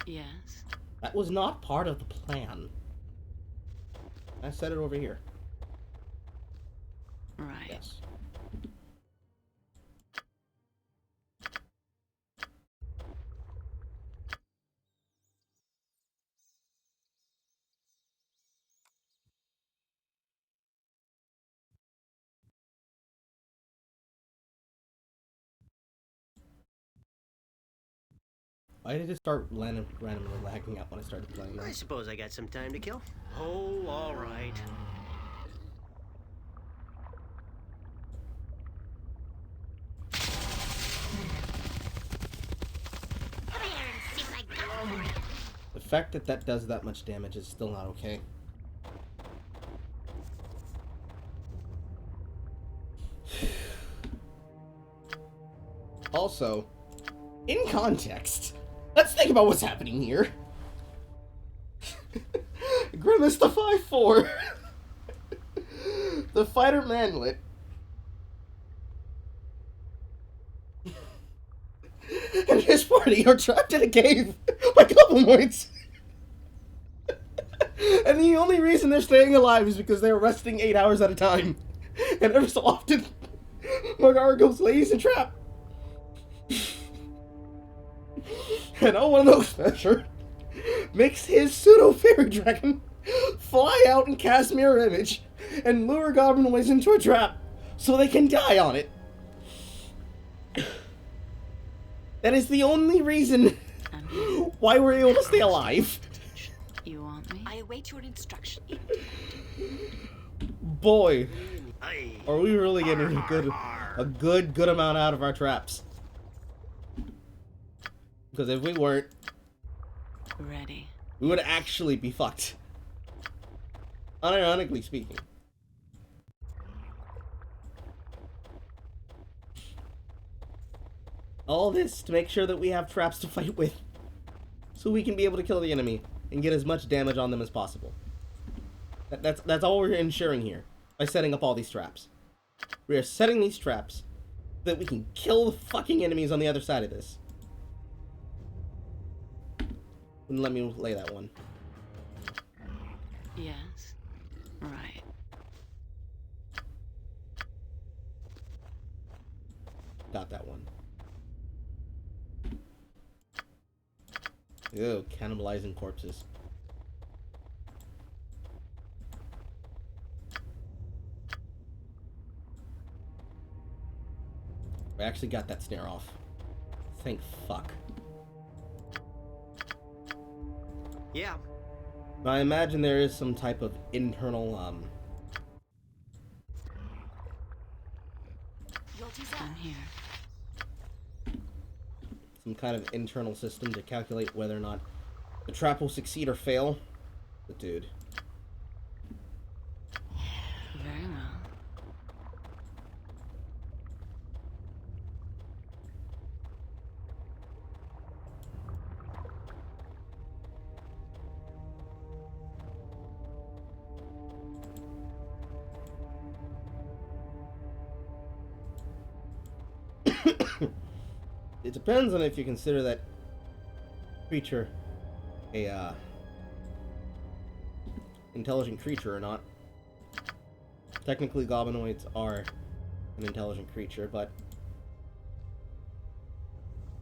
Yes. That was not part of the plan. I said it over here. Right. Yes. Why did it start randomly lagging out when I started playing that? I suppose I got some time to kill. Oh, all right. Come here and see what I got for you. The fact that that does that much damage is still not okay. Also, in context, let's think about what's happening here. Grimace the 5-4. The fighter manlet. And his party are trapped in a cave by Copium. And the only reason they're staying alive is because they're resting 8 hours at a time. And every so often, Megara goes lays and trap. And one of those measure makes his pseudo fairy dragon fly out and cast mirror image and lure goblin ways into a trap so they can die on it. That is the only reason why we're able to stay alive. You want me? I await your instruction. Boy, are we really getting a good amount out of our traps. Because if we weren't, ready, we would actually be fucked. Unironically speaking. All this to make sure that we have traps to fight with, so we can be able to kill the enemy and get as much damage on them as possible. That's all we're ensuring here by setting up all these traps. We are setting these traps so that we can kill the fucking enemies on the other side of this. Wouldn't let me lay that one. Yes. Right. Got that one. Ew, cannibalizing corpses. We actually got that snare off. Thank fuck. Yeah. I imagine there is some type of internal, I'm here. some kind of internal system to calculate whether or not the trap will succeed or fail. But dude. Very well. It depends on if you consider that creature a intelligent creature or not. Technically, goblinoids are an intelligent creature, but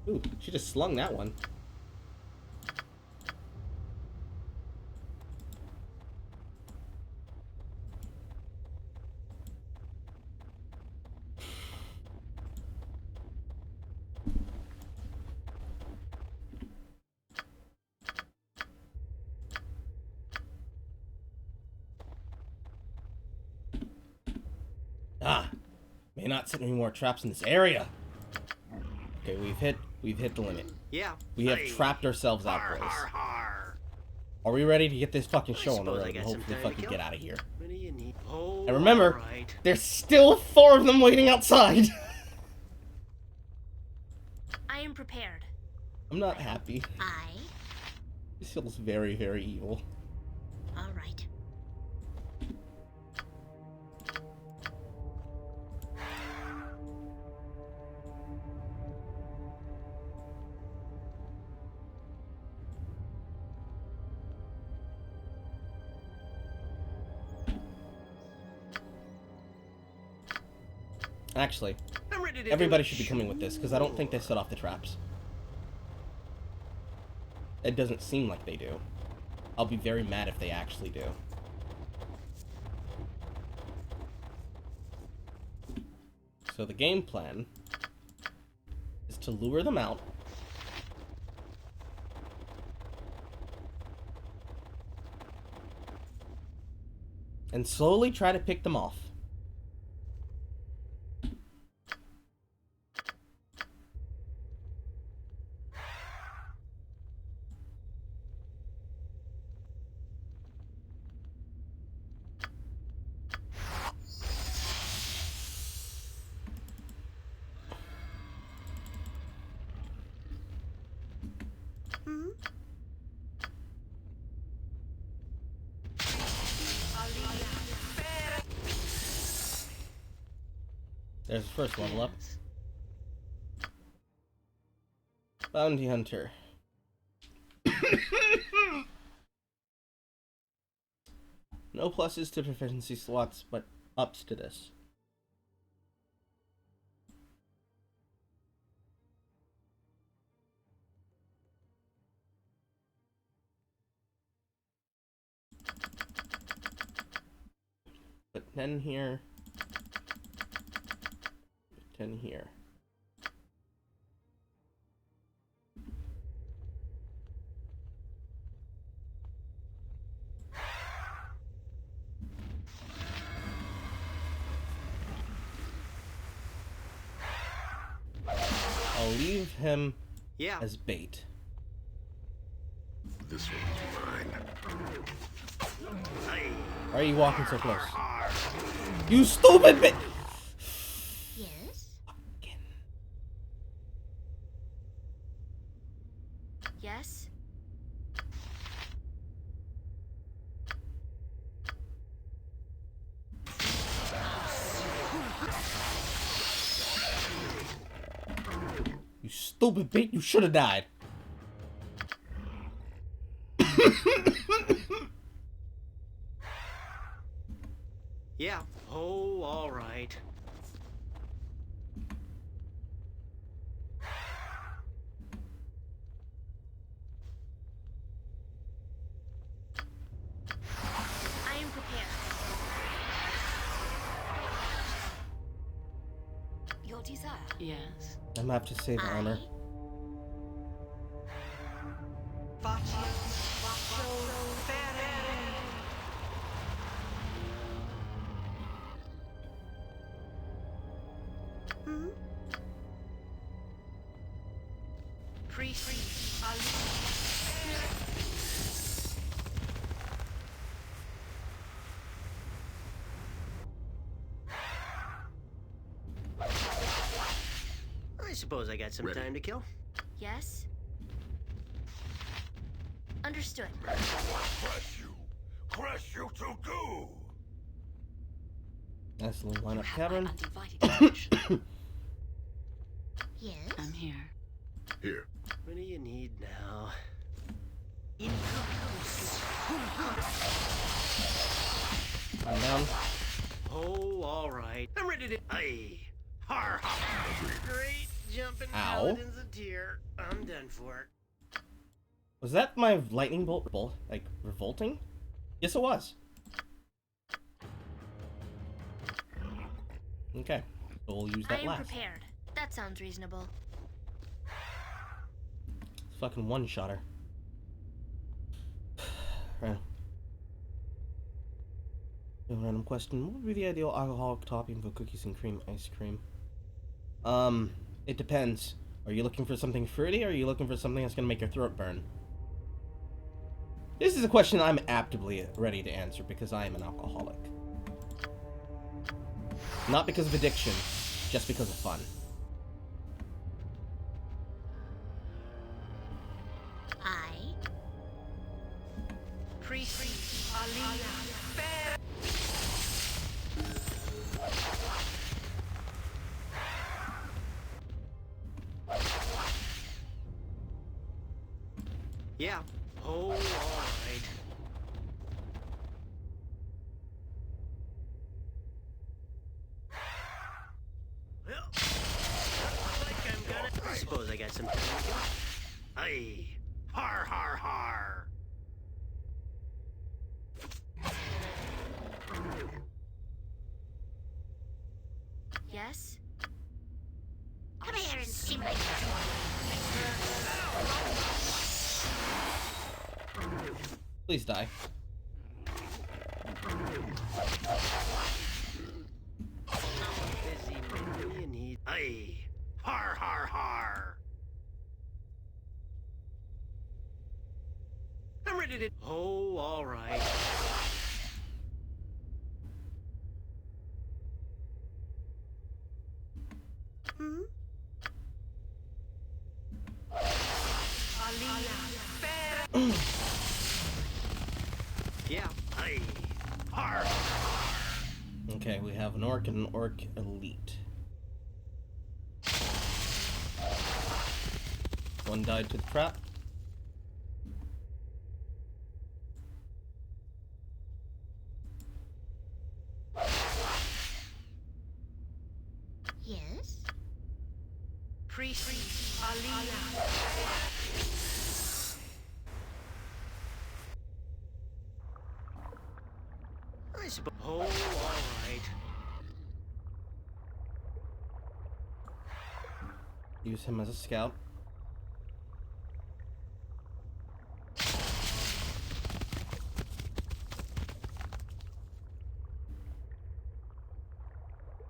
ooh, she just slung that one. May not set any more traps in this area. Okay, we've hit the limit. Yeah. We have trapped ourselves out, boys. Are we ready to get this fucking show on the road and hopefully fucking get out of here? What do you need? Oh, And remember, right. there's still 4 of them waiting outside. I am prepared. I'm not happy. This feels very, very evil. All right. Actually, everybody should be coming with this, because I don't think they set off the traps. It doesn't seem like they do. I'll be very mad if they actually do. So the game plan is to lure them out. And slowly try to pick them off. There's the first level up. Bounty Hunter. No pluses to proficiency slots, but ups to this. Put 10 here. 10 here. I'll leave him as bait. This one's mine. Why are you walking so close? You stupid bitch! Yes? Yes? You stupid bitch, you should have died. Yeah. Oh, all right. I am prepared. Your desire. Yes. I'm gonna have to say the honor. I suppose I got some time to kill. Yes? Understood. Crush you to goo! Nice little lineup, Cavern. Yes? I'm here. Here. What do you need now? I'm down. Oh, all right. I'm ready to. Aye. Har har. Great jumping Ow. paladins a tear. I'm done for. Was that my lightning bolt, like, revolting? Yes, it was. Okay, so we'll use I that am last. prepared. That sounds reasonable. Fucking one-shotter. Right. A random question. What would be the ideal alcoholic topping for cookies and cream ice cream? It depends. Are you looking for something fruity, or are you looking for something that's gonna make your throat burn? This is a question I'm aptly ready to answer because I am an alcoholic. Not because of addiction, just because of fun. Yeah. Oh, all right. Well, looks like I'm gonna. I suppose I got some time to kill. Aye. Har har har. Yes? Come here and see my. Please die. Busy, what do you need? Aye. Har har har. I'm ready to. Oh, all right. Yeah. Aye. Har. Okay, we have an orc and an orc elite. One died to the trap. Yes? I suppose. Oh, all right. Use him as a scout.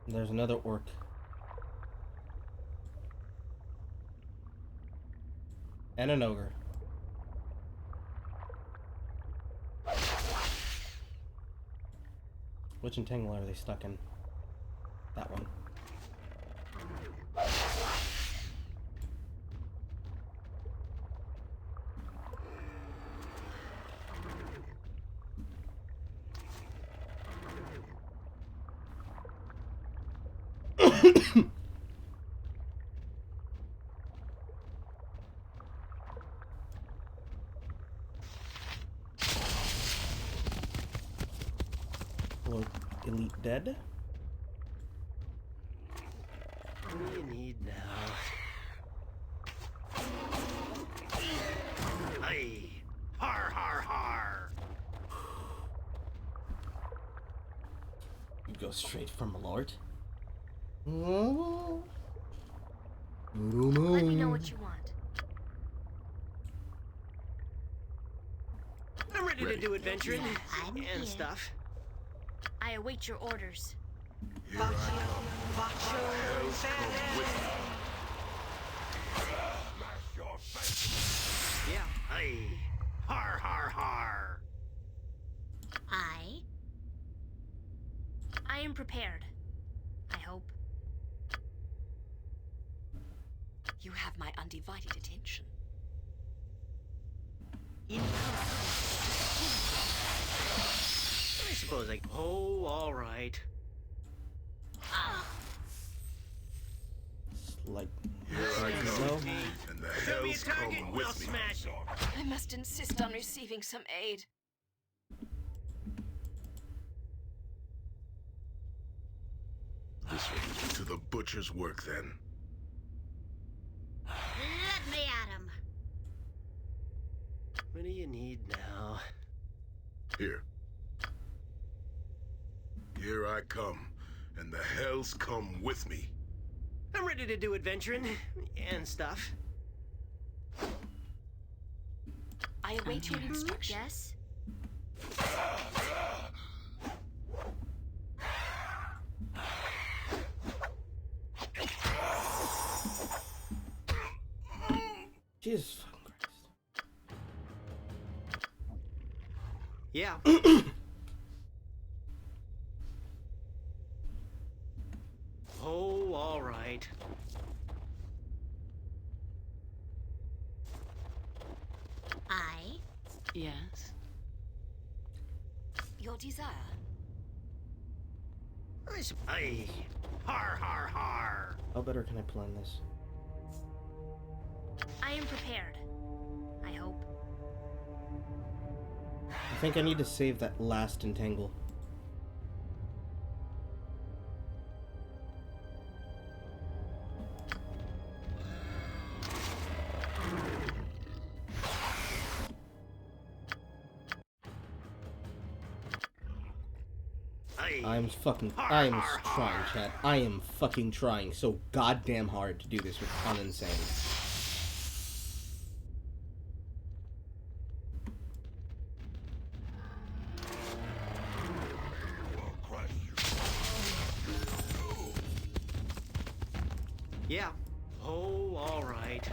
There's another orc. And an ogre. Which entangle are they stuck in? That one. Hello, elite dead. What do you need now? Aye. Har har har. You go straight from a lord. Oh. Let me know what you want. I'm ready to do adventuring and stuff. I await your orders. Here I come. Hell's come with me. Yeah. Aye. Har har har. I am prepared. I hope. You have my undivided attention. I suppose I... Oh, all right. Like, here I come, and the hell's come with me. Smash. I must insist on receiving some aid. This way to the butcher's work, then. Let me at him. What do you need now? Here. Here I come, and the hell's come with me. I'm ready to do adventuring and stuff. I await your instructions. Yes? Jesus fucking Christ. Yeah. Oh, all right. Yes? Your desire. Aye. Har har har. How better can I plan this? I am prepared. I hope. I think I need to save that last entangle. I'm trying, chat. I am fucking trying so goddamn hard to do this with uninsane. Yeah. Oh, all right.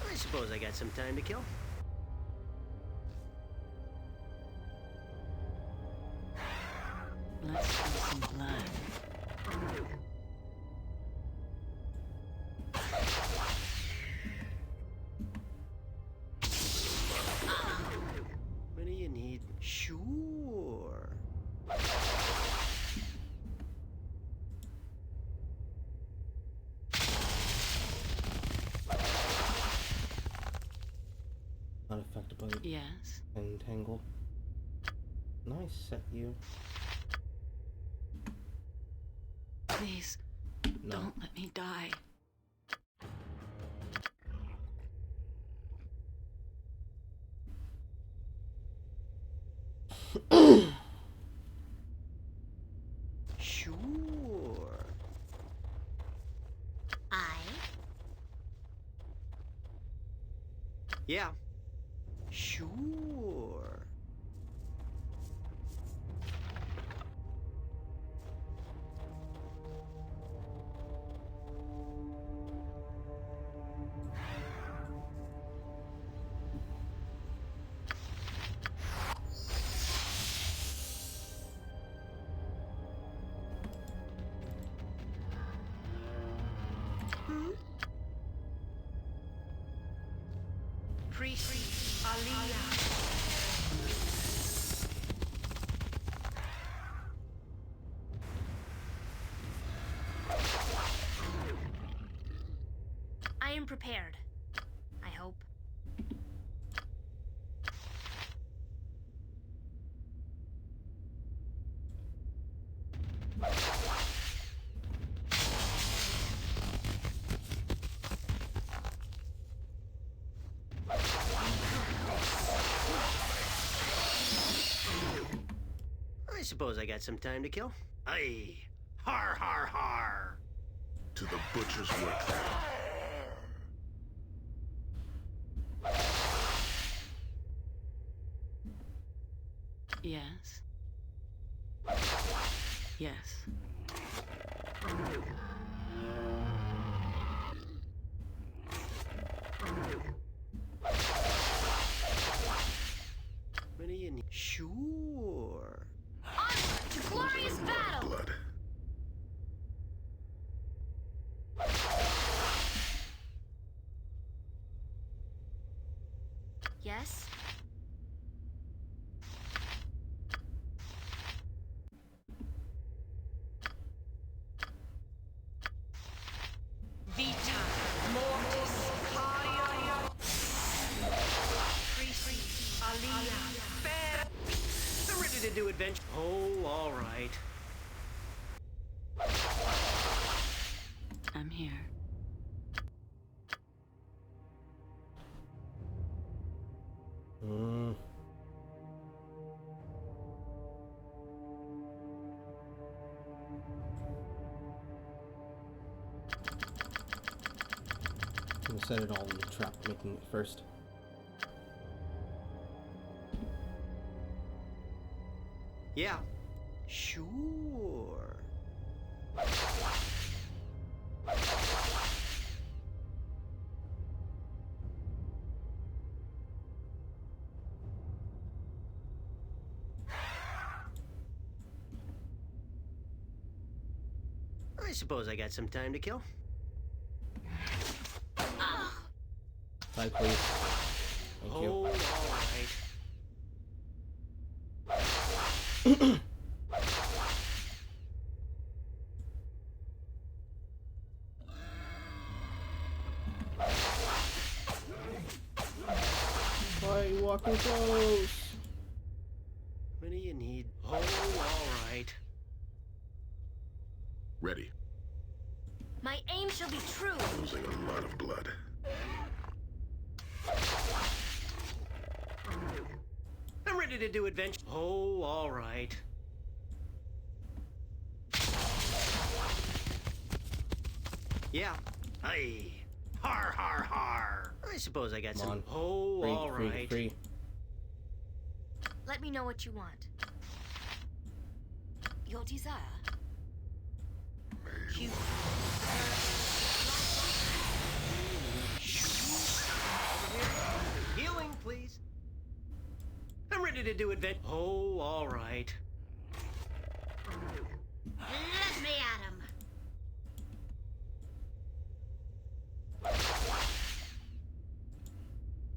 I suppose I got some time to kill. Let's see some blood. What do you need? Sure. Not affected by the Yes. entangle. Nice set, you. Please, No. don't let me die. Sure. Yeah. Sure. I am prepared. I hope. suppose I got some time to kill. Aye. Har har har. To the butcher's work then. Yes. Yes. What do you need? Sure. Onward to glorious battle! Blood. Yes? Vita mortis caria. Priest Alia. I'm ready to do adventure. Oh, all right. I'm here. I'm gonna set it all in the trap, making it first. Yeah. Sure. I suppose I got some time to kill. Side, please. Thank you. All right. Why are you walking close? What do you need? Oh, all right. Ready. My aim shall be true. Losing a lot of blood. I'm ready to do adventure. Oh, all right. Yeah. Aye. Har har har. I suppose I got Come some. on. Oh, Free, all free, right. free. Let me know what you want. Your desire? You. Healing, please. I'm ready to do adventure. Oh, all right. Let me at him.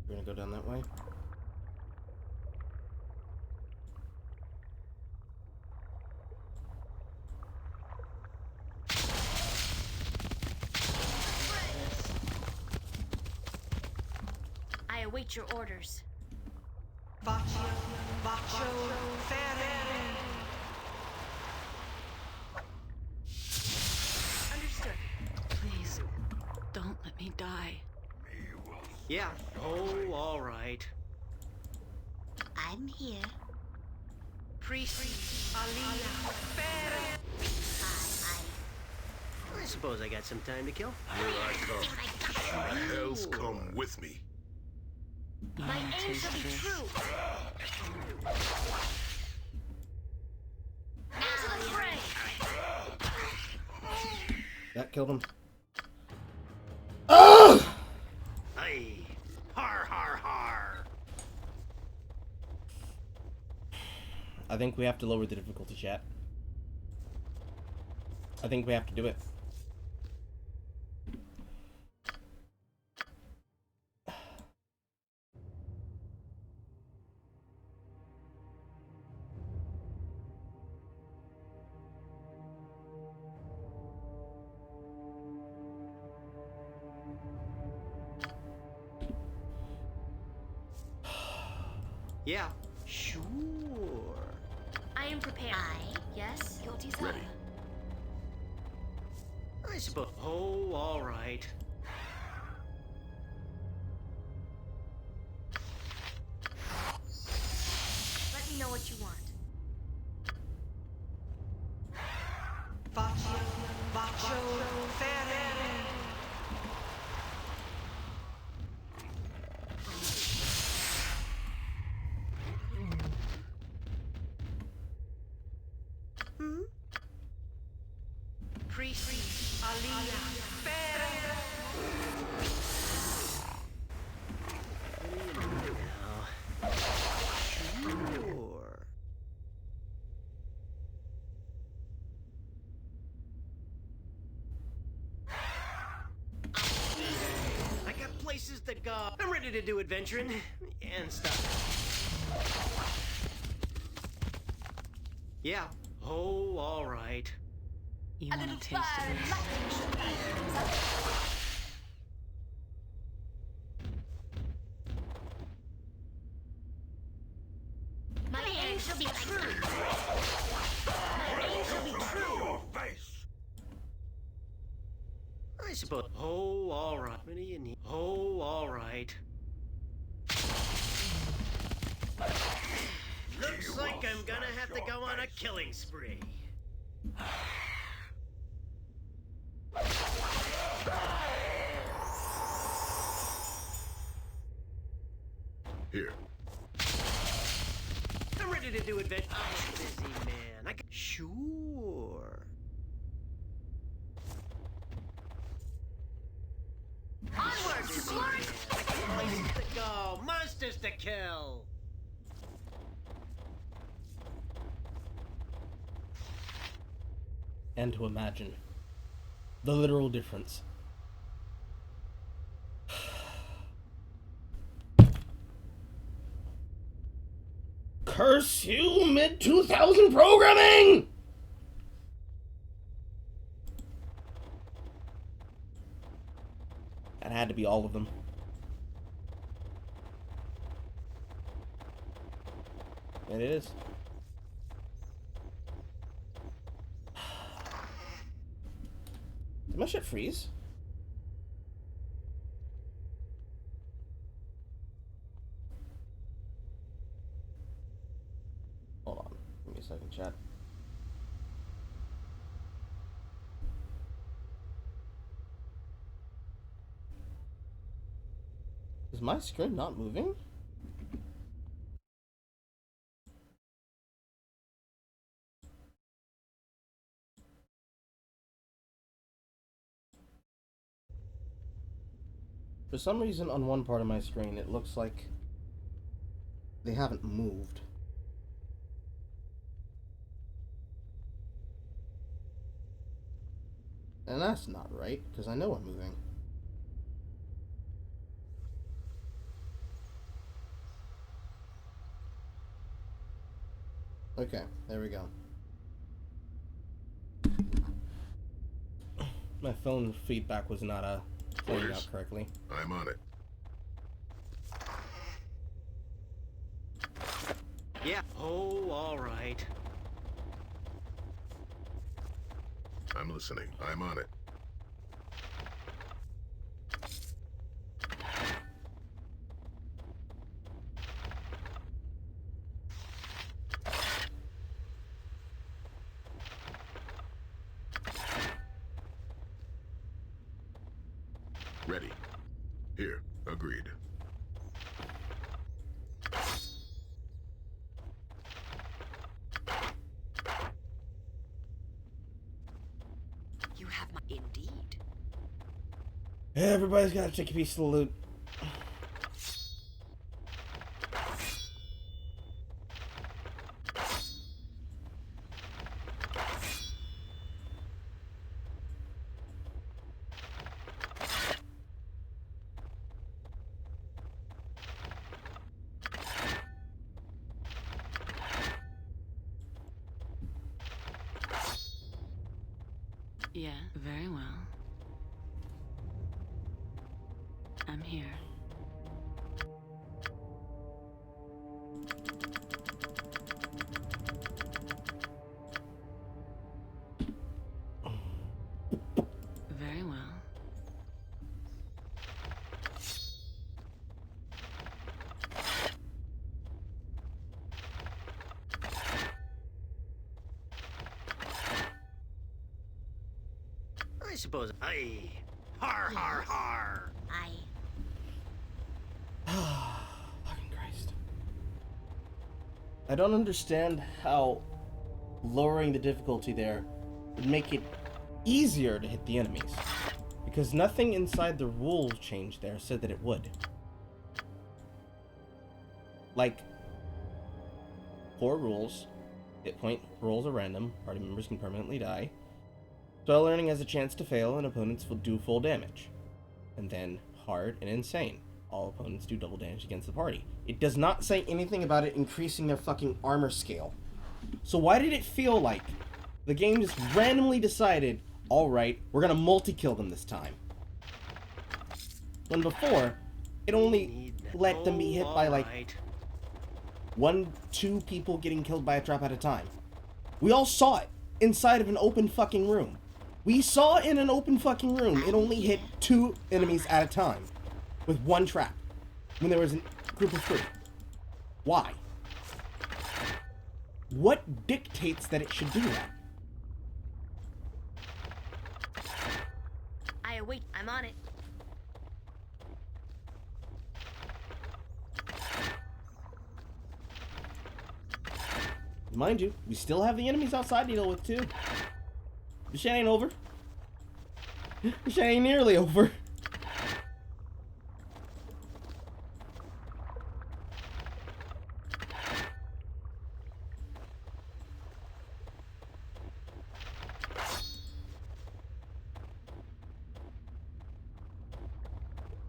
We're gonna go down that way. I await your orders. Bacio, fere. Understood. Please, don't let me die. Yeah. Oh, all right. I'm here. Priest Alia. I suppose I got some time to kill. Here I come. The hells come with me. My aim shall be true. Into the fray. That killed him. Aye. Har har har. I think we have to lower the difficulty, chat. I think we have to do it. Yeah. Sure. I am prepared. Yes? Your desire? Ready. I suppose. Oh, all right. Let me know what you want. Sure. I got places to go. I'm ready to do adventuring and stuff. Yeah. Oh, all right. You want a taste of this? My aim shall be true. My aim shall be true. I suppose. Oh, all right. What do you need? Oh, all right. Looks like I'm gonna have to go on a killing spree. Here. I'm ready to do adventure. I'm a busy man. Sure. Onward, Slurry! Places to go. Monsters to kill. And to imagine the literal difference. Curse you, mid-2000 programming! That had to be all of them. It is. Did my shit freeze? Hold on. Give me a second, chat. Is my screen not moving? For some reason, on one part of my screen, it looks like they haven't moved. And that's not right, because I know I'm moving. Okay, there we go. My phone feedback was not playing out correctly. I'm on it. Yeah. Oh, all right. I'm listening. I'm on it. Ready. Here. Agreed. You have my... Indeed. Everybody's got to take a piece of the loot. Yeah, very well. I'm here. Very well. I suppose. Aye. Har, har, har. Aye. Fucking Christ. I don't understand how lowering the difficulty there would make it easier to hit the enemies. Because nothing inside the rule change there said that it would. Like, core rules, hit point rolls are random, party members can permanently die. Spell learning has a chance to fail and opponents will do full damage. And then hard and insane. All opponents do double damage against the party. It does not say anything about it increasing their fucking armor scale. So why did it feel like the game just randomly decided, alright, we're gonna multi-kill them this time? When before, it only let them be hit by like 1-2 people getting killed by a trap at a time. We all saw it inside of an open fucking room. We saw in an open fucking room, it only hit 2 enemies at a time with 1 trap when there was a group of 3. Why? What dictates that it should do that? I await. I'm on it. Mind you, we still have the enemies outside to deal with too. This shit ain't over. This shit ain't nearly over.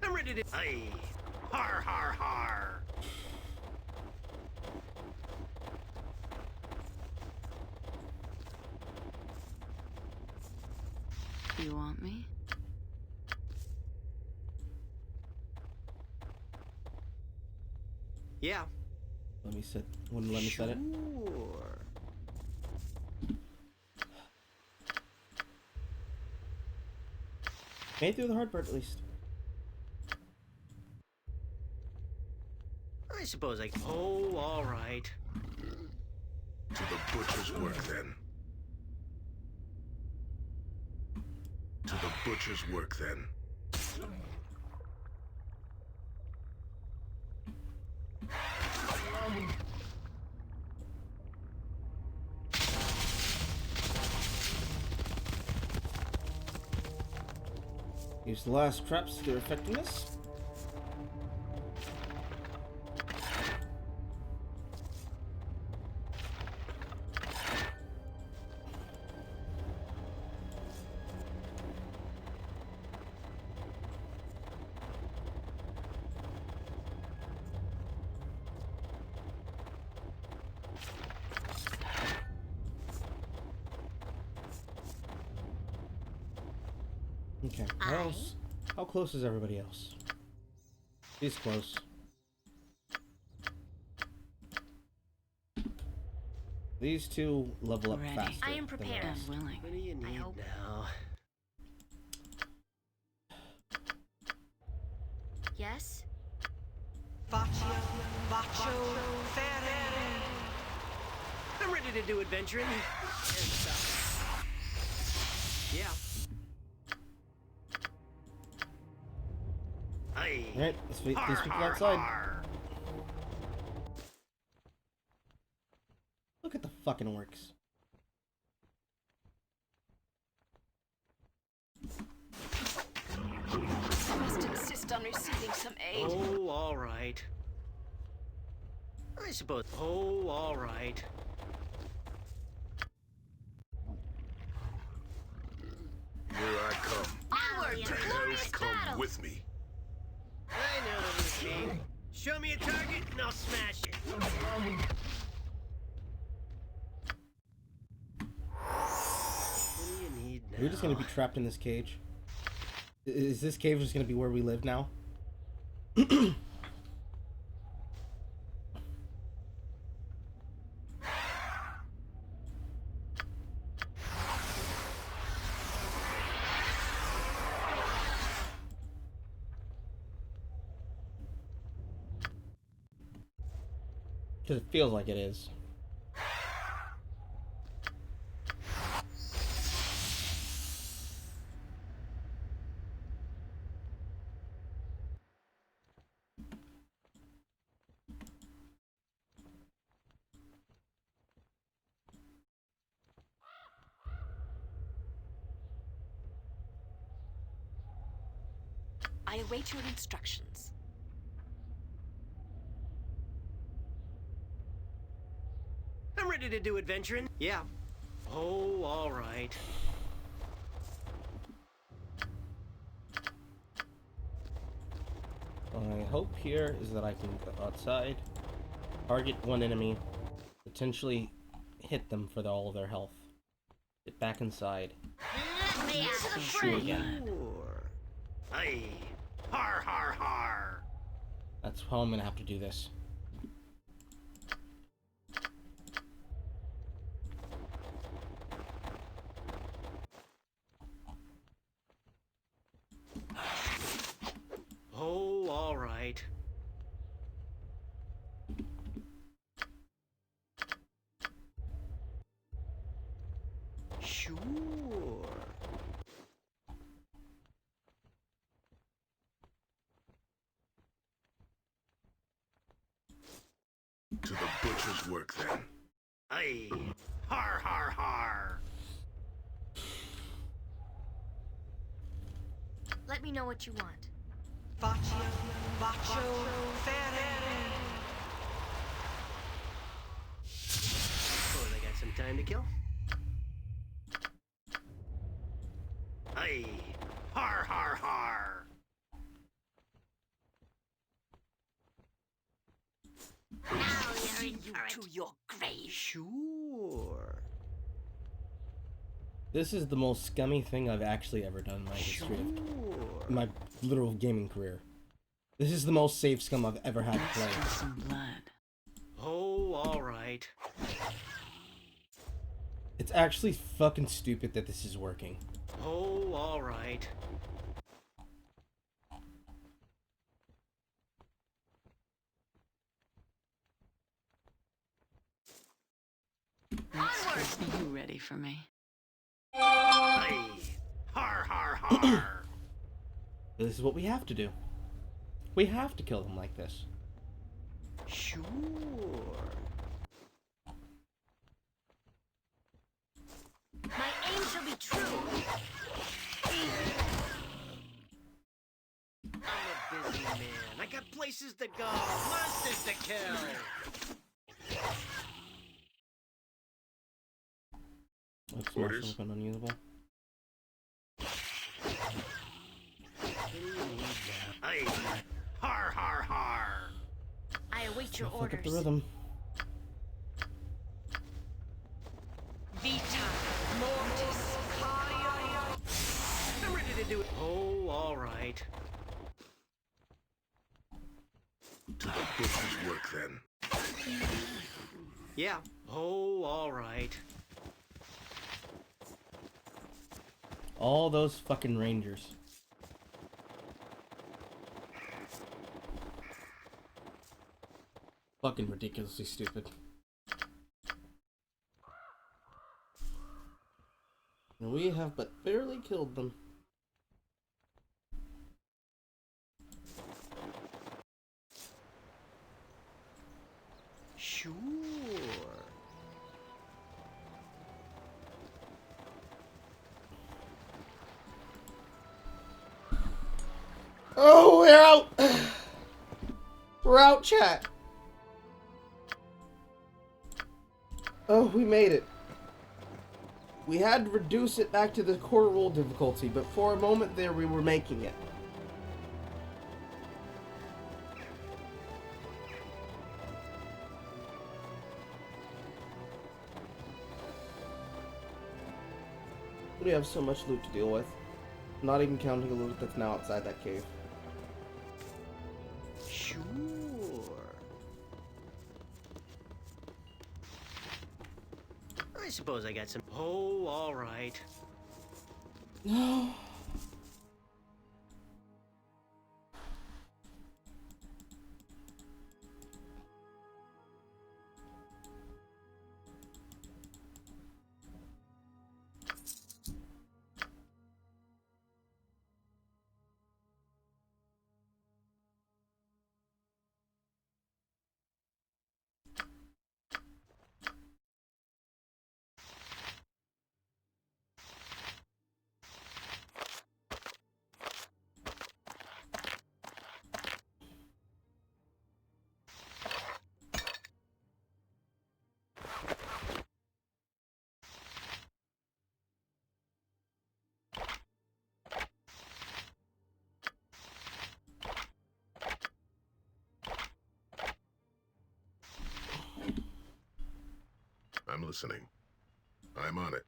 I'm ready to. Aye. Har har har. You want me? Yeah. Let me set. Wouldn't let me set it. Sure. Made through the hard part at least. I suppose I. Oh, all right. To the butcher's work, then. To the butcher's work, then. Use the last traps to their effectiveness. Okay, how close is everybody else? He's close. These two level up faster. I am prepared. I'm willing. What do you need now? Yes? Vacho Fere. I'm ready to do adventuring and stuff. Yeah. Aye. Alright, let's wait these people outside. Look at the fucking orcs. I must insist on receiving some aid. Oh, all right. I suppose. Oh, all right. Here I come. Onward to glorious Come battle! with me. I know the machine. Show me a target and I'll smash it. What do you need now? Are we just gonna be trapped in this cage? Is this cave just gonna be where we live now? Because it feels like it is. I await your instructions. I'm ready to do adventuring. Yeah. Oh, all right. My hope here is that I can go outside, target one enemy, potentially hit them for all of their health, get back inside, shoot again. Aye. Har har har. That's how I'm gonna have to do this. Oh, all right. Sure. To the butcher's work, then. Aye. Har har har. Let me know what you want. Bacio Fere. Suppose I got some time to kill. Aye. Har har har. Now you're in You for it. to your grave. Sure. This is the most scummy thing I've actually ever done in my history of my literal gaming career. This is the most safe scum I've ever had to play. Some blood. Oh, all right. It's actually fucking stupid that this is working. Oh, all right. Are you ready for me? Aye. Har har har. This is what we have to do. We have to kill them like this. Sure. My aim shall be true. I'm a busy man. I got places to go, monsters to kill. Let's Orders? smash unusable. Aye. Har har har. I await your Fuck up the orders. rhythm. Vita Mortis Cario. I'm ready to do it. Oh, all right. To the butcher's work, then. Yeah. Oh, all right. All those fucking rangers. Fucking ridiculously stupid. And we have but barely killed them. Sure. Oh, we're out! We're out, chat! Oh, we made it. We had to reduce it back to the core rule difficulty, but for a moment there we were making it. We have so much loot to deal with. Not even counting the loot that's now outside that cave. Sure. I suppose I got some. Oh, all right. No. listening. I'm on it.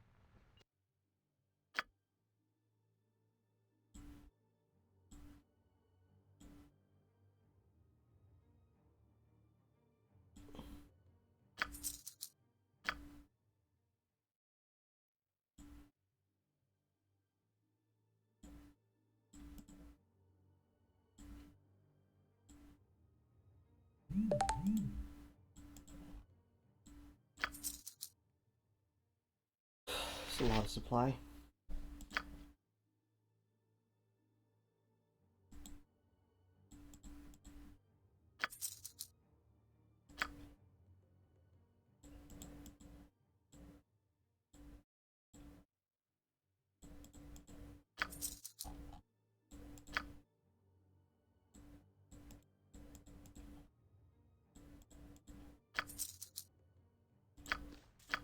It's a lot of supply.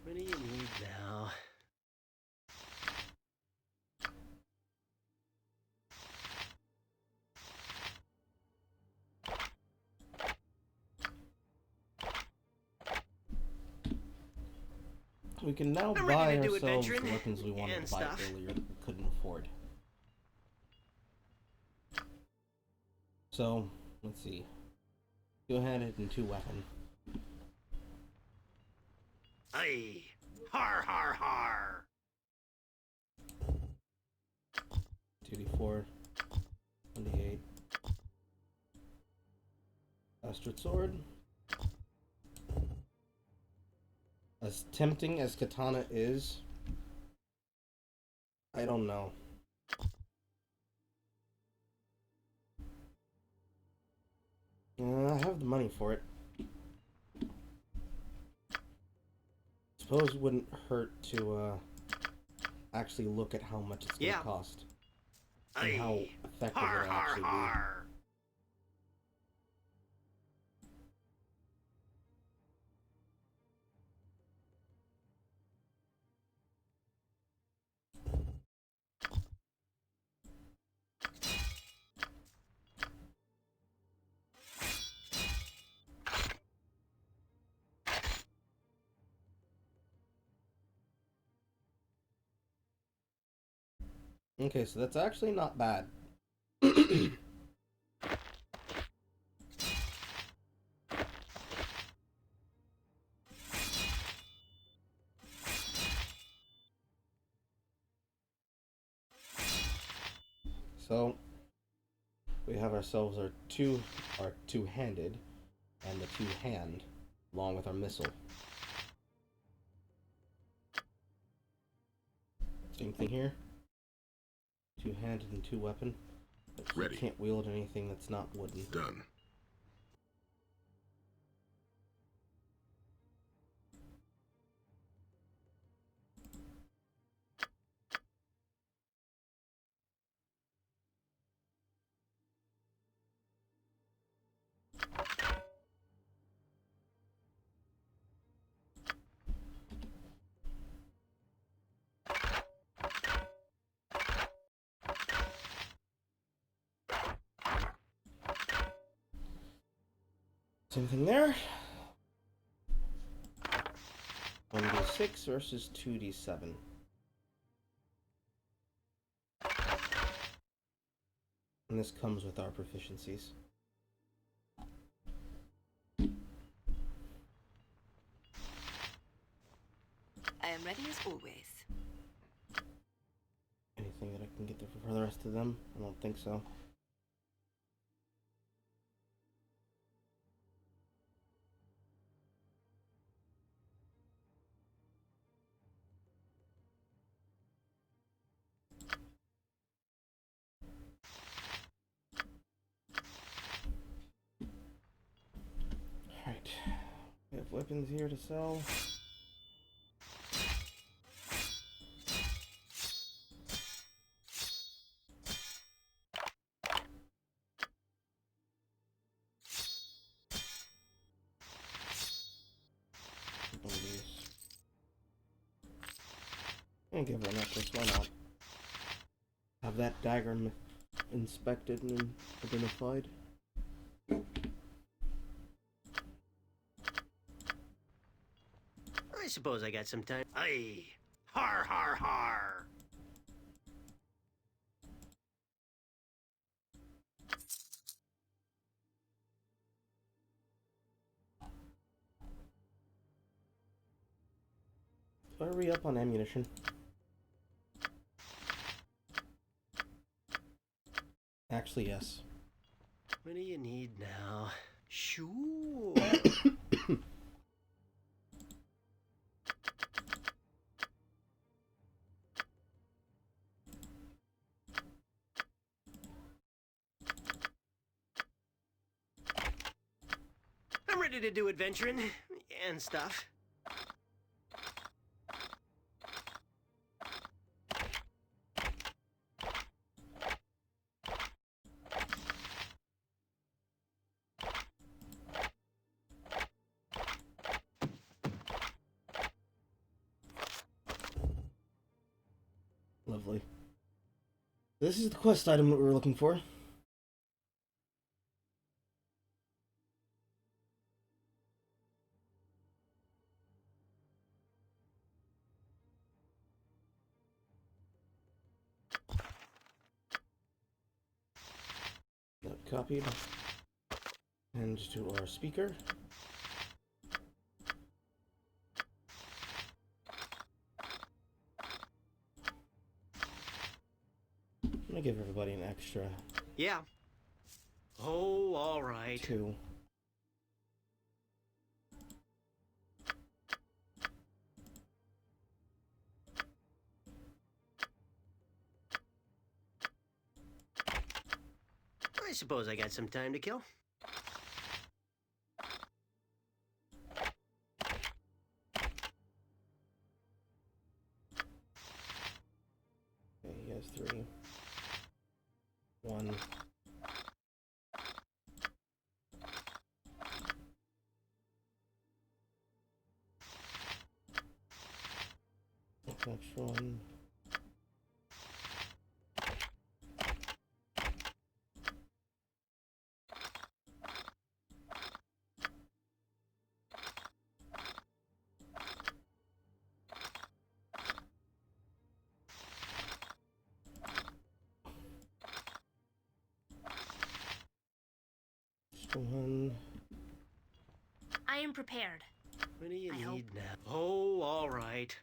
What do you need now? We can now I'm buy ready to do ourselves the adventuring weapons we wanted and to buy stuff. earlier that we couldn't afford. So, let's see. Two-handed and two-weapon. Aye. Har har har. 2d4. 28. Astrid sword. As tempting as katana is, I don't know. I have the money for it. Suppose it wouldn't hurt to actually look at how much it's gonna cost and how effective it'll actually be. Okay, so that's actually not bad. So we have ourselves our two-handed and the two-hand, along with our missile. Same thing here. Two-handed and two-weapon. But you can't wield anything that's not wooden. Done. Same thing there. 1d6 versus 2d7. And this comes with our proficiencies. I am ready as always. Anything that I can get there for the rest of them? I don't think so. Alright. We have weapons here to sell. One of these. And give her a necklace, why not? Have that dagger inspected and identified. I I suppose I got some time. Aye. Har, har, har. Do I re-up on ammunition? Actually, yes. What do you need now? Sure. I'm ready to do adventuring and stuff. Lovely. This is the quest item that we were looking for. That copied. And to our speaker. I'm gonna give everybody an extra. Yeah. Oh, all right. 2. I suppose I got some time to kill. Okay, he has 3. 1. Extra 1. Extra 1. I am prepared. What do you need now? Oh, all right.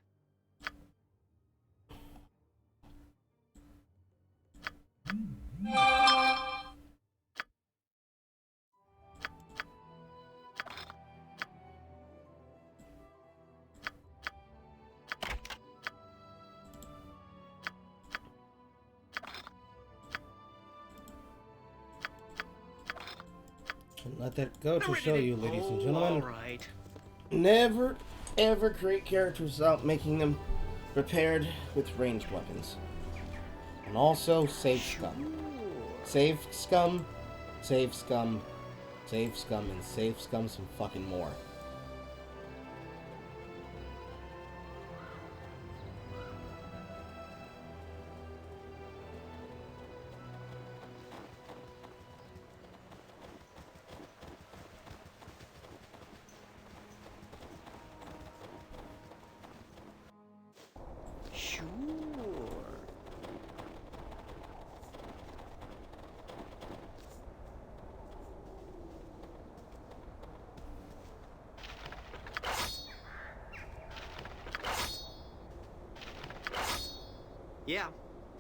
And let that go to show you, ladies and Oh, gentlemen. all right. Never, ever create characters without making them prepared with ranged weapons. And also, save scum. Save scum, save scum, save scum, and save scum some fucking more. Sure. Yeah.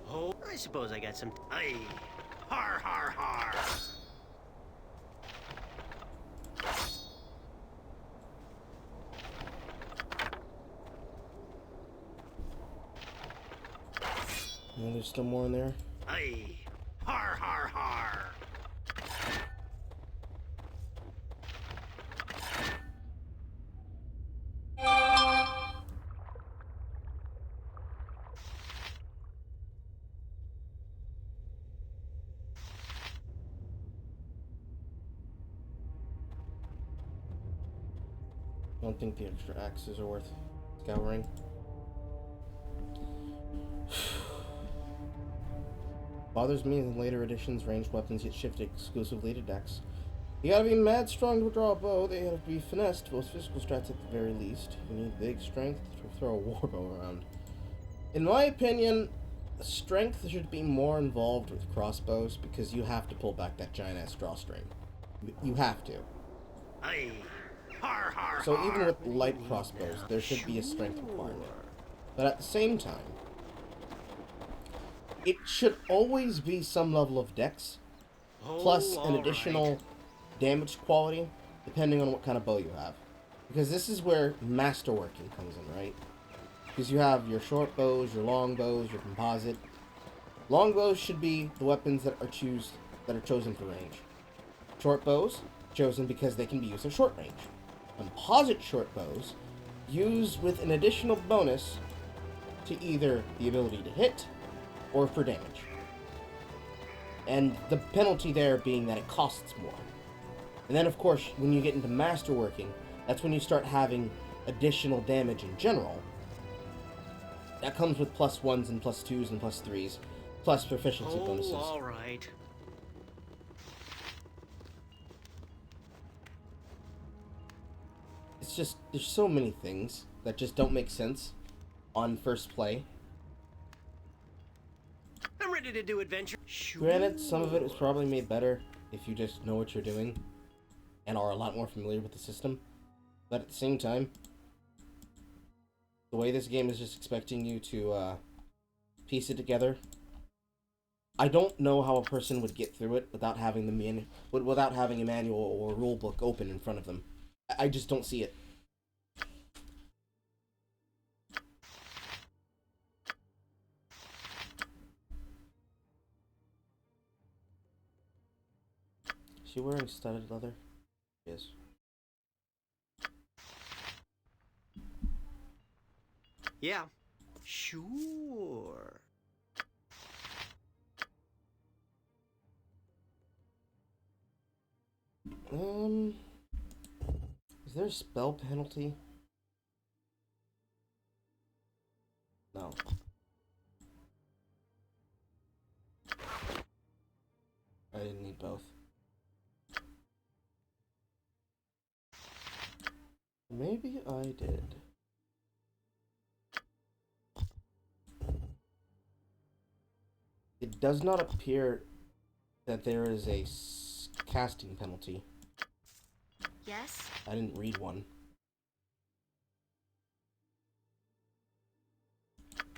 Oh, I suppose I got some. Aye. Har, har, har. Oh, there's still more in there. Aye. Har, har, har. I don't think the extra axes are worth scouring. Bothers me in later editions, ranged weapons get shifted exclusively to dex. You gotta be mad strong to draw a bow. They have to be finessed, both physical strats at the very least. You need big strength to throw a warbow around. In my opinion, strength should be more involved with crossbows because you have to pull back that giant-ass drawstring. You have to. Aye. Har, har, So har. even with light crossbows, there should be a strength requirement. But at the same time, it should always be some level of dex, plus an additional damage quality, depending on what kind of bow you have. Because this is where masterworking comes in, right? Because you have your short bows, your long bows, your composite. Long bows should be the weapons that are chosen for range. Short bows, chosen because they can be used at short range. Composite short bows, used with an additional bonus to either the ability to hit or for damage. And the penalty there being that it costs more. And then, of course, when you get into masterworking, that's when you start having additional damage in general. That comes with +1s and +2s and +3s, plus proficiency bonuses. Alright. It's just, there's so many things that just don't make sense on first play. I'm ready to do adventure. Sure. Granted, some of it is probably made better if you just know what you're doing and are a lot more familiar with the system. But at the same time, the way this game is just expecting you to piece it together, I don't know how a person would get through it without having without having a manual or a rule book open in front of them. I just don't see it. Is she wearing studded leather? Yes. Yeah. Sure. Is there a spell penalty? No. I didn't need both. Maybe I did. It does not appear that there is a casting penalty. Yes? I didn't read one.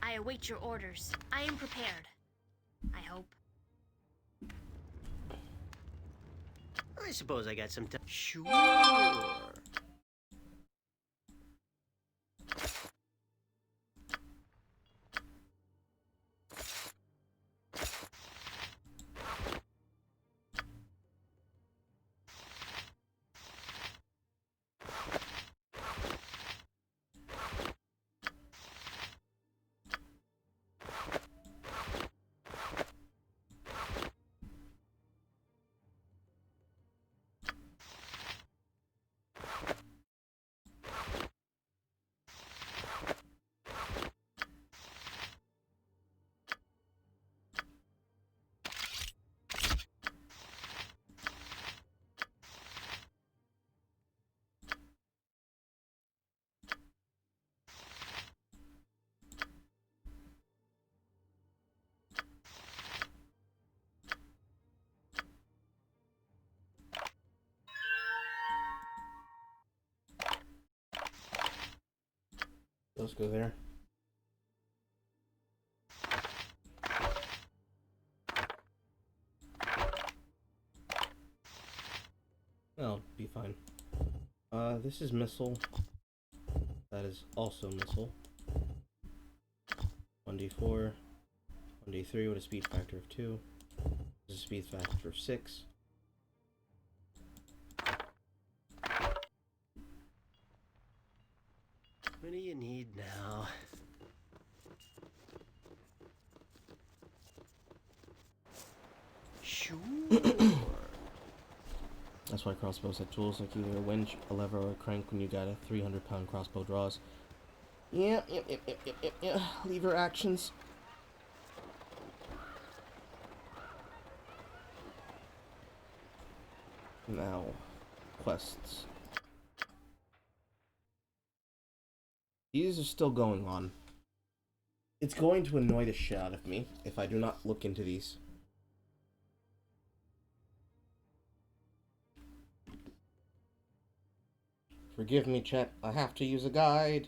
I await your orders. I am prepared. I hope. I suppose I got some time. Sure. Let's go there. I'll be fine. This is missile. That is also missile. 1d4. 1d3 with a speed factor of 2. This is a speed factor of 6. What do you need now? Sure. That's why crossbows have tools like either a winch, a lever, or a crank when you got a 300-pound crossbow draws. Yeah. Lever actions. Now, quests. These are still going on. It's going to annoy the shit out of me if I do not look into these. Forgive me, chat. I have to use a guide.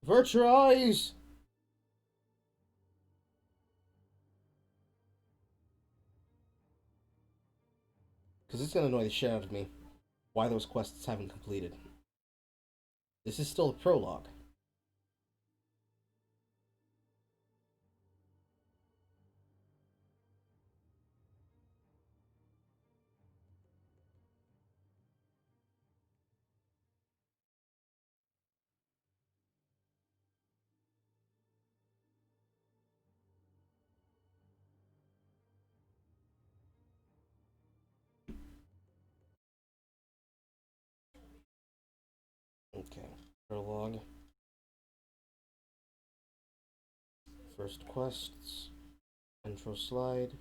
Avert your eyes! Because it's going to annoy the shit out of me why those quests haven't completed. This is still a prologue. Okay, prologue. First quests. Intro slide.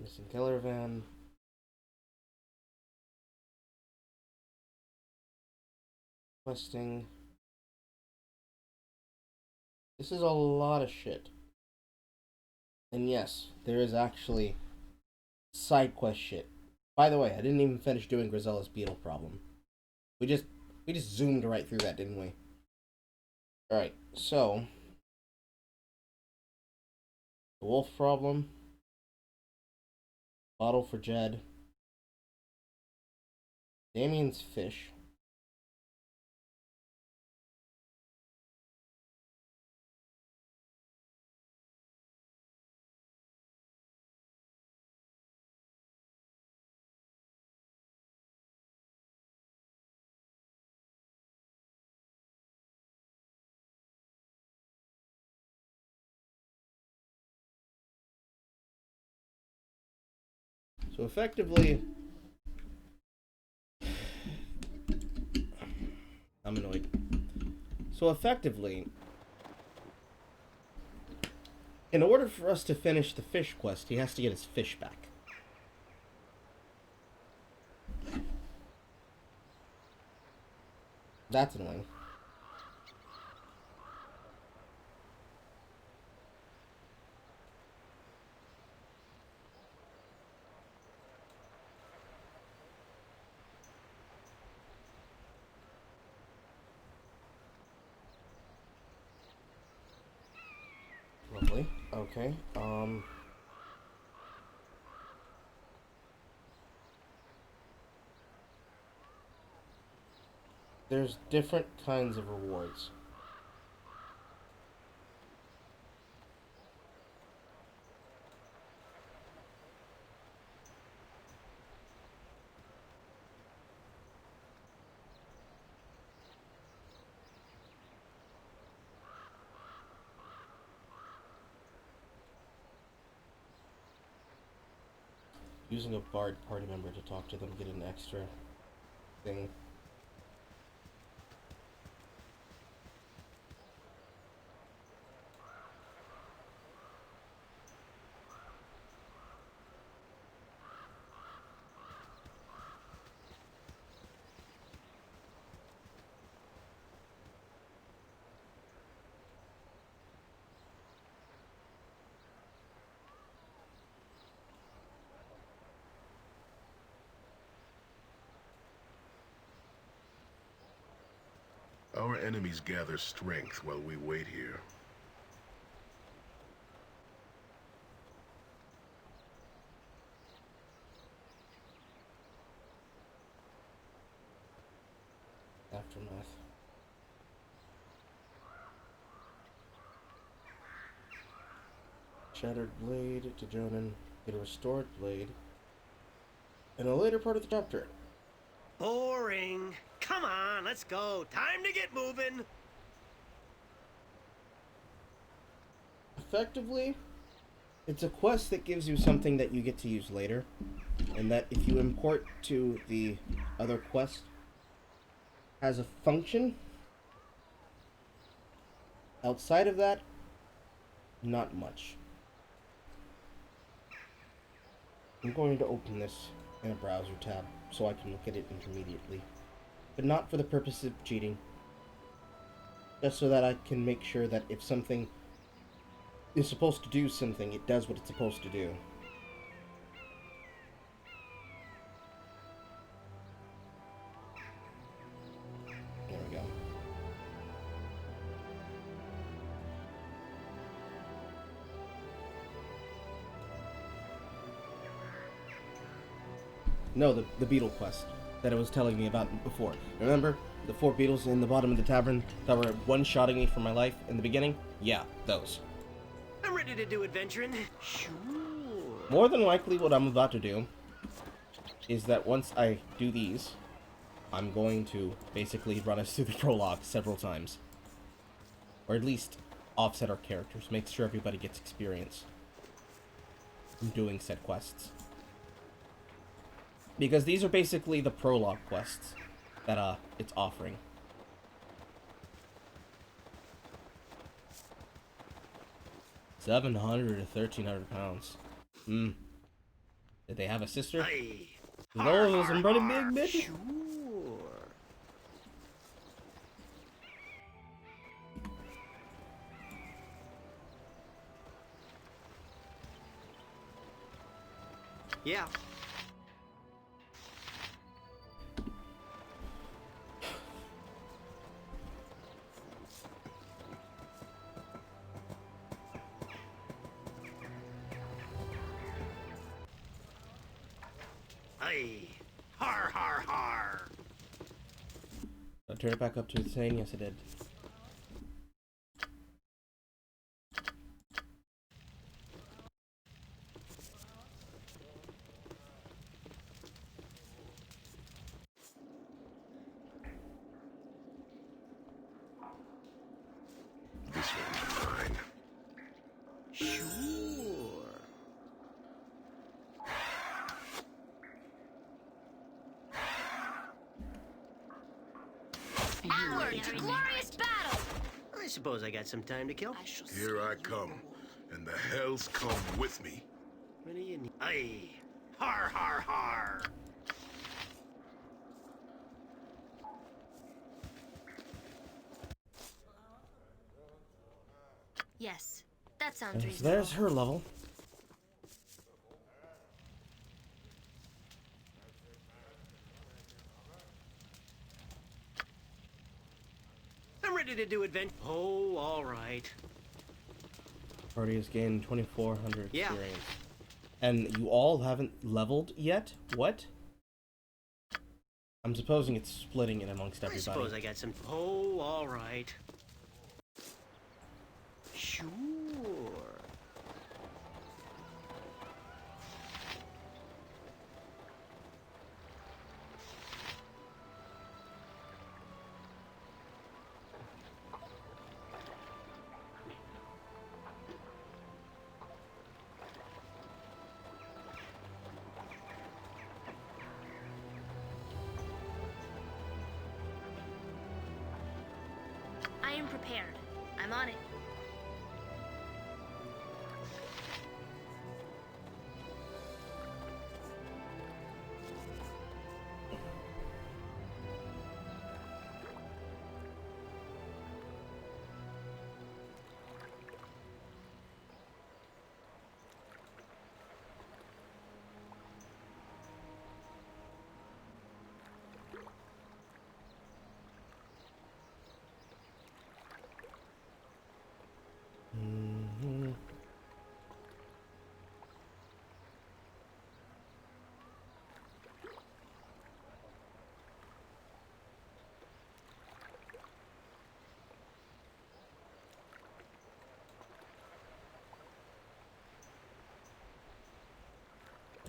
Missing killer van. Questing. This is a lot of shit. And yes, there is actually side quest shit. By the way, I didn't even finish doing Grisella's beetle problem. We just zoomed right through that, didn't we? Alright, so the wolf problem. Bottle for Jed. Damien's fish. So effectively, I'm annoyed. So effectively, in order for us to finish the fish quest, he has to get his fish back. That's annoying. Lovely. Okay. There's different kinds of rewards. Using a bard party member to talk to them, get an extra thing. Our enemies gather strength while we wait here. Aftermath. Shattered blade to Jonan. Get a restored blade. In a later part of the chapter. Boring. Come on, let's go. Time to get moving. Effectively, it's a quest that gives you something that you get to use later. And that if you import to the other quest, as a function. Outside of that, not much. I'm going to open this in a browser tab so I can look at it intermediately, but not for the purpose of cheating. Just so that I can make sure that if something is supposed to do something, it does what it's supposed to do. There we go. No, the beetle quest that I was telling me about before. Remember the 4 beetles in the bottom of the tavern that were one-shotting me for my life in the beginning? Yeah, those. I'm ready to do adventuring. Sure. More than likely what I'm about to do is that once I do these, I'm going to basically run us through the prologue several times. Or at least offset our characters, make sure everybody gets experience from doing said quests. Because these are basically the prologue quests that it's offering. £700 to £1,300. Did they have a sister? Those are some pretty big bitches. Sure. Yeah. Aye. Har har har. I turn it back up to the same? Yes, I did. This one's mine. Sure. Onward to glorious battle! I suppose I got some time to kill. Here I come, and the hells come with me. What do you need? Aye. Har har har. Yes, that sounds And reasonable. there's her level. I'm ready to do adventure. Oh, all right. Party has gained 2,400 Yeah. experience. And you all haven't leveled yet? What? I'm supposing it's splitting it amongst I everybody. suppose I got some. Oh, all right. Sure. I am prepared. I'm on it.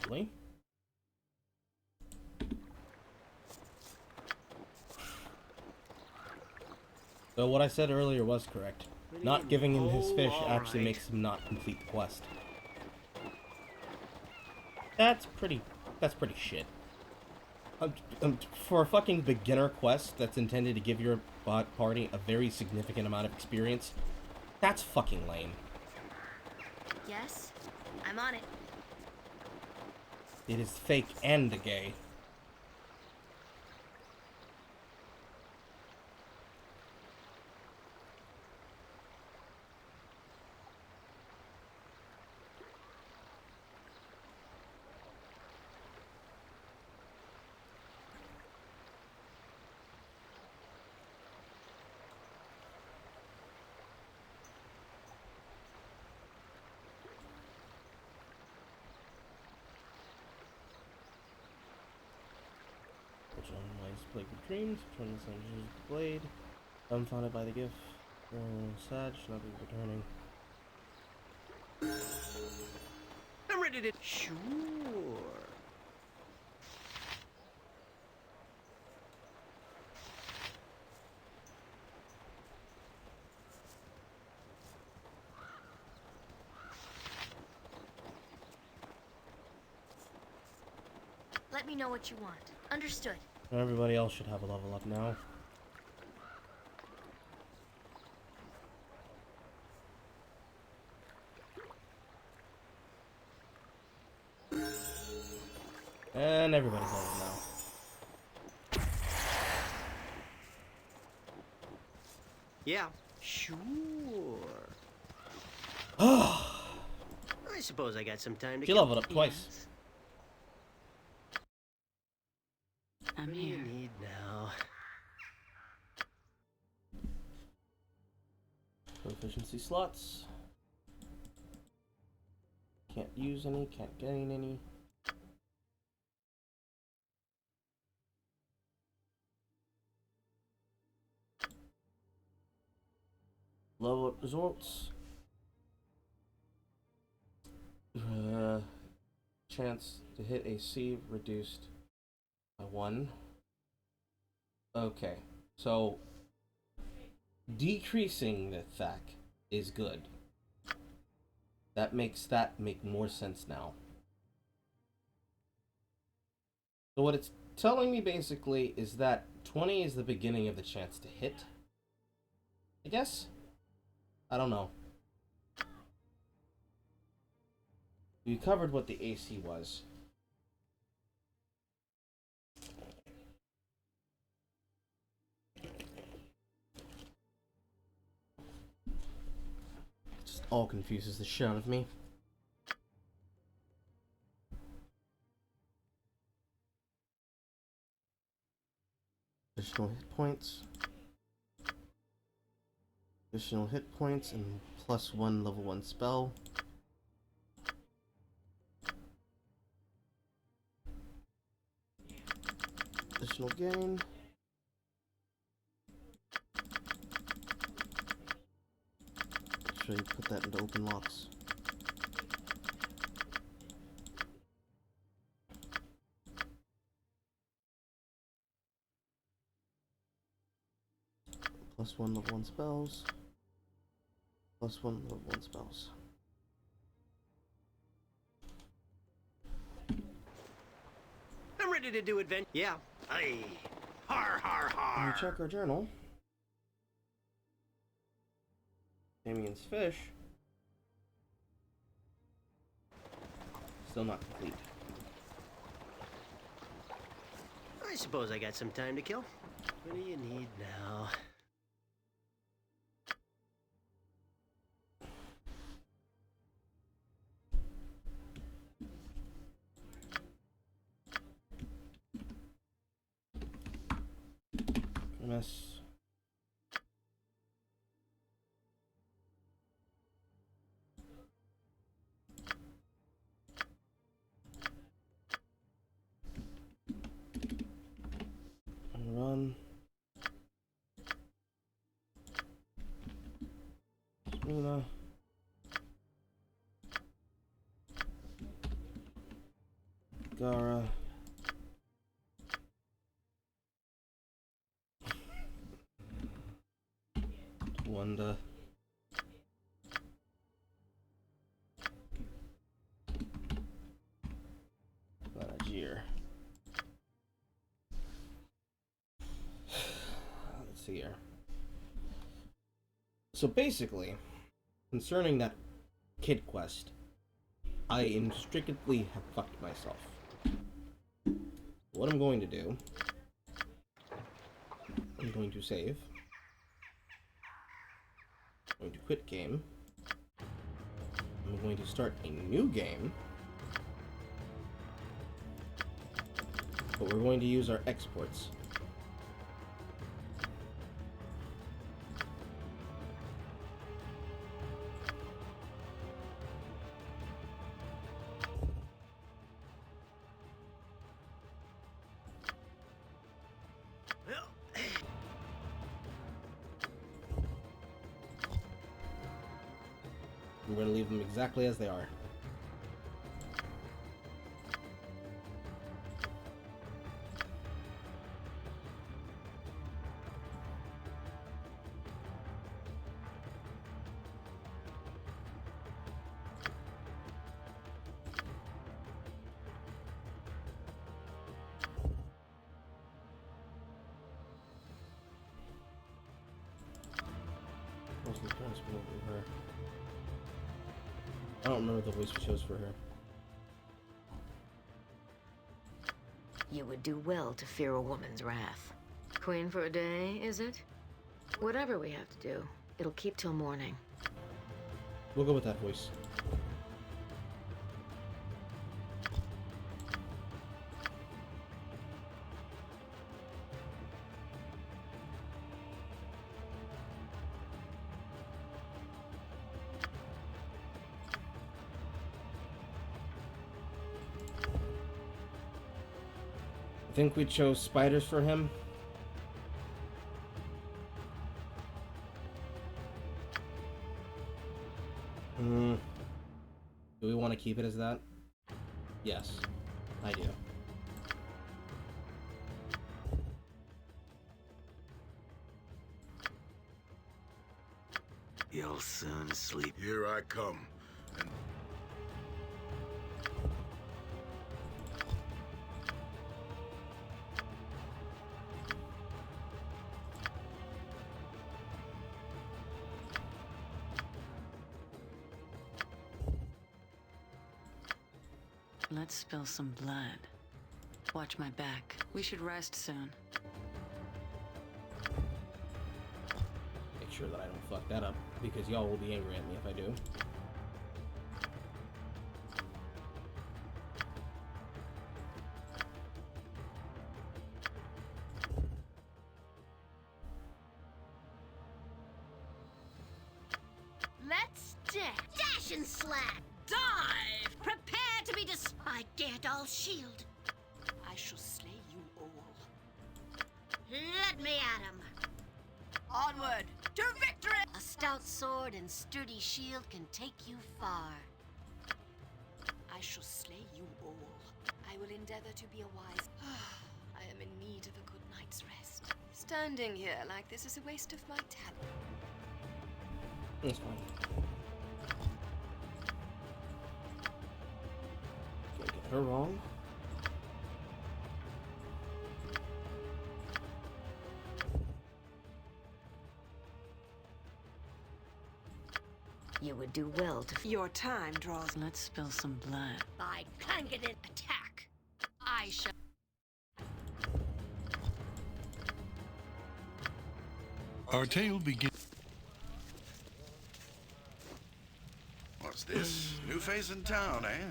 Lovely. So what I said earlier was correct. Not giving him his fish actually makes him not complete the quest. That's pretty shit. For a fucking beginner quest that's intended to give your party a very significant amount of experience, that's fucking lame. Yes, I'm on it. It is fake and gay. Plague of Dreams, turn the Soldier's Blade, dumbfounded by the gift, sad, should not be returning. I'm ready to... Sure. Let me know what you want. Understood. Everybody else should have a level up now. And everybody's level now. Yeah, sure. I suppose I got some time to... She leveled up twice. What do you need now? Proficiency slots. Can't use any, can't gain any. Level up results. Chance to hit AC reduced by 1. Okay, so decreasing the attack is good. That makes that make more sense now. So what it's telling me basically is that 20 is the beginning of the chance to hit. I guess? I don't know. We covered what the AC was. Just all confuses the shit out of me. Additional hit points. Additional hit points and +1 level 1 spell. Additional gain. Make sure you put that into open locks. +1 level 1 spells. +1 level 1 spells. I'm ready to do adventure. Yeah. Aye. Har har har. When we check our journal, Damien's fish still not complete. I suppose I got some time to kill. What do you need now? Mess. Run. Smina. Gara. Wanda. Valagir. see here. So basically, concerning that kid quest, I inextricably have fucked myself. What I'm going to do, I'm going to save. I'm going to quit game. I'm going to start a new game. But we're going to use our exports. I'm going to leave them exactly as they are. I don't remember the voice we chose for her. You would do well to fear a woman's wrath. Queen for a day, is it? Whatever we have to do, it'll keep till morning. We'll go with that voice. I think we chose spiders for him. Do we want to keep it as that? Yes, I do. You'll soon sleep. Here I come. And Let's spill some blood. Watch my back. We should rest soon. Make sure that I don't fuck that up, because y'all will be angry at me if I do. Let's dash and slash. Dive! Prepare to be I get all shield. I shall slay you all. Let me at him. Onward to victory! A stout sword and sturdy shield can take you far. I shall slay you all. I will endeavor to be a wise... I am in need of a good night's rest. Standing here like this is a waste of my talent. That's fine. Can't get her wrong. You would do well to... Your time draws... Let's spill some blood. By Clangaden attack. I shall... Our tale begins... What's this? New face in town, eh?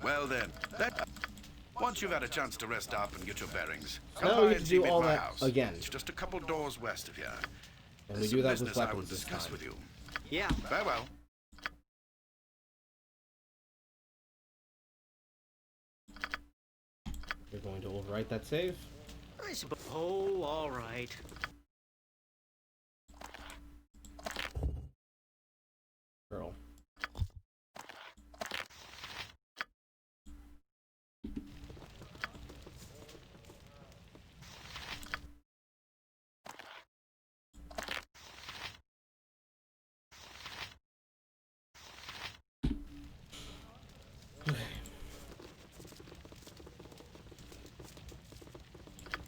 Well then, once you've had a chance to rest up and get your bearings, come now we by get and to see do me at all my that house. again. It's just a couple doors west of here. And we There's do some that with business I will weapons this discuss time. with you. Yeah. Farewell. You're going to overwrite that save. I suppose. Oh, all right. Girl.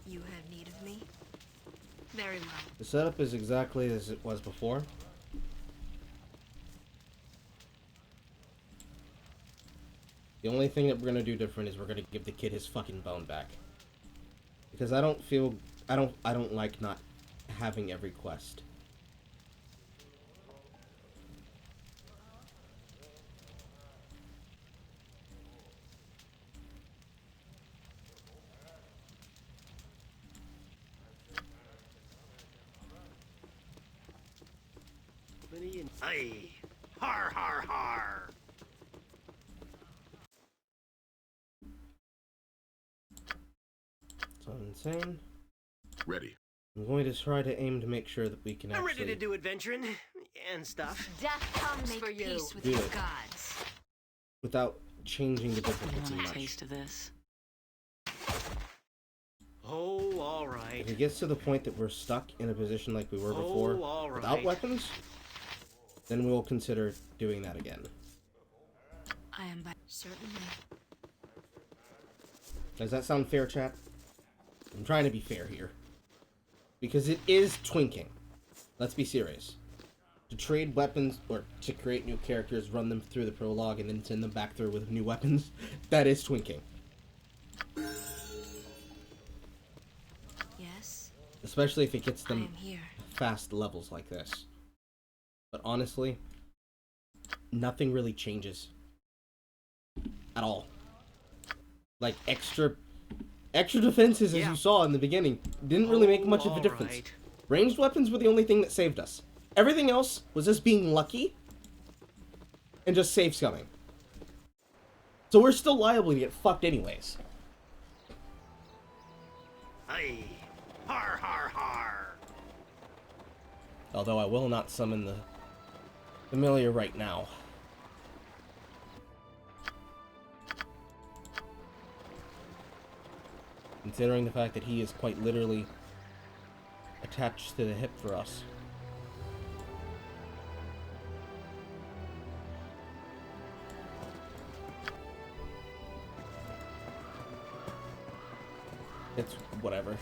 You have need of me? Very well. The setup is exactly as it was before. The only thing that we're gonna do different is we're gonna give the kid his fucking bone back. Because I don't like not having every quest. Aye. Har har har. So insane. Ready. I'm going to try to aim to make sure that we can I'm actually ready to do adventuring and stuff. Death comes Make for you. peace with Do your it. gods. without changing the You difficulty want a much. taste of this? Oh, all right. If it gets to the point that we're stuck in a position like we were before, all without right. weapons, then we'll consider doing that again. I am by certainly. Does that sound fair, chat? I'm trying to be fair here. Because it is twinking. Let's be serious. To trade weapons, or to create new characters, run them through the prologue, and then send them back through with new weapons, that is twinking. Yes. Especially if it gets I them am here. fast levels like this. But honestly, nothing really changes. At all. Like, extra defenses, as you saw in the beginning, didn't really make much of a difference. Alright. Ranged weapons were the only thing that saved us. Everything else was just being lucky and just save scumming. So we're still liable to get fucked anyways. Aye. Har har har. Although I will not summon the familiar right now. Considering the fact that he is quite literally attached to the hip for us. It's whatever.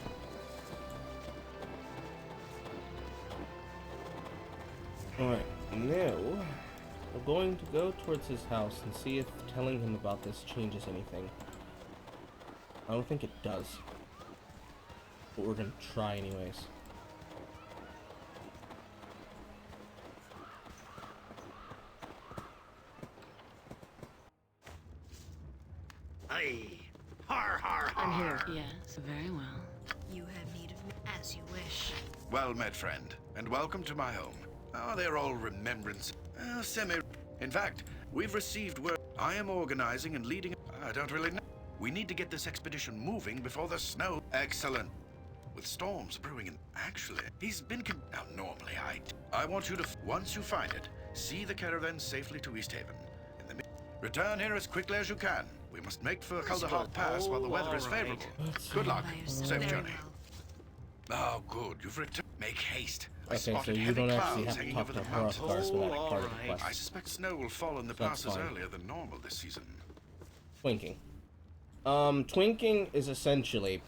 Alright, now we're going to go towards his house and see if telling him about this changes anything. I don't think it does. But we're gonna try anyways. Aye. Har har har. I'm here. Yes, very well. You have need of me as you wish. Well met, friend, and welcome to my home. Oh, they're all remembrance. In fact, we've received word. I am organizing and leading. I don't really know. We need to get this expedition moving before the snow. Excellent. With storms brewing, and actually, he's been. Now, normally, I want you to. Once you find it, see the caravan safely to East Haven. Return here as quickly as you can. We must make for Kaldahar Pass while the weather is favorable. Good luck. Safe journey. Oh, good. You've returned. Make haste. I Okay, so spotted you heavy don't actually clouds have to hanging talk over to the her, of mountains. course, for that part of the quest. I suspect snow will fall in the That's passes fine. earlier than normal this season. Twinking. Twinking is essentially,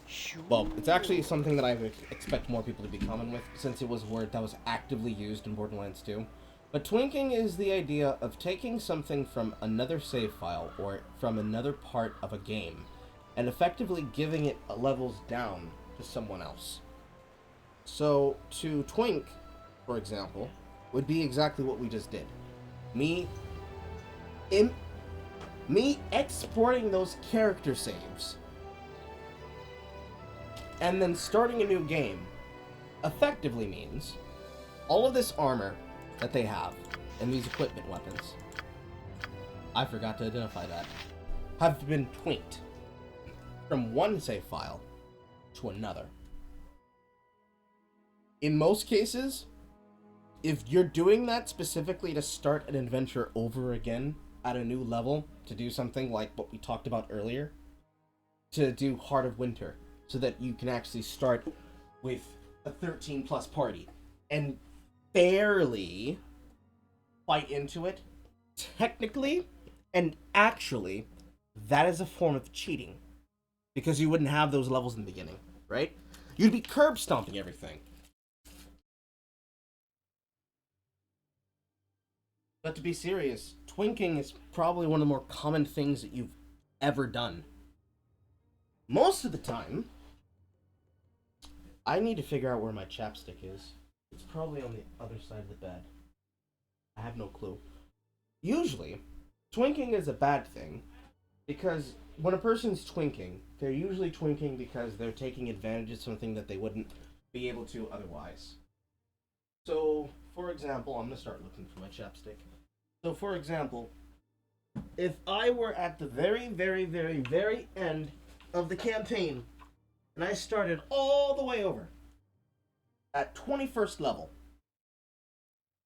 well, it's actually something that I would expect more people to be common with, since it was a word that was actively used in Borderlands 2. But twinking is the idea of taking something from another save file, or from another part of a game, and effectively giving it levels down to someone else. So, to twink, for example, would be exactly what we just did. Me exporting those character saves and then starting a new game effectively means all of this armor that they have and these equipment weapons, I forgot to identify that, have been twinked from one save file to another. In most cases, if you're doing that specifically to start an adventure over again at a new level, to do something like what we talked about earlier, to do Heart of Winter, so that you can actually start with a 13 plus party and fairly fight into it, technically and actually, that is a form of cheating, because you wouldn't have those levels in the beginning, right? You'd be curb stomping everything. But to be serious, twinking is probably one of the more common things that you've ever done. Most of the time, I need to figure out where my chapstick is. It's probably on the other side of the bed. I have no clue. Usually, twinking is a bad thing, because when a person's twinking, they're usually twinking because they're taking advantage of something that they wouldn't be able to otherwise. So, for example, I'm going to start looking for my chapstick. So, for example, if I were at the very, very, very, very end of the campaign, and I started all the way over at 21st level,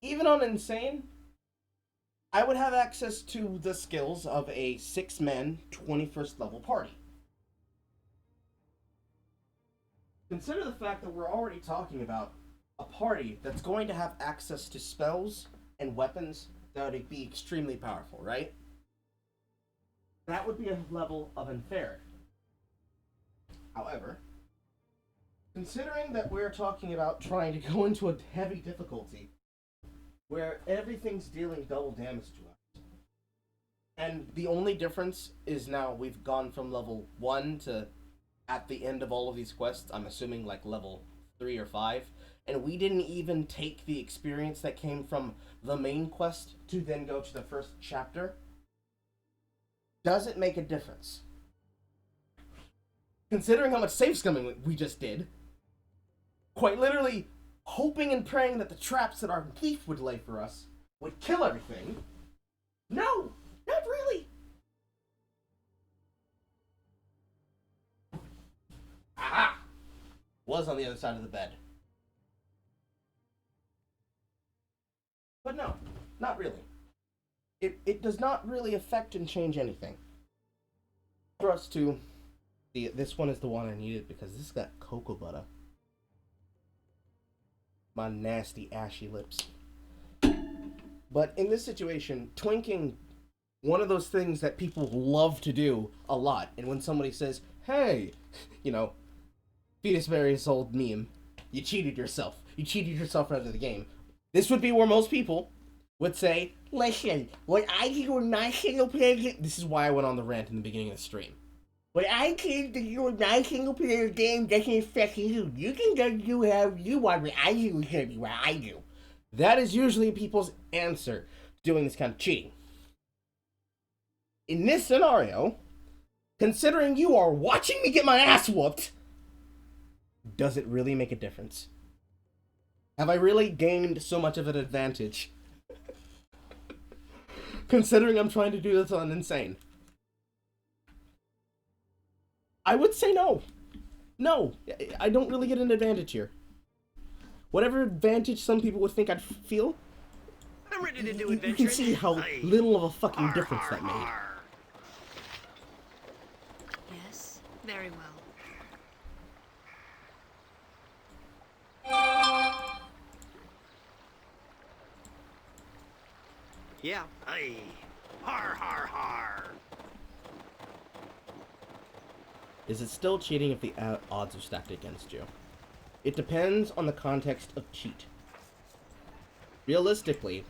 even on Insane, I would have access to the skills of a 6-man 21st level party. Consider the fact that we're already talking about a party that's going to have access to spells and weapons that would be extremely powerful, right? That would be a level of unfair. However, considering that we're talking about trying to go into a heavy difficulty where everything's dealing double damage to us, and the only difference is now we've gone from level 1 to, at the end of all of these quests, I'm assuming like level 3 or 5, and we didn't even take the experience that came from the main quest to then go to the first chapter, does it make a difference? Considering how much save scumming we just did, quite literally hoping and praying that the traps that our thief would lay for us would kill everything. No, not really. Aha! Was on the other side of the bed. But no, not really. It does not really affect and change anything. For us to... See, this one is the one I needed because this got cocoa butter. My nasty, ashy lips. But in this situation, twinking, one of those things that people love to do a lot. And when somebody says, hey, you know, Fetus Berry's old meme, you cheated yourself. You cheated yourself out of the game. This would be where most people would say, listen, when I do my single player game... This is why I went on the rant in the beginning of the stream. When I can do my single player game doesn't affect you. You can just do how you want it. I do what I do. That is usually people's answer to doing this kind of cheating. In this scenario, considering you are watching me get my ass whooped, does it really make a difference? Have I really gained so much of an advantage? Considering I'm trying to do this on Insane. I would say no. No, I don't really get an advantage here. Whatever advantage some people would think I'd feel, I'm ready to do you can see how little of a fucking difference that made. Yes, very well. Yeah. Aye. Har har har. Is it still cheating if the odds are stacked against you? It depends on the context of cheat. Realistically,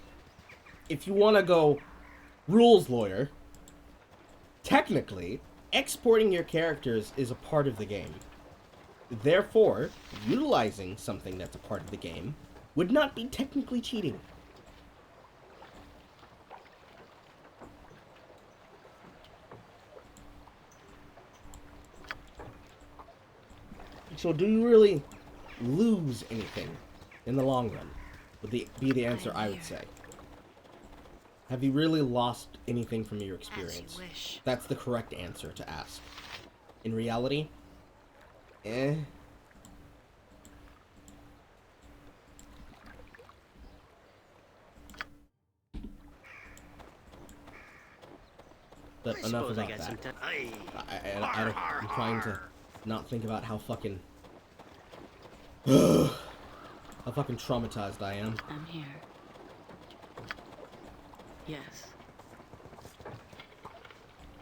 if you want to go rules lawyer, technically, exporting your characters is a part of the game. Therefore, utilizing something that's a part of the game would not be technically cheating. So do you really lose anything in the long run? Would be the answer I would say. Have you really lost anything from your experience? As you wish. That's the correct answer to ask. In reality, eh. But enough about that. I'm trying to not think about how fucking... how fucking traumatized I am. I'm here. Yes.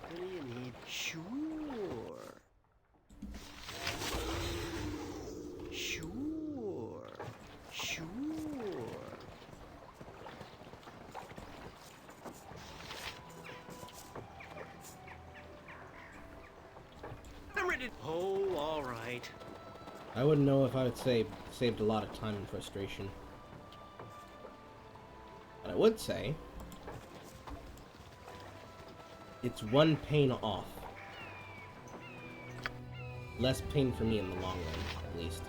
What do you need? Sure. Sure. Sure. ready. Oh, all right. I wouldn't know if I would say saved a lot of time and frustration. But I would say it's one pain off. Less pain for me in the long run, at least.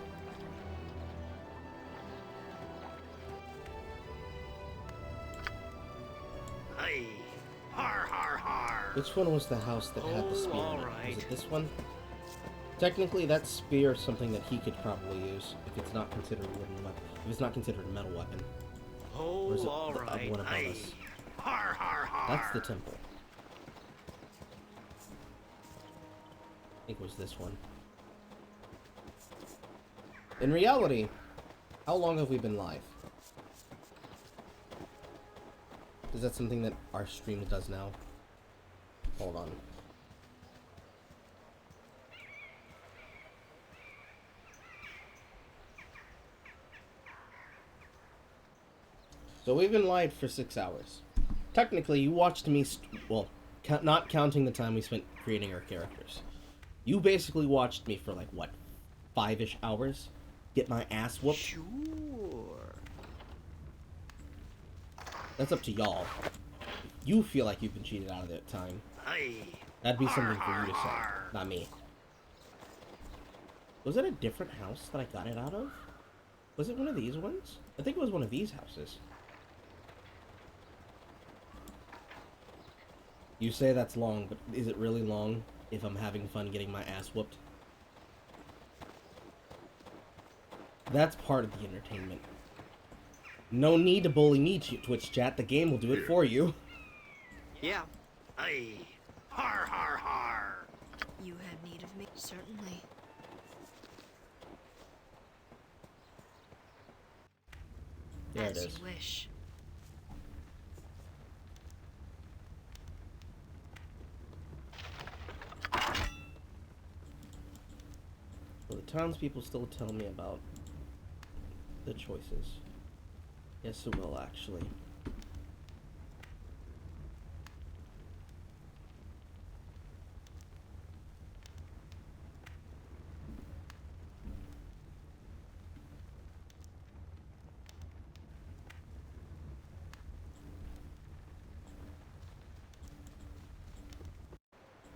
Aye. Har, har, har. Which one was the house that had the spear in it? Alright. Was it this one? Technically, that spear is something that he could probably use if it's not considered a wooden weapon. If it's not considered a metal weapon. Or is it all the right. one above us? Har, har, har. That's the temple. I think it was this one. In reality, how long have we been live? Is that something that our stream does now? Hold on. So we've been live for 6 hours. Technically, you watched me, well, not counting the time we spent creating our characters. You basically watched me for like, what, 5-ish hours? Get my ass whooped? Sure. That's up to y'all. You feel like you've been cheated out of that time. Aye. That'd be something for you to say, not me. Was it a different house that I got it out of? Was it one of these ones? I think it was one of these houses. You say that's long, but is it really long if I'm having fun getting my ass whooped? That's part of the entertainment. No need to bully me, Twitch chat. The game will do it for you. Yeah. Aye. Har, har, har. You had need of me, certainly. There it As is. you wish. Well, the townspeople still tell me about the choices. Yes, it will, actually.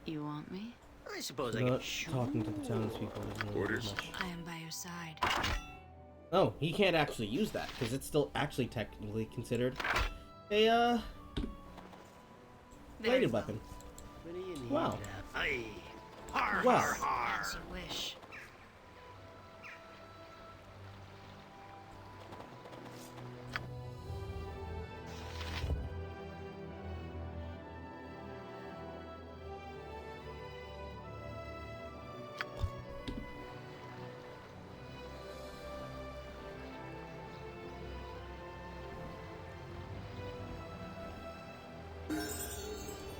You want me? I suppose I Not can shoot. talking to the townspeople isn't really Orders. much. I am by your side. Oh, he can't actually use that, because it's still actually technically considered a, bladed weapon. What do you need Wow. now? Aye. Har, Wow. har, har. As you wish.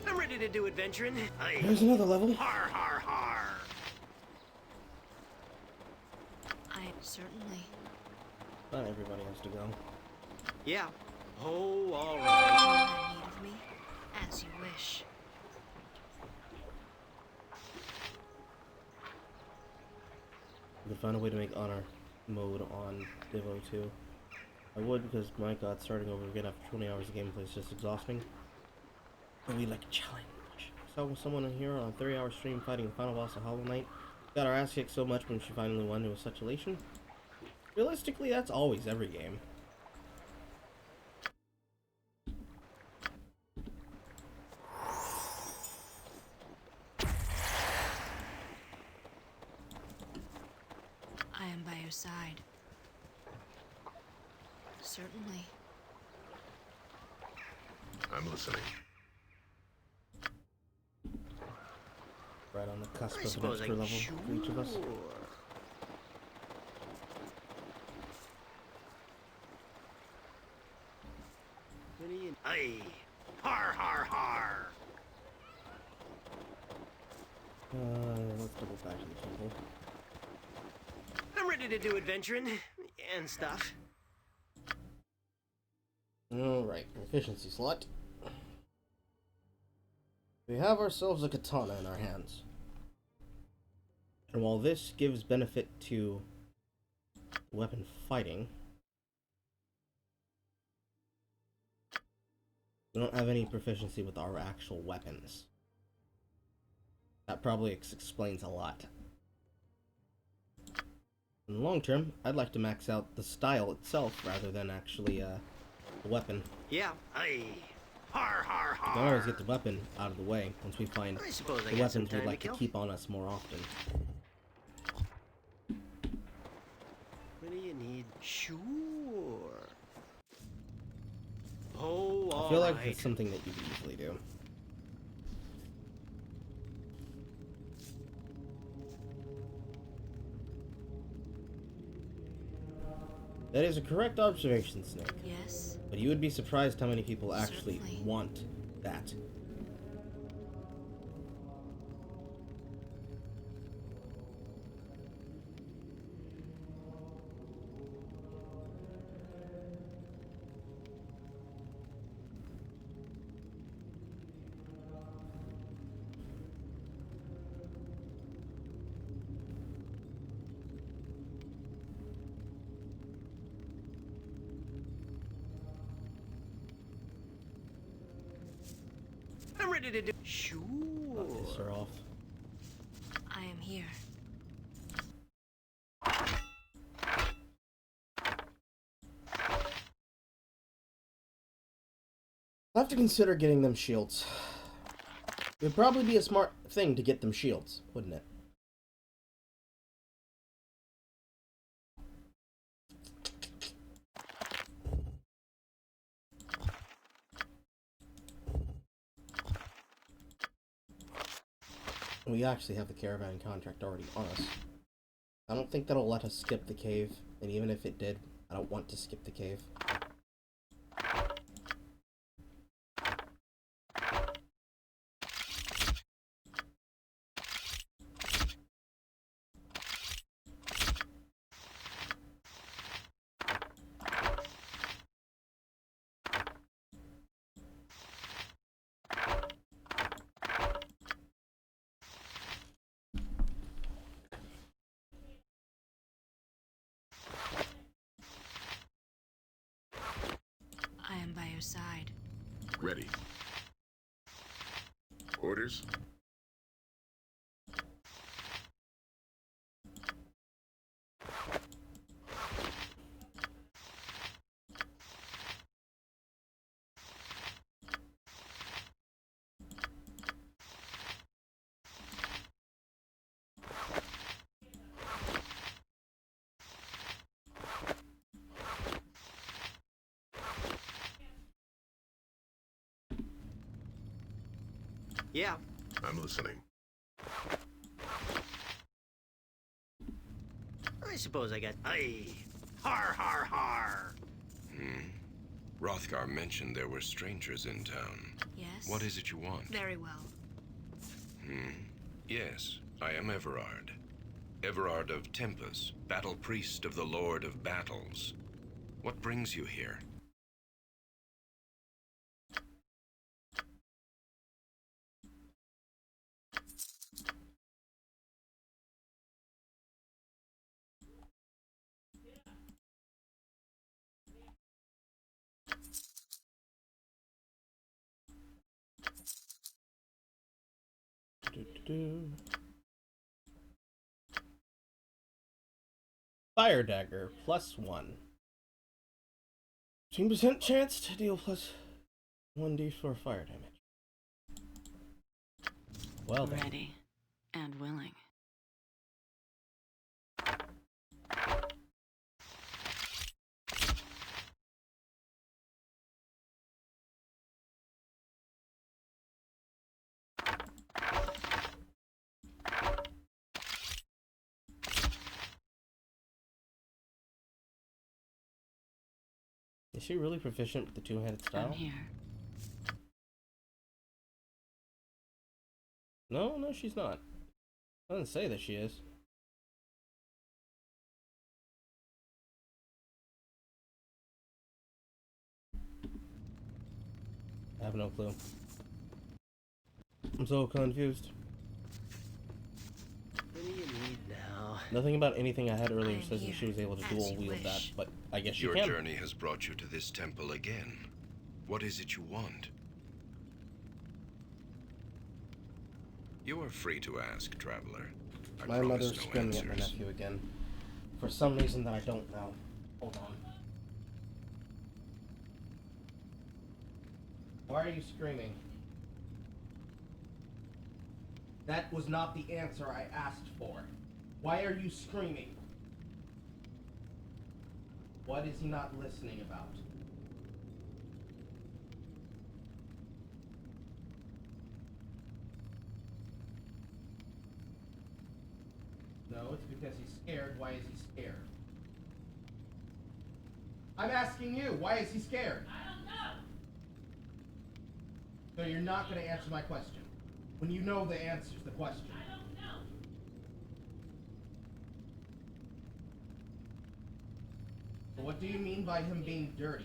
I'm ready to do adventuring. Aye. There's another level. Har, har, har. I certainly. Not everybody has to go. Yeah. Oh, all You right. had need of me, as you wish. We could find a way to make honor mode on Divo 2. I would, because my god, starting over again after 20 hours of gameplay is just exhausting. But we like a challenge. Saw someone in here on a 3-hour stream fighting the final boss of Hollow Knight. Got our ass kicked so much when she finally won, it was such elation. Realistically, that's always every game. I am by your side. Certainly. I'm listening. Right on the cusp I of an suppose I extra can level for each of us. sure. What do you... Aye. Har, har, har. Let's double back to the temple. I'm ready to do adventuring and stuff. Alright, proficiency slot. We have ourselves a katana in our hands. And while this gives benefit to weapon fighting, we don't have any proficiency with our actual weapons. That probably explains a lot. In the long term, I'd like to max out the style itself rather than actually the weapon. Yeah, har har har. We can always get the weapon out of the way once we find the weapons we'd like to keep on us more often. What do you need? Sure. Oh, I feel like it's something that you could easily do. That is a correct observation, Snake. Yes. But you would be surprised how many people actually want that. I'm ready to do. Sure. Piss her off. I am here. I'll have to consider getting them shields. It would probably be a smart thing to get them shields, wouldn't it? We actually have the caravan contract already on us. I don't think that'll let us skip the cave, and even if it did, I don't want to skip the cave. I am by your side. Ready. Orders? Yeah. I'm listening. I suppose I got. Har har har. Rothgar mentioned there were strangers in town. Yes? What is it you want? Very well. Yes, I am Everard. Everard of Tempus, battle priest of the Lord of Battles. What brings you here? Fire Dagger, +1. 15% chance to deal +1d4 fire damage. Well then. Ready and willing. Is she really proficient with the two-handed style? I'm here. No, she's not. I didn't say that she is. I have no clue. I'm so confused. What do you need Nothing about anything I had earlier says that she was able to dual wield that, but I guess she Your can. journey has brought you to this temple again. What is it you want? You are free to ask, traveler. My mother's screaming at my nephew again. For some reason that I don't know. Hold on. Why are you screaming? That was not the answer I asked for. Why are you screaming? What is he not listening about? No, it's because he's scared. Why is he scared? I'm asking you, why is he scared? I don't know. So you're not going to answer my question. When you know the answer to the question. I don't know. What do you mean by him being dirty?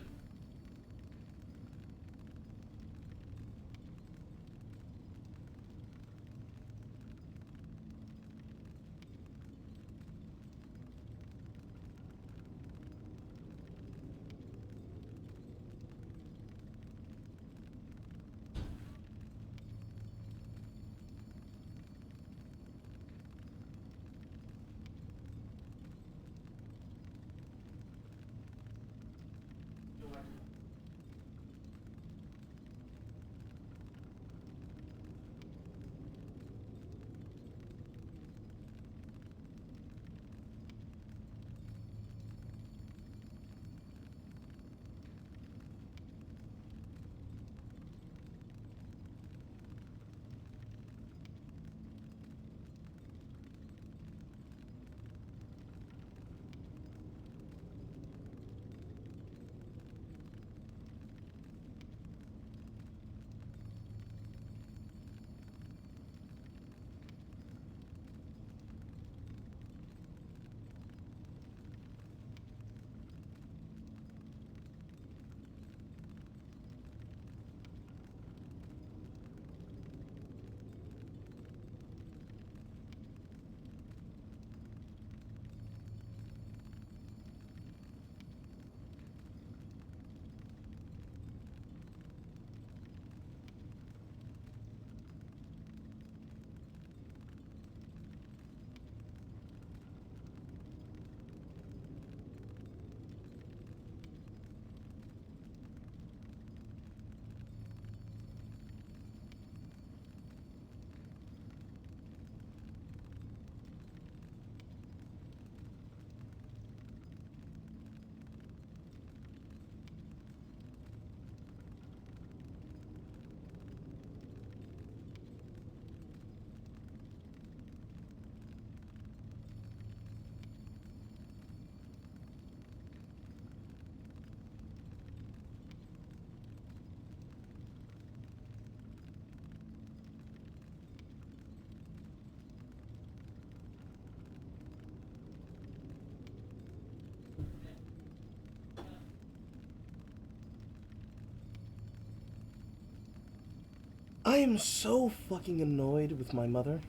I am so fucking annoyed with my mother.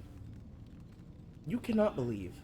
You cannot believe.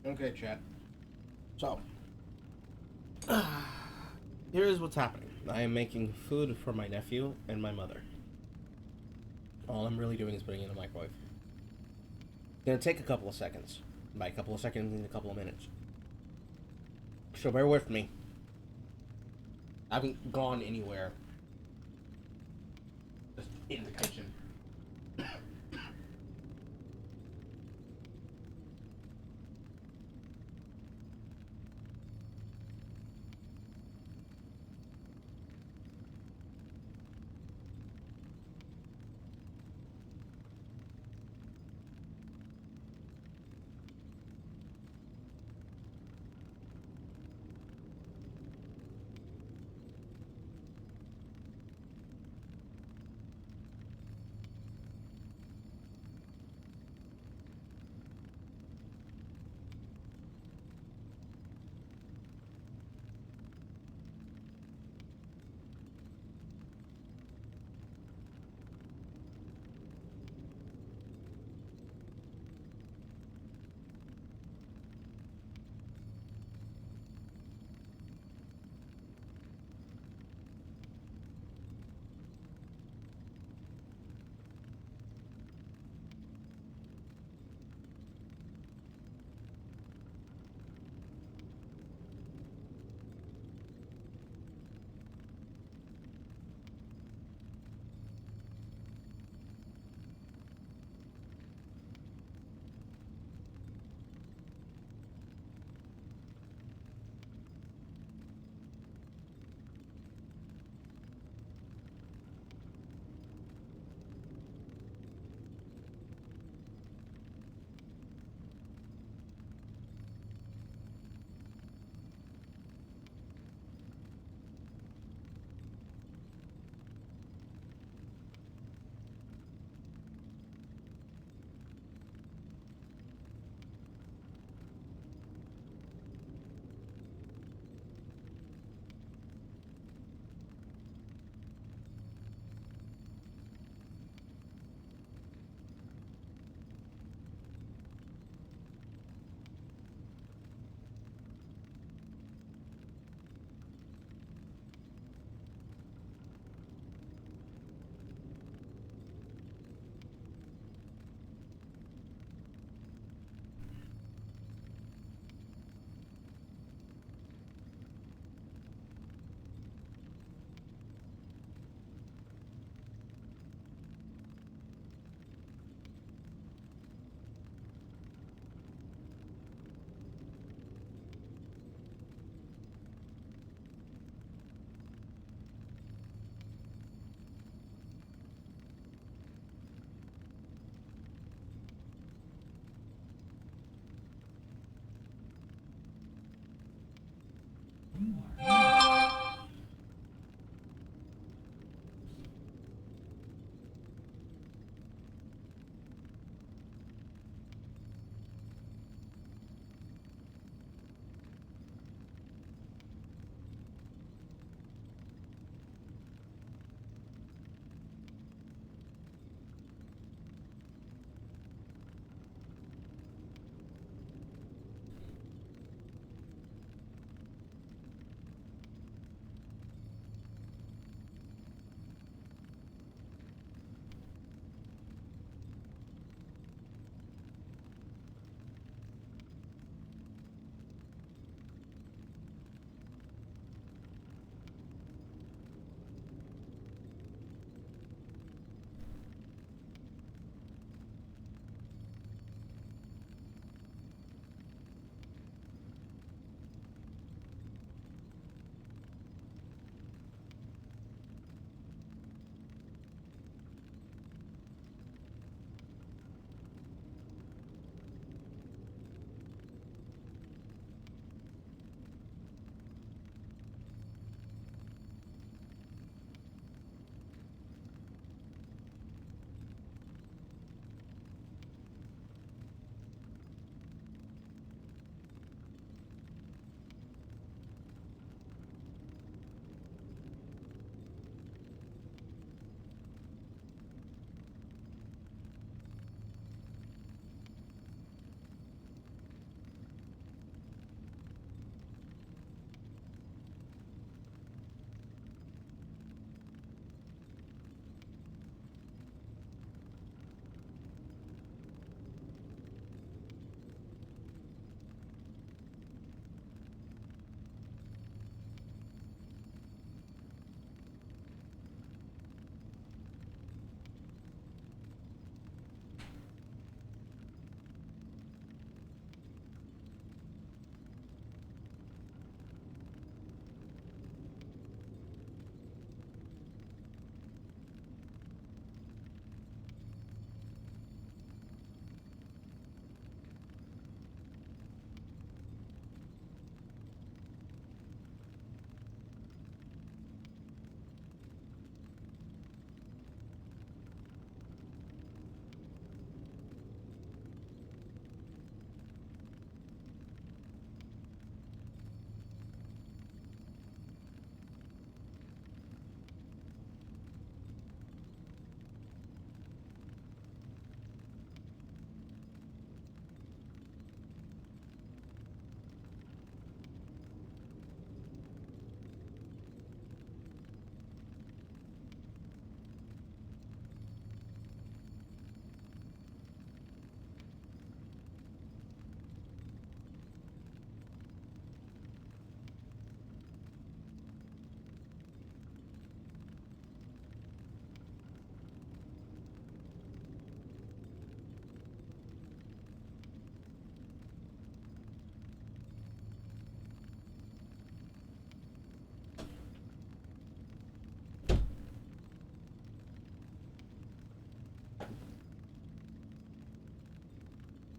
Okay, chat. So, here's what's happening. I am making food for my nephew and my mother. All I'm really doing is putting it in the microwave. It's gonna take a couple of seconds. By a couple of seconds, in a couple of minutes. So bear with me. I haven't gone anywhere. Just in the kitchen.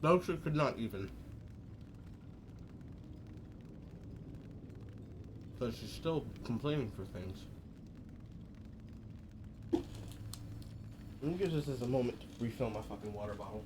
No, she could not even. So she's still complaining for things. Let me give this as a moment to refill my fucking water bottle.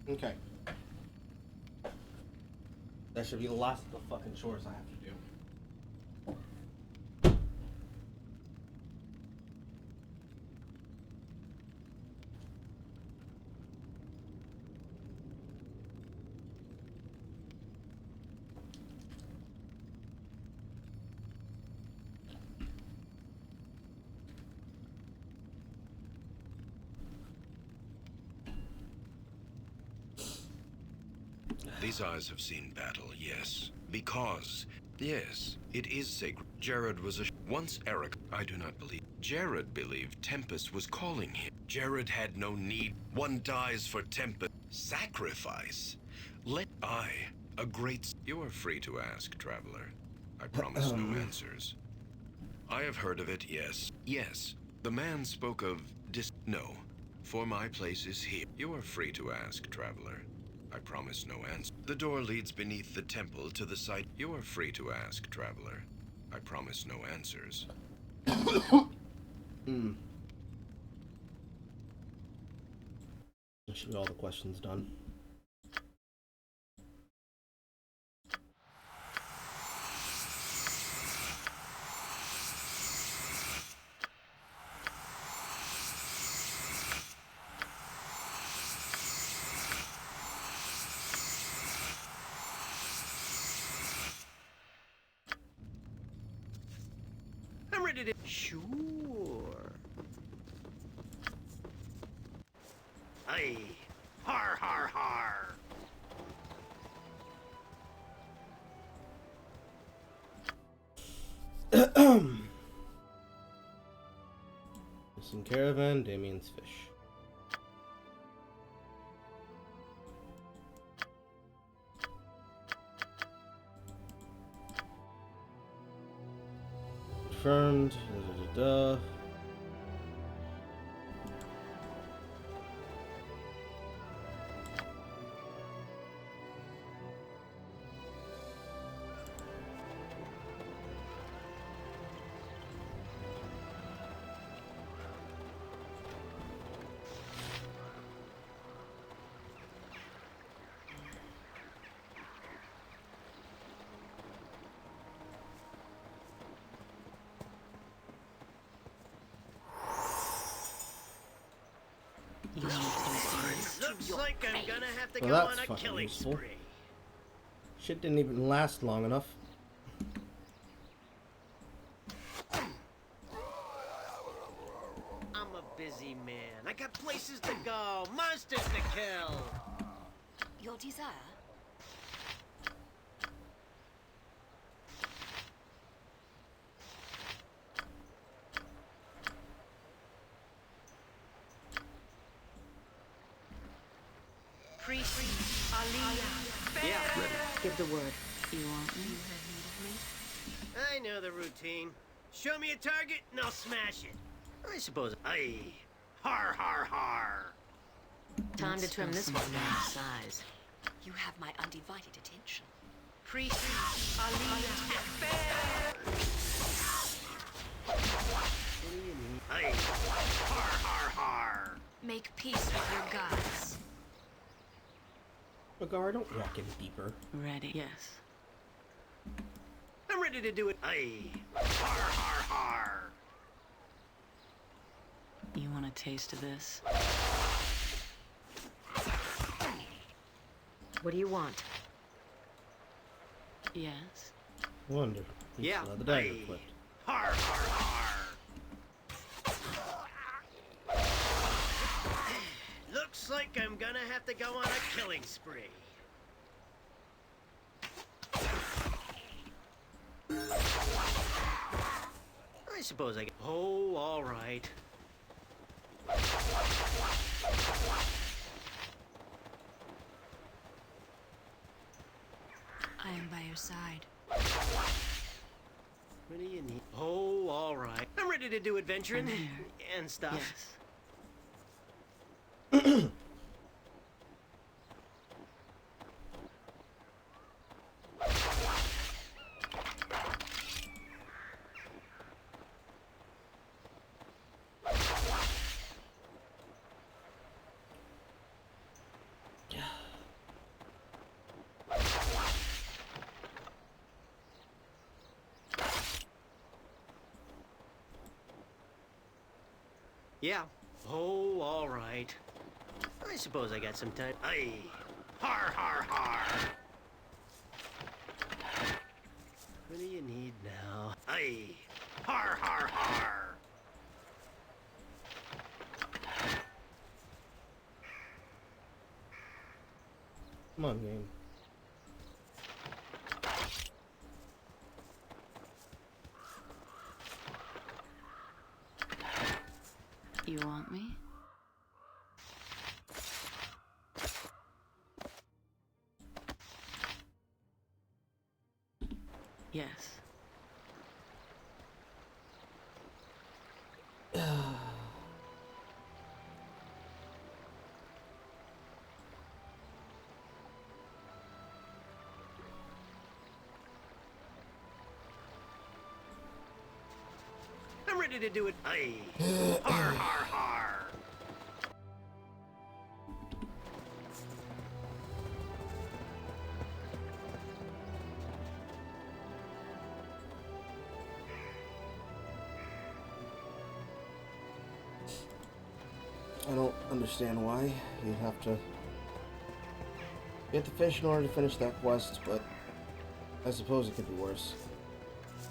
Okay. That should be the last of the fucking chores I have to do. These eyes have seen battle, yes. Because, yes, it is sacred. Jared was once Eric, I do not believe. Jared believed Tempest was calling him. Jared had no need. One dies for Tempest. Sacrifice. A great... You are free to ask, traveler. I promise no answers. I have heard of it, yes. Yes, the man spoke of No, for my place is here. You are free to ask, traveler. I promise no answer. The door leads beneath the temple to the site. You are free to ask, traveler. I promise no answers. That should be all the questions done. Sure. Aye. Har, har, har. Missing caravan, Damien's fish. Confirmed. Looks like I'm gonna have to Well, go on that's a fucking killing useful. spree. Shit didn't even last long enough. I'm a busy man. I got places to go! Monsters to kill! Your desire? Yeah. Ready. Give the word. You want me? I know the routine. Show me a target and I'll smash it. I suppose. Aye. Har har har. Time to trim this one down to size. You have my undivided attention. Aye. Har har har. Make peace with your gods. Agar, don't walk in deeper. Ready? Yes. I'm ready to do it. Aye. Har har har. You want a taste of this? What do you want? Yes. Wonder. Yeah. The dagger Aye. flipped. Har har har. Looks like I'm gonna have to go on a killing spree. I suppose I get. Oh, all right. I am by your side. What do you need? Oh, all right. I'm ready to do adventuring I'm here. and stuff. Yes. Yeah. Oh, all right. I suppose I got some time. Aye. Har, har, har. What do you need now? Aye. Har, har, har. Come on, game. You want me? Yes. I'm ready to do it. Aye. Har, har, har. I don't understand why you have to get the fish in order to finish that quest, but I suppose it could be worse.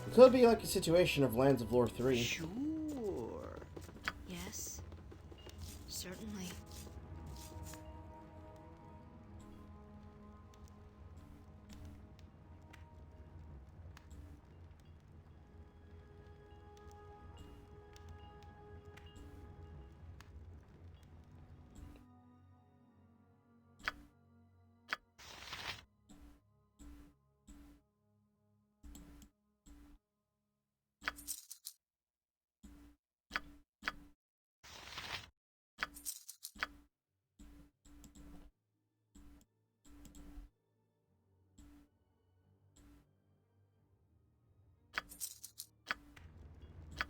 It could be like a situation of Lands of Lore 3. Sure. Yes. Certainly.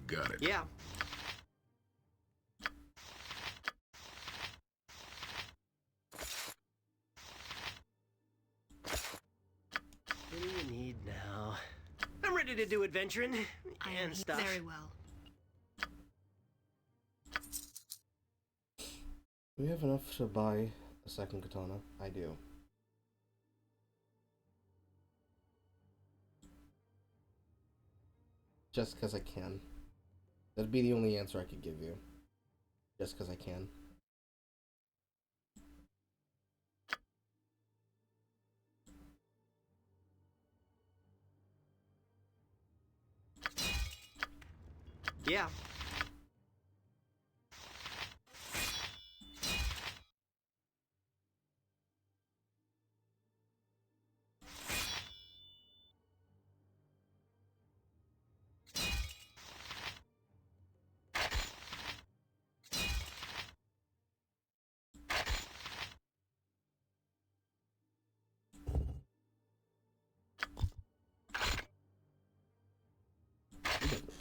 Got it. Yeah. What do you need now? I'm ready to do adventuring and stuff. Very well. We have enough to buy a second katana. I do. Just because I can. That'd be the only answer I could give you. Just because I can. Yeah.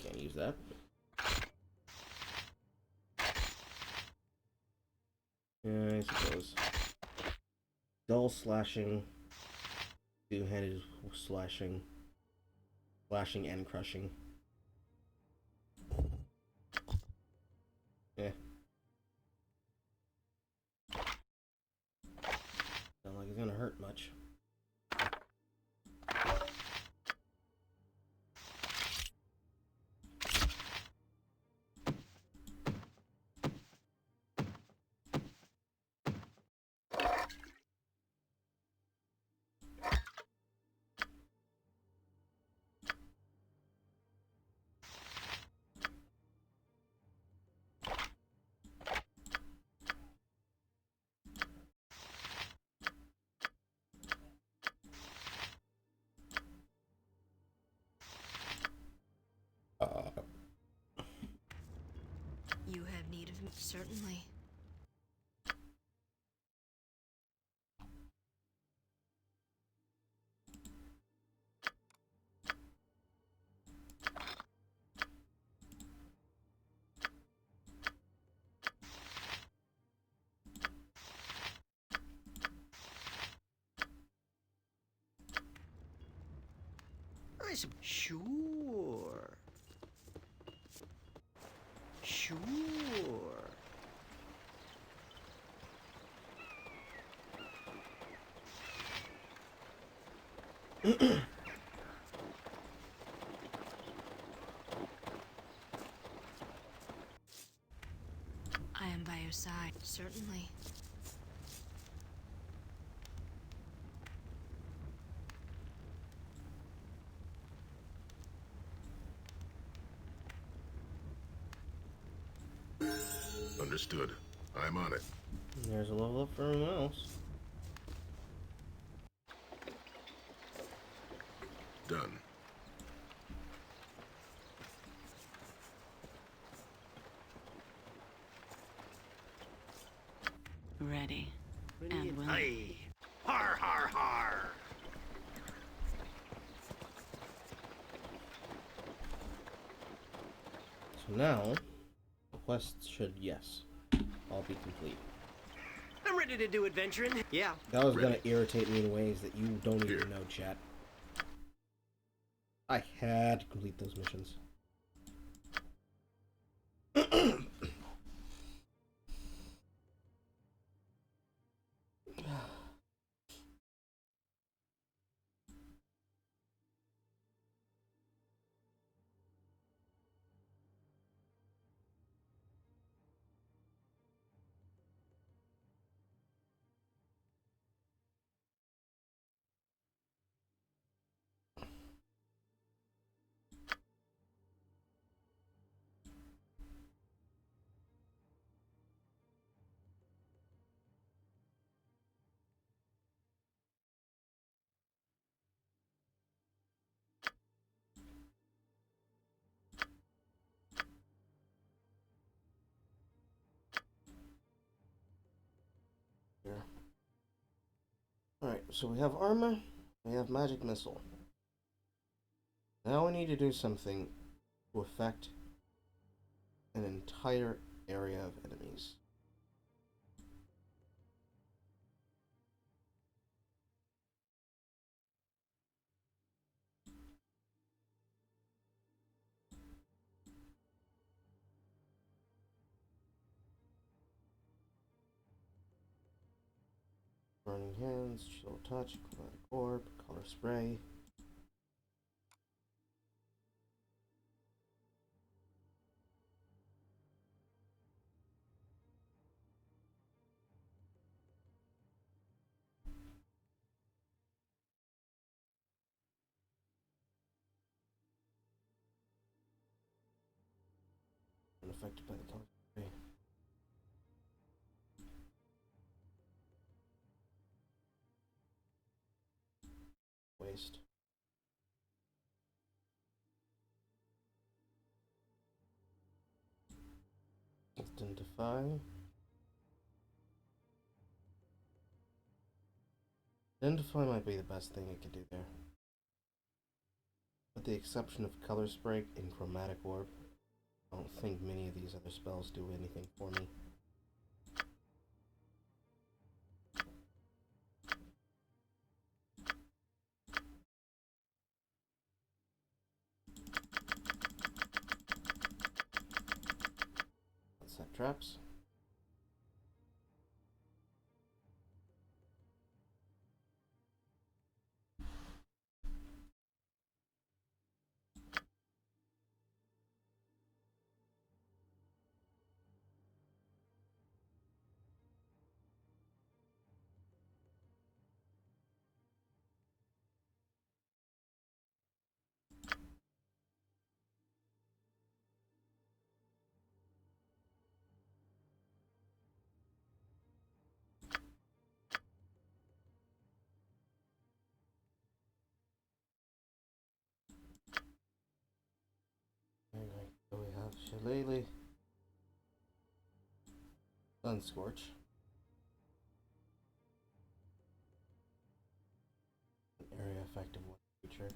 Can't use that. Yeah, I suppose. Dull slashing, two-handed slashing, slashing and crushing. Yeah. Not like it's gonna hurt much. You have need of me, certainly. Sure. Sure. I am by your side, certainly. Understood. I'm on it. There's a level up for everyone else. Done. Ready. And willing. Aye. Har har har. So now, the quests should, yes, all be complete. I'm ready to do adventuring. Yeah. That was gonna irritate me in ways that you don't even know, chat. I had to complete those missions. Yeah. Alright, so we have armor, we have magic missile. Now we need to do something to affect an entire area of enemies. Burning hands, chill touch, chromatic orb, color spray. affected by the color spray. Waste. Identify. Identify might be the best thing it could do there. With the exception of color spray and chromatic orb, I don't think many of these other spells do anything for me. Let's set traps. Alright, so we have Shillelagh, Sunscorch, an area effective one creature.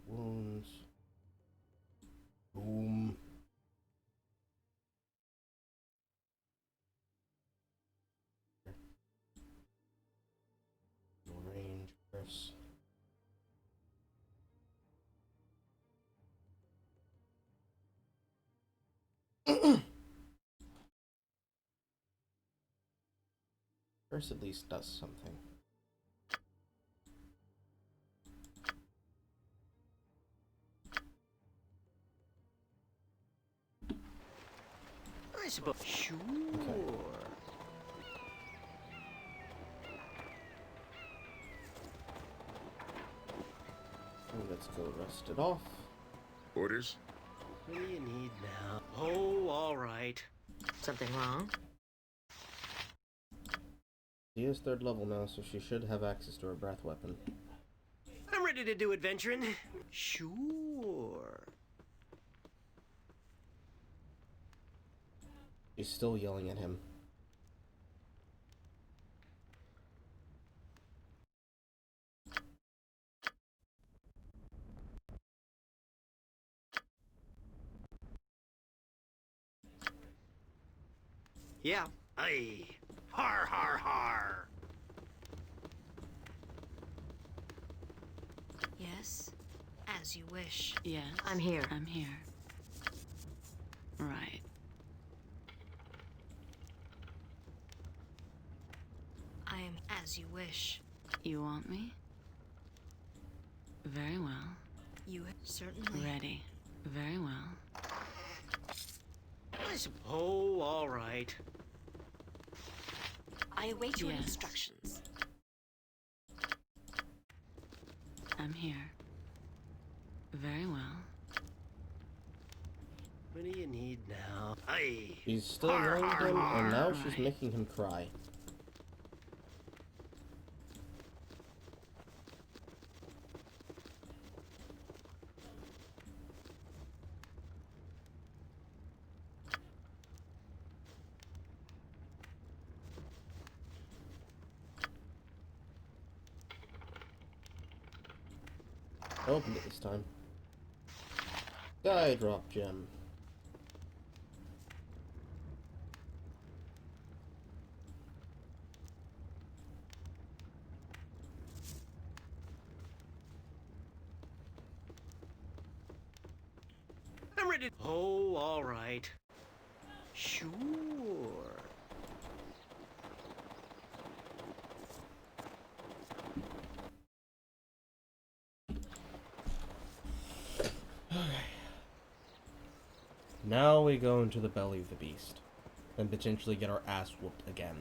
Wounds. Boom. Range bursts. First at least does something. I suppose. Sure. Okay. Let's go rest it off. Orders? What do you need now? Oh, all right. Something wrong? She is 3rd level now, so she should have access to her breath weapon. I'm ready to do adventuring. Sure. She's still yelling at him. Yeah. Aye. Har, har, har. Yes, as you wish. Yes. I'm here. I'm here. Right. I am as you wish. You want me? Very well. You certainly. Ready. Very well. Oh, all right. I await your Yes. instructions. I'm here. Very well. What do you need now? Aye. She's still Har, yelling at har, him, har. and now she's making him cry. I opened it this time. Sky drop gem. I'm ready. Oh, all right. Sure. Now we go into the belly of the beast, and potentially get our ass whooped again.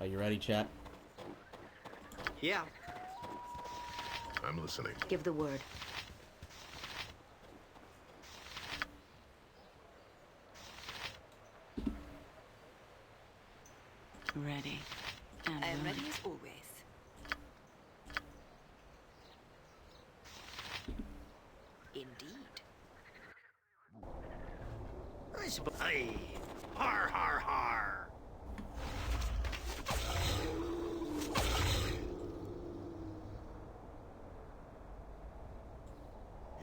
Are you ready, chat? Yeah. I'm listening. Give the word. Ready. And I am willing. ready as always. Indeed. I suppose. Aye. Har har har.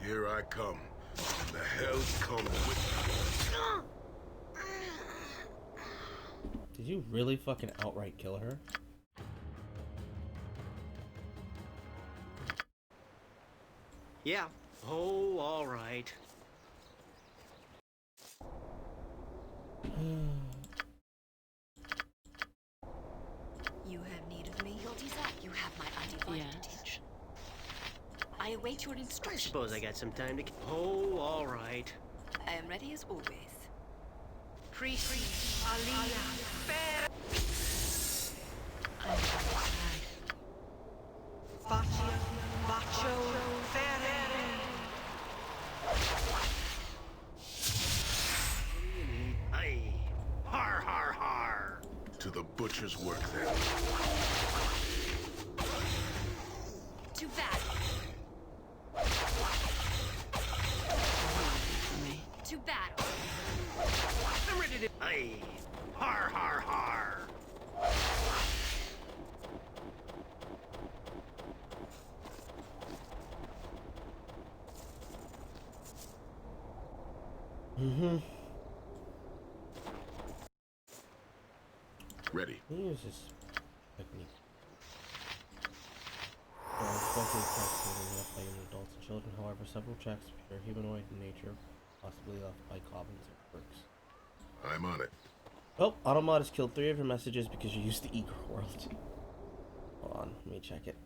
Here I come. And the hells come with me. Did you really fucking outright kill her? Yeah. Oh, all right. You have need of me, your desire. You have my undivided attention. I await your I instructions. suppose I got some time to. Oh, all right. I am ready as always. Priest Aliyah. Fair. Bacho Ferre. Aye. Har har har. To the butcher's work then. To battle. To battle. I'm ready to. Aye. Har har har. Mm-hmm. Ready. Use this technique. Especially practicing enough by adults and children. However, several checks appear humanoid in nature, possibly left by goblins or orcs. I'm on it. Oh, Automod has killed 3 of your messages because you used the Eager World. Hold on, let me check it.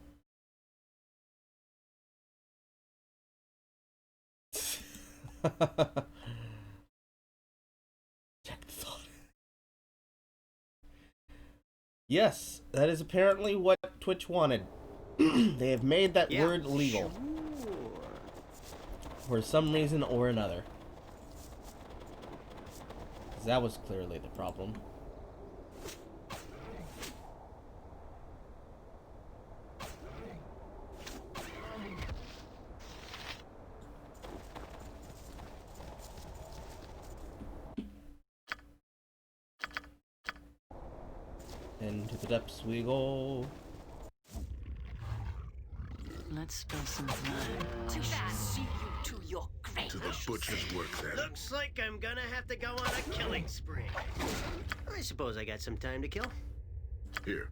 Check the thought. Yes, that is apparently what Twitch wanted. They have made that word legal. For some reason or another. 'Cause that was clearly the problem. Into the depths we go. Let's spill some blood. To see you to your grave. To the butcher's work then. Looks like I'm gonna have to go on a killing spree. I suppose I got some time to kill. Here.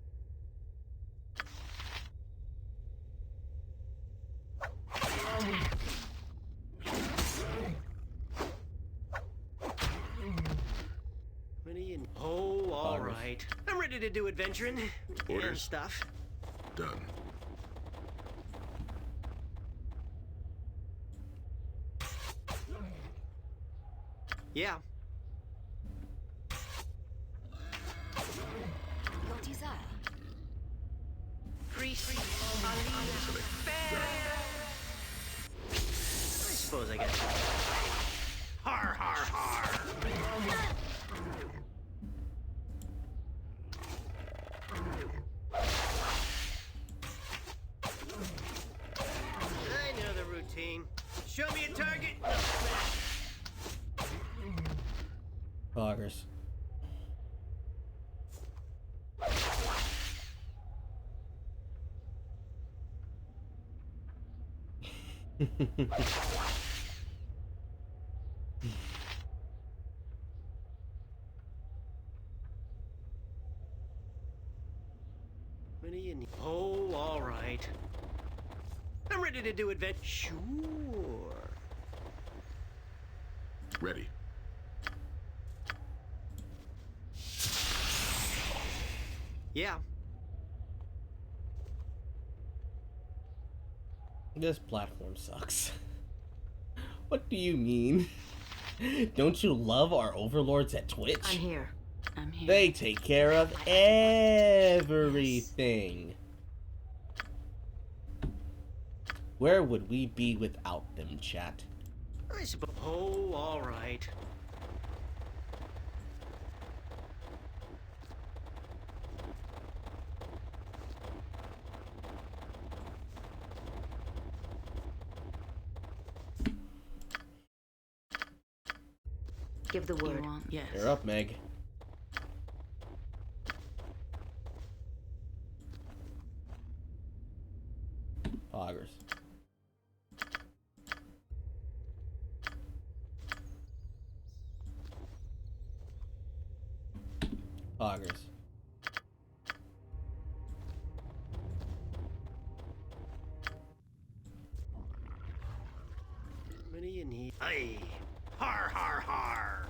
What do you? Oh, all right. I'm ready to do adventuring and Orders. stuff. Done. Yeah. Your desire. Priest Aliyah. Fair. I suppose I got some. Har har har. I know the routine. Show me a target. Poggers. What do you need? Oh, all right. I'm ready to do adventure. Sure. Ready. Yeah. This platform sucks. What do you mean? Don't you love our overlords at Twitch? I'm here. I'm here. They take care of everything. Where would we be without them, chat? I suppose. Oh, all right. Give the word. Yes. You're up, Meg. Poggers. Poggers. What do you need? Aye. Har, har, har.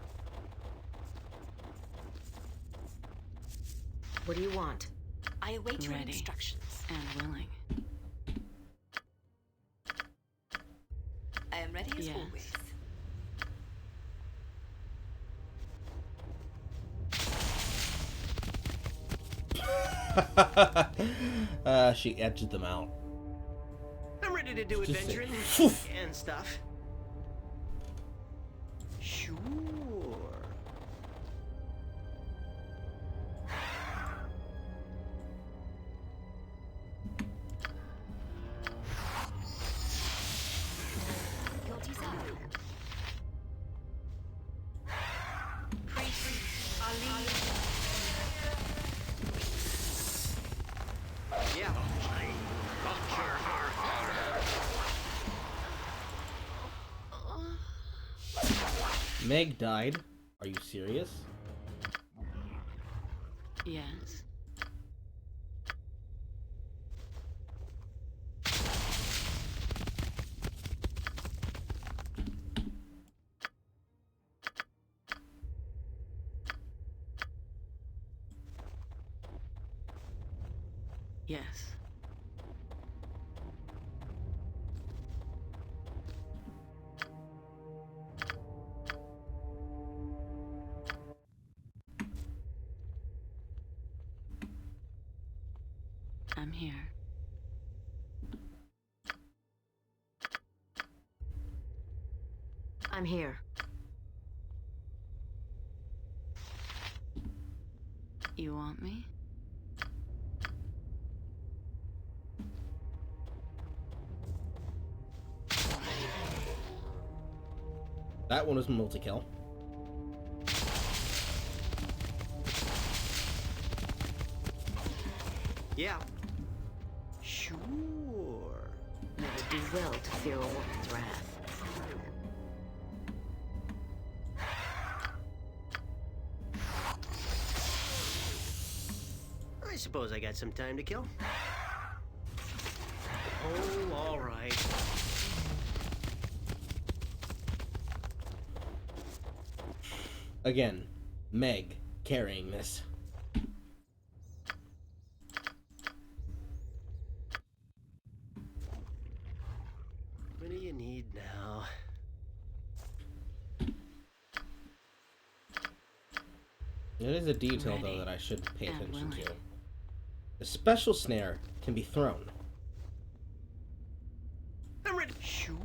What do you want? I await your Ready. instructions. And willing. I am ready as Yes. always. She edged them out. I'm ready to do Just adventuring say, and stuff. Sure. Guilty's up. Yeah. Har, har, har. Meg died. Are you serious? Yes. Yes. I'm here. I'm here. You want me? That one was multi-kill. Yeah. Sure. You would do well to fear a woman's wrath. I suppose I got some time to kill. Oh, all right. Again, Meg carrying this. What do you need now? It is a detail, though, that I should pay attention to. The special snare can be thrown. I'm ready. Sure.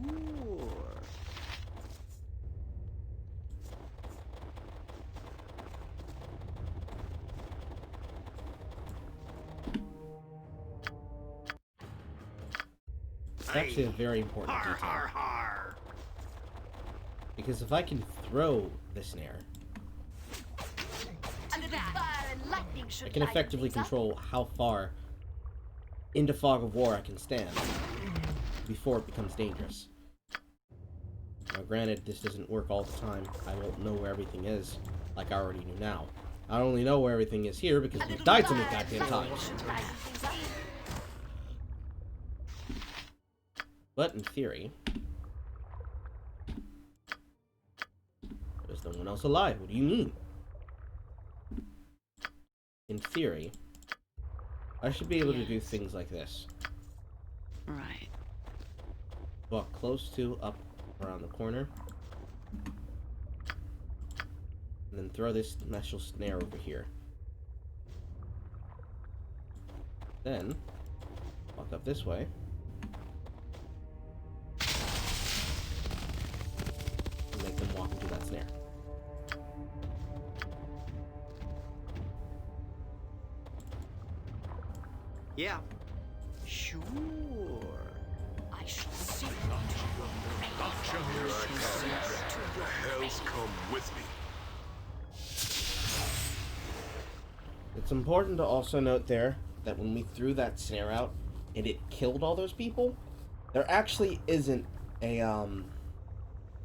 It's actually a very important Har, detail. har, har. Because if I can throw the snare, Under that. Fire and lightning should I can lighten effectively things up. control how far into fog of war I can stand before it becomes dangerous. Now granted, this doesn't work all the time. I won't know where everything is, like I already knew now. I only know where everything is here because we've died so many goddamn times. But in theory, there's no one else alive. What do you mean? In theory, I should be able to do things like this. Right. Walk close to, up, around the corner. And then throw this metal snare over here. Then, walk up this way. And make them walk into that snare. Yeah. Sure. I shall see Gotcha. Here I come. The hells come with me. It's important to also note there that when we threw that snare out and it killed all those people, there actually isn't a,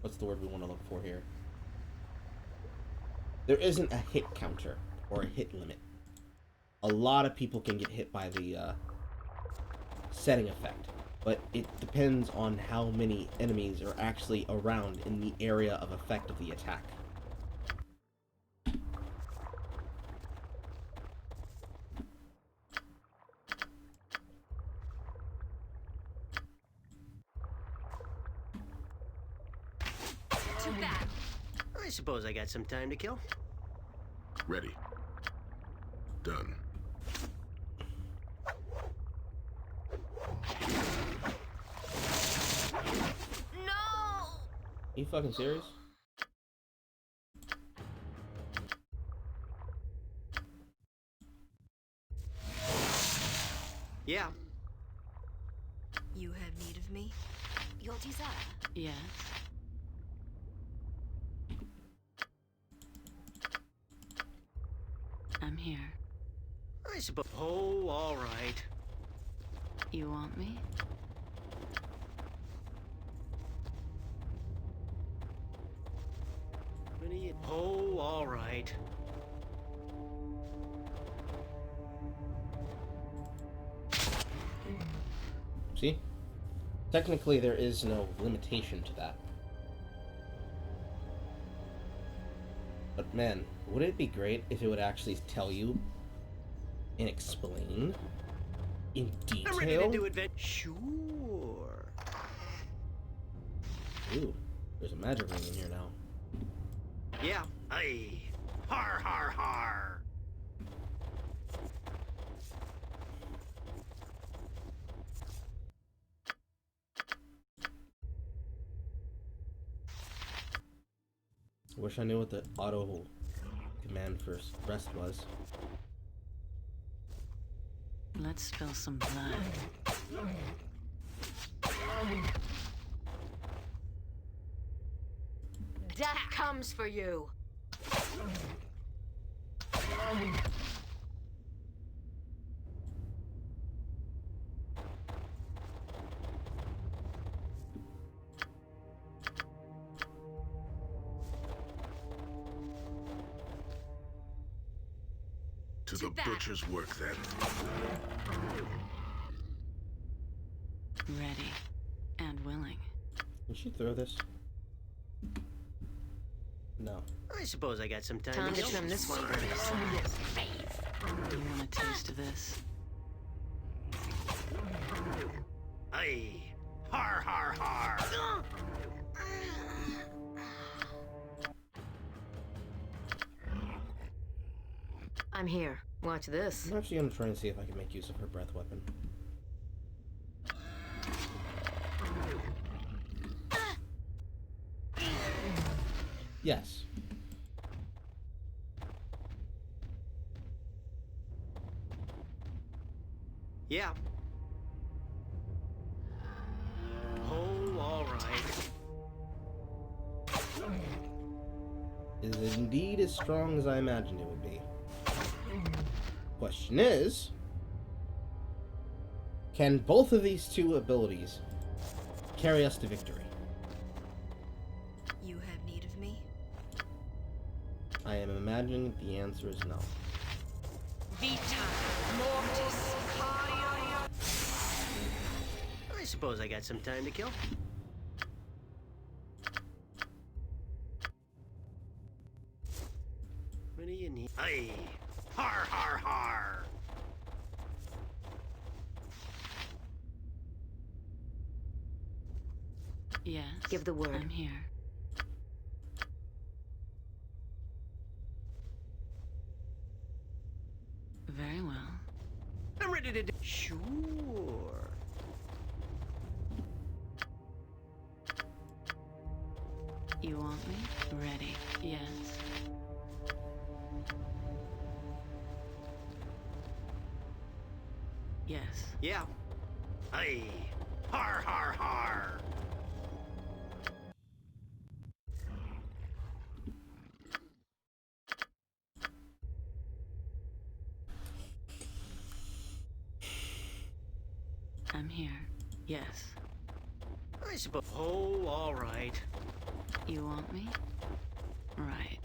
what's the word we want to look for here? There isn't a hit counter or a hit limit. A lot of people can get hit by the setting effect, but it depends on how many enemies are actually around in the area of effect of the attack. Too bad. I suppose I got some time to kill. Ready. Done. No! Are you fucking serious? Yeah. You have need of me? Your desire? Yes. I'm here. I suppose. Oh, all right. You want me? What do you? Oh, all right. See? Technically, there is no limitation to that. But man, would it be great if it would actually tell you and explain in detail? I'm ready to do adventure. Sure. Ooh, there's a magic ring in here now. Yeah. Aye. Har har har. I wish I knew what the auto command for rest was. Let's spill some blood. Death comes for you. To the butcher's work, then. Ready and willing. Can she throw this? No. I suppose I got some time Time to to kill. trim this one. You want a taste of this? Aye. Har har har. I'm here. Watch this. I'm actually gonna try and see if I can make use of her breath weapon. Yes. Yeah. Oh, all right. Is it indeed as strong as I imagined it would be? Question is, can both of these two abilities carry us to victory? You have need of me? I am imagining the answer is no. Vita mortis cardia. I suppose I got some time to kill. What do you need? Aye. Har har har. Yes. Give the word. I'm here. ready to... Sure. You want me? Ready. Yes. Yes. Yeah. Aye. Har, har, har. I'm here. Yes. I suppose. Oh, all right. You want me? Right.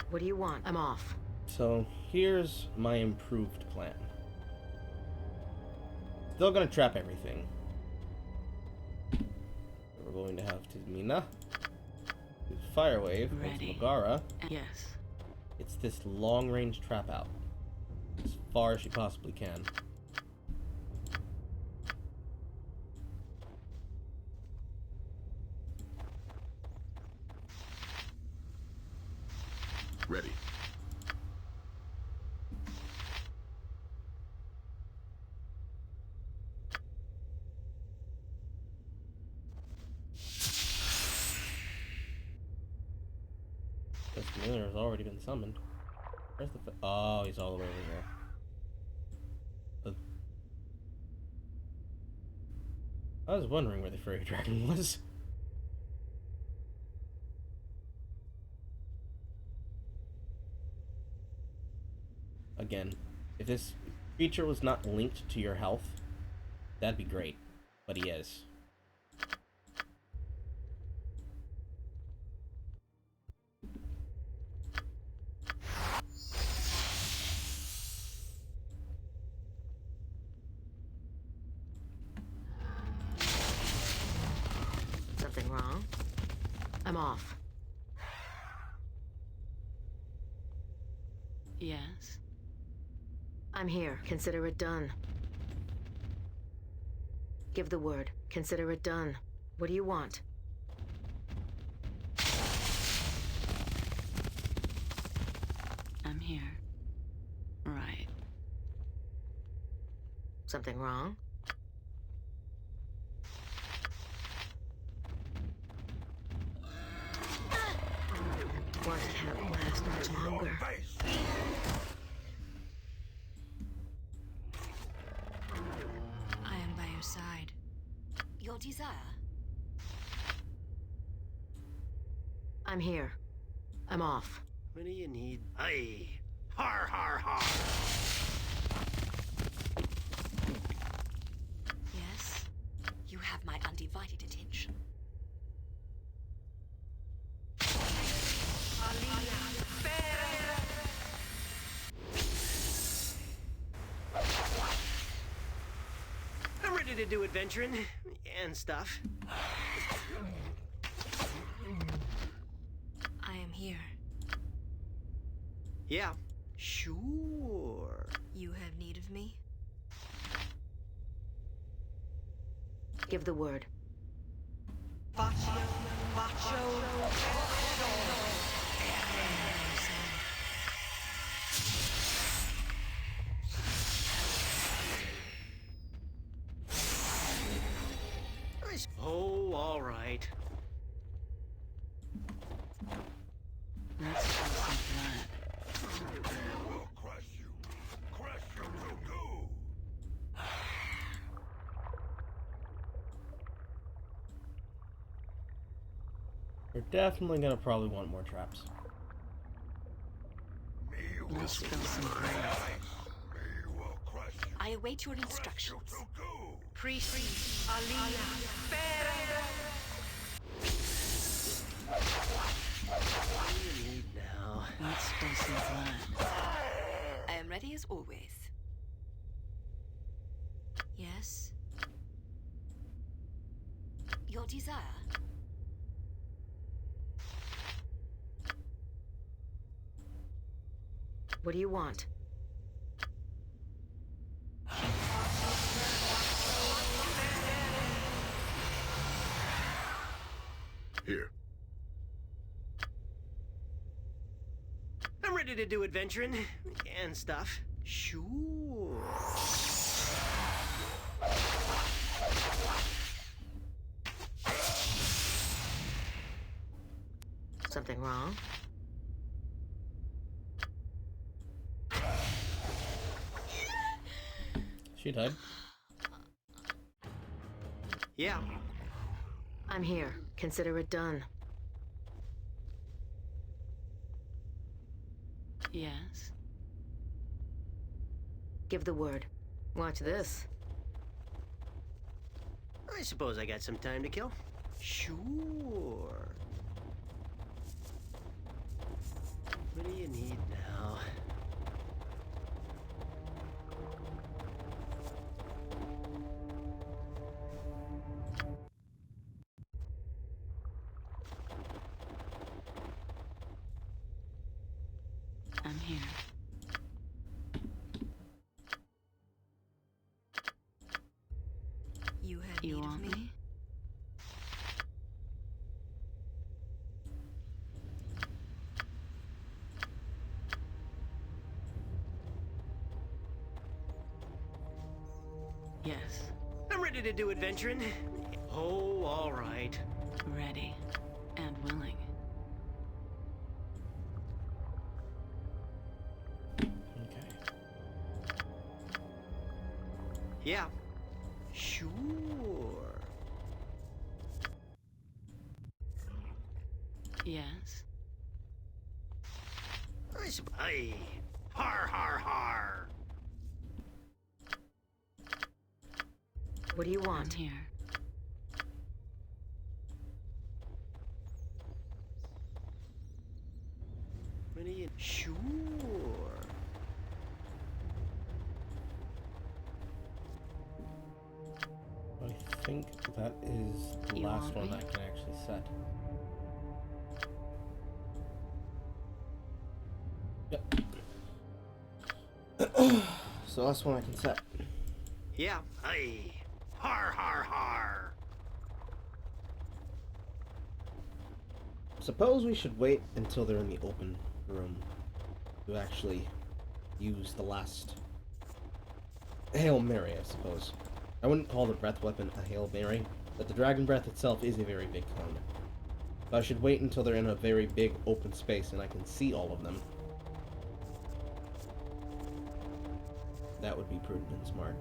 What do you want? I'm off. So here's my improved plan. Still gonna trap everything. We're going to have Tizmina. Fire Wave. Ready. Megara. Yes. It's this long-range trap out. As far as she possibly can. Ready. This Miller has already been summoned. Where's the... Oh, he's all the way over here. I was wondering where the fairy dragon was. Again, if this creature was not linked to your health, that'd be great. But he is. Something wrong? I'm off. Yes. I'm here. Consider it done. Give the word. Consider it done. What do you want? I'm here. Right. Something wrong? Words can't last much longer. I am by your side. Your desire? I'm here. I'm off. What do you need? Aye. Har, har, har. Yes. You have my undivided attention. I'm ready to do adventuring and stuff. I am here. Yeah. Sure. You have need of me? Give the word. Oh, all right. Let's do some blood. We'll crush you. Crush you to go. We're definitely gonna probably want more traps. Let's spill some blood. I await your instructions. Priest Alia. What do you need now? Let's spill some blood. I am ready as always. Yes. Your desire? What do you want? Here. I'm ready to do adventuring and stuff. Sure. Something wrong? She died. Yeah. I'm here. Consider it done. Yes? Give the word. Watch this. I suppose I got some time to kill. Sure. What do you need now? I'm here. You have You need of want me? me? Yes. I'm ready to do adventuring. Oh, all right. Ready. And willing. Okay. Yeah. Sure. Yes? I suppose. Aye. Har, har, har. What do you want? I'm here. What do you... Sure. I think that is the You last want one me? I can actually set. Yep. So last one I can set. Yeah. Aye. Har, har, har. Suppose we should wait until they're in the open room to actually use the last Hail Mary, I suppose. I wouldn't call the breath weapon a Hail Mary, but the dragon breath itself is a very big cone. But I should wait until they're in a very big open space and I can see all of them. That would be prudent and smart.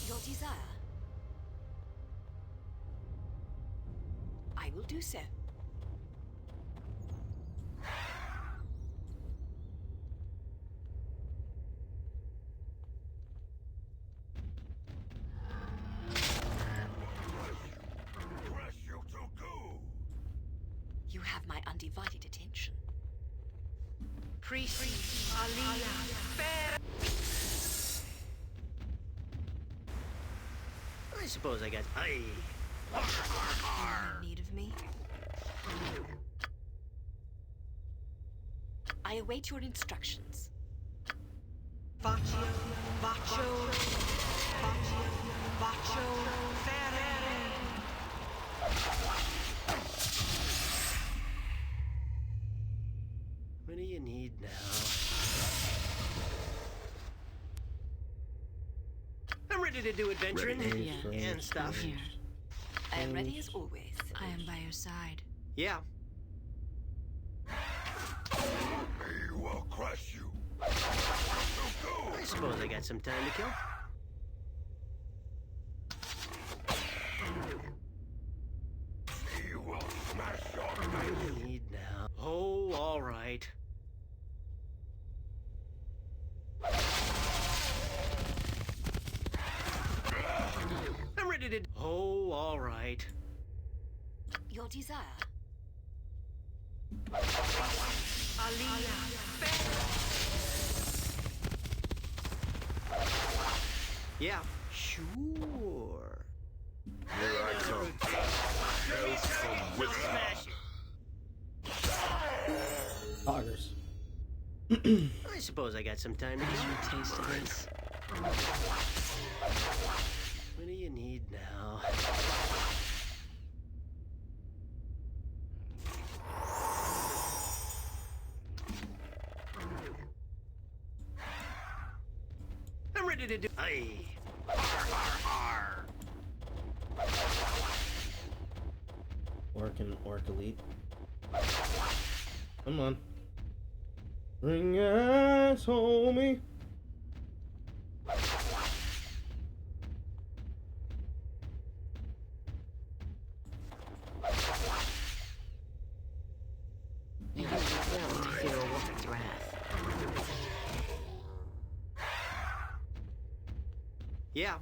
Your desire. I will do so. You have my undivided attention. Priest Alia. I suppose I got... Aye. Har, har, har. You have need of me? I await your instructions. Vacho, vacho, vacho, vacho, What do you need now? I'm ready to do adventuring and stuff. Here. I am ready as always. I am by your side. Yeah. He will crush you. I suppose I got some time to kill. He will smash your What do you need now? Oh, all right. I'm ready to... Oh, all right. Your desire. Yeah. Sure. Here I come. hell's come with me. Augers. I suppose I got some time to Here's your taste of this. What do you need now? I'm ready to do. Aye. Har, har, har. Orc and Orc Elite. Come on. Bring ass, homie. You have to will to fear a woman's wrath. Yeah.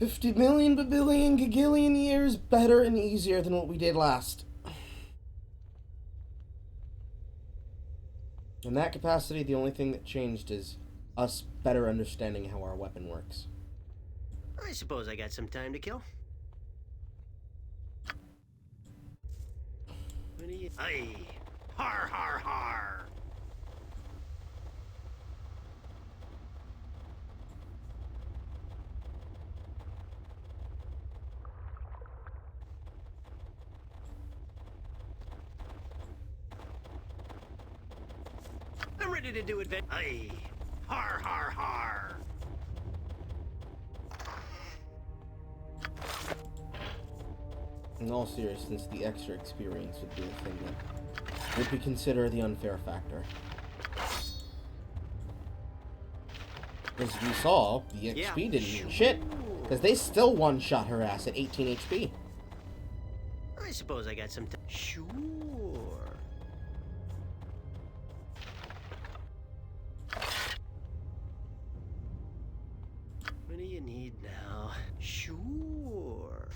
$50 million, babillion, gagillion years better and easier than what we did last. In that capacity, the only thing that changed is us better understanding how our weapon works. I suppose I got some time to kill. What do you... Aye. Har, har, har. I'm ready to do it. Aye. Har, har, har. In all seriousness, the extra experience would be the thing that would be considered the unfair factor. As we saw, the XP didn't mean shit, because they still one-shot her ass at 18 HP. I suppose I got some time. Sure. What do you need now? Sure.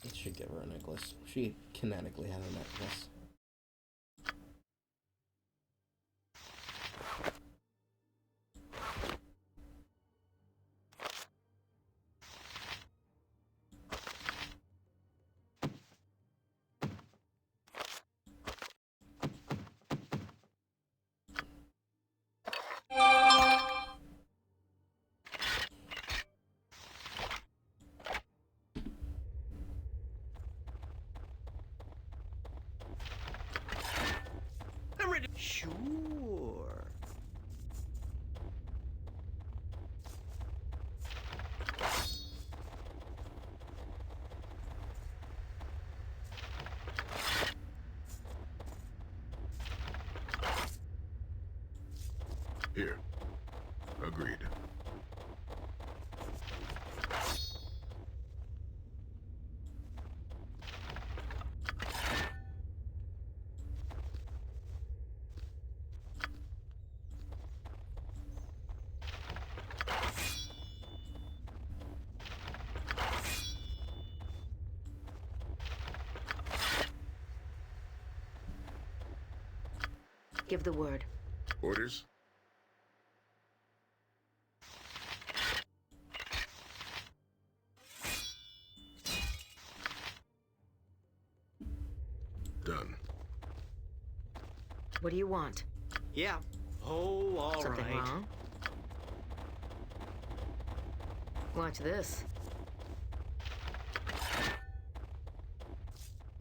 It should give her a necklace. She canonically has a necklace. I'm ready. Sure. Here. Agreed. Give the word. Orders? Done. What do you want? Yeah. Oh, all Something right. wrong? Watch this.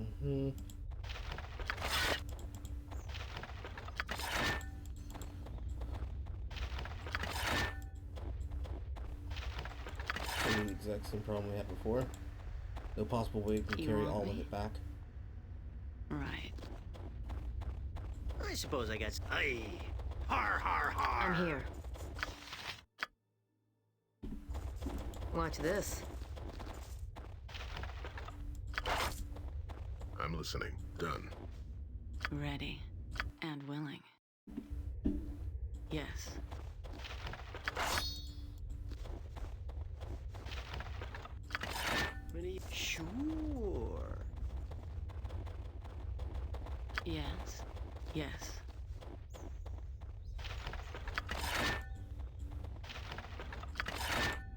Mm-hmm. The exact same problem we had before. No possible way we can You carry want all of me? it back. Right. I suppose I got. Aye. Har, har, har. I'm here. Watch this. I'm listening. Done. Ready. And willing. Yes. What do you... Sure. Yes. Yes.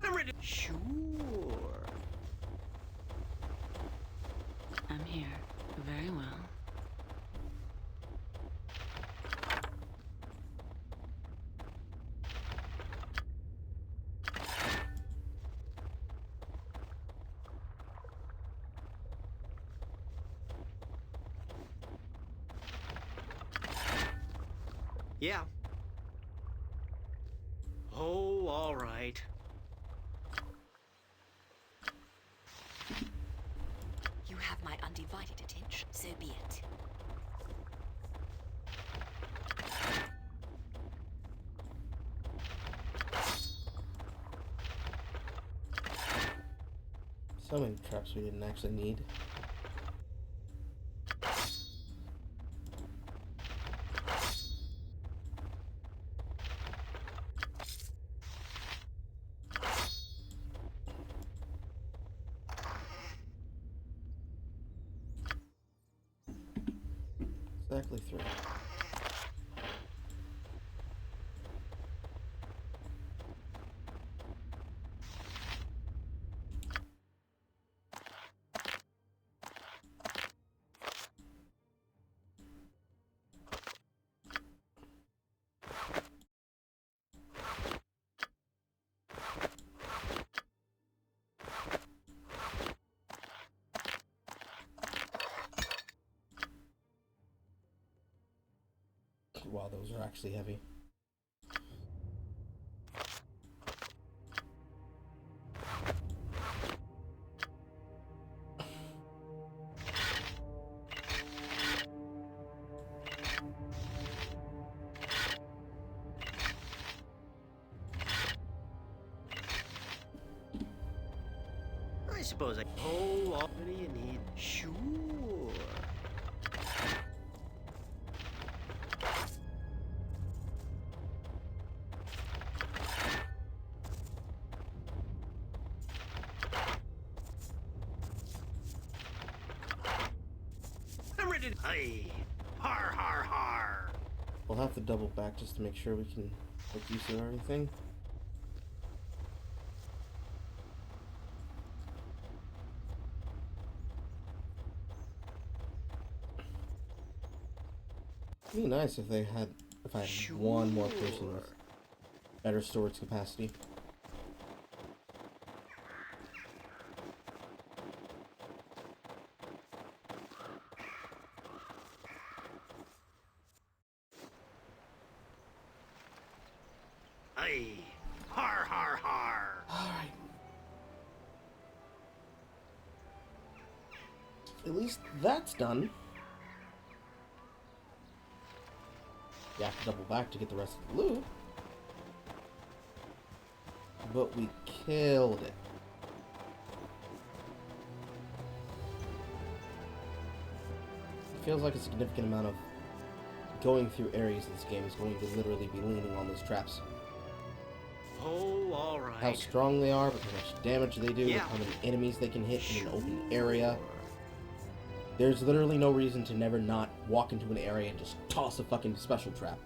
I'm ready. Sure. I'm here. Very well. Yeah. Oh, all right. You have my undivided attention. So be it. So many traps we didn't actually need. Exactly 3. Wow, those are actually heavy. I suppose I. Oh, what do you need? Sure. I'm ready. Aye. Har har har. We'll have to double back just to make sure we can make use of everything. It'd be nice if I had one more person with better storage capacity. Aye. Har har har. Alright. At least that's done. You have to double back to get the rest of the loot. But we killed it. It feels like a significant amount of going through areas in this game is going to literally be leaning on those traps. Oh, all right. How strong they are, but how much damage they do, Yeah. and how many enemies they can hit in an open area. There's literally no reason to never not walk into an area and just toss a fucking special trap.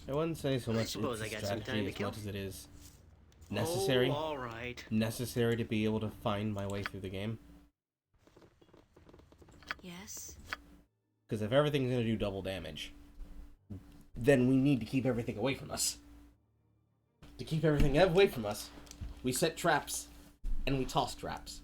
I wouldn't say so I much suppose it's I a got some time strategy to as kill. much as it is necessary. Oh, all right. Necessary to be able to find my way through the game. Yes? Because if everything's going to do double damage, then we need to keep everything away from us. To keep everything away from us, we set traps, and we toss traps.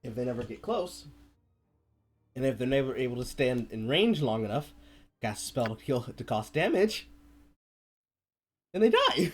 If they never get close, and if they're never able to stand in range long enough, cast a spell to kill to cost damage, and they die.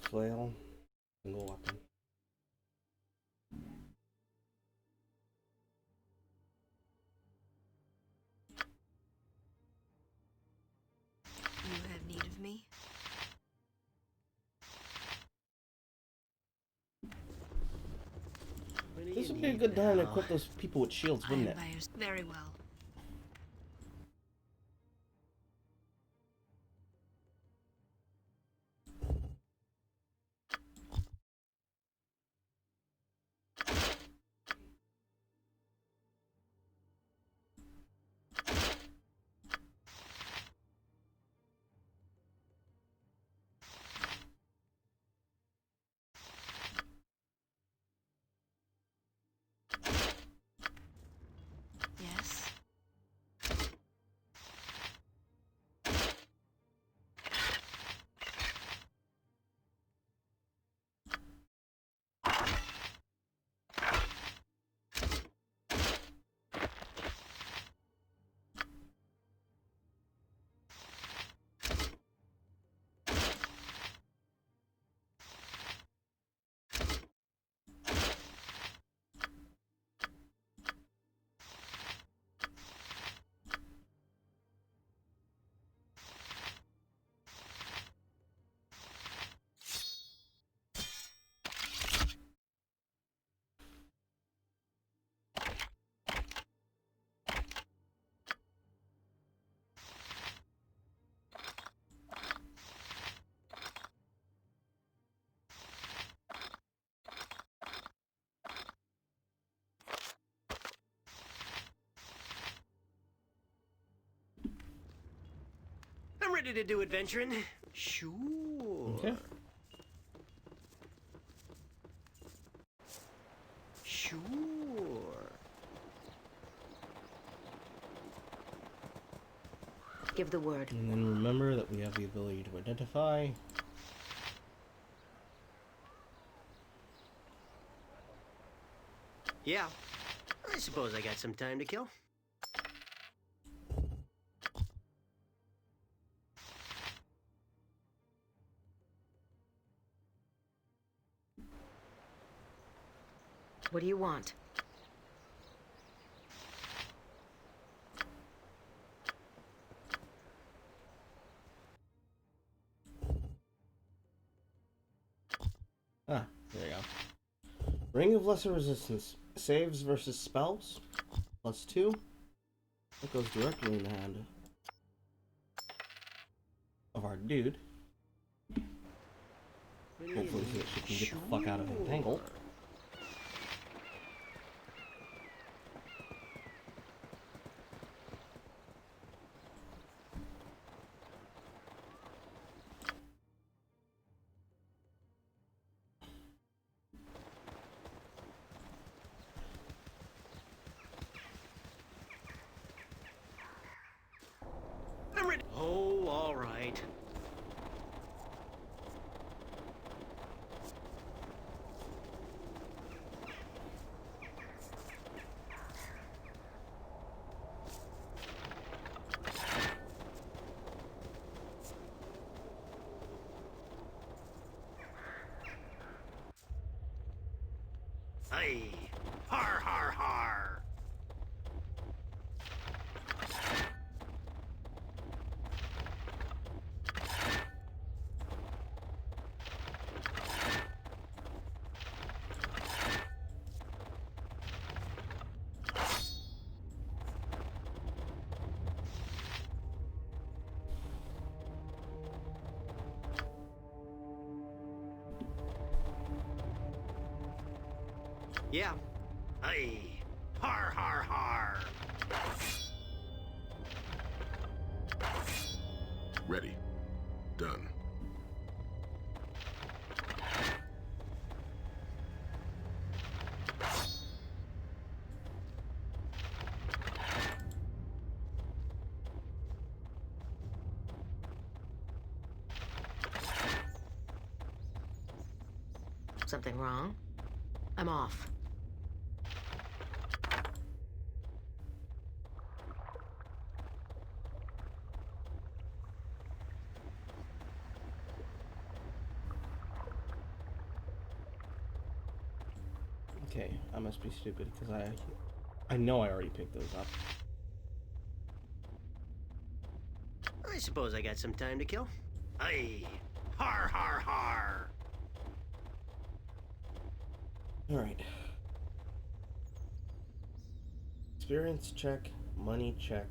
Flail, single weapon. You have need of me? This would be a good time to equip those people with shields, wouldn't it? Very well. Yes? I'm ready to do adventuring. Sure. Okay. Sure. Give the word. And then remember that we have the ability to identify. Yeah. I suppose I got some time to kill. What do you want? Ah, there you go. Ring of Lesser Resistance. Saves versus spells. +2. That goes directly in the hand of our dude. Hopefully so that she can get the fuck out of Entangle. Aye. Har har har. Yeah. Aye. Har har har. Ready. Done. Something wrong? I'm off. Okay, I must be stupid because I know I already picked those up. I suppose I got some time to kill. Aye. Har har har. All right. Experience check, money check,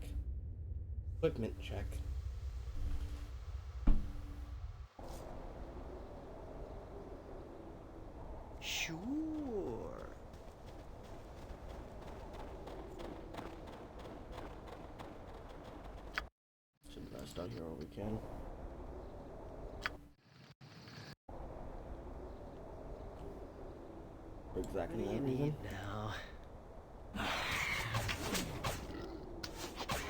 equipment check. Sure. Should rest out here all we can. For exactly that reason. Now.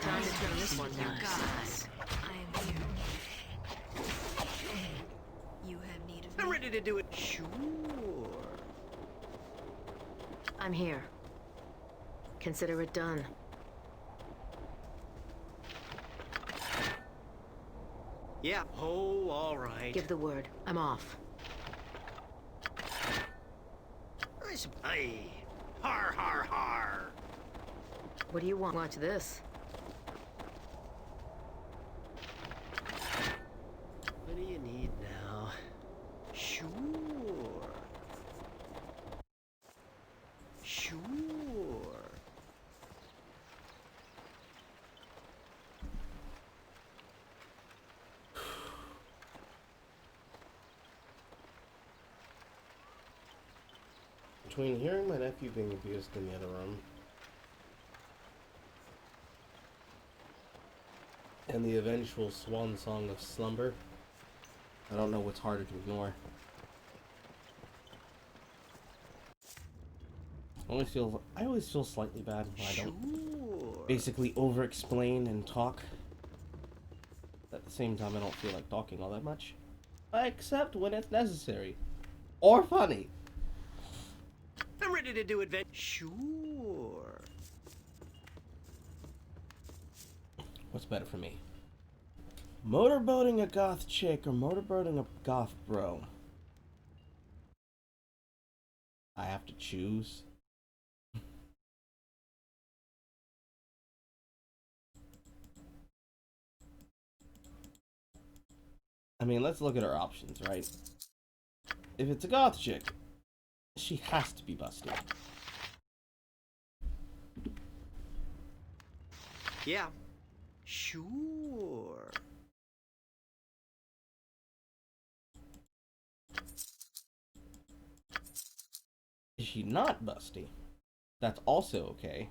Time to turn this one down. Gods, I am here. You have need of me? I'm ready to do it. Sure. I'm here. Consider it done. Yeah. Oh, all right. Give the word. I'm off. Aye. Har har har. What do you want? Watch this. What do you need now? Sure. Sure. Between hearing my nephew being abused in the other room and the eventual swan song of slumber, I don't know what's harder to ignore. I always feel slightly bad when I don't basically over-explain and talk. At the same time, I don't feel like talking all that much, except when it's necessary or funny. I'm ready to do adventure. Sure. What's better for me? Motorboating a goth chick or motorboating a goth bro? I have to choose. I mean, let's look at our options, right? If it's a goth chick, she has to be busted. Yeah. Sure. Is she not busty? That's also okay.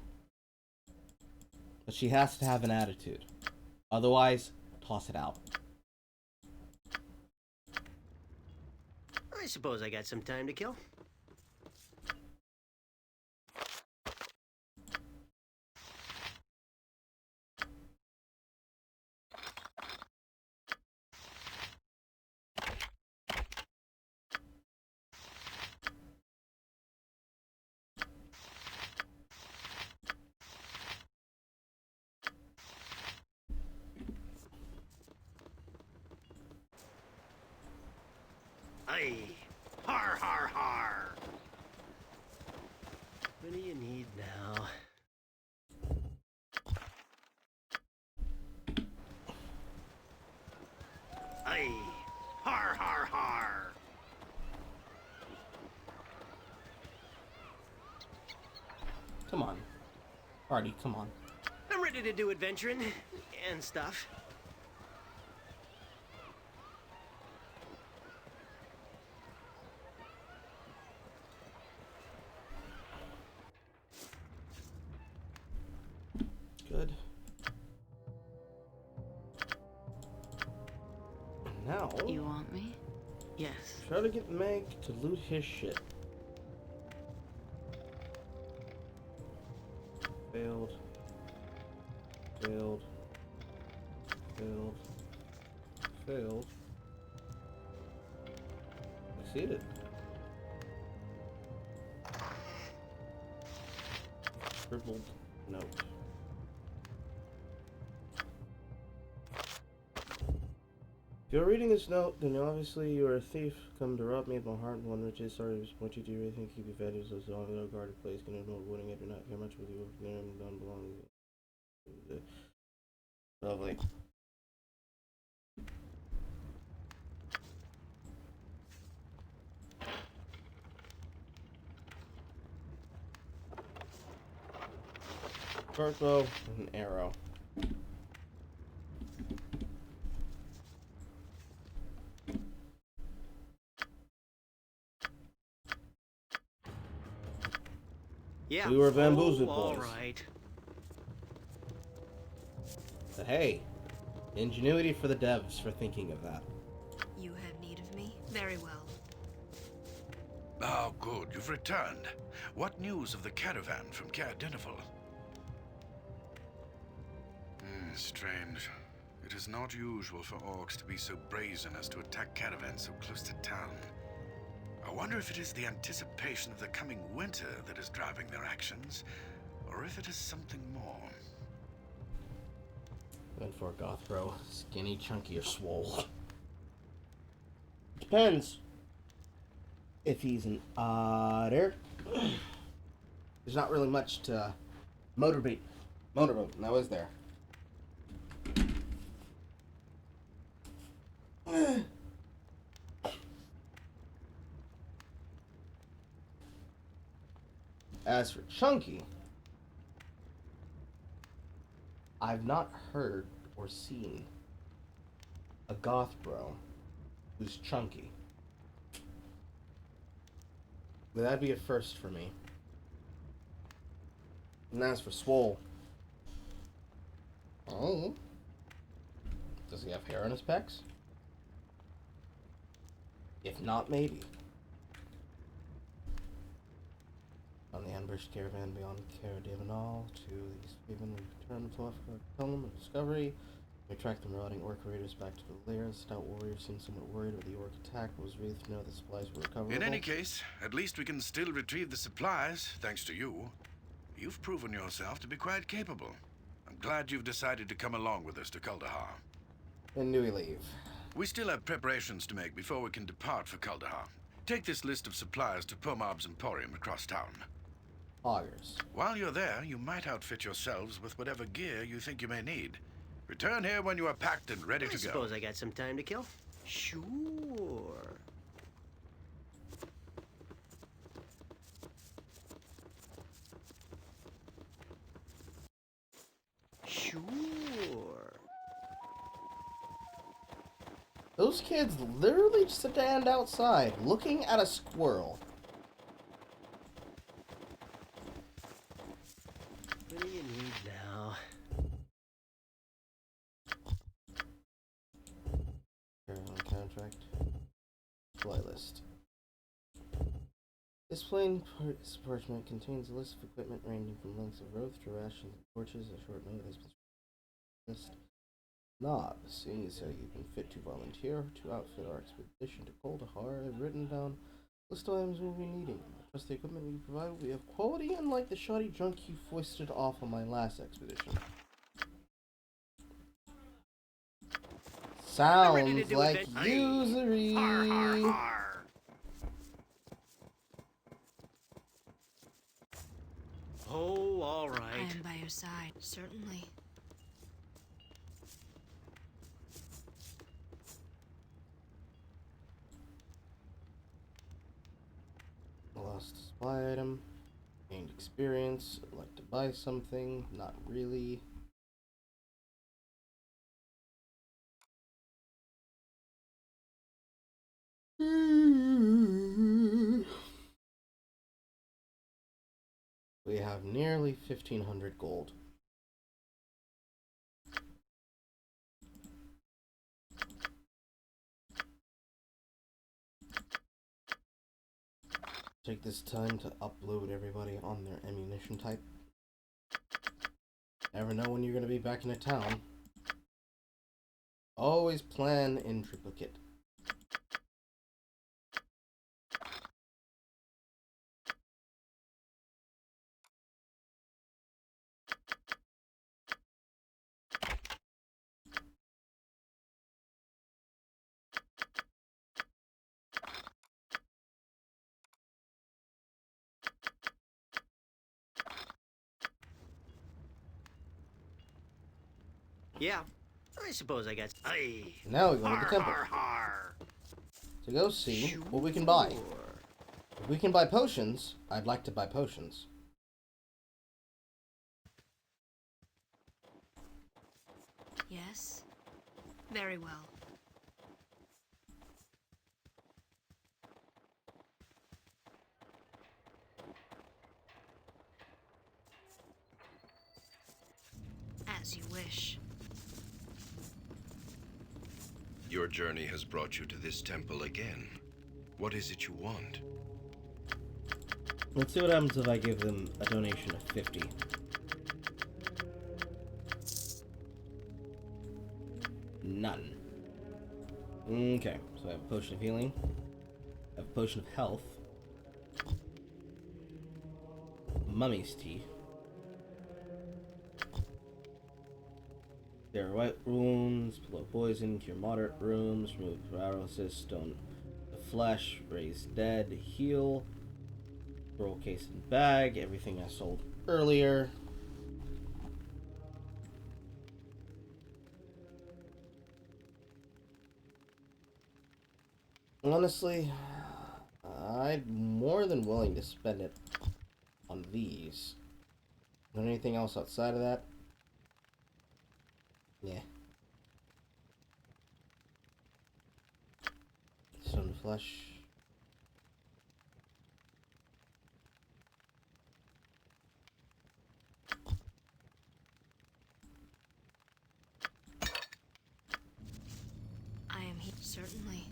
But she has to have an attitude. Otherwise, toss it out. I suppose I got some time to kill. Aye. Har har har. you need now? Aye. Har, har, har. Come on. Party, come on. I'm ready to do adventuring and stuff. Good. Now... You want me? Yes. Try to get Meg to loot his shit. Failed. Failed. Failed. Failed. Succeeded. Scribbled note. If you're reading this note, then obviously you're a thief. Come to rob me of my heart and one which is sorry to disappoint you. Do you really think keep your values as long as a guarded place can ignore avoiding it? Do not care much with you and don't belong to you. Lovely. Short bow and an arrow. Yeah. We were bamboozled, all boys. right. But hey, ingenuity for the devs for thinking of that. You have need of me? Very well. Oh, good. You've returned. What news of the caravan from Caer Dineval? Strange. It is not usual for orcs to be so brazen as to attack caravans so close to town. I wonder if it is the anticipation of the coming winter that is driving their actions, or if it is something more. Went for a goth bro. Skinny, chunky, or swole. Depends. If he's an otter. There's not really much to motorboat. Now is there? As for chunky, I've not heard or seen a goth bro who's chunky. But that'd be a first for me. And as for swole, oh, does he have hair on his pecs? If not, maybe. On the ambushed caravan beyond Caer Dineval to the East Haven, we return to Copium of Discovery. We track the marauding orc raiders back to the lair. The stout warrior seemed somewhat worried about the orc attack, but was relieved to know the supplies were recoverable. In any case, at least we can still retrieve the supplies, thanks to you. You've proven yourself to be quite capable. I'm glad you've decided to come along with us to Kuldahar. When do we leave? We still have preparations to make before we can depart for Kuldahar. Take this list of supplies to Pomab's Emporium across town. Augers. While you're there, you might outfit yourselves with whatever gear you think you may need. Return here when you are packed and ready to go. I suppose I got some time to kill. Sure. Sure. Those kids literally stand outside looking at a squirrel. What do you need now? Contract. Supply list. This plain parchment contains a list of equipment ranging from lengths of rope to rations and torches. A short note has been list. Knob, seeing as how you've been fit to volunteer to outfit our expedition to Kuldahar, I've written down a list of items we'll be needing. I trust the equipment you provide will be of quality, unlike the shoddy junk you foisted off on my last expedition. Sounds like usury. Har, har, har. I am by your side, certainly. Lost a supply item. Gained experience. I'd like to buy something. Not really. We have nearly 1,500 gold. Take this time to upload everybody on their ammunition type. Never know when you're going to be back in a town. Always plan in triplicate. Yeah, I suppose I got. Now we go to the temple to go see what we can buy. If we can buy potions, I'd like to buy potions. Yes? Very well. As you wish. Your journey has brought you to this temple again. What is it you want? Let's see what happens if I give them a donation of 50. None. Okay, so I have a potion of healing. I have a potion of health. Mummy's tea. There are white wounds, below poison, cure moderate wounds, remove paralysis, stone the flesh, raise dead, heal, roll case and bag, everything I sold earlier. Honestly, I'm more than willing to spend it on these. Is there anything else outside of that? Yeah. Stone flesh. I am here, certainly.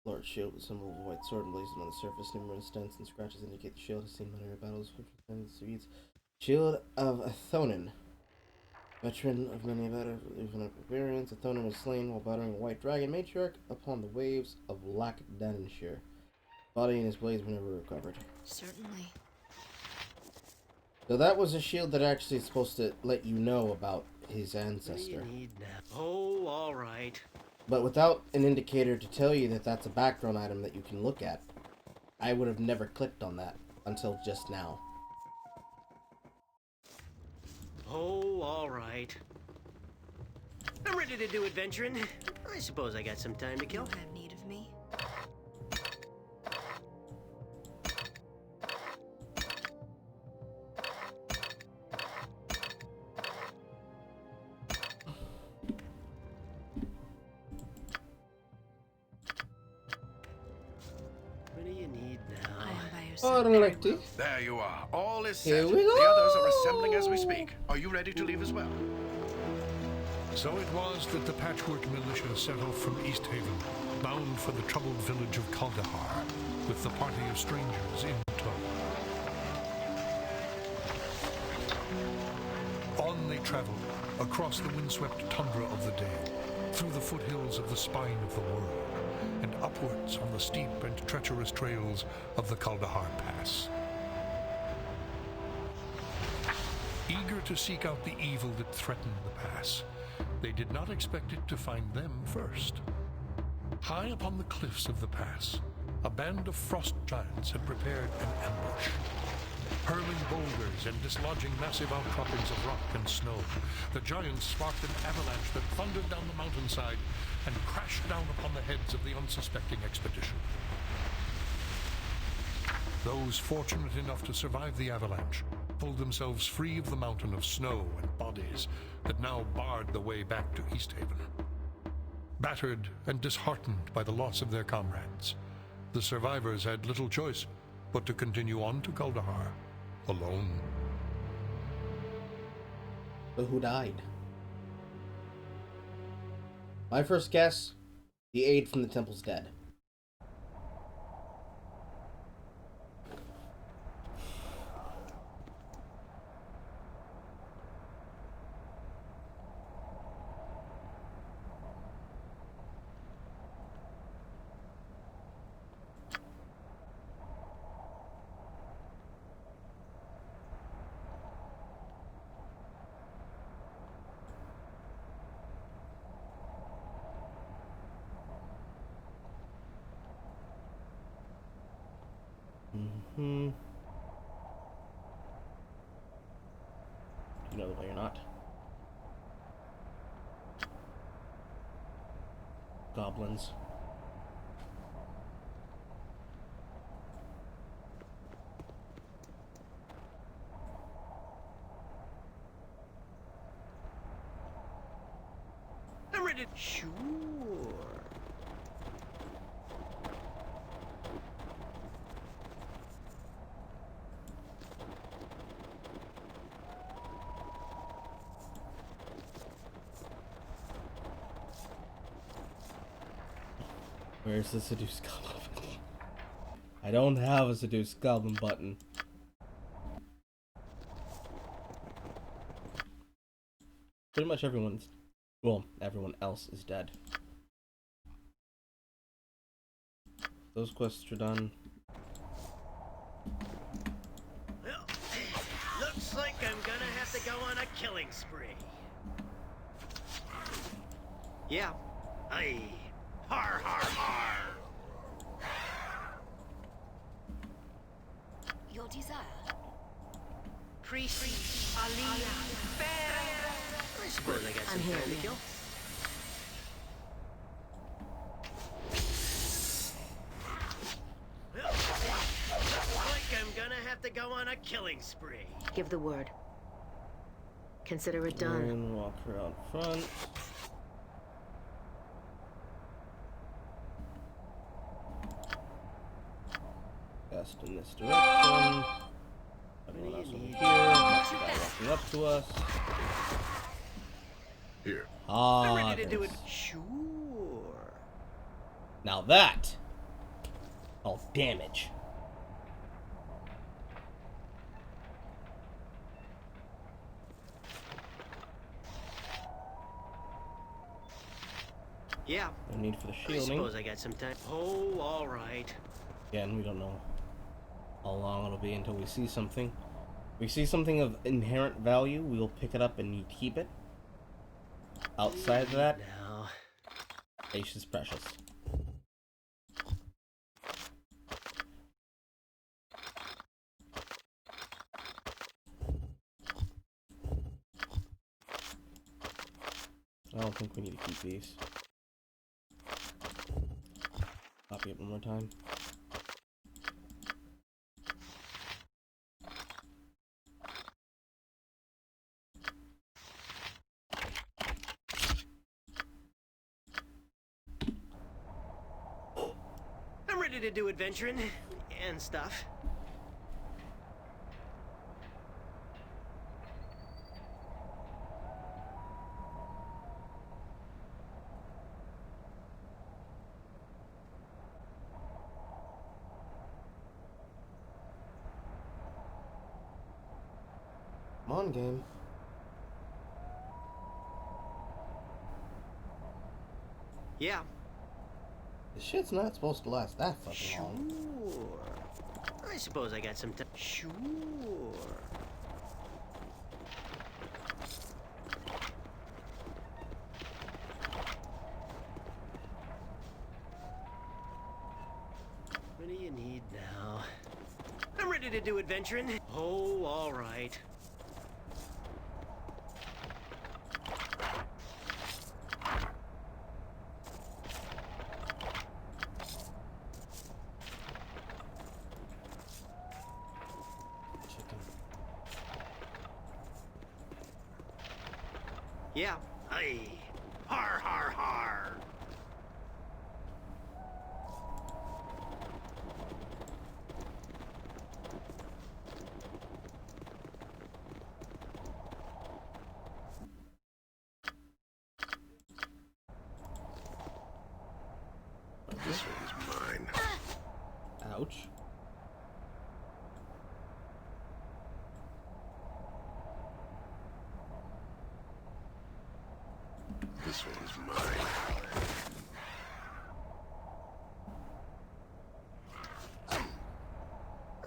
Large shield with symbol of a white sword emblazoned on the surface. Numerous dents and scratches indicate the shield has seen many battles. Shield of Athonin. Veteran of many battles, even of barbarians, Athonin was slain while battering a white dragon matriarch upon the waves of Lac Dananshire. Body and his blades were never recovered. Certainly. So that was a shield that actually is supposed to let you know about his ancestor. What do you need now? Oh, all right. But without an indicator to tell you that that's a background item that you can look at, I would have never clicked on that until just now. Oh, all right. I'm ready to do adventuring. I suppose I got some time to kill. You have need of me? What do you need now? I am by your Alrighty. side. There you are. All is Here set. we go. The others are assembling as we speak. Are you ready to leave as well? So it was that the Patchwork Militia set off from East Haven, bound for the troubled village of Kaldahar, with the party of strangers in tow. On they traveled, across the windswept tundra of the Dale, through the foothills of the spine of the world, and upwards on the steep and treacherous trails of the Kaldahar Pass. Eager to seek out the evil that threatened the pass, they did not expect it to find them first. High upon the cliffs of the pass, a band of frost giants had prepared an ambush. Hurling boulders and dislodging massive outcroppings of rock and snow, the giants sparked an avalanche that thundered down the mountainside and crashed down upon the heads of the unsuspecting expedition. Those fortunate enough to survive the avalanche pulled themselves free of the mountain of snow and bodies that now barred the way back to Easthaven. Battered and disheartened by the loss of their comrades, the survivors had little choice but to continue on to Kuldahar, alone. But who died? My first guess, the aide from the temple's dead. No, they're not. Goblins. I'm ready. Sure. Where's the seduce goblin? I don't have a seduce goblin button. Pretty much everyone else is dead. Those quests are done. Well, looks like I'm gonna have to go on a killing spree. Yeah. Aye. Har har har! Your desire. Priest Ali. I suppose I got some time to kill. Well, looks like I'm gonna have to go on a killing spree. Give the word. Consider it done. And walk around front. Best in this direction. Everyone else over here. Guy walking up to us. Here. Ah, I'm ready to do it. Sure. Now that. Oh, damage. Yeah. No need for the I shielding. suppose I got some time. Oh, all right. Again, we don't know how long it'll be until we see something. If we see something of inherent value, we'll pick it up and keep it. Outside of that, now, patience is precious. I don't think we need to keep these. Copy it one more time. I'm ready to do adventuring and stuff. Come on, game. Yeah. This shit's not supposed to last that fucking long. Sure. I suppose I got some time. Sure. ready to do adventuring. Oh, all right. Yeah. Aye. Har, har, har. This one's mine. Ouch. This one's mine.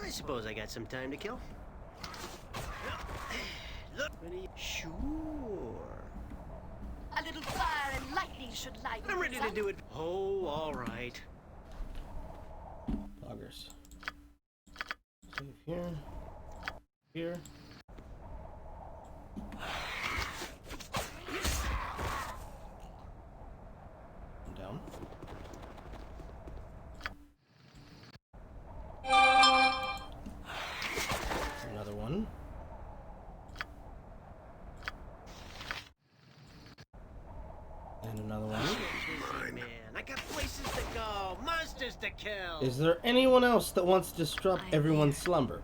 I suppose I got some time to kill. Look, sure. A little fire and lightning should lighten I'm ready things to up. do it. Oh, all right. Poggers. Save here. Here. Down. Another one. And another one. Man, I got places to go, monsters to kill. Is there anyone else that wants to disrupt everyone's slumber?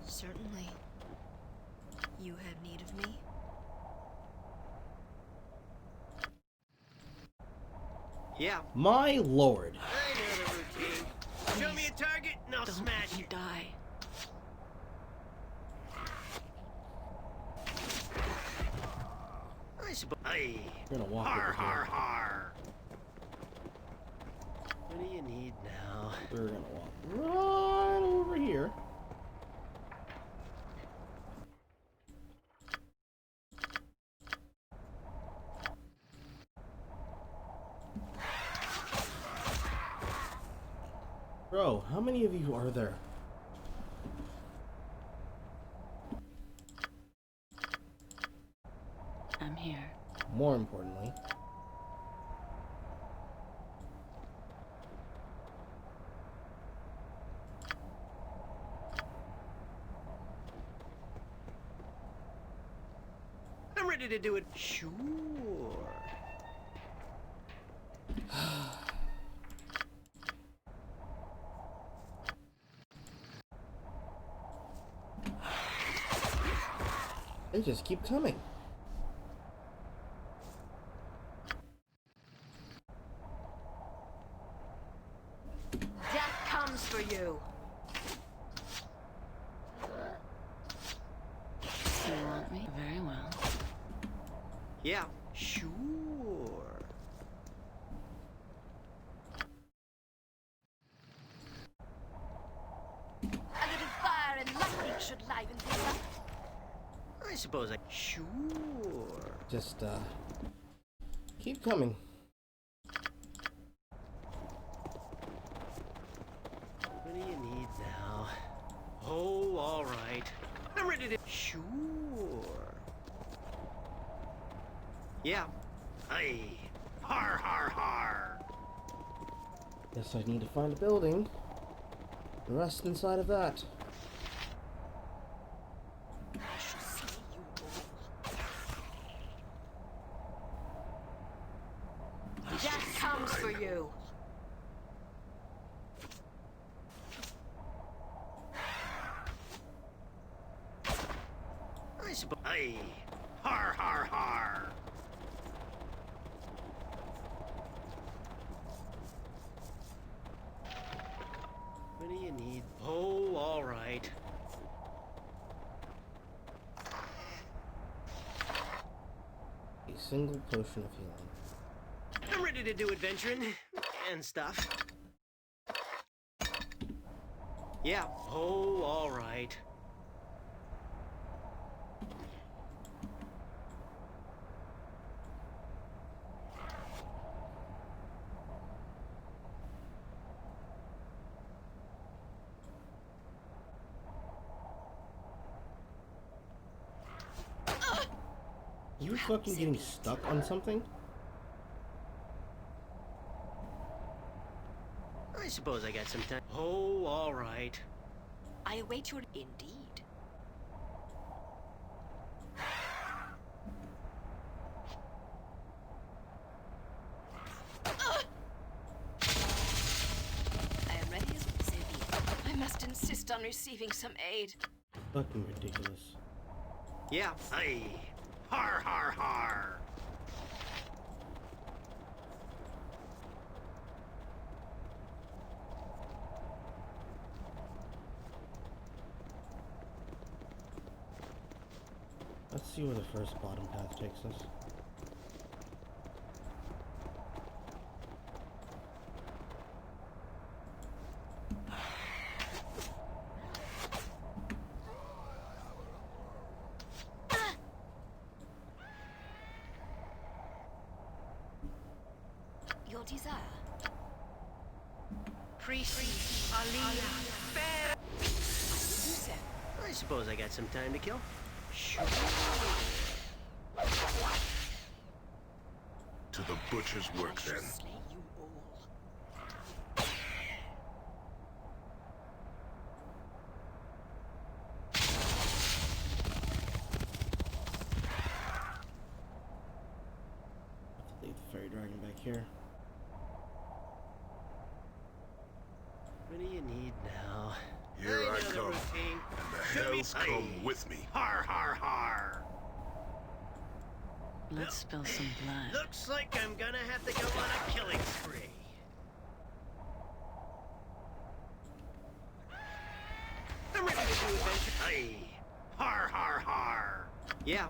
Certainly. You have need of me? Yeah. My lord. I know the routine. Show me a target and I'll smash it. Die. I suppose. Aye. You're gonna walk Har, over har, here. har. What do you need now? We're gonna walk right over here. Bro, how many of you are there? I'm here. More importantly, I'm ready to do it. Sure. they just keep coming. Death comes for you. You want me? Very well. Yeah. Sure. A little fire and lightning should liven things up. I suppose I. Sure. Just, keep coming. What do you need now? Oh, all right. I'm ready to. Sure. Yeah. Aye. Har, har, har. Guess I need to find a building. The rest inside of that. I shall slay you all. Death comes for you. I suppose. Aye. Har, har, har. What do you need? Oh, all right. A single potion of healing. I'm ready to do adventuring and stuff. Yeah. Oh, all right. you fucking getting stuck on something? I suppose I got some time. Oh, all right. I await your... Indeed. I am ready as we say be. I must insist on receiving some aid. Fucking ridiculous. Yeah, aye. Har, har, har. Let's see where the first bottom path takes us. Your desire. Priest, Ali, I suppose I got some time to kill. Sure. To the butcher's work, then. Slay you all. Leave the fairy dragon back here. What do you need now? Here I know the come, routine. and the hells come with me. Har, har, har. Let's spill some blood. Looks like I'm gonna have to go on a killing spree. I'm ready to do adventure. Aye. Har, har, har. Yeah.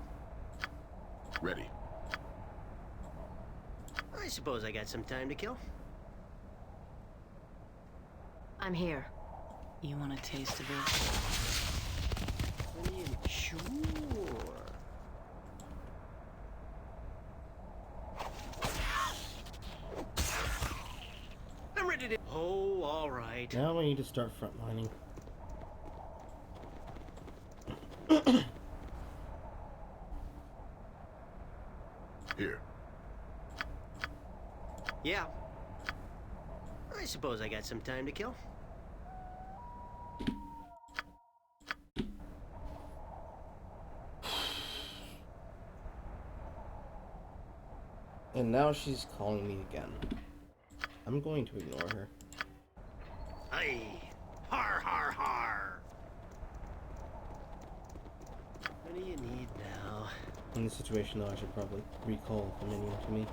Ready. I suppose I got some time to kill. I'm here. You want a taste of it? What are you sure? I'm ready to... Oh, all right. Now we need to start frontlining. Here. Yeah. I suppose I got some time to kill. And now she's calling me again. I'm going to ignore her. Aye. Har, har, har. What do you need now? In this situation, though, I should probably recall the minion to me.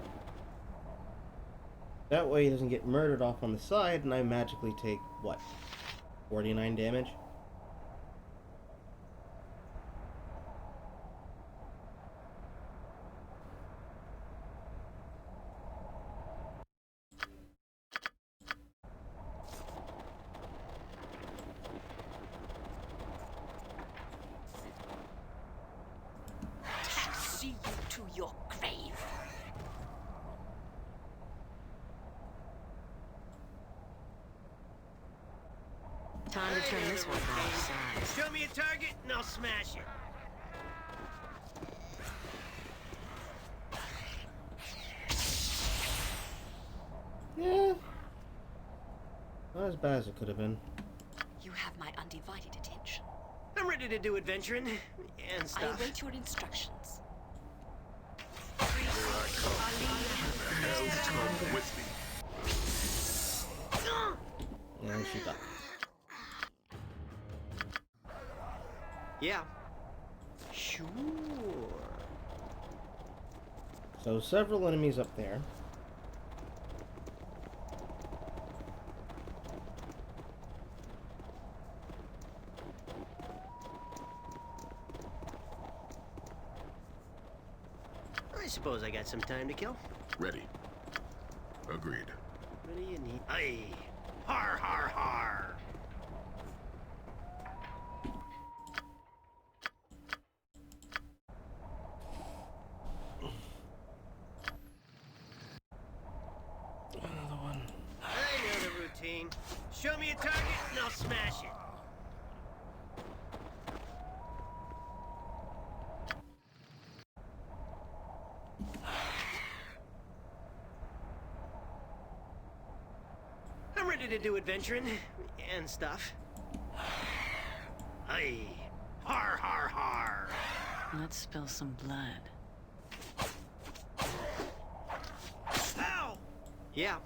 That way he doesn't get murdered off on the side, and I magically take, what, 49 damage? Taxi you to your grave. Time to turn this one outside. Show me a target and I'll smash it. Yeah. Not as bad as it could have been. You have my undivided attention. I'm ready to do adventuring and I stuff. await your instructions. Here I come. And the hells come with me. And she died. Yeah. Sure. So several enemies up there. I suppose I got some time to kill. Ready. Agreed. What do you need? Aye. Har, har, har. Another one. I know the routine. Show me a target and I'll smash it. ready to do adventuring and stuff. Aye. Har har har. Let's spill some blood. Ow! Yeah.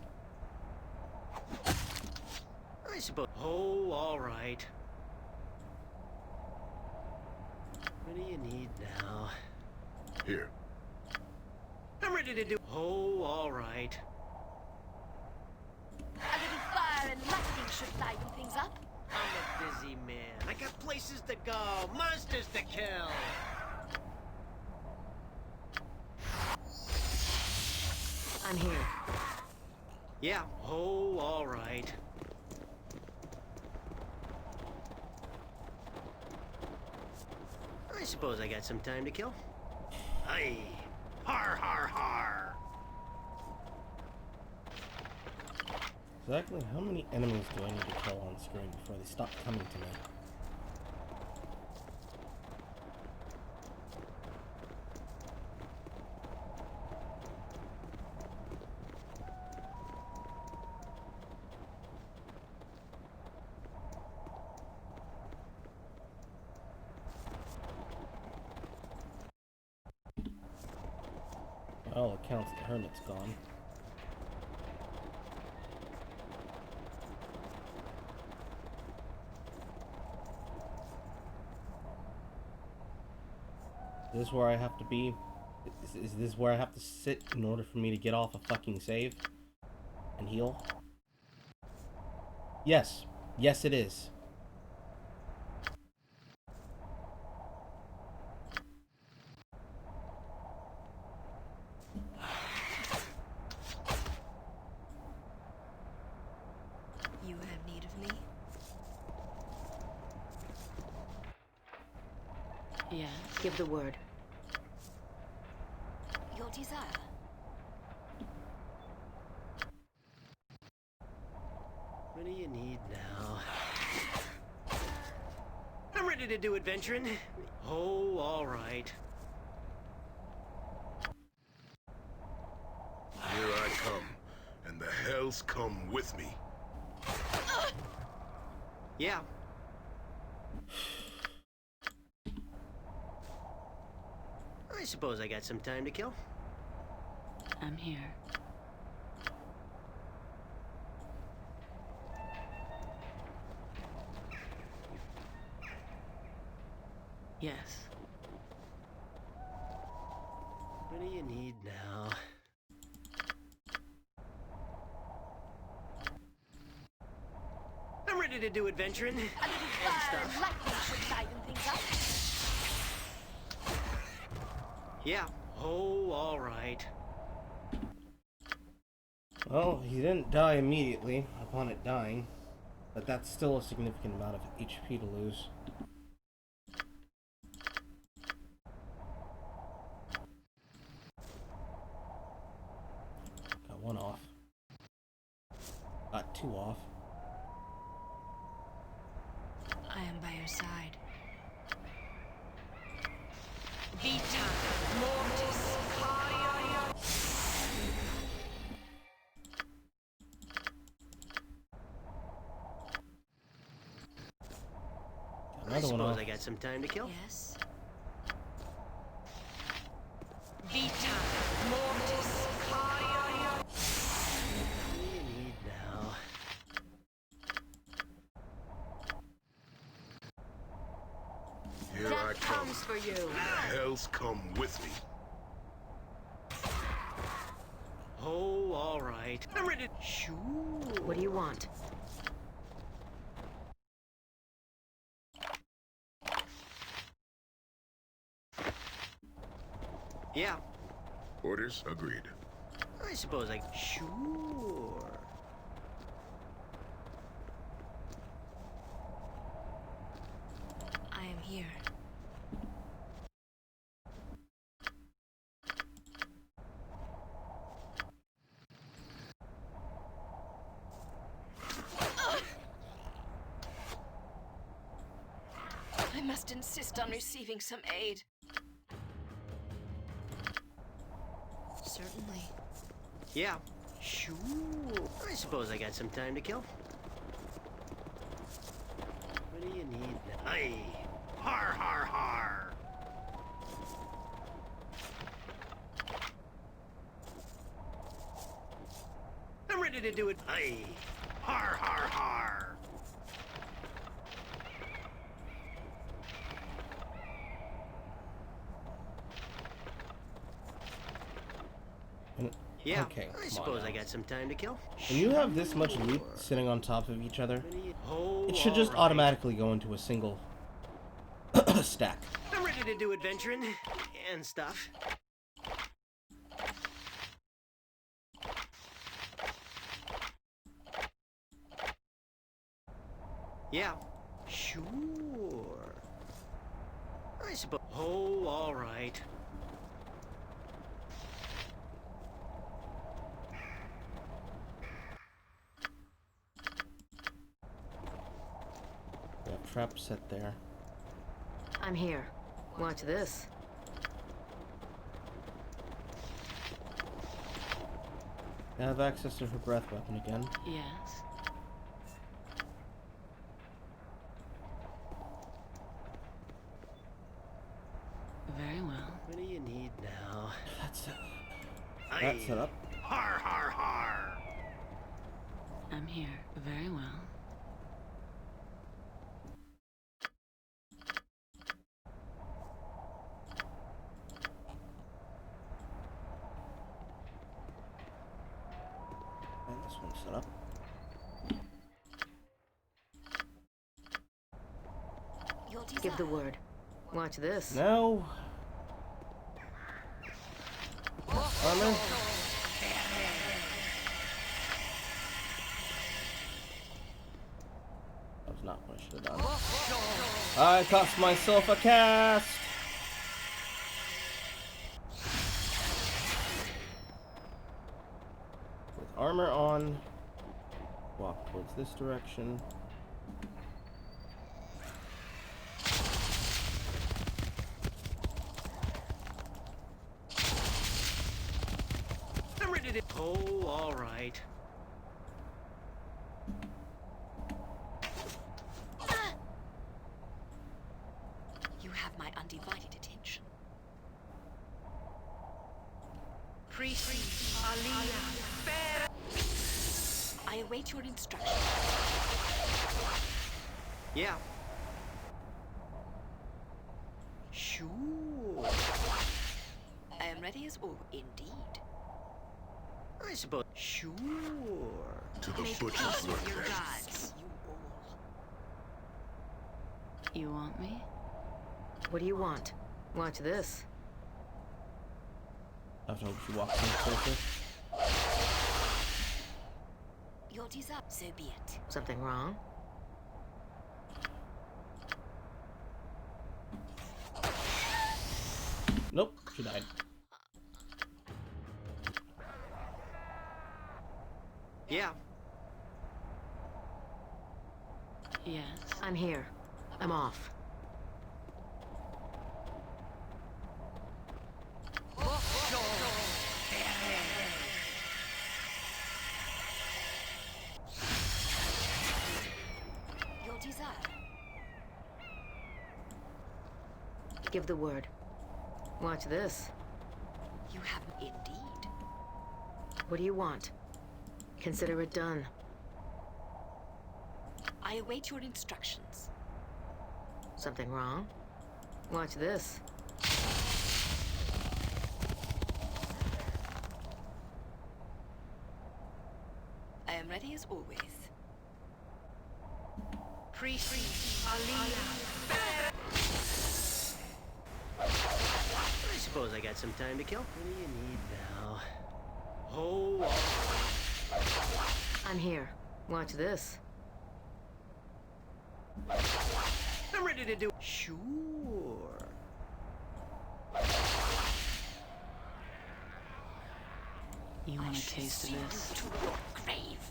I suppose. Oh, all right. What do you need now? Here. I'm ready to do. Oh, all right. A little fire and lightning should liven things up. I'm a busy man. I got places to go, monsters to kill. I'm here. Yeah. Oh, all right. I suppose I got some time to kill. Aye. Har har har. Exactly how many enemies do I need to kill on screen before they stop coming to me? By all accounts, the hermit's gone. Is this where I have to be? Is this where I have to sit in order for me to get off a fucking save? And heal? Yes. Yes, it is. You have need of me? Yes. Give the word. Your desire. What do you need now? I'm ready to do adventuring. Oh, all right. Here I come, and the hells come with me. Yeah. I suppose I got some time to kill. I'm here. Yes. What do you need now? I'm ready to do adventuring A little and fire and stuff. lightning should liven things up. Yeah. Oh, all right. Well, he didn't die immediately upon it dying, but that's still a significant amount of HP to lose. Got one off. Got two off. I am by your side. Vita Mortis Caria. I Another one suppose off. I got some time to kill. Yes. Vita Mortis Caria. What do you need now? Here I Death come. comes for you. The hells come with me. Oh, all right. I'm ready. Sure. What do you want? Yeah. Orders agreed. I suppose I. Sure. I am here. I must insist on receiving some aid. Certainly. Yeah. Sure. I suppose I got some time to kill. What do you need now? Aye. Har, har, har. I'm ready to do it. Aye. Har, har, har. Yeah, Okay, I suppose I got some time to kill. When you have this much loot sitting on top of each other, Oh, it should just all right. automatically go into a single stack. I'm ready to do adventuring and stuff. Yeah, sure. I suppose. Oh, all right. Got trap set there. I'm here. Watch this. I have access to her breath weapon again. Yes. Very well. What do you need now? That's it. Aye. That's set up. Har, har, har. I'm here. Very well. And this one's set up. Give the word. Watch this. No. Armor. That was not what I should have done. I cost myself a cast. With armor on, walk towards this direction. I'm ready to. Oh, all right. You have my undivided attention. Priest Alia. I await your instructions. Yeah. Sure. I am ready as always. Indeed. I suppose. Sure. To the Make butcher's peace with your work. gods. You all. You want me? What do you want? Watch this. I have to hope she walks in closer. Your desire. So be it. Something wrong? Nope, she died. Yeah. Yes. I'm here. I'm off. Your desire. Give the word. Watch this. You have indeed. What do you want? Consider it done. I await your instructions. Something wrong? Watch this. I am ready as always. Priest Alia. I suppose I got some time to kill. What do you need now? Oh, all right. I'm here. Watch this. I'm ready to do. Sure. You want a taste of this? To your grave.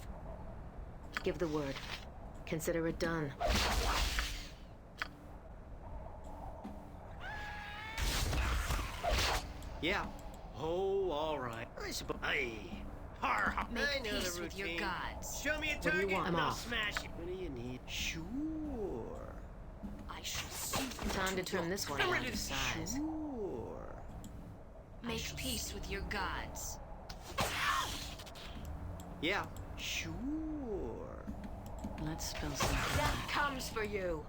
Give the word. Consider it done. Yeah. Oh, all right. I suppose. Aye. Make I know peace the with your routine. gods. Show me a What do you target want? and I'm I'll off. smash it. What do you need? Sure. I shall see you Time to trim this one I'm down ready to size. Sure. Make peace with your gods. Yeah. Sure. Let's spill some blood. Death comes for you.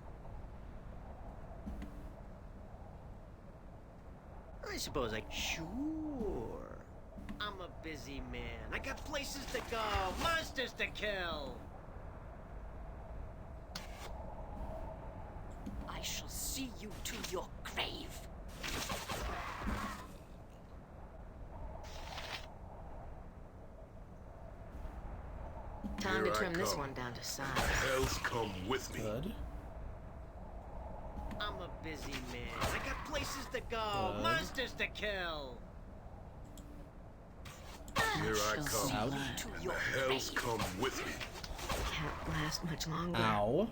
I suppose I... Sure. I'm a busy man. I got places to go, monsters to kill. I shall see you to your grave. Time Here to I trim this come. one down to size. Hells come with me. Good. I'm a busy man. I got places to go, Good. monsters to kill. Here I come. Ouch. And the hells come with me. Can't last much longer. Ow.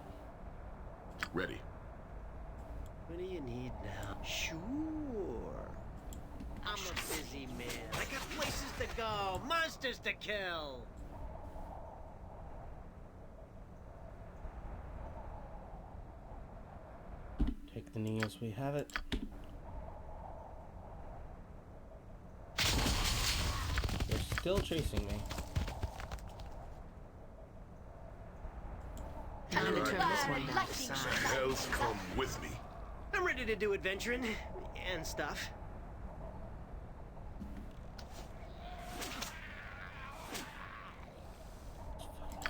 Ready. What do you need now? Sure. I'm a busy man. I got places to go, monsters to kill. Take the knee as we have it. They're still chasing me. Time to Here I trim this come. one down to size. The hells come with me. I'm ready to do adventuring and stuff.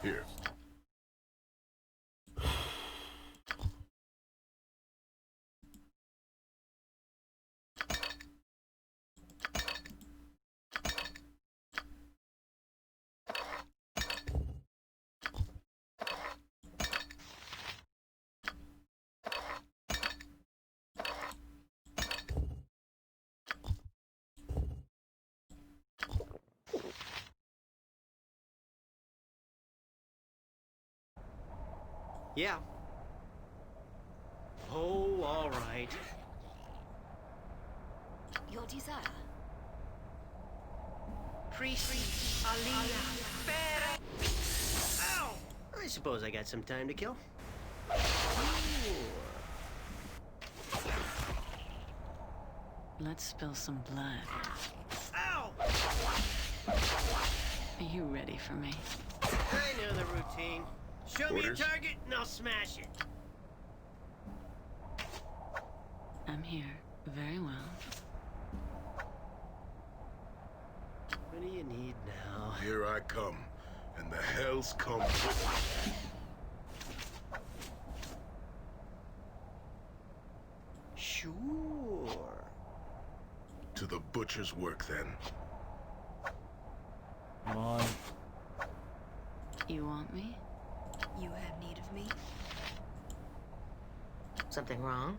Here. Yeah. Oh, all right. Your desire. Priest, Aliyah, Farah. Ow! I suppose I got some time to kill. Let's spill some blood. Ow! Are you ready for me? I know the routine. Show Orders? me a target and I'll smash it. I'm here. Very well. What do you need now? Here I come. And the hells come with me. Sure. To the butcher's work, then. Come on. You want me? You have need of me? Something wrong?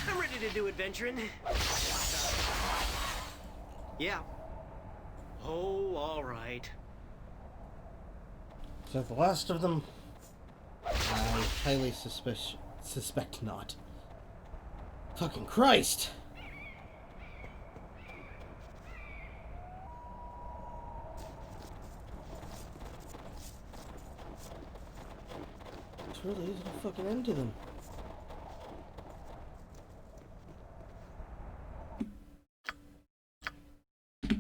I'm ready to do adventuring. Yeah. Oh, all right. Is that the last of them? I highly suspect not. Fucking Christ! There really isn't a fucking end to them. Wait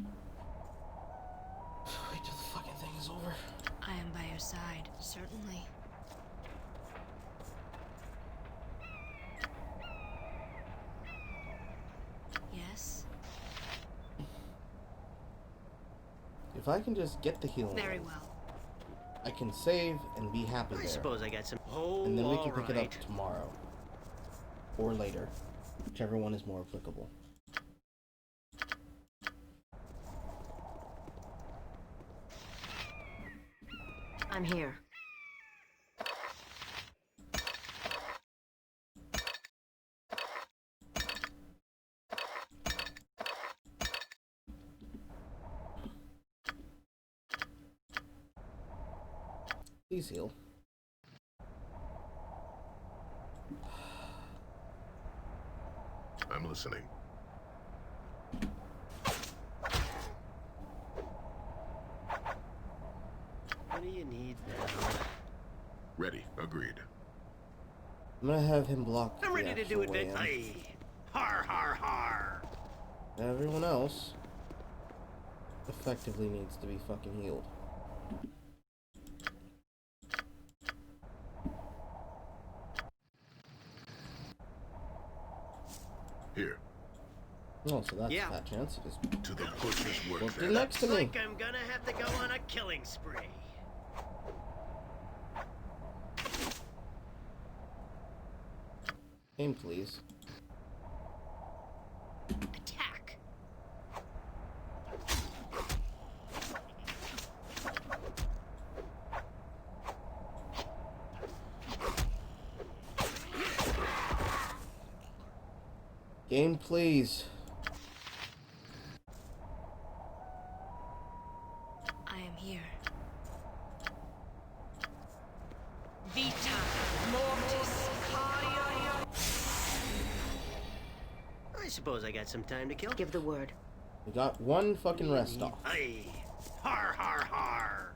till the fucking thing is over. I am by your side, certainly. Yes? If I can just get the healing, Very well. I can save and be happy I there. suppose I got some. Oh, And then we can all pick it right. up tomorrow. Or later. Whichever one is more applicable. I'm here. Please heal. listening. What do you need now? Ready. Agreed. I'm gonna have him block. I'm ready to do adventure. Har har har. Everyone else effectively needs to be fucking healed. Here. Oh, so that's that chance. Just to the butcher's work. Walked in next to me. Like I'm gonna have to go on a killing spree. Aim, please. Attack. Game, please. I am here. Vita Mortis Cardio. I suppose I got some time to kill. Give the word. We got one fucking rest off. Aye. Har har har.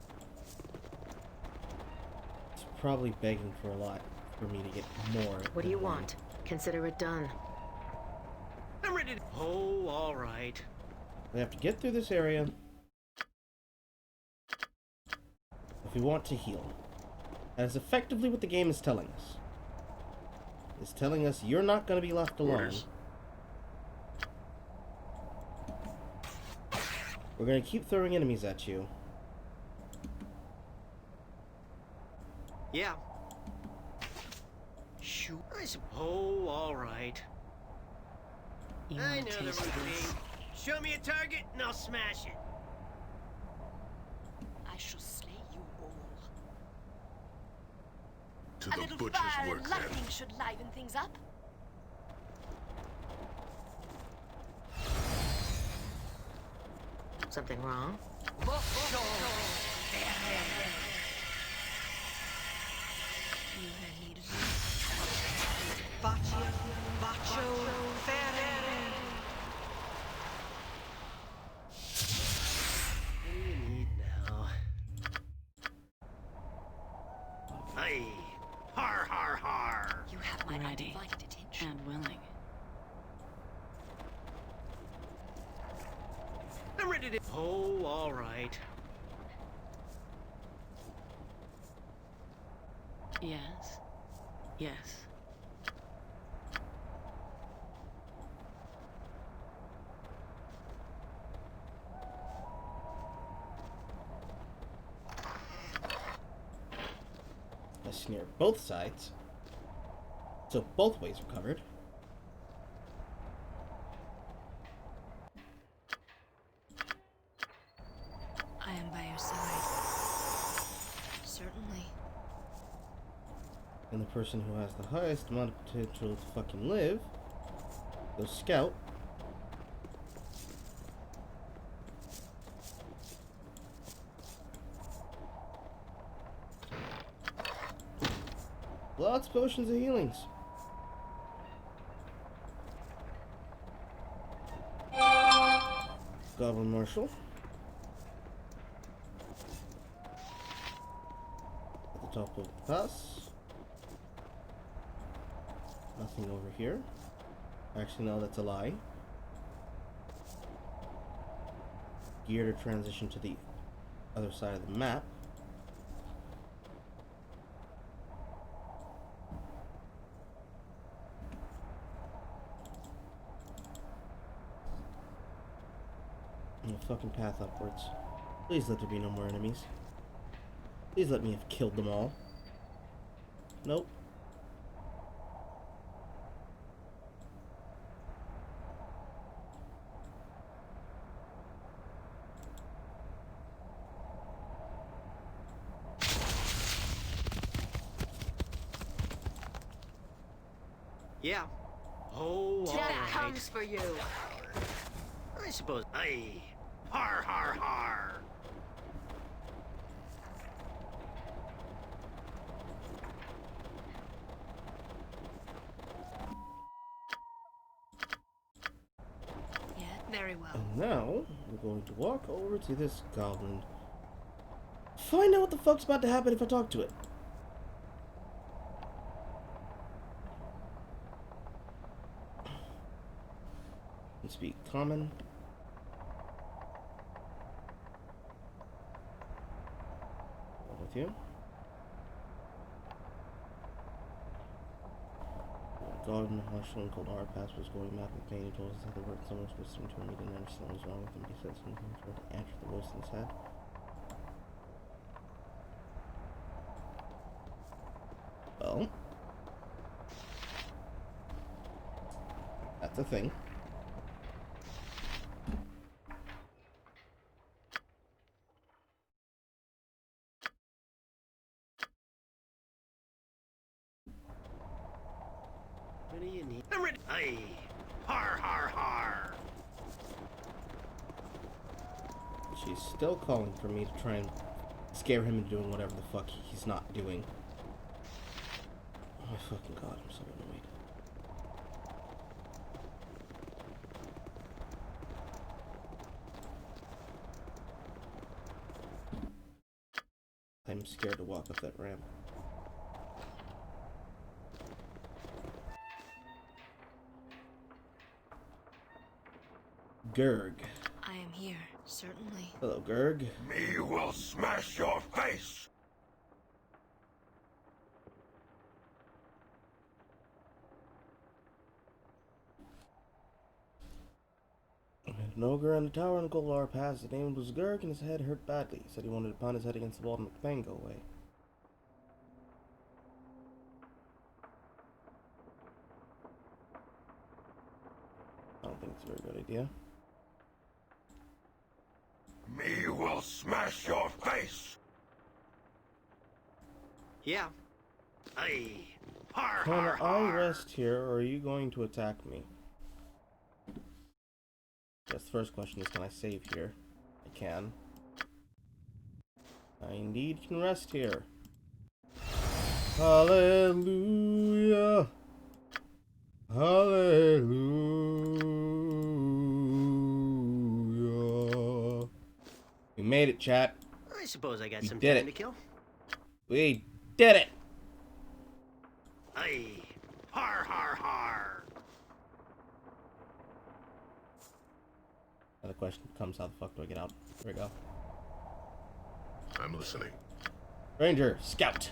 It's probably begging for a lot for me to get more. What do you want? Consider it done. I'm ready to... Oh, all right. We have to get through this area if we want to heal. That is effectively what the game is telling us. It's telling us you're not going to be left alone. Orders. We're going to keep throwing enemies at you. Yeah. Shoot. I suppose. Oh, all right. I know the routine. Show me a target and I'll smash it. I shall slay you all. To A the little butcher's fire work, and then. lightning should liven things up. Something wrong? You had need of me. Bacio Ferre. What do you need now? Aye. Har har har. You have my Ready undivided attention. and willing. I'm ready to... Oh, all right. Yes. Yes. I snare both sides, so both ways are covered. I am by your side. Certainly. And the person who has the highest amount of potential to fucking live goes scout. Lots of potions of healings. Goblin Marshal. At the top of the pass. Nothing over here. Actually, no, that's a lie. Gear to transition to the other side of the map. And a fucking path upwards. Please let there be no more enemies. Please let me have killed them all. Nope. Yeah. Oh, all Death right. comes for you. I suppose. Aye. Har har har. Very well. And now, we're going to walk over to this goblin. Find out what the fuck's about to happen if I talk to it. And speak common. With you. Garden, Marshall, and Cold Hard Pass was going mad with pain. He told us that the word someone was whispering to him. He didn't understand what was wrong with him. He said something toward to answer the voice in his head. Well, that's a thing. What do you need? I'm ready. Aye. Har, har, har. She's still calling for me to try and scare him into doing whatever the fuck he's not doing. Oh my fucking god, I'm so annoyed. I'm scared to walk up that ramp. Gurg. I am here, certainly. Hello, Gurg. Me will smash your face! An ogre in the tower in Goldar Pass. His name was Gurg and his head hurt badly. He said he wanted to pound his head against the wall to make the pain go away. I don't think it's a very good idea. Me will smash your face! Yeah. Aye. Har, Can har, I har. rest here, or are you going to attack me? Yes, the first question is, can I save here? I can. I indeed can rest here. Hallelujah! Hallelujah! We made it, chat. I suppose I got We some did time it. to kill. We did it! Aye. Har, har, har. Now the question becomes, how the fuck do I get out? There we go. I'm listening. Ranger, scout.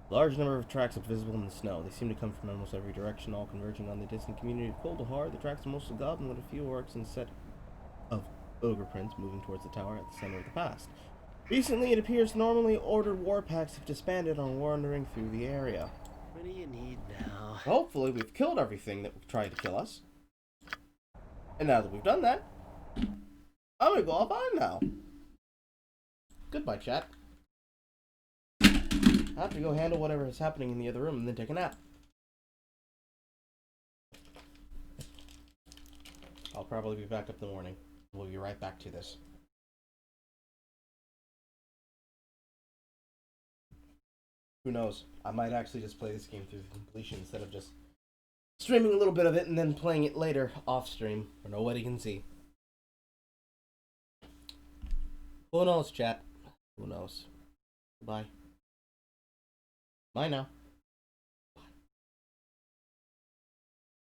Large number of tracks are visible in the snow. They seem to come from almost every direction, all converging on the distant community of Coldahar. The tracks are mostly goblin with a few orcs and a set of ogre prints moving towards the tower at the center of the pass. Recently, it appears normally ordered war packs have disbanded on wandering through the area. What do you need now? Hopefully, we've killed everything that tried to kill us. And now that we've done that, I'm gonna go offline now. Goodbye, chat. I have to go handle whatever is happening in the other room and then take a nap. I'll probably be back up in the morning. We'll be right back to this. Who knows? I might actually just play this game through the completion instead of just streaming a little bit of it and then playing it later off stream where nobody can see. Who knows, chat? Who knows? Goodbye. Bye now.